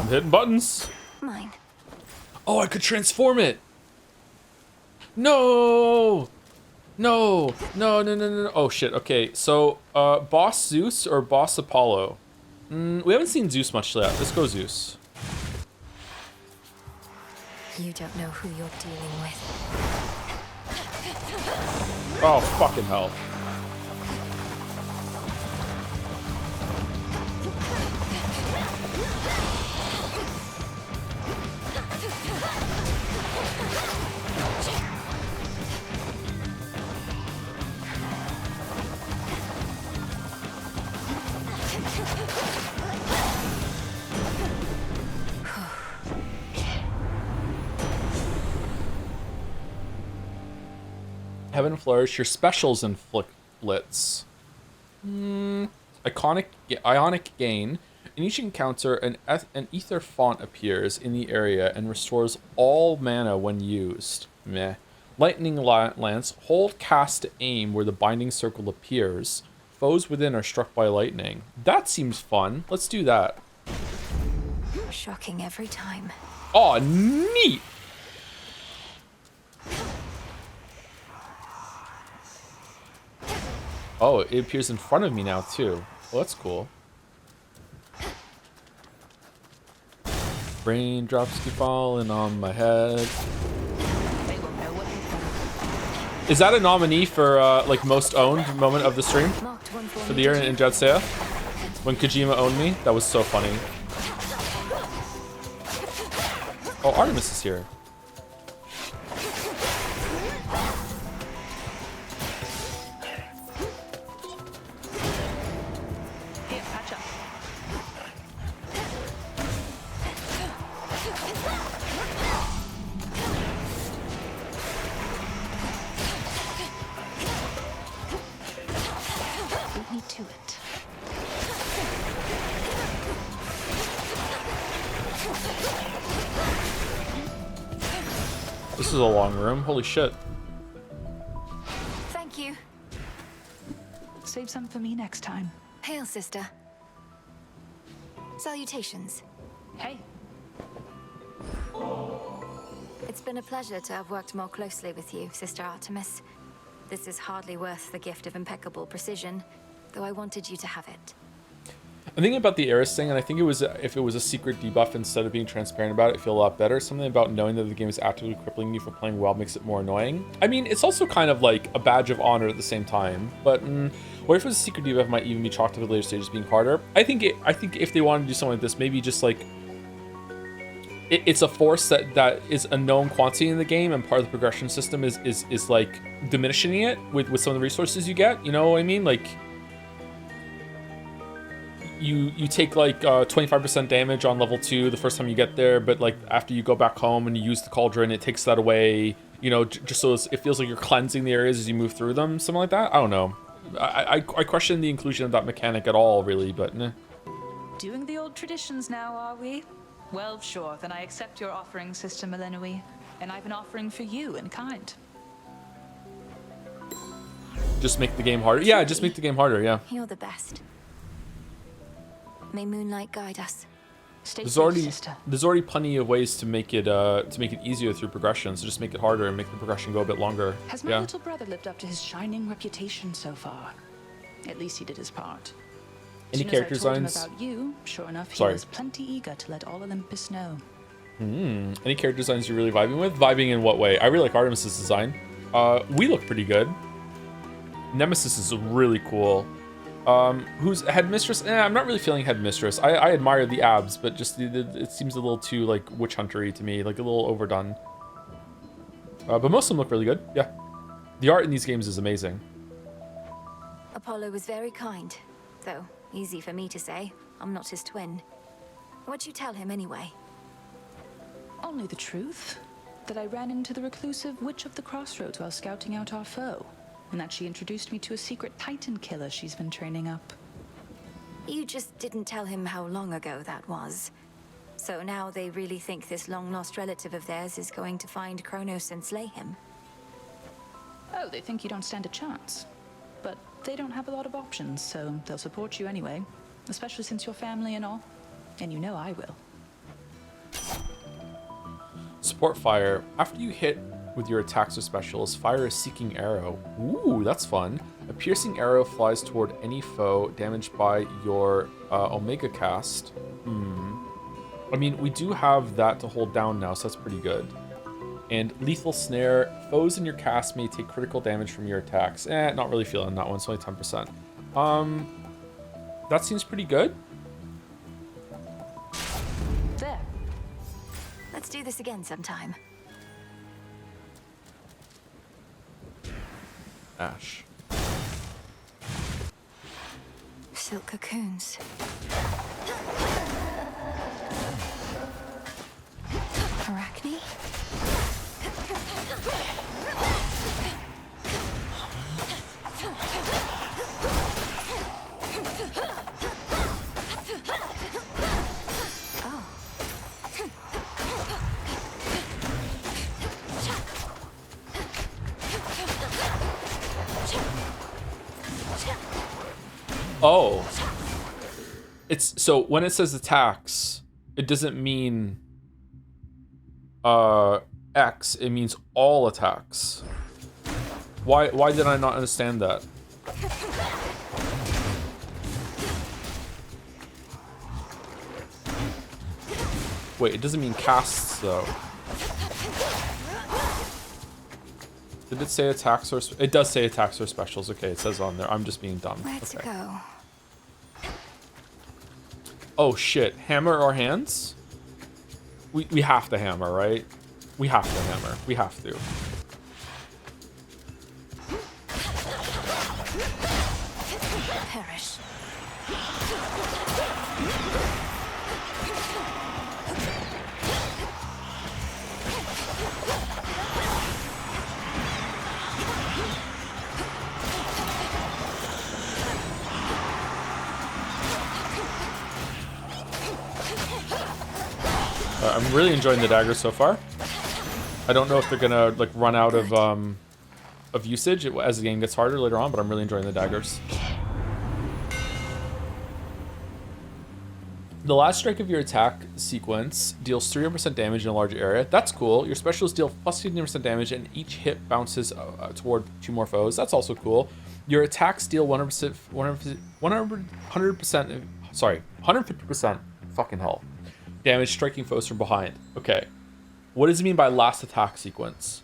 I'm hitting buttons. Mine. Oh, I could transform it. No. No. No, no, no, no, no. Oh, shit. Okay, so, Boss Zeus or Boss Apollo? We haven't seen Zeus much yet. Let's go Zeus. You don't know who you're dealing with. Oh, fucking hell. Heaven Flourish, your specials inflict blitz. Ionic Gain. In each encounter, an ether font appears in the area and restores all mana when used. Meh. Lightning Lance. Hold cast to aim where the binding circle appears. Foes within are struck by lightning. That seems fun. Let's do that. Shocking every time. Oh, neat! Oh, it appears in front of me now, too. Well, that's cool. Raindrops keep falling on my head. Is that a nominee for, like, most owned moment of the stream? For the year in Jetsea? When Kojima owned me? That was so funny. Oh, Artemis is here. This is a long room. Holy shit. Thank you. Save some for me next time. Hail, sister. Salutations. Hey. It's been a pleasure to have worked more closely with you, Sister Artemis. This is hardly worth the gift of impeccable precision, though I wanted you to have it. I'm thinking about the Eris thing, and I think it was if it was a secret debuff instead of being transparent about it, I feel a lot better. Something about knowing that the game is actively crippling you for playing well makes it more annoying. I mean, it's also kind of like a badge of honor at the same time. But what if it was a secret debuff might even be chalked up at later stages being harder? I think if they wanted to do something like this, maybe just like it's a force that is a known quantity in the game, and part of the progression system is like diminishing it with some of the resources you get. You know what I mean? Like. You take like 25% damage on level 2 the first time you get there, but like after you go back home and you use the cauldron, it takes that away, you know, just so it feels like you're cleansing the areas as you move through them, something like that. I don't know. I question the inclusion of that mechanic at all, really, but nah. Doing the old traditions now, are we? Well, sure, then I accept your offering, Sister Melenoi, and I've an offering for you in kind. Just make the game harder? Yeah, just make the game harder, yeah. You're the best. May moonlight guide us. There's already plenty of ways to make it easier through progression, so just make it harder and make the progression go a bit longer. Has my little brother lived up to his shining reputation so far? At least he did his part. Any character designs? About you, sure enough, he was plenty eager to let all Olympus know. Any character designs you're really vibing with? Vibing in what way? I really like Artemis's design. We look pretty good. Nemesis is really cool. Who's Headmistress? I'm not really feeling Headmistress. I admire the abs, but just it seems a little too like witch huntery to me, like a little overdone. But most of them look really good. Yeah, the art in these games is amazing. Apollo was very kind, though easy for me to say. I'm not his twin. What'd you tell him anyway? Only the truth. That I ran into the reclusive Witch of the Crossroads while scouting out our foe. And that she introduced me to a secret Titan killer she's been training up. You just didn't tell him how long ago that was. So now they really think this long-lost relative of theirs is going to find Kronos and slay him. Oh, they think you don't stand a chance. But they don't have a lot of options, so they'll support you anyway. Especially since you're family and all. And you know I will. support fire. After you hit with your attacks or specials, fire a seeking arrow. Ooh, that's fun. A piercing arrow flies toward any foe damaged by your Omega cast. I mean, we do have that to hold down now, so that's pretty good. And lethal snare. Foes in your cast may take critical damage from your attacks. Not really feeling that one. It's only 10%. That seems pretty good. There. Let's do this again sometime. Ash. Silk cocoons. Arachne? Oh. It's so when it says attacks, it doesn't mean X, it means all attacks. Why did I not understand that? Wait, it doesn't mean casts though. Did it say attacks or it does say attacks or specials. Okay, it says on there. I'm just being dumb. Where to go? Oh shit, hammer or hands? We have to hammer, right? We have to hammer. We have to. Perish. I'm really enjoying the daggers so far. I don't know if they're gonna like run out of usage as the game gets harder later on, but I'm really enjoying the daggers. The last strike of your attack sequence deals 300% damage in a large area. That's cool. Your specials deal plus 15% damage, and each hit bounces toward 2 more foes. That's also cool. Your attacks deal 150% fucking hell damage striking foes from behind. Okay, what does it mean by last attack sequence?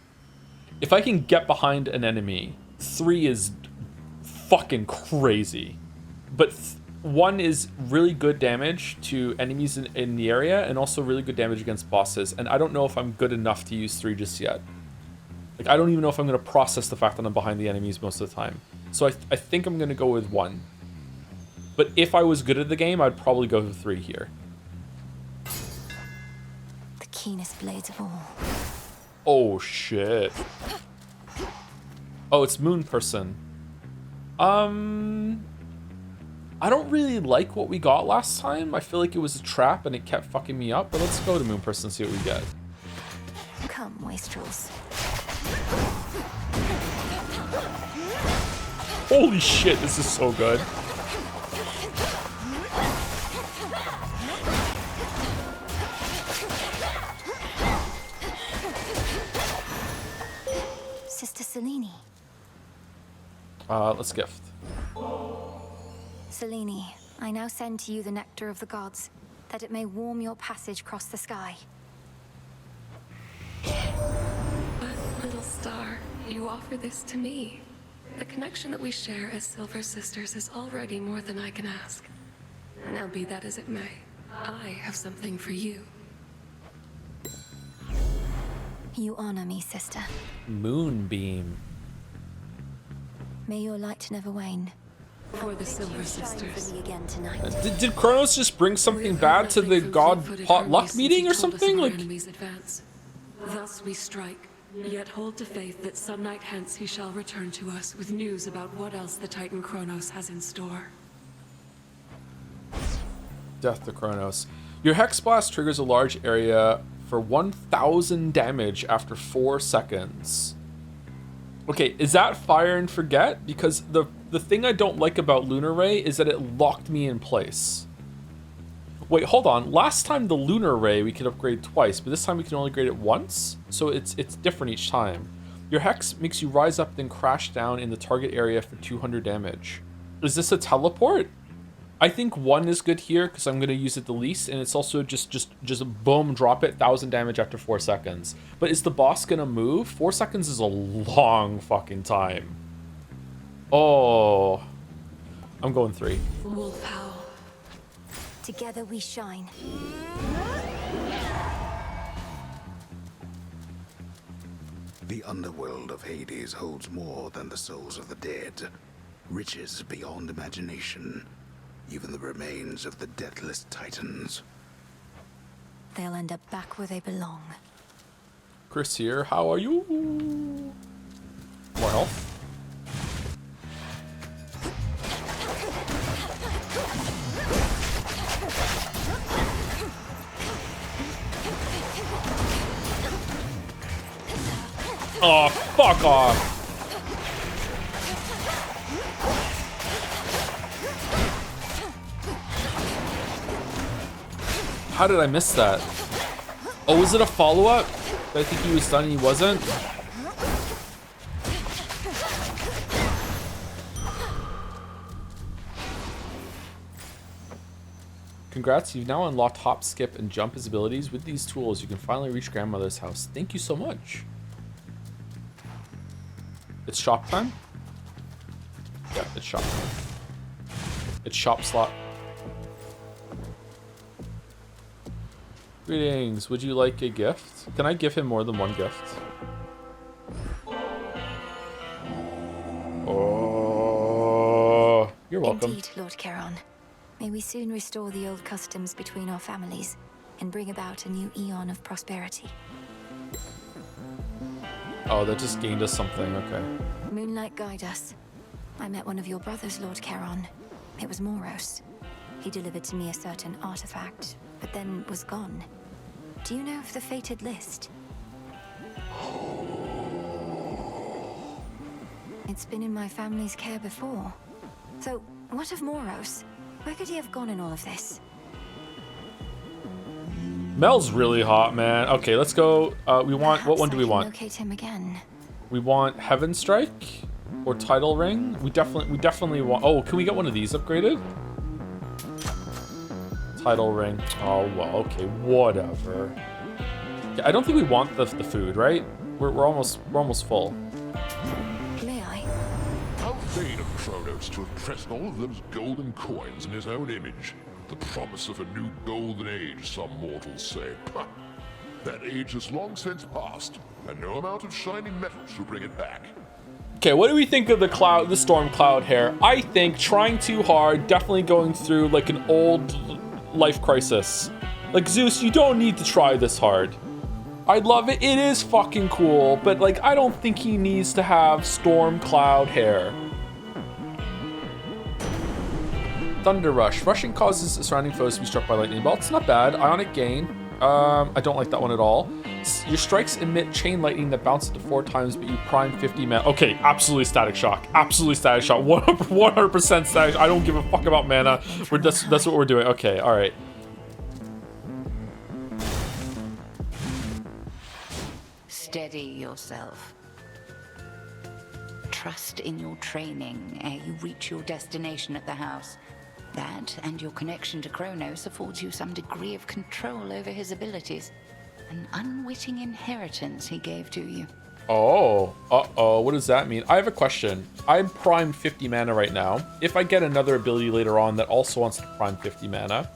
If I can get behind an enemy, 3 is fucking crazy, but 1 is really good damage to enemies in the area, and also really good damage against bosses. And I don't know if I'm good enough to use 3 just yet. Like, I don't even know if I'm going to process the fact that I'm behind the enemies most of the time. So I think I'm going to go with 1. But if I was good at the game, I'd probably go with 3 here. The keenest blades of all. Oh shit. Oh, it's Moon Person. I don't really like what we got last time. I feel like it was a trap and it kept fucking me up, but let's go to Moon Person and see what we get. Come, wastrels. Holy shit, this is so good. Sister Selene. Let's gift. Selene, I now send to you the nectar of the gods, that it may warm your passage across the sky. But, little star, you offer this to me. The connection that we share as Silver Sisters is already more than I can ask. Now be that as it may, I have something for you. You honor me, sister. Moonbeam. May your light never wane. For the Silver Sisters. Again tonight. Did Kronos just bring something bad to the god potluck meeting or something? Like, Advance. Thus we strike, yet hold to faith that some night hence he shall return to us with news about what else the Titan Kronos has in store. death to Kronos. Your Hex Blast triggers a large area for 1,000 damage after 4 seconds. Okay, is that fire and forget? Because the thing I don't like about Lunar Ray is that it locked me in place. Wait, hold on. Last time the lunar ray we could upgrade twice, but this time we can only upgrade it once? So it's different each time. Your hex makes you rise up then crash down in the target area for 200 damage. Is this a teleport? I think 1 is good here because I'm going to use it the least, and it's also just boom, drop it, 1000 damage after 4 seconds. But is the boss going to move? 4 seconds is a long fucking time. Oh, I'm going 3. Wolf howl. Together we shine. The underworld of Hades holds more than the souls of the dead. Riches beyond imagination. Even the remains of the deathless titans. They'll end up back where they belong. Chris here, how are you? More health. Oh, fuck off. How did I miss that? Oh, was it a follow-up? I think he was done and he wasn't? Congrats, you've now unlocked hop, skip, and jump as abilities. With these tools, you can finally reach grandmother's house. Thank you so much. It's shop time? Yeah, it's shop time. It's shop slot. Greetings, would you like a gift? Can I give him more than one gift? Oh, you're welcome. Indeed, Lord Charon. May we soon restore the old customs between our families and bring about a new eon of prosperity. Oh, that just gained us something, okay. Moonlight, guide us. I met one of your brothers, Lord Charon. It was Moros. He delivered to me a certain artifact, but then was gone. Do you know of the fated list? It's been in my family's care before. So, what of Moros? Where could he have gone in all of this? Mel's really hot, man. Okay, let's go. We want, Perhaps what one do we want? Locate him again. We want Heaven Strike or Tidal Ring. We definitely want. Oh, can we get one of these upgraded? Tidal Ring. Oh well, okay, whatever. Yeah, I don't think we want the food, right? We're almost full. May I? How vain of Kronos to have pressed all of those golden coins in his own image. The promise of a new golden age, some mortals say. Pah. That age has long since passed, and no amount of shining metals will bring it back. Okay, what do we think of the storm cloud hair? I think trying too hard, definitely going through like an old life crisis. Like Zeus, you don't need to try this hard. I love it. It is fucking cool, but like I don't think he needs to have storm cloud hair. Thunder Rush. Rushing causes surrounding foes to be struck by lightning bolts. Not bad. Ionic Gain. I don't like that one at all. Your strikes emit chain lightning that bounces to 4 times, but you prime 50 mana. Okay, absolutely Static Shock. Absolutely Static Shock. 100% Static. I don't give a fuck about mana. That's what we're doing. Okay, all right. Steady yourself. Trust in your training ere you reach your destination at the house. That and your connection to Kronos affords you some degree of control over his abilities. An unwitting inheritance he gave to you. Oh, uh-oh, what does that mean? I have a question. I'm primed 50 mana right now. If I get another ability later on that also wants to prime 50 mana,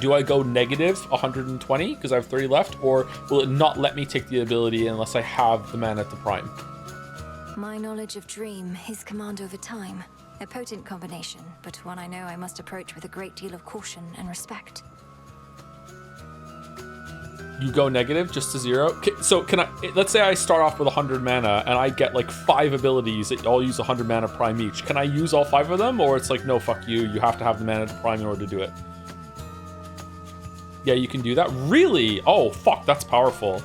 do I go negative 120 because I have 30 left, or will it not let me take the ability unless I have the mana to prime? My knowledge of Dream, his command over time. A potent combination, but one I know I must approach with a great deal of caution and respect. You go negative just to 0? So can I, let's say I start off with 100 mana and I get like 5 abilities that all use 100 mana prime each. Can I use all 5 of them, or it's like, no, fuck you, you have to have the mana to prime in order to do it? Yeah, you can do that? Really? Oh, fuck, that's powerful.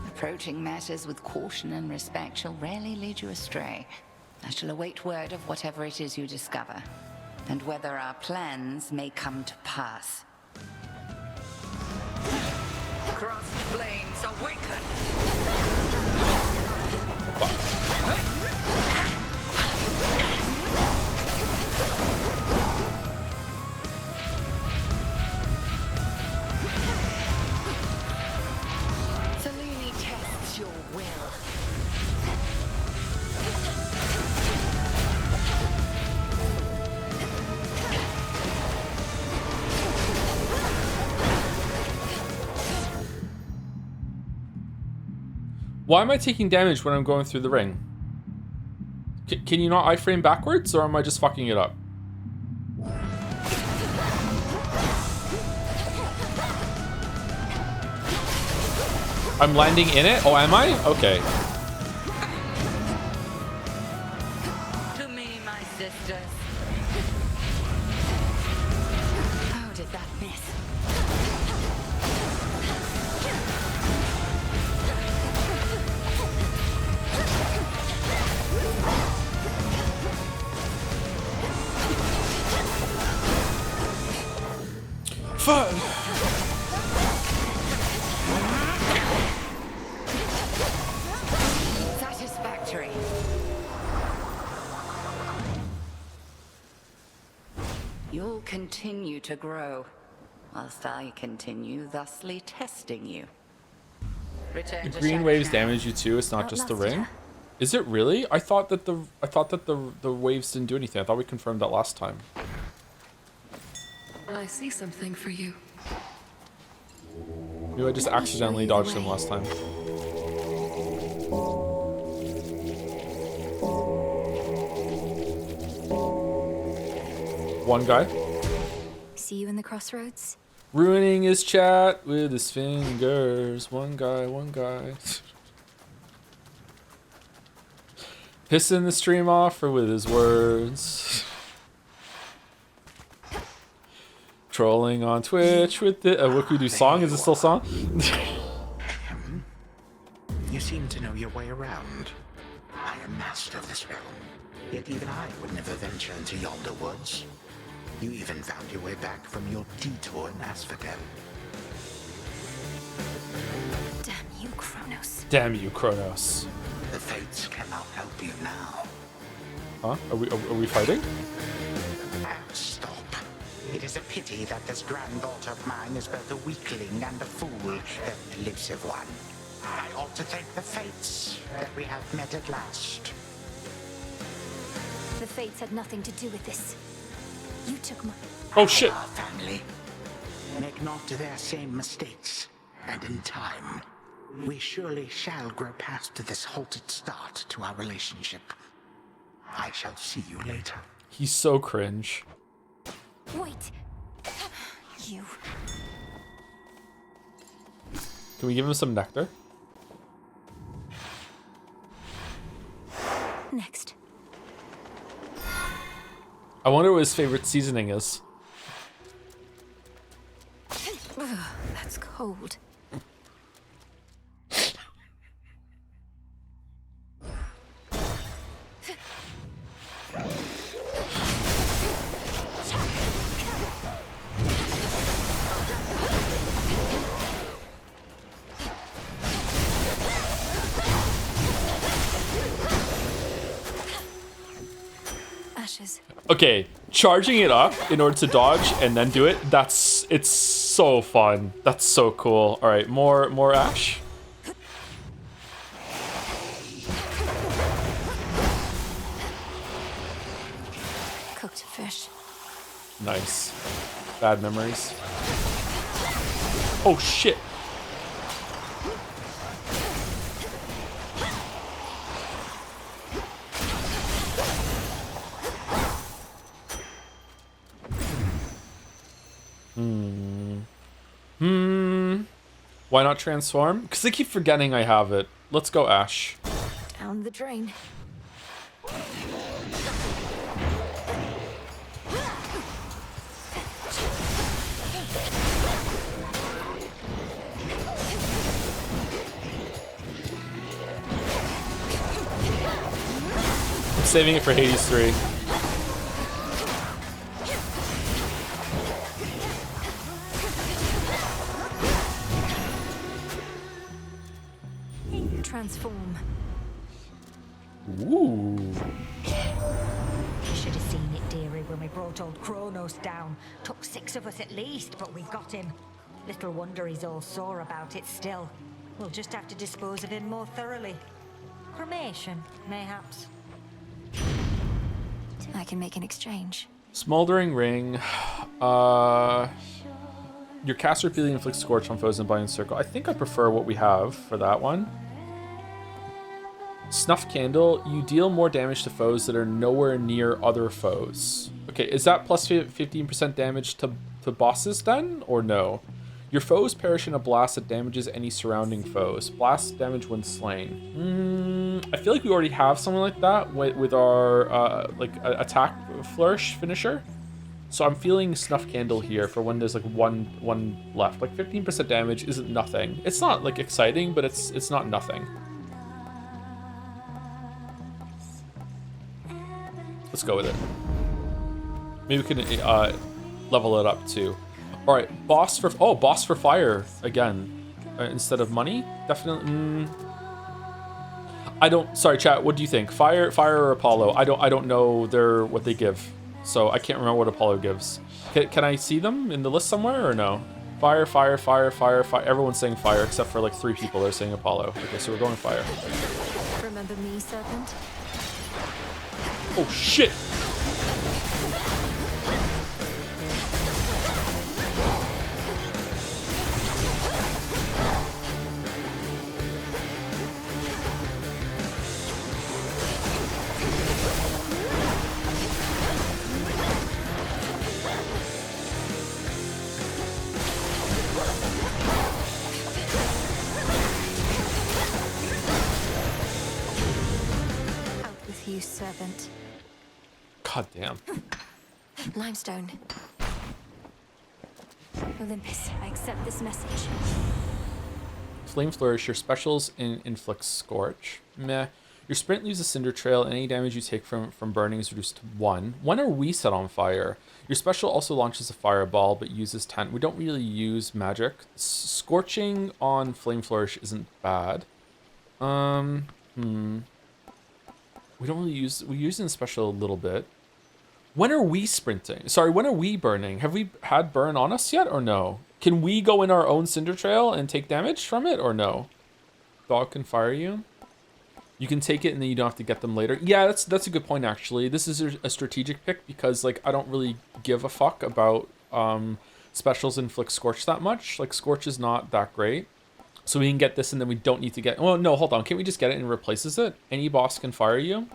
Approaching matters with caution and respect shall rarely lead you astray. I shall await word of whatever it is you discover, and whether our plans may come to pass. Cross flames awaken. Selene tests your will. Why am I taking damage when I'm going through the ring? Can you not iframe backwards, or am I just fucking it up? I'm landing in it? Oh, am I? Okay. To me, my sisters. How did that miss? Fuck. Satisfactory. You'll continue to grow, whilst I continue thusly testing you. Return The to green Shadow waves now. damage you too. It's not just the ring. Is it really? I thought that the waves didn't do anything. I thought we confirmed that last time. I see something for you. Maybe I just accidentally dodged them last time. One guy. See you in the crossroads? Ruining his chat with his fingers. One guy, one guy. Pissing the stream off or with his words. Trolling on Twitch with the what can we do? Song? Is it still song? You seem to know your way around. I am master of this realm, yet even I would never venture into yonder woods. You even found your way back from your detour in Asphodel. Damn you, Kronos. Damn you, Kronos. The fates cannot help you now. Huh? Are we fighting? Stop. It is a pity that this granddaughter of mine is both a weakling and a fool, an elusive one. I ought to thank the fates that we have met at last. The fates had nothing to do with this. You took my... Oh shit! Our family. Make not their same mistakes, and in time, we surely shall grow past this halted start to our relationship. I shall see you later. He's so cringe. Wait. You. Can we give him some nectar? Next. I wonder what his favorite seasoning is. Ugh, that's cold. Ashes. Okay, charging it up in order to dodge and then do it, it's so fun. That's so cool. Alright, more ash. Cooked fish. Nice. Bad memories. Oh shit. Why not transform? Because I keep forgetting I have it. Let's go Ash. Down the drain. I'm saving it for Hades 3. brought old Kronos down. Took 6 of us at least, but we got him. Little wonder he's all sore about it still. We'll just have to dispose of him more thoroughly. Cremation, mayhaps. I can make an exchange. Smoldering Ring. Your caster ability inflicts scorch on foes in Binding Circle. I think I prefer what we have for that one. Snuff Candle. You deal more damage to foes that are nowhere near other foes. Okay, is that plus 15% damage to bosses then, or no? Your foes perish in a blast that damages any surrounding foes. Blast damage when slain. I feel like we already have something like that with our attack flourish finisher. So I'm feeling Snuff Candle here for when there's like one left. Like 15% damage isn't nothing. It's not like exciting, but it's not nothing. Let's go with it. Maybe we can level it up too. All right, boss for fire again instead of money. Definitely. Sorry, chat. What do you think? Fire or Apollo? I don't know what they give. So I can't remember what Apollo gives. Can I see them in the list somewhere or no? Fire, fire, fire, fire, fire. Everyone's saying fire except for like 3 people. They're saying Apollo. Okay, so we're going fire. Remember me, Serpent? Oh shit! You servant. God damn. Limestone. Olympus, I accept this message. Flame Flourish. Your specials inflict Scorch. Meh. Your sprint leaves a cinder trail, and any damage you take from burning is reduced to 1. When are we set on fire? Your special also launches a fireball, but uses 10. We don't really use magic. Scorching on Flame Flourish isn't bad. We don't really use... We use it in special a little bit. When are we sprinting? Sorry, when are we burning? Have we had burn on us yet or no? Can we go in our own cinder trail and take damage from it or no? Dog can fire you. You can take it and then you don't have to get them later. Yeah, that's a good point actually. This is a strategic pick because like I don't really give a fuck about specials inflict Scorch that much. Like Scorch is not that great. So we can get this and then we don't need to get... Oh, no, hold on. Can't we just get it and replaces it? Any boss can fire you.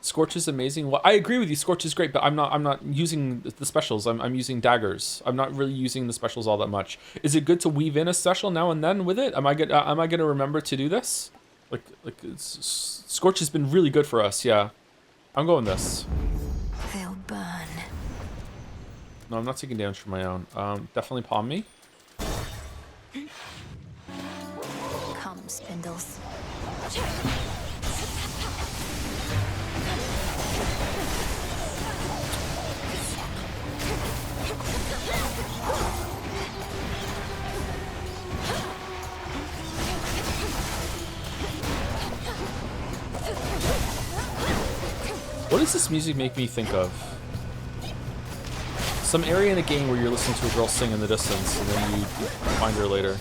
Scorch is amazing. Well, I agree with you. Scorch is great, but I'm not using the specials. I'm using daggers. I'm not really using the specials all that much. Is it good to weave in a special now and then with it? Am I gonna remember to do this? Scorch has been really good for us. Yeah, I'm going this. They'll burn. No, I'm not taking damage from my own. Definitely palm me. Come, Spindles. What does this music make me think of? Some area in a game where you're listening to a girl sing in the distance and then you find her later.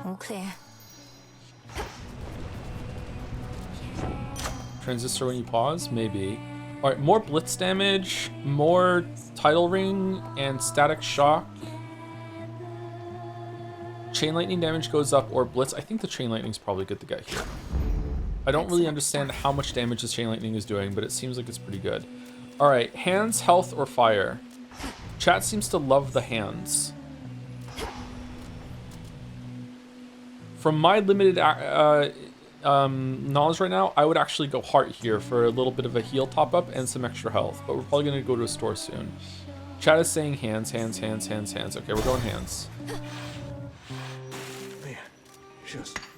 All clear. Transistor when you pause? Maybe. Alright, more blitz damage, more tidal ring, and static shock. Chain lightning damage goes up, or blitz. I think the chain lightning is probably good to get here. I don't really understand how much damage this chain lightning is doing, but it seems like it's pretty good. Alright, hands, health, or fire? Chat seems to love the hands. From my limited knowledge right now, I would actually go heart here for a little bit of a heal top up and some extra health, but we're probably going to go to a store soon. Chat is saying hands, hands, hands, hands, hands. Okay, we're going hands. Man,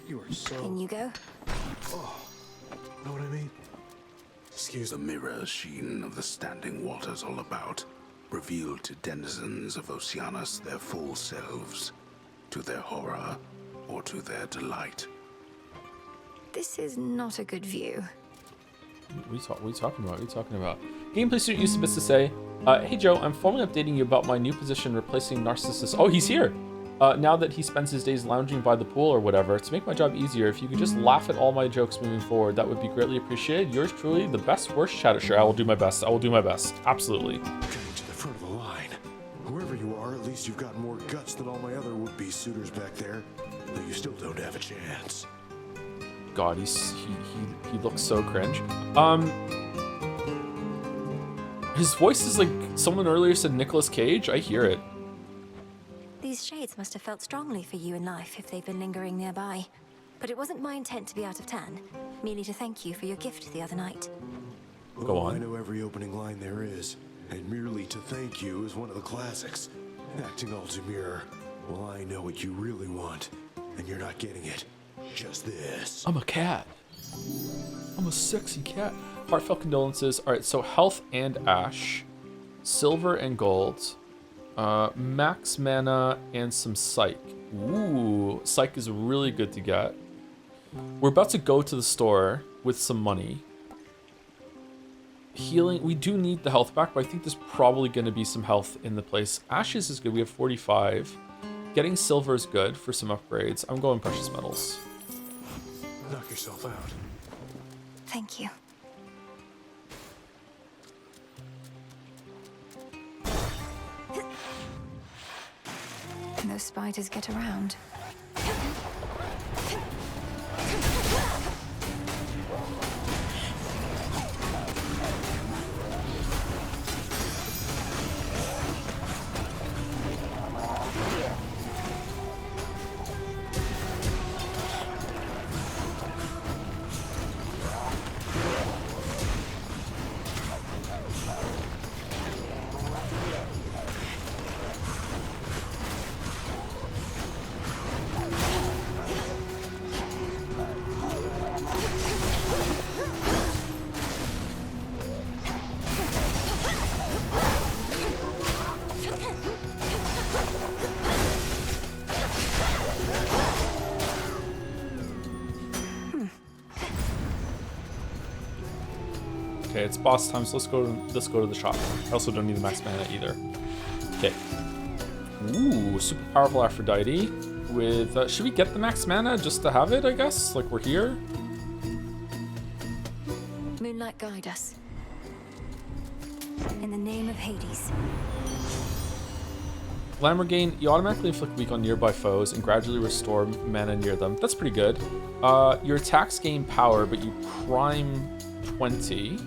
you are so... Can you go? Oh, know what I mean? Excuse the mirror sheen of the standing waters all about revealed to denizens of Oceanus their full selves, to their horror or to their delight. This is not a good view. What are you talking about? Gameplay student used to say, hey Joe, I'm formally updating you about my new position replacing Narcissus. Oh, he's here! Now that he spends his days lounging by the pool or whatever, to make my job easier, if you could just laugh at all my jokes moving forward, that would be greatly appreciated. Yours truly, the best worst chatter. Sure, I will do my best. I will do my best. Absolutely. Getting to the front of the line. Whoever you are, at least you've got more guts than all my other would-be suitors back there. Though you still don't have a chance. God, he looks so cringe. His voice is like someone earlier said Nicolas Cage. I hear it. These shades must have felt strongly for you in life if they've been lingering nearby. But it wasn't my intent to be out of turn, merely to thank you for your gift the other night. Go on. I know every opening line there is, and merely to thank you is one of the classics. Acting all demure. Well, I know what you really want, and you're not getting it. Just this. I'm a cat. I'm a sexy cat. Heartfelt condolences. All right, so health and ash, silver and gold, max mana and some psych. Ooh, psych is really good to get. We're about to go to the store with some money. Healing, we do need the health back, but I think there's probably going to be some health in the place. Ashes is good. We have 45. Getting silver is good for some upgrades. I'm going precious metals. Knock yourself out. Thank you. Those spiders get around. Okay, it's boss time, so let's go to the shop. I also don't need the max mana either. Okay. Ooh, super powerful Aphrodite with should we get the max mana just to have it, I guess? Like we're here? Moonlight, guide us. In the name of Hades. Glamour gain, you automatically inflict weak on nearby foes and gradually restore mana near them. That's pretty good. Your attacks gain power, but you prime 20.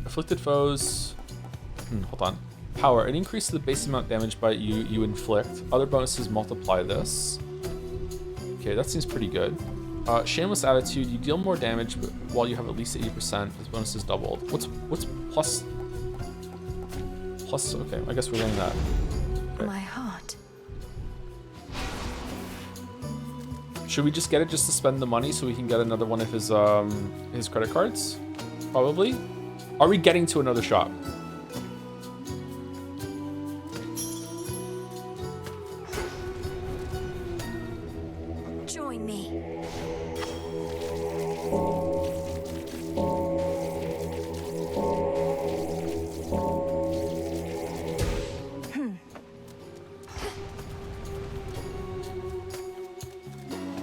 Afflicted foes. Hold on. Power. An increase to the base amount damage by you inflict. Other bonuses multiply this. Okay, that seems pretty good. Shameless attitude. You deal more damage, but while you have at least 80%, this bonus is doubled. What's plus? Plus. Okay, I guess we're getting that. Okay. My heart. Should we just get it just to spend the money so we can get another one of his credit cards? Probably. Are we getting to another shop? Join me.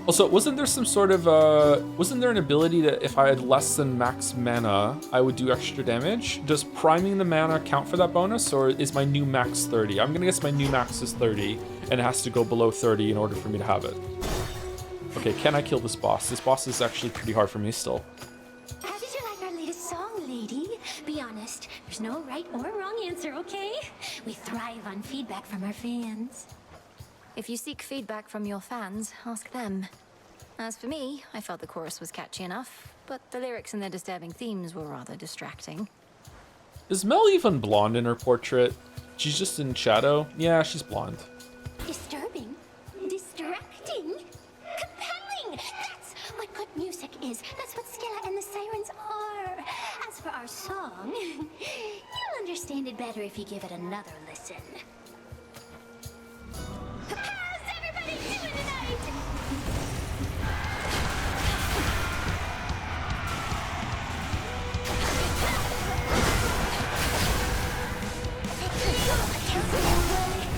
Also, wasn't there some sort of, wasn't there an ability that if I had less than max mana, I would do extra damage? Does priming the mana count for that bonus, or is my new max 30? I'm gonna guess my new max is 30, and it has to go below 30 in order for me to have it. Okay, can I kill this boss? This boss is actually pretty hard for me still. How did you like our latest song, lady? Be honest, there's no right or wrong answer, okay? We thrive on feedback from our fans. If you seek feedback from your fans, ask them. As for me, I felt the chorus was catchy enough, but the lyrics and their disturbing themes were rather distracting. Is Mel even blonde in her portrait? She's just in shadow? Yeah, she's blonde. Disturbing, distracting, compelling. That's what good music magic is. That's what Skella and the Sirens are. As for our song, you'll understand it better if you give it another listen. How's everybody doing tonight?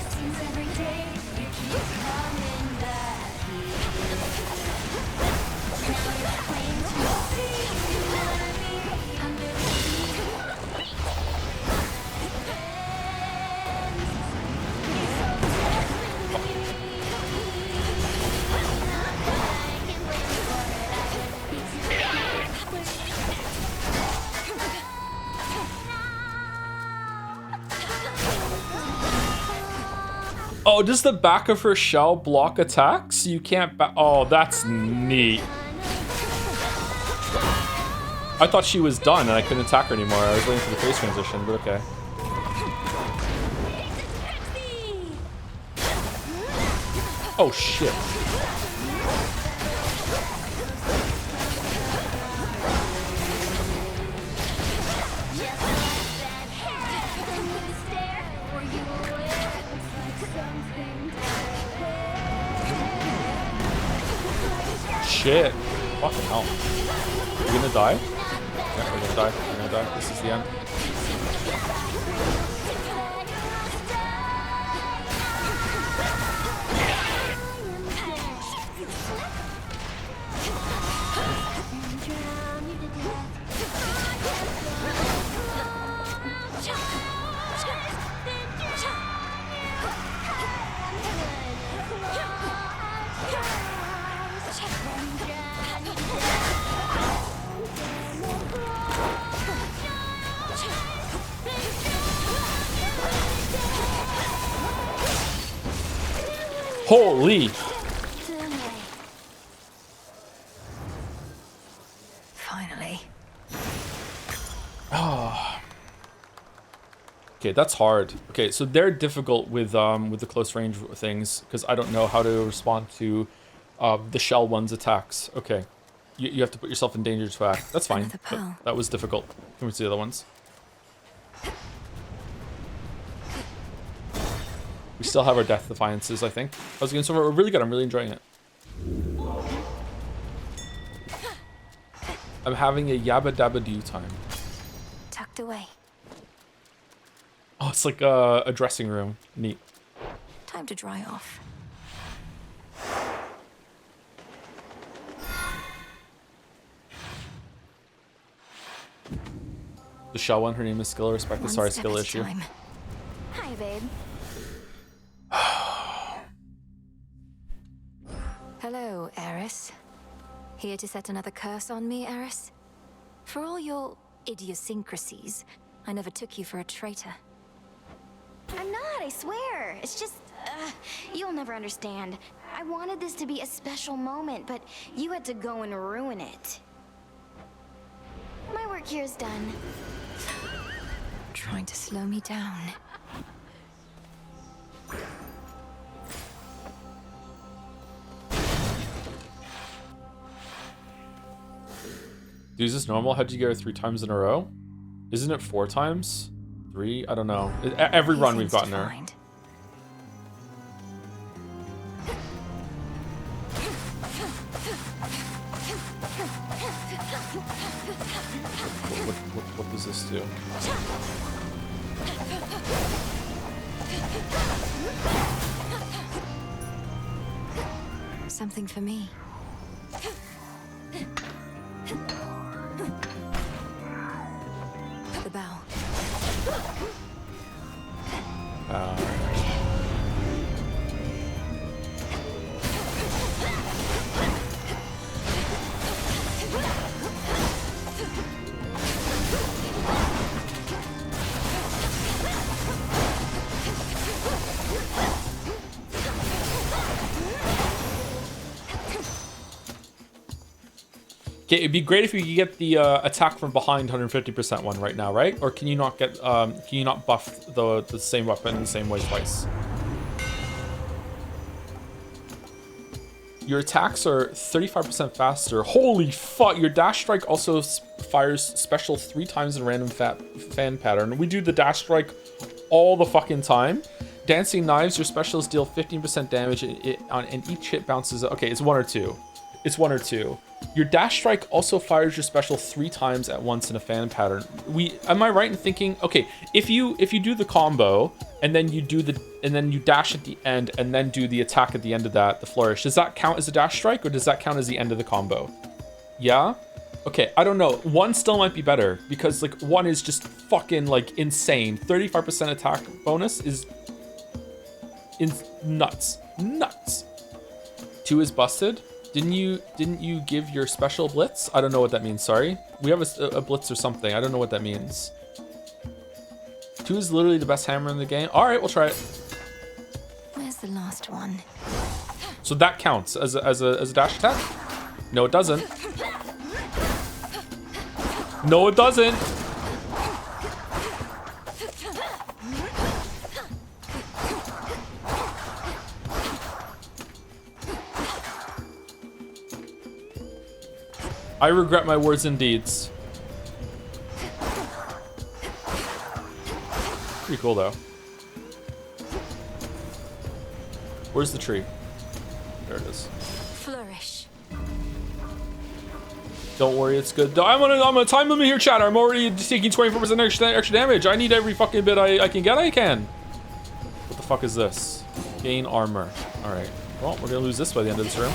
Seems every day you keep coming back here. Now you're plain to see what I mean. Under the sea. Oh, does the back of her shell block attacks? You can't oh, that's neat. I thought she was done and I couldn't attack her anymore. I was waiting for the face transition, but okay. Oh, shit. Shit. Fucking hell. We're gonna die? Yeah, we're gonna die. We're gonna die. This is the end. Holy! Finally. Oh. Okay, that's hard. Okay, so they're difficult with the close range things because I don't know how to respond to the shell one's attacks. Okay, you have to put yourself in danger to act. That's fine. But that was difficult compared to the other ones. We still have our death defiances, I think. How's it going so far? We're really good. I'm really enjoying it. I'm having a yabba dabba doo time. Tucked away. Oh, it's like a dressing room. Neat. Time to dry off. The shell one, her name is Skill. Respect the sorry skill issue. Hi, babe. Hello, Eris. Here to set another curse on me, Eris? For all your idiosyncrasies, I never took you for a traitor. I'm not, I swear. It's just, you'll never understand. I wanted this to be a special moment, but you had to go and ruin it. My work here is done. Trying to slow me down. Dude, is this normal? How'd you get her 3 times in a row? Isn't it 4 times? 3? I don't know. Every run we've gotten her. What does this do? Something for me. The bow. Okay, it'd be great if you could get the attack from behind 150% one right now, right? Or can you not get can you not buff the same weapon the same way twice? Your attacks are 35% faster. Holy fuck! Your dash strike also fires special 3 times in random fan pattern. We do the dash strike all the fucking time. Dancing knives, your specials deal 15% damage and each hit bounces. Okay, it's 1 or 2. It's 1 or 2. Your dash strike also fires your special 3 times at once in a fan pattern. Am I right in thinking? Okay, if you do the combo and then you dash at the end and then do the attack at the end of that, the flourish, does that count as a dash strike or does that count as the end of the combo? Yeah. Okay, I don't know. 1 still might be better because like 1 is just fucking like insane. 35% attack bonus is nuts. 2 is busted. Didn't you give your special blitz? I don't know what that means, sorry. We have a blitz or something. I don't know what that means. 2 is literally the best hammer in the game. All right, we'll try it. Where's the last one? So that counts as a dash attack? No, it doesn't. No, it doesn't. I regret my words and deeds. Pretty cool though. Where's the tree? There it is. Flourish. Don't worry, it's good. I'm on a time limit here, chat. I'm already taking 24% extra damage. I need every fucking bit I can get. I can. What the fuck is this? Gain armor. All right. Well, we're gonna lose this by the end of this room.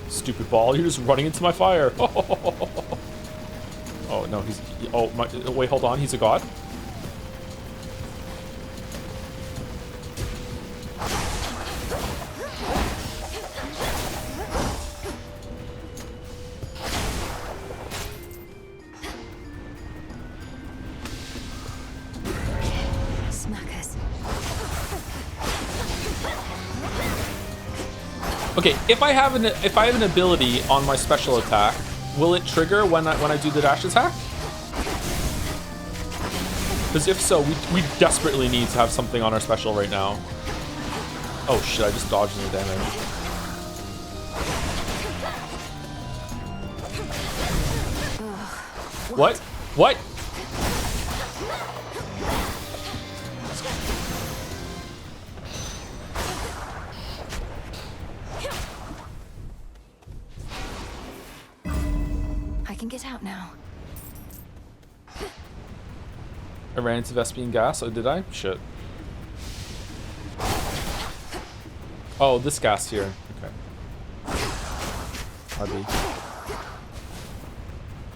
Stupid ball, you're just running into my fire. Oh no, he's... Oh, wait, hold on, he's a god? Smackers. Okay, if I have an ability on my special attack, will it trigger when I do the dash attack? Because if so, we desperately need to have something on our special right now. Oh shit! I just dodged the damage. What? What? I can get out now. I ran into Vespian gas. Oh, did I? Shit. Oh, this gas here. Okay. Heavy.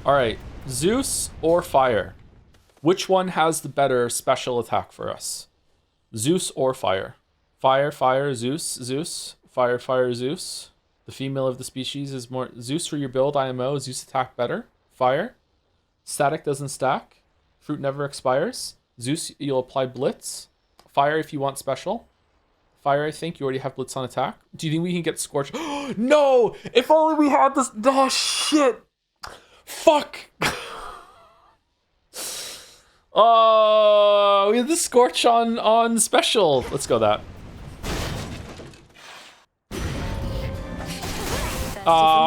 Alright. Zeus or fire? Which one has the better special attack for us? Zeus or fire? Fire, fire, Zeus, Zeus. Fire, fire, Zeus. The female of the species is more... Zeus for your build, IMO. Zeus attack better. Fire. Static doesn't stack. Fruit never expires. Zeus, you'll apply blitz. Fire if you want special. Fire, I think you already have blitz on attack. Do you think we can get scorch? No! If only we had this. Oh shit! Fuck! Oh, we have the scorch on special. Let's go that.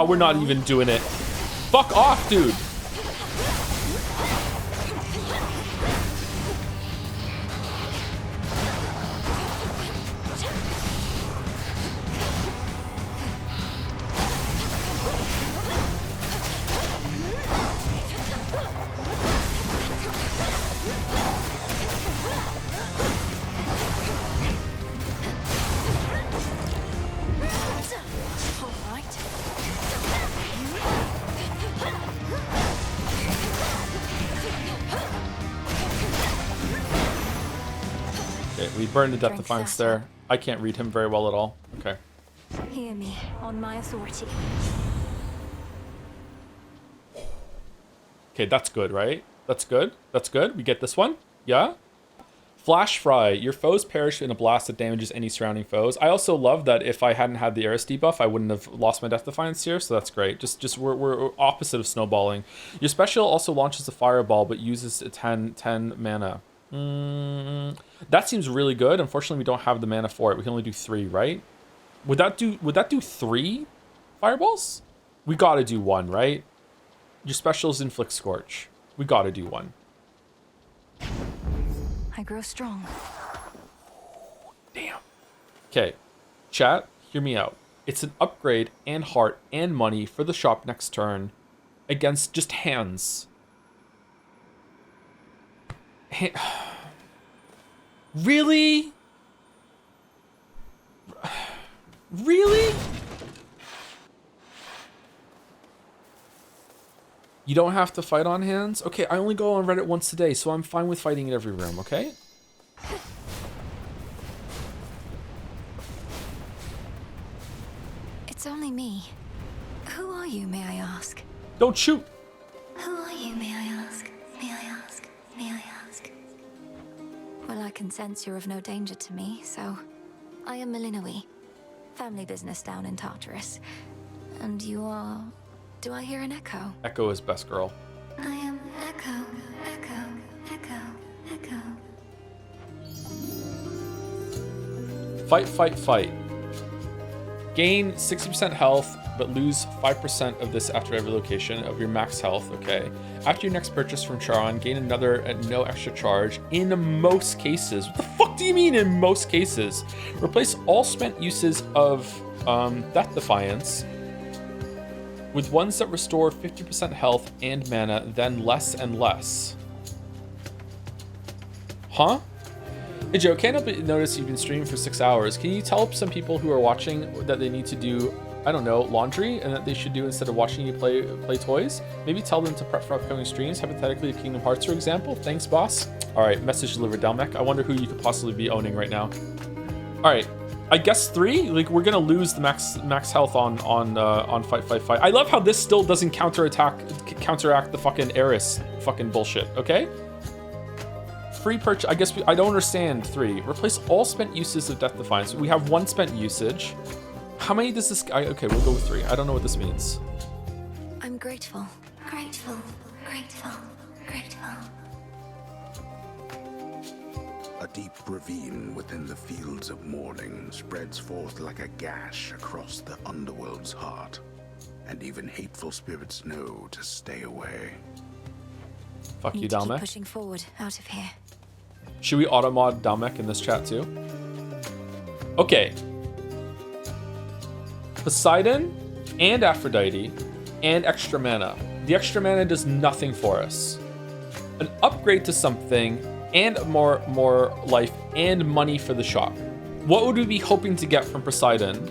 We're not even doing it. Fuck off, dude. We burned the Death Defiance there. I can't read him very well at all. Okay. Hear me, on my authority. Okay, that's good, right? That's good. That's good. We get this one. Yeah? Flash Fry. Your foes perish in a blast that damages any surrounding foes. I also love that if I hadn't had the Eris debuff, I wouldn't have lost my Death Defiance here, so that's great. Just we're opposite of snowballing. Your special also launches a fireball, but uses 10 mana. That seems really good. Unfortunately, we don't have the mana for it. We can only do 3, right? Would that do 3 fireballs? We gotta do 1, right? Your special is Inflict Scorch. We gotta do 1. I grow strong. Damn. Okay, chat, hear me out. It's an upgrade and heart and money for the shop next turn against just hands. Really? Really? You don't have to fight on hands? Okay, I only go on Reddit once a day, so I'm fine with fighting in every room, okay? It's only me. Who are you, may I ask? Don't shoot! Who are you, may I ask? May I ask? May I ask? Well, I can sense you're of no danger to me, so... I am Malinoe. Family business down in Tartarus. And you are... Do I hear an echo? Echo is best girl. I am Echo, Echo, Echo, Echo. Fight, fight, fight. Gain 60% health, but lose 5% of this after every location of your max health, okay. After your next purchase from Charon, gain another at no extra charge in most cases. What the fuck do you mean in most cases? Replace all spent uses of Death Defiance with ones that restore 50% health and mana, then less and less. Huh? Hey Joe, can't help but notice you've been streaming for 6 hours. Can you tell some people who are watching that they need to do, I don't know, laundry, and that they should do instead of watching you play toys? Maybe tell them to prep for upcoming streams, hypothetically Kingdom Hearts, for example. Thanks, boss. All right, message delivered, Delmec. I wonder who you could possibly be owning right now. All right, I guess 3. Like, we're gonna lose the max health on fight, fight, fight. I love how this still doesn't counteract the fucking Eris fucking bullshit. Okay. Free purchase. I guess I don't understand 3. Replace all spent uses of Death Defiance. We have 1 spent usage. How many does this guy? Okay, we'll go with 3. I don't know what this means. I'm grateful. Grateful. Grateful. Grateful. A deep ravine within the fields of mourning spreads forth like a gash across the underworld's heart, and even hateful spirits know to stay away. Fuck you, Need to keep Dalmek. pushing forward, out of here. Should we auto-mod Dalmek in this chat too? Okay. Poseidon and Aphrodite and extra mana. The extra mana does nothing for us. An upgrade to something and more life and money for the shop. What would we be hoping to get from Poseidon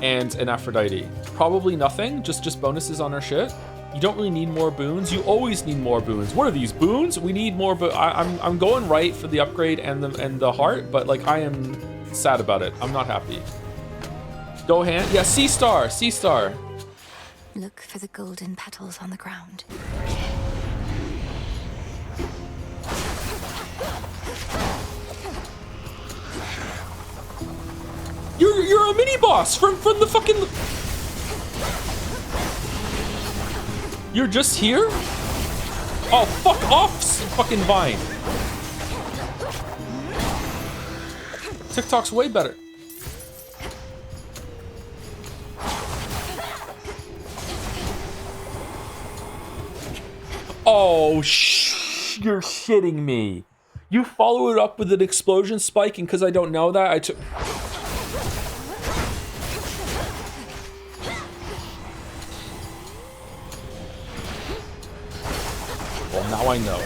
and an Aphrodite? Probably nothing, just bonuses on our shit. You don't really need more boons. You always need more boons. What are these boons? We need more. But I'm going right for the upgrade and the heart. But like I am sad about it. I'm not happy. Go hand. Yeah, C star. C star. Look for the golden petals on the ground. You're a mini boss from the fucking. You're just here? Oh, fuck off, fucking Vine. TikTok's way better. Oh, you're shitting me. You follow it up with an explosion spike, and because I don't know that, I took... Well, now I know.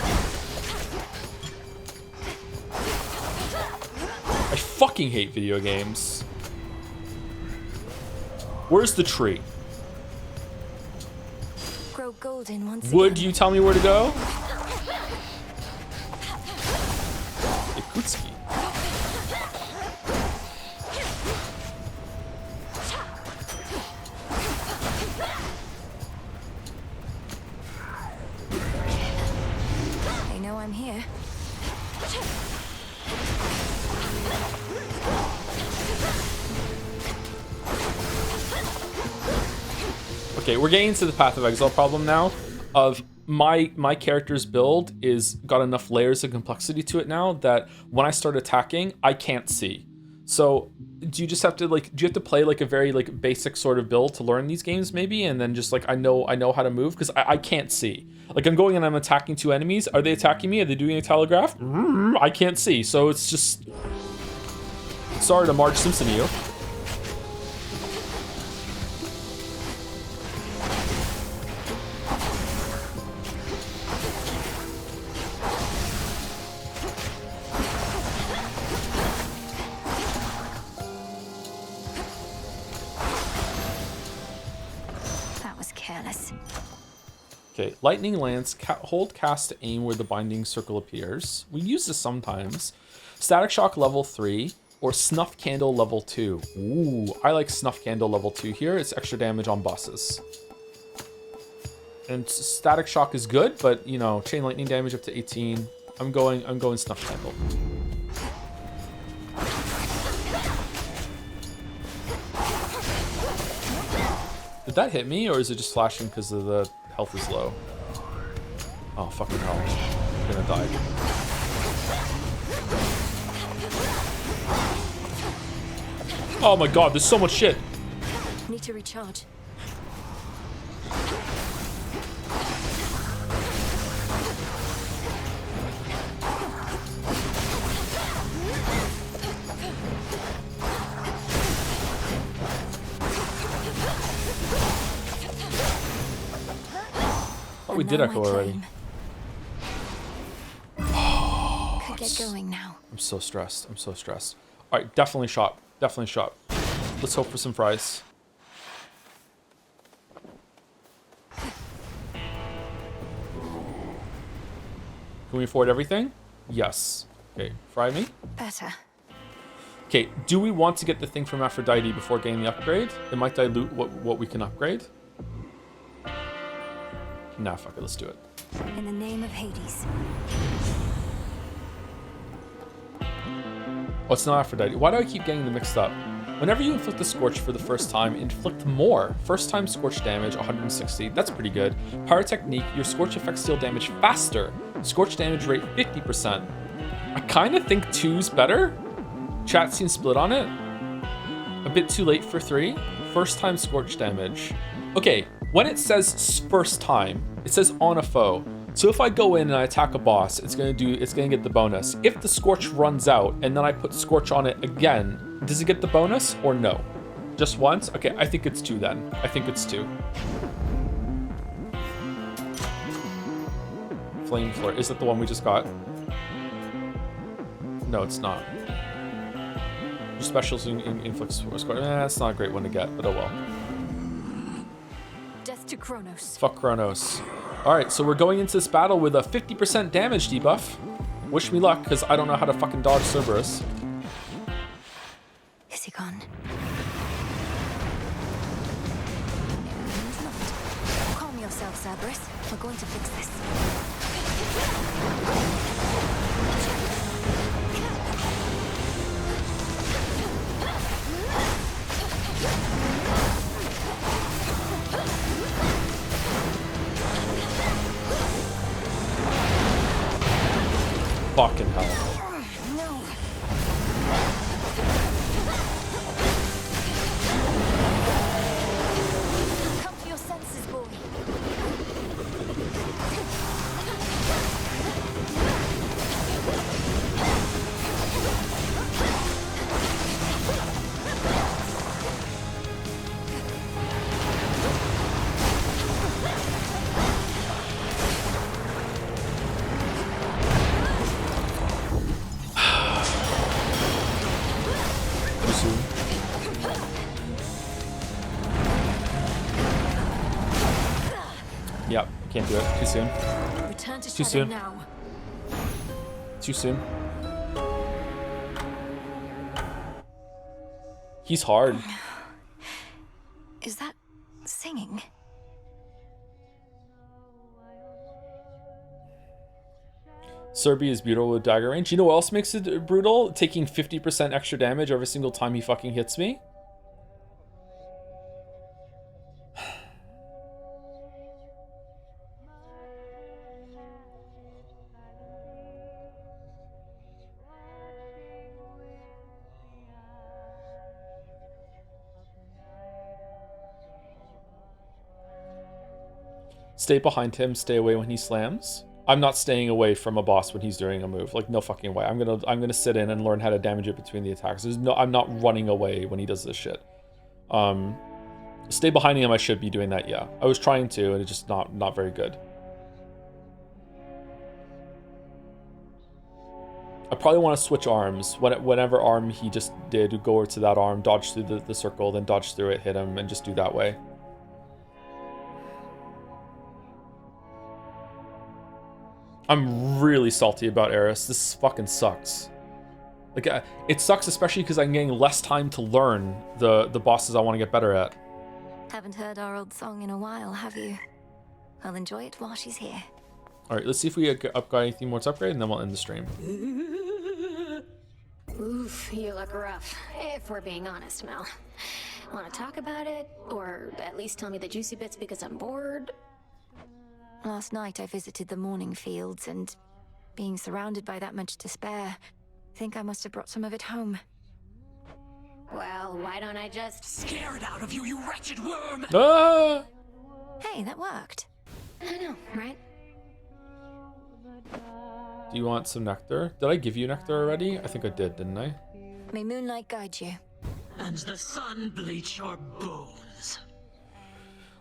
I fucking hate video games. Where's the tree? Grow golden once Would again. you tell me where to go? Yakutski. They know I'm here. Okay, we're getting into the Path of Exile problem now of my character's build is got enough layers of complexity to it now that when I start attacking, I can't see. So do you just have to like, do you have to play like a very like basic sort of build to learn these games maybe? And then just like, I know how to move because I can't see. Like I'm going and I'm attacking two enemies. Are they attacking me? Are they doing a telegraph? I can't see. So it's just, sorry to Marge Simpson you. Okay, Lightning Lance, hold cast to aim where the binding circle appears. We use this sometimes. Static Shock level 3 or Snuff Candle level 2. Ooh, I like Snuff Candle level 2 here. It's extra damage on bosses. And Static Shock is good, but you know, Chain Lightning damage up to 18. I'm going Snuff Candle. Did that hit me or is it just flashing because of the health is low? Oh, fucking hell. I'm gonna die. Oh my god, there's so much shit. Need to recharge. Oh, we did echo already. Could get going now. I'm so stressed. I'm so stressed. All right, definitely shop. Definitely shop. Let's hope for some fries. Can we afford everything? Yes. Okay, fry me. Better. Okay, do we want to get the thing from Aphrodite before getting the upgrade? It might dilute what we can upgrade. Nah, fuck it, let's do it. In the name of Hades. Oh, it's not Aphrodite. Why do I keep getting them mixed up? Whenever you inflict a Scorch for the first time, inflict more. First time Scorch damage, 160. That's pretty good. Pyrotechnique, your Scorch effects deal damage faster. Scorch damage rate 50%. I kind of think 2's better. Chat seems split on it. A bit too late for 3. First time Scorch damage. Okay, when it says first time, it says on a foe. So if I go in and I attack a boss, it's gonna get the bonus. If the Scorch runs out and then I put Scorch on it again, does it get the bonus or no? Just once? Okay, I think it's 2 then. I think it's 2. Flame Flare, is that the one we just got? No, it's not. Your specials inflicts Scorch. That's not a great one to get, but oh well. Death to Kronos. Fuck Kronos. Alright, so we're going into this battle with a 50% damage debuff. Wish me luck, because I don't know how to fucking dodge Cerberus. Is he gone? Calm yourself, Cerberus. We're going to fix this. Fucking hell. No. Come to your senses, boy. Yep, can't do it. Too soon. Return to Too Shadow soon. now. Too soon. He's hard. Is that singing? Serbi is beautiful with dagger range. You know what else makes it brutal? Taking 50% extra damage every single time he fucking hits me. Stay behind him, stay away when he slams. I'm not staying away from a boss when he's doing a move. Like, no fucking way. I'm gonna sit in and learn how to damage it between the attacks. I'm not running away when he does this shit. Stay behind him, I should be doing that, yeah. I was trying to, and it's just not very good. I probably want to switch arms. Whenever arm he just did, go over to that arm, dodge through the circle, then dodge through it, hit him, and just do that way. I'm really salty about Eris. This fucking sucks. Like, it sucks especially because I'm getting less time to learn the bosses I want to get better at. Haven't heard our old song in a while, have you? I'll enjoy it while she's here. Alright, let's see if we got anything more to upgrade, and then we'll end the stream. Oof, you look rough, if we're being honest, Mel. Want to talk about it? Or at least tell me the juicy bits because I'm bored? Last night I visited the mourning fields, and being surrounded by that much despair, I think I must have brought some of it home. Well, why don't I just scare it out of you, you wretched worm? Ah! Hey, that worked. I know, right? Do you want some nectar? Did I give you nectar already? I think I did, didn't I? May moonlight guide you. And the sun bleach your bones.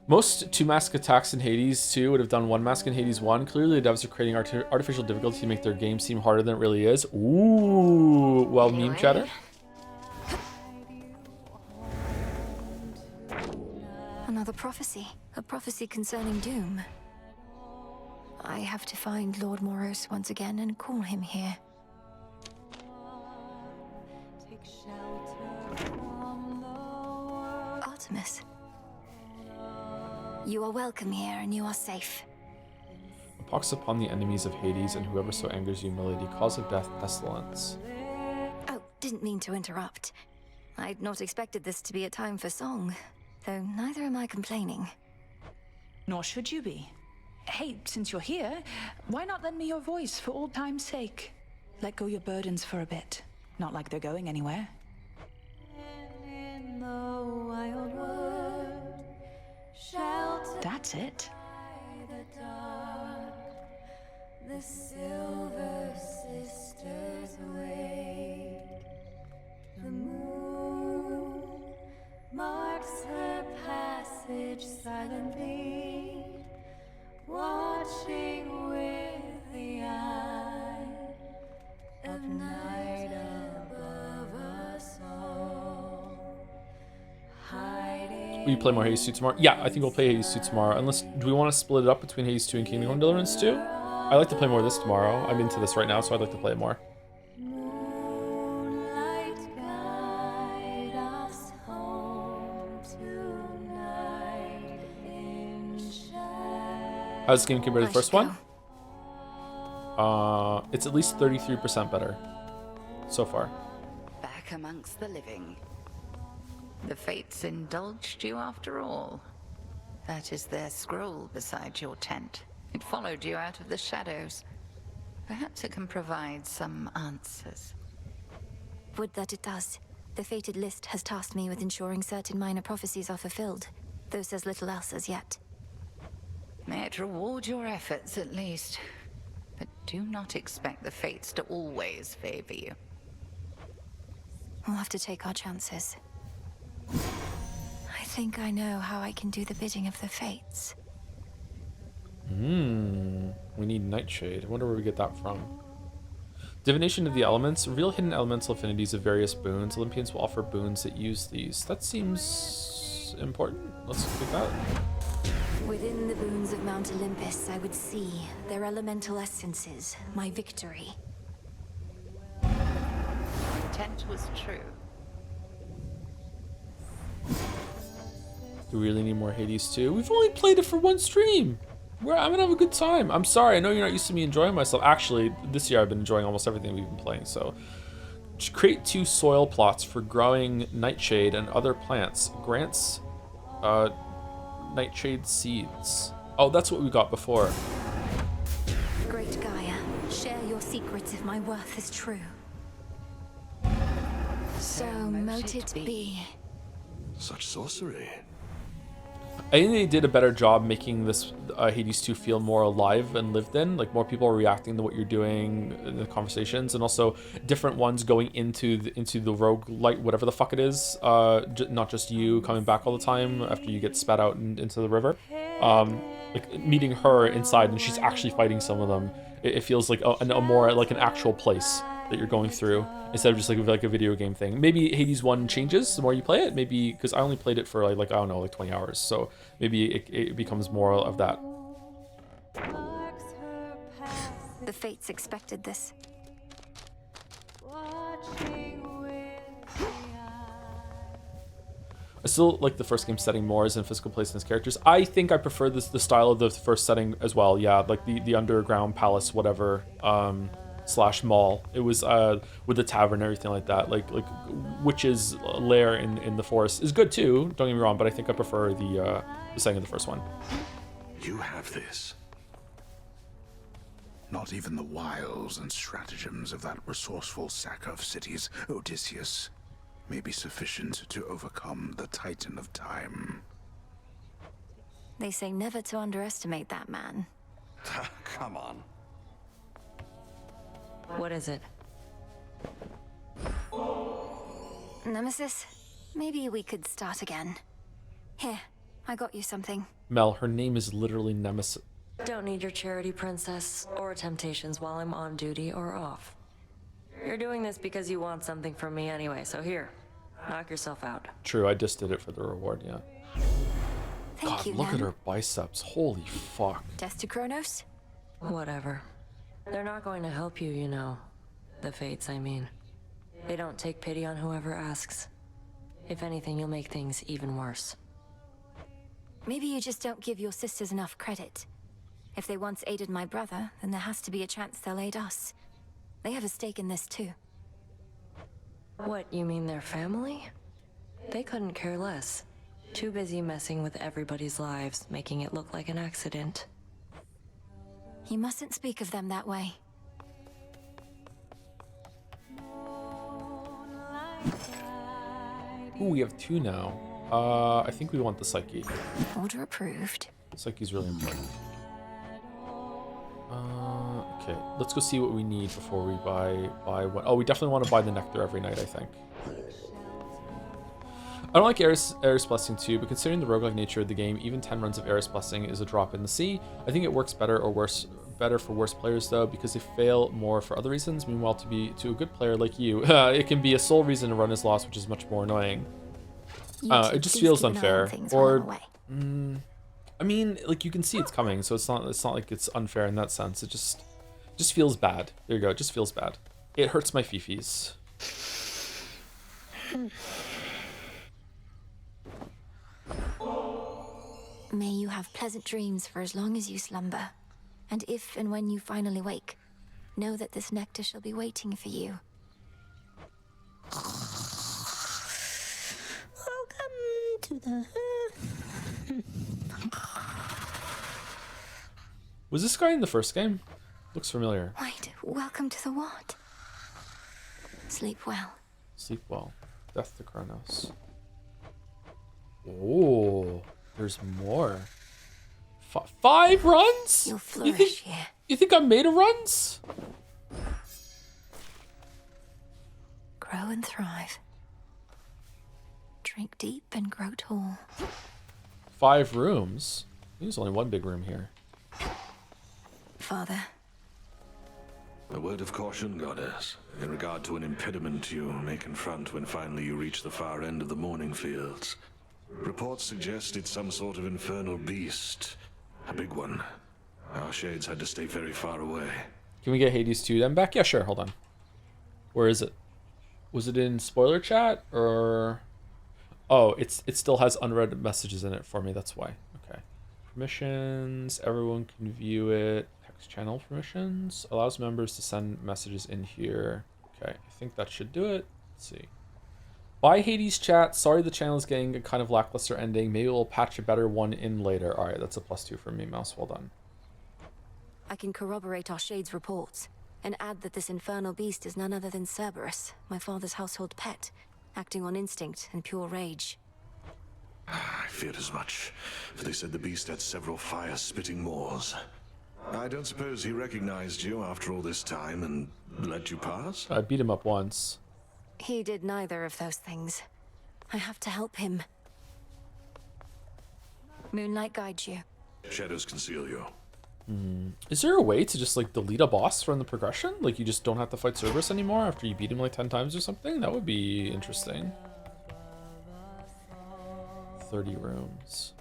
Most 2-mask attacks in Hades 2 would have done 1 mask in Hades 1. Clearly the devs are creating artificial difficulty to make their game seem harder than it really is. Ooh, well, anyway. Meme chatter. Another prophecy. A prophecy concerning doom. I have to find Lord Moros once again and call him here. Artemis. You are welcome here and you are safe. A pox upon the enemies of Hades and whoever so angers you, milady, cause of death, pestilence. Oh, didn't mean to interrupt. I'd not expected this to be a time for song, though neither am I complaining. Nor should you be. Hey, since you're here, why not lend me your voice for old time's sake? Let go your burdens for a bit. Not like they're going anywhere. That's it. The silver sisters wait. The moon marks her passage silently, watching with the eye of night above us all. Will you play more Hades 2 tomorrow? Yeah, I think we'll play Hades 2 tomorrow. Unless, do we want to split it up between Hades 2 and Kingdom Come Deliverance 2? I'd like to play more of this tomorrow. I'm into this right now, so I'd like to play it more. How's this game compared to the first one? It's at least 33% better so far. Back amongst the living. The fates indulged you after all. That is their scroll beside your tent. It followed you out of the shadows. Perhaps it can provide some answers. Would that it does. The fated list has tasked me with ensuring certain minor prophecies are fulfilled, though says little else as yet. May it reward your efforts at least. But do not expect the fates to always favor you. We'll have to take our chances. I think I know how I can do the bidding of the fates. We need Nightshade. I wonder where we get that from. Divination of the elements. Reveal hidden elemental affinities of various boons. Olympians will offer boons that use these. That seems important. Let's do that. Within the boons of Mount Olympus, I would see their elemental essences, my victory. Intent was true. Do we really need more Hades 2? We've only played it for one stream. I'm gonna have a good time. I'm sorry, I know you're not used to me enjoying myself. Actually, this year I've been enjoying almost everything we've been playing, so. Create 2 soil plots for growing nightshade and other plants. Grants nightshade seeds. Oh, that's what we got before. Great Gaia, share your secrets if my worth is true. So mote it be. Such sorcery. I think they did a better job making this Hades 2 feel more alive and lived in. Like more people are reacting to what you're doing in the conversations, and also different ones going into the rogue light, whatever the fuck it is. Not just you coming back all the time after you get spat out into the river. Like meeting her inside, and she's actually fighting some of them. It feels like a more like an actual place that you're going through instead of just like a video game thing. Maybe Hades 1 changes the more you play it. Maybe because I only played it for like I don't know, like 20 hours. So maybe it becomes more of that. The fates expected this. I still like the first game setting more as in physical place and as characters. I think I prefer the style of the first setting as well. Yeah, like the underground palace, whatever, slash mall. It was with the tavern and everything like that. Like witch's lair in the forest is good too. Don't get me wrong, but I think I prefer the setting of the first one. You have this. Not even the wiles and stratagems of that resourceful sacker of cities, Odysseus, may be sufficient to overcome the Titan of Time. They say never to underestimate that man. Come on. What is it? Nemesis, maybe we could start again. Here, I got you something. Mel, her name is literally Nemesis. Don't need your charity, princess, or temptations while I'm on duty or off. You're doing this because you want something from me anyway, so here, knock yourself out. True, I just did it for the reward, yeah. Thank you, look Len. at her biceps. Holy fuck. Death to Kronos? Whatever. They're not going to help you, you know. The fates, I mean. They don't take pity on whoever asks. If anything, you'll make things even worse. Maybe you just don't give your sisters enough credit. If they once aided my brother, then there has to be a chance they'll aid us. They have a stake in this too. What, you mean their family? They couldn't care less. Too busy messing with everybody's lives, making it look like an accident. You mustn't speak of them that way. Ooh, we have 2 now. I think we want the Psyche. Order approved. Psyche's really important. Okay, let's go see what we need before we buy what. Oh, we definitely want to buy the nectar every night, I think. I don't like Eris Blessing too, but considering the roguelike nature of the game, even 10 runs of Eris Blessing is a drop in the sea. I think it works better for worse players though, because they fail more for other reasons. Meanwhile, to a good player like you, it can be a sole reason to run is lost, which is much more annoying. It just feels unfair. Or, I mean, like you can see it's coming, so it's not like it's unfair in that sense. It just feels bad. There you go. It just feels bad. It hurts my fifis. May you have pleasant dreams for as long as you slumber. And if and when you finally wake, know that this nectar shall be waiting for you. Welcome to the... Was this guy in the first game? Looks familiar. Wait, welcome to the what? Sleep well. Sleep well. Death to Kronos. Oh, there's more. 5 runs? You'll flourish here. You think I'm made of runs? Grow and thrive. Drink deep and grow tall. 5 rooms? There's only one big room here. Father. A word of caution, goddess, in regard to an impediment you may confront when finally you reach the far end of the morning fields. Reports suggest it's some sort of infernal beast. A big one. Our shades had to stay very far away. Can we get Hades 2 then back? Yeah, sure, hold on. Where is it? Was it in spoiler chat or... Oh, it still has unread messages in it for me, that's why. Okay. Permissions, everyone can view it. Text channel permissions. Allows members to send messages in here. Okay, I think that should do it. Let's see. Bye Hades chat. Sorry the channel is getting a kind of lackluster ending. Maybe we'll patch a better one in later. Alright, that's a +2 for me, Mouse. Well done. I can corroborate our Shade's reports, and add that this infernal beast is none other than Cerberus, my father's household pet, acting on instinct and pure rage. I feared as much, for they said the beast had several fire-spitting maws. I don't suppose he recognized you after all this time and let you pass? I beat him up once. He did neither of those things. I have to help him. Moonlight guides you. Shadows conceal you. Is there a way to just like delete a boss from the progression? Like you just don't have to fight Cerberus anymore after you beat him like 10 times or something? That would be interesting. 30 rooms.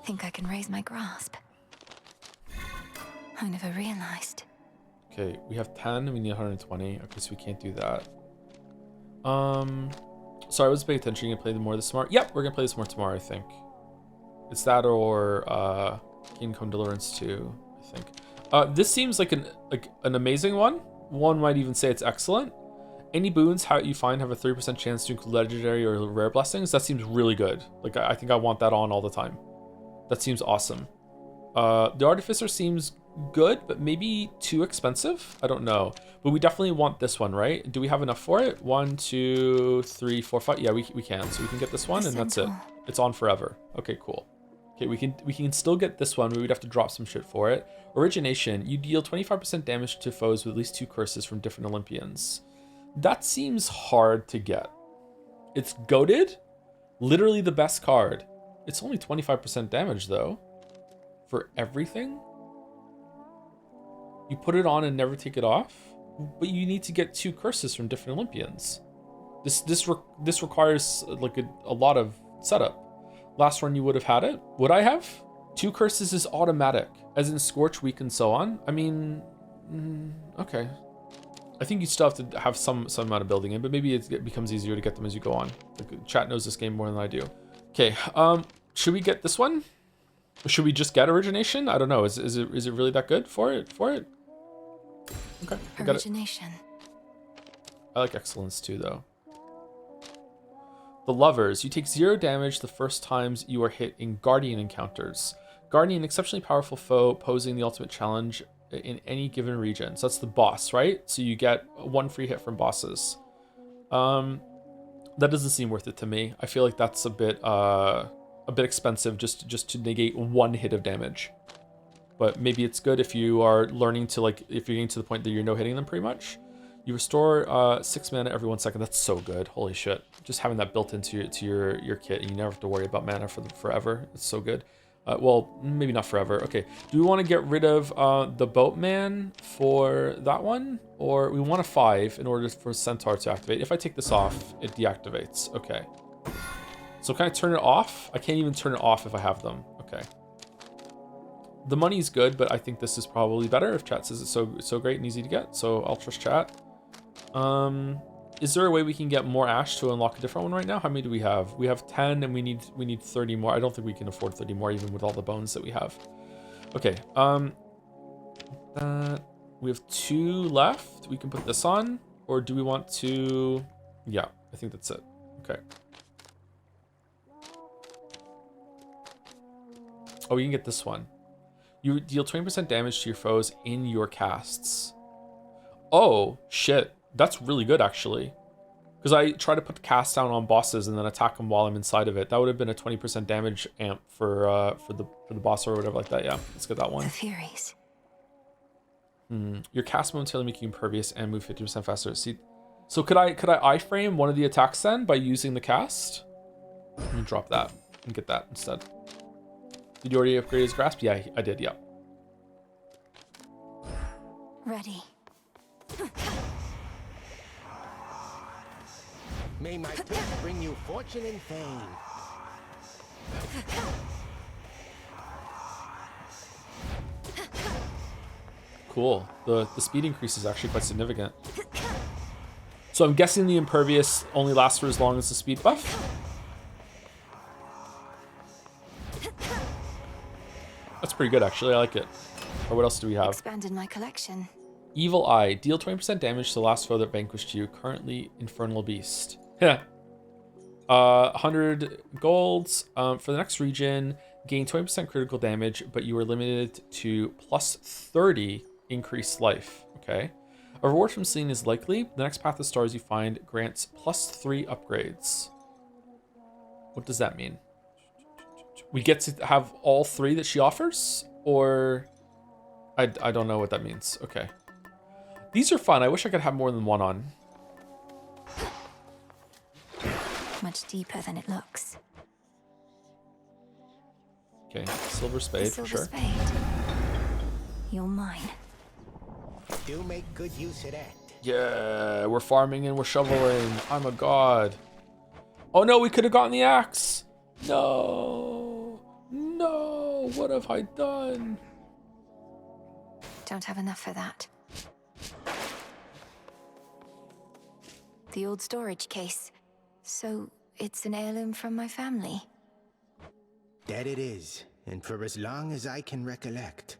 Think I can raise my grasp. I never realized. Okay, we have 10 and we need 120. Okay, so we can't do that. Sorry, I was paying attention. You gonna play more this tomorrow? Yep, we're gonna play this more tomorrow, I think. It's that or Kingdom Deliverance 2, I think. This seems like an amazing one. One might even say it's excellent. Any boons you find have a 30% chance to include legendary or rare blessings. That seems really good. Like I think I want that on all the time. That seems awesome. The Artificer seems good, but maybe too expensive. I don't know, but we definitely want this one, right? Do we have enough for it? 1, 2, 3, 4, 5. Yeah, we can. So we can get this one, and that's it. It's on forever. Okay, cool. Okay, we can still get this one, but we'd have to drop some shit for it. Origination. You deal 25% damage to foes with at least 2 curses from different Olympians. That seems hard to get. It's goated. Literally the best card. It's only 25% damage though. For everything. You put it on and never take it off, but you need to get 2 curses from different Olympians. This requires like a lot of setup. Last run you would have had it. Would I have? 2 curses is automatic, as in Scorch, Weak, and so on. I mean, okay. I think you still have to have some amount of building in, but maybe it becomes easier to get them as you go on. Like, chat knows this game more than I do. Okay, should we get this one? Should we just get Origination? I don't know. Is it really that good for it? Okay, I got it. Origination. I like Excellence too, though. The Lovers. You take 0 damage the first times you are hit in Guardian encounters. Guardian, exceptionally powerful foe posing the ultimate challenge in any given region. So that's the boss, right? So you get 1 free hit from bosses. That doesn't seem worth it to me. I feel like that's a bit expensive just to negate 1 hit of damage. But maybe it's good if you are learning to, like, if you're getting to the point that you're no hitting them pretty much. You restore 6 mana every 1 second. That's so good. Holy shit. Just having that built into your kit, and you never have to worry about mana for forever. It's so good. Well, maybe not forever. Okay. Do we want to get rid of the Boatman for that one? Or we want a 5 in order for Centaur to activate. If I take this off, it deactivates. Okay. So can I turn it off? I can't even turn it off if I have them. Okay. The money's good, but I think this is probably better if chat says it's so great and easy to get. So I'll trust chat. Is there a way we can get more ash to unlock a different one right now? How many do we have? We have 10 and we need 30 more. I don't think we can afford 30 more even with all the bones that we have. Okay. We have 2 left. We can put this on, or do we want to? Yeah, I think that's it. Okay. Oh, we can get this one. You deal 20% damage to your foes in your casts. Oh, shit. That's really good, actually. Because I try to put the cast down on bosses and then attack them while I'm inside of it. That would have been a 20% damage amp for the boss or whatever like that. Yeah, let's get that one. The Furies. Your cast momentarily make you impervious and move 50% faster. See, so could I iframe one of the attacks then by using the cast? Let me drop that and get that instead. Did you already upgrade his grasp? Yeah, I did. Yeah. Ready. May my gift bring you fortune and fame. Cool. The speed increase is actually quite significant. So I'm guessing the impervious only lasts for as long as the speed buff. That's pretty good, actually. I like it. Or what else do we have? Expanded my collection. Evil Eye. Deal 20% damage to the last foe that vanquished you. Currently Infernal Beast. Yeah. 100 golds. For the next region, gain 20% critical damage, but you are limited to plus 30 increased life. Okay. A reward from Celine is likely. The next path of stars you find grants +3 upgrades. What does that mean? We get to have all 3 that she offers? Or... I don't know what that means. Okay. These are fun. I wish I could have more than one on. Much deeper than it looks. Okay, silver spade, for sure. Spade. You're mine. Do make good use of that. Yeah, we're farming and we're shoveling. I'm a god. Oh no, we could have gotten the axe. No. No, what have I done? Don't have enough for that. The old storage case. So, it's an heirloom from my family. That it is, and for as long as I can recollect.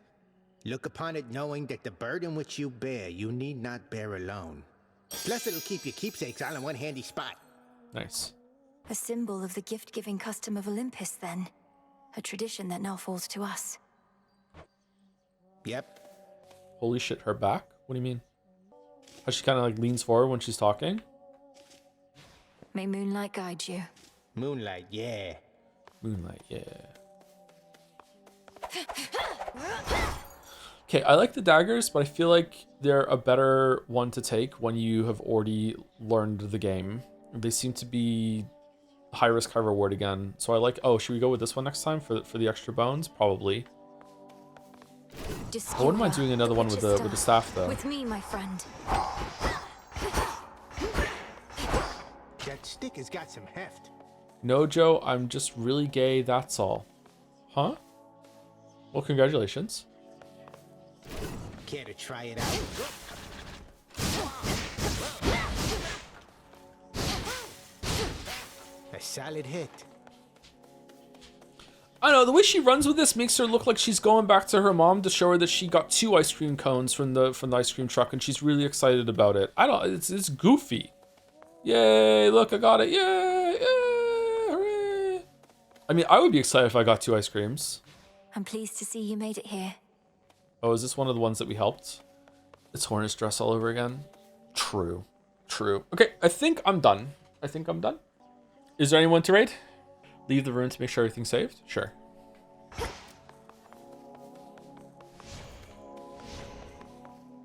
Look upon it knowing that the burden which you bear, you need not bear alone. Plus it'll keep your keepsakes all in one handy spot. Nice. A symbol of the gift-giving custom of Olympus, then. A tradition that now falls to us. Yep. Holy shit, her back? What do you mean? How she kind of like leans forward when she's talking? May moonlight guide you. Moonlight, yeah. Moonlight, yeah. Okay, I like the daggers, but I feel like they're a better one to take when you have already learned the game. They seem to be high risk, high reward again. So I like, oh, should we go with this one next time for the extra bones? Probably. I wouldn't mind doing another one with the staff though. With me, my friend. That stick has got some heft. No, Joe, I'm just really gay, that's all. Huh? Well, congratulations. Care to try it out? A solid hit. I don't know, the way she runs with this makes her look like she's going back to her mom to show her that she got 2 ice cream cones from the ice cream truck and she's really excited about it. I don't, it's goofy. Yay, look, I got it. Yay, yay, hooray. I mean, I would be excited if I got 2 ice creams. I'm pleased to see you made it here. Oh, is this one of the ones that we helped? It's Hornet's dress all over again. True. True. Okay, I think I'm done. Is there anyone to raid? Leave the room to make sure everything's saved? Sure.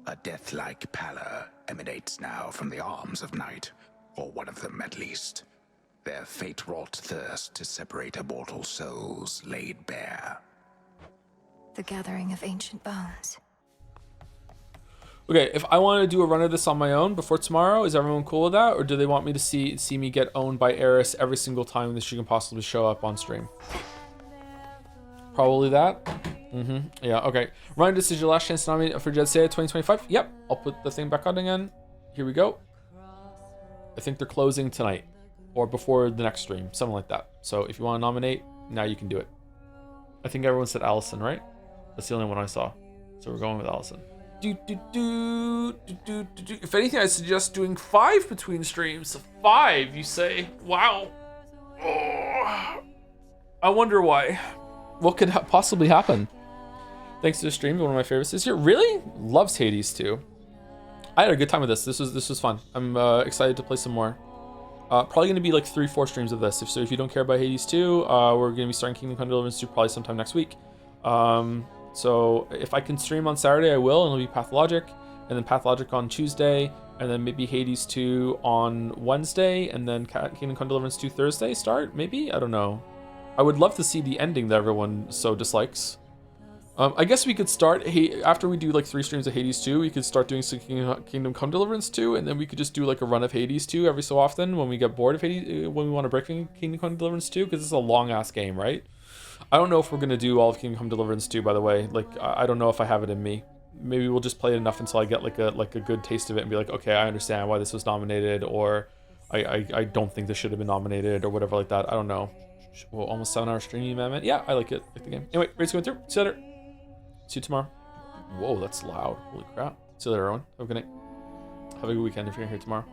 A death-like pallor emanates now from the arms of night, or one of them at least. Their fate-wrought thirst to separate immortal souls laid bare. The gathering of ancient bones. Okay, if I want to do a run of this on my own before tomorrow, is everyone cool with that? Or do they want me to see me get owned by Eris every single time that she can possibly show up on stream? Probably that. Yeah, okay. Ryan, this is your last chance to nominate for Jed Say 2025. Yep, I'll put the thing back on again. Here we go. I think they're closing tonight or before the next stream, something like that. So if you want to nominate, now you can do it. I think everyone said Allison, right? That's the only one I saw. So we're going with Allison. If anything, I suggest doing 5 between streams. 5, you say? Wow. Oh. I wonder why. What could possibly happen? Thanks to the stream, one of my favorites this year. Really? Loves Hades too. I had a good time with this. This was fun. I'm excited to play some more. Probably gonna be like 3-4 streams of this. If you don't care about Hades 2, we're gonna be starting Kingdom Come Deliverance 2 probably sometime next week. So if I can stream on Saturday, I will, and it'll be Pathologic, and then Pathologic on Tuesday, and then maybe Hades 2 on Wednesday, and then Kingdom Come Deliverance 2 Thursday start, maybe? I don't know. I would love to see the ending that everyone so dislikes. I guess we could start, after we do like 3 streams of Hades 2, we could start doing some Kingdom Come Deliverance 2, and then we could just do like a run of Hades 2 every so often when we get bored of Hades, when we want to break Kingdom Come Deliverance 2, because it's a long-ass game, right? I don't know if we're going to do all of Kingdom Come Deliverance 2, by the way. Like, I don't know if I have it in me. Maybe we'll just play it enough until I get like a good taste of it and be like, okay, I understand why this was nominated, or I don't think this should have been nominated, or whatever like that. I don't know. Well, almost 7-hour streaming, man. Yeah, I like it. I like the game. Anyway, race going through. See you later. See you tomorrow. Whoa, that's loud. Holy crap. See you later, everyone. Have a good night. Have a good weekend if you're here tomorrow.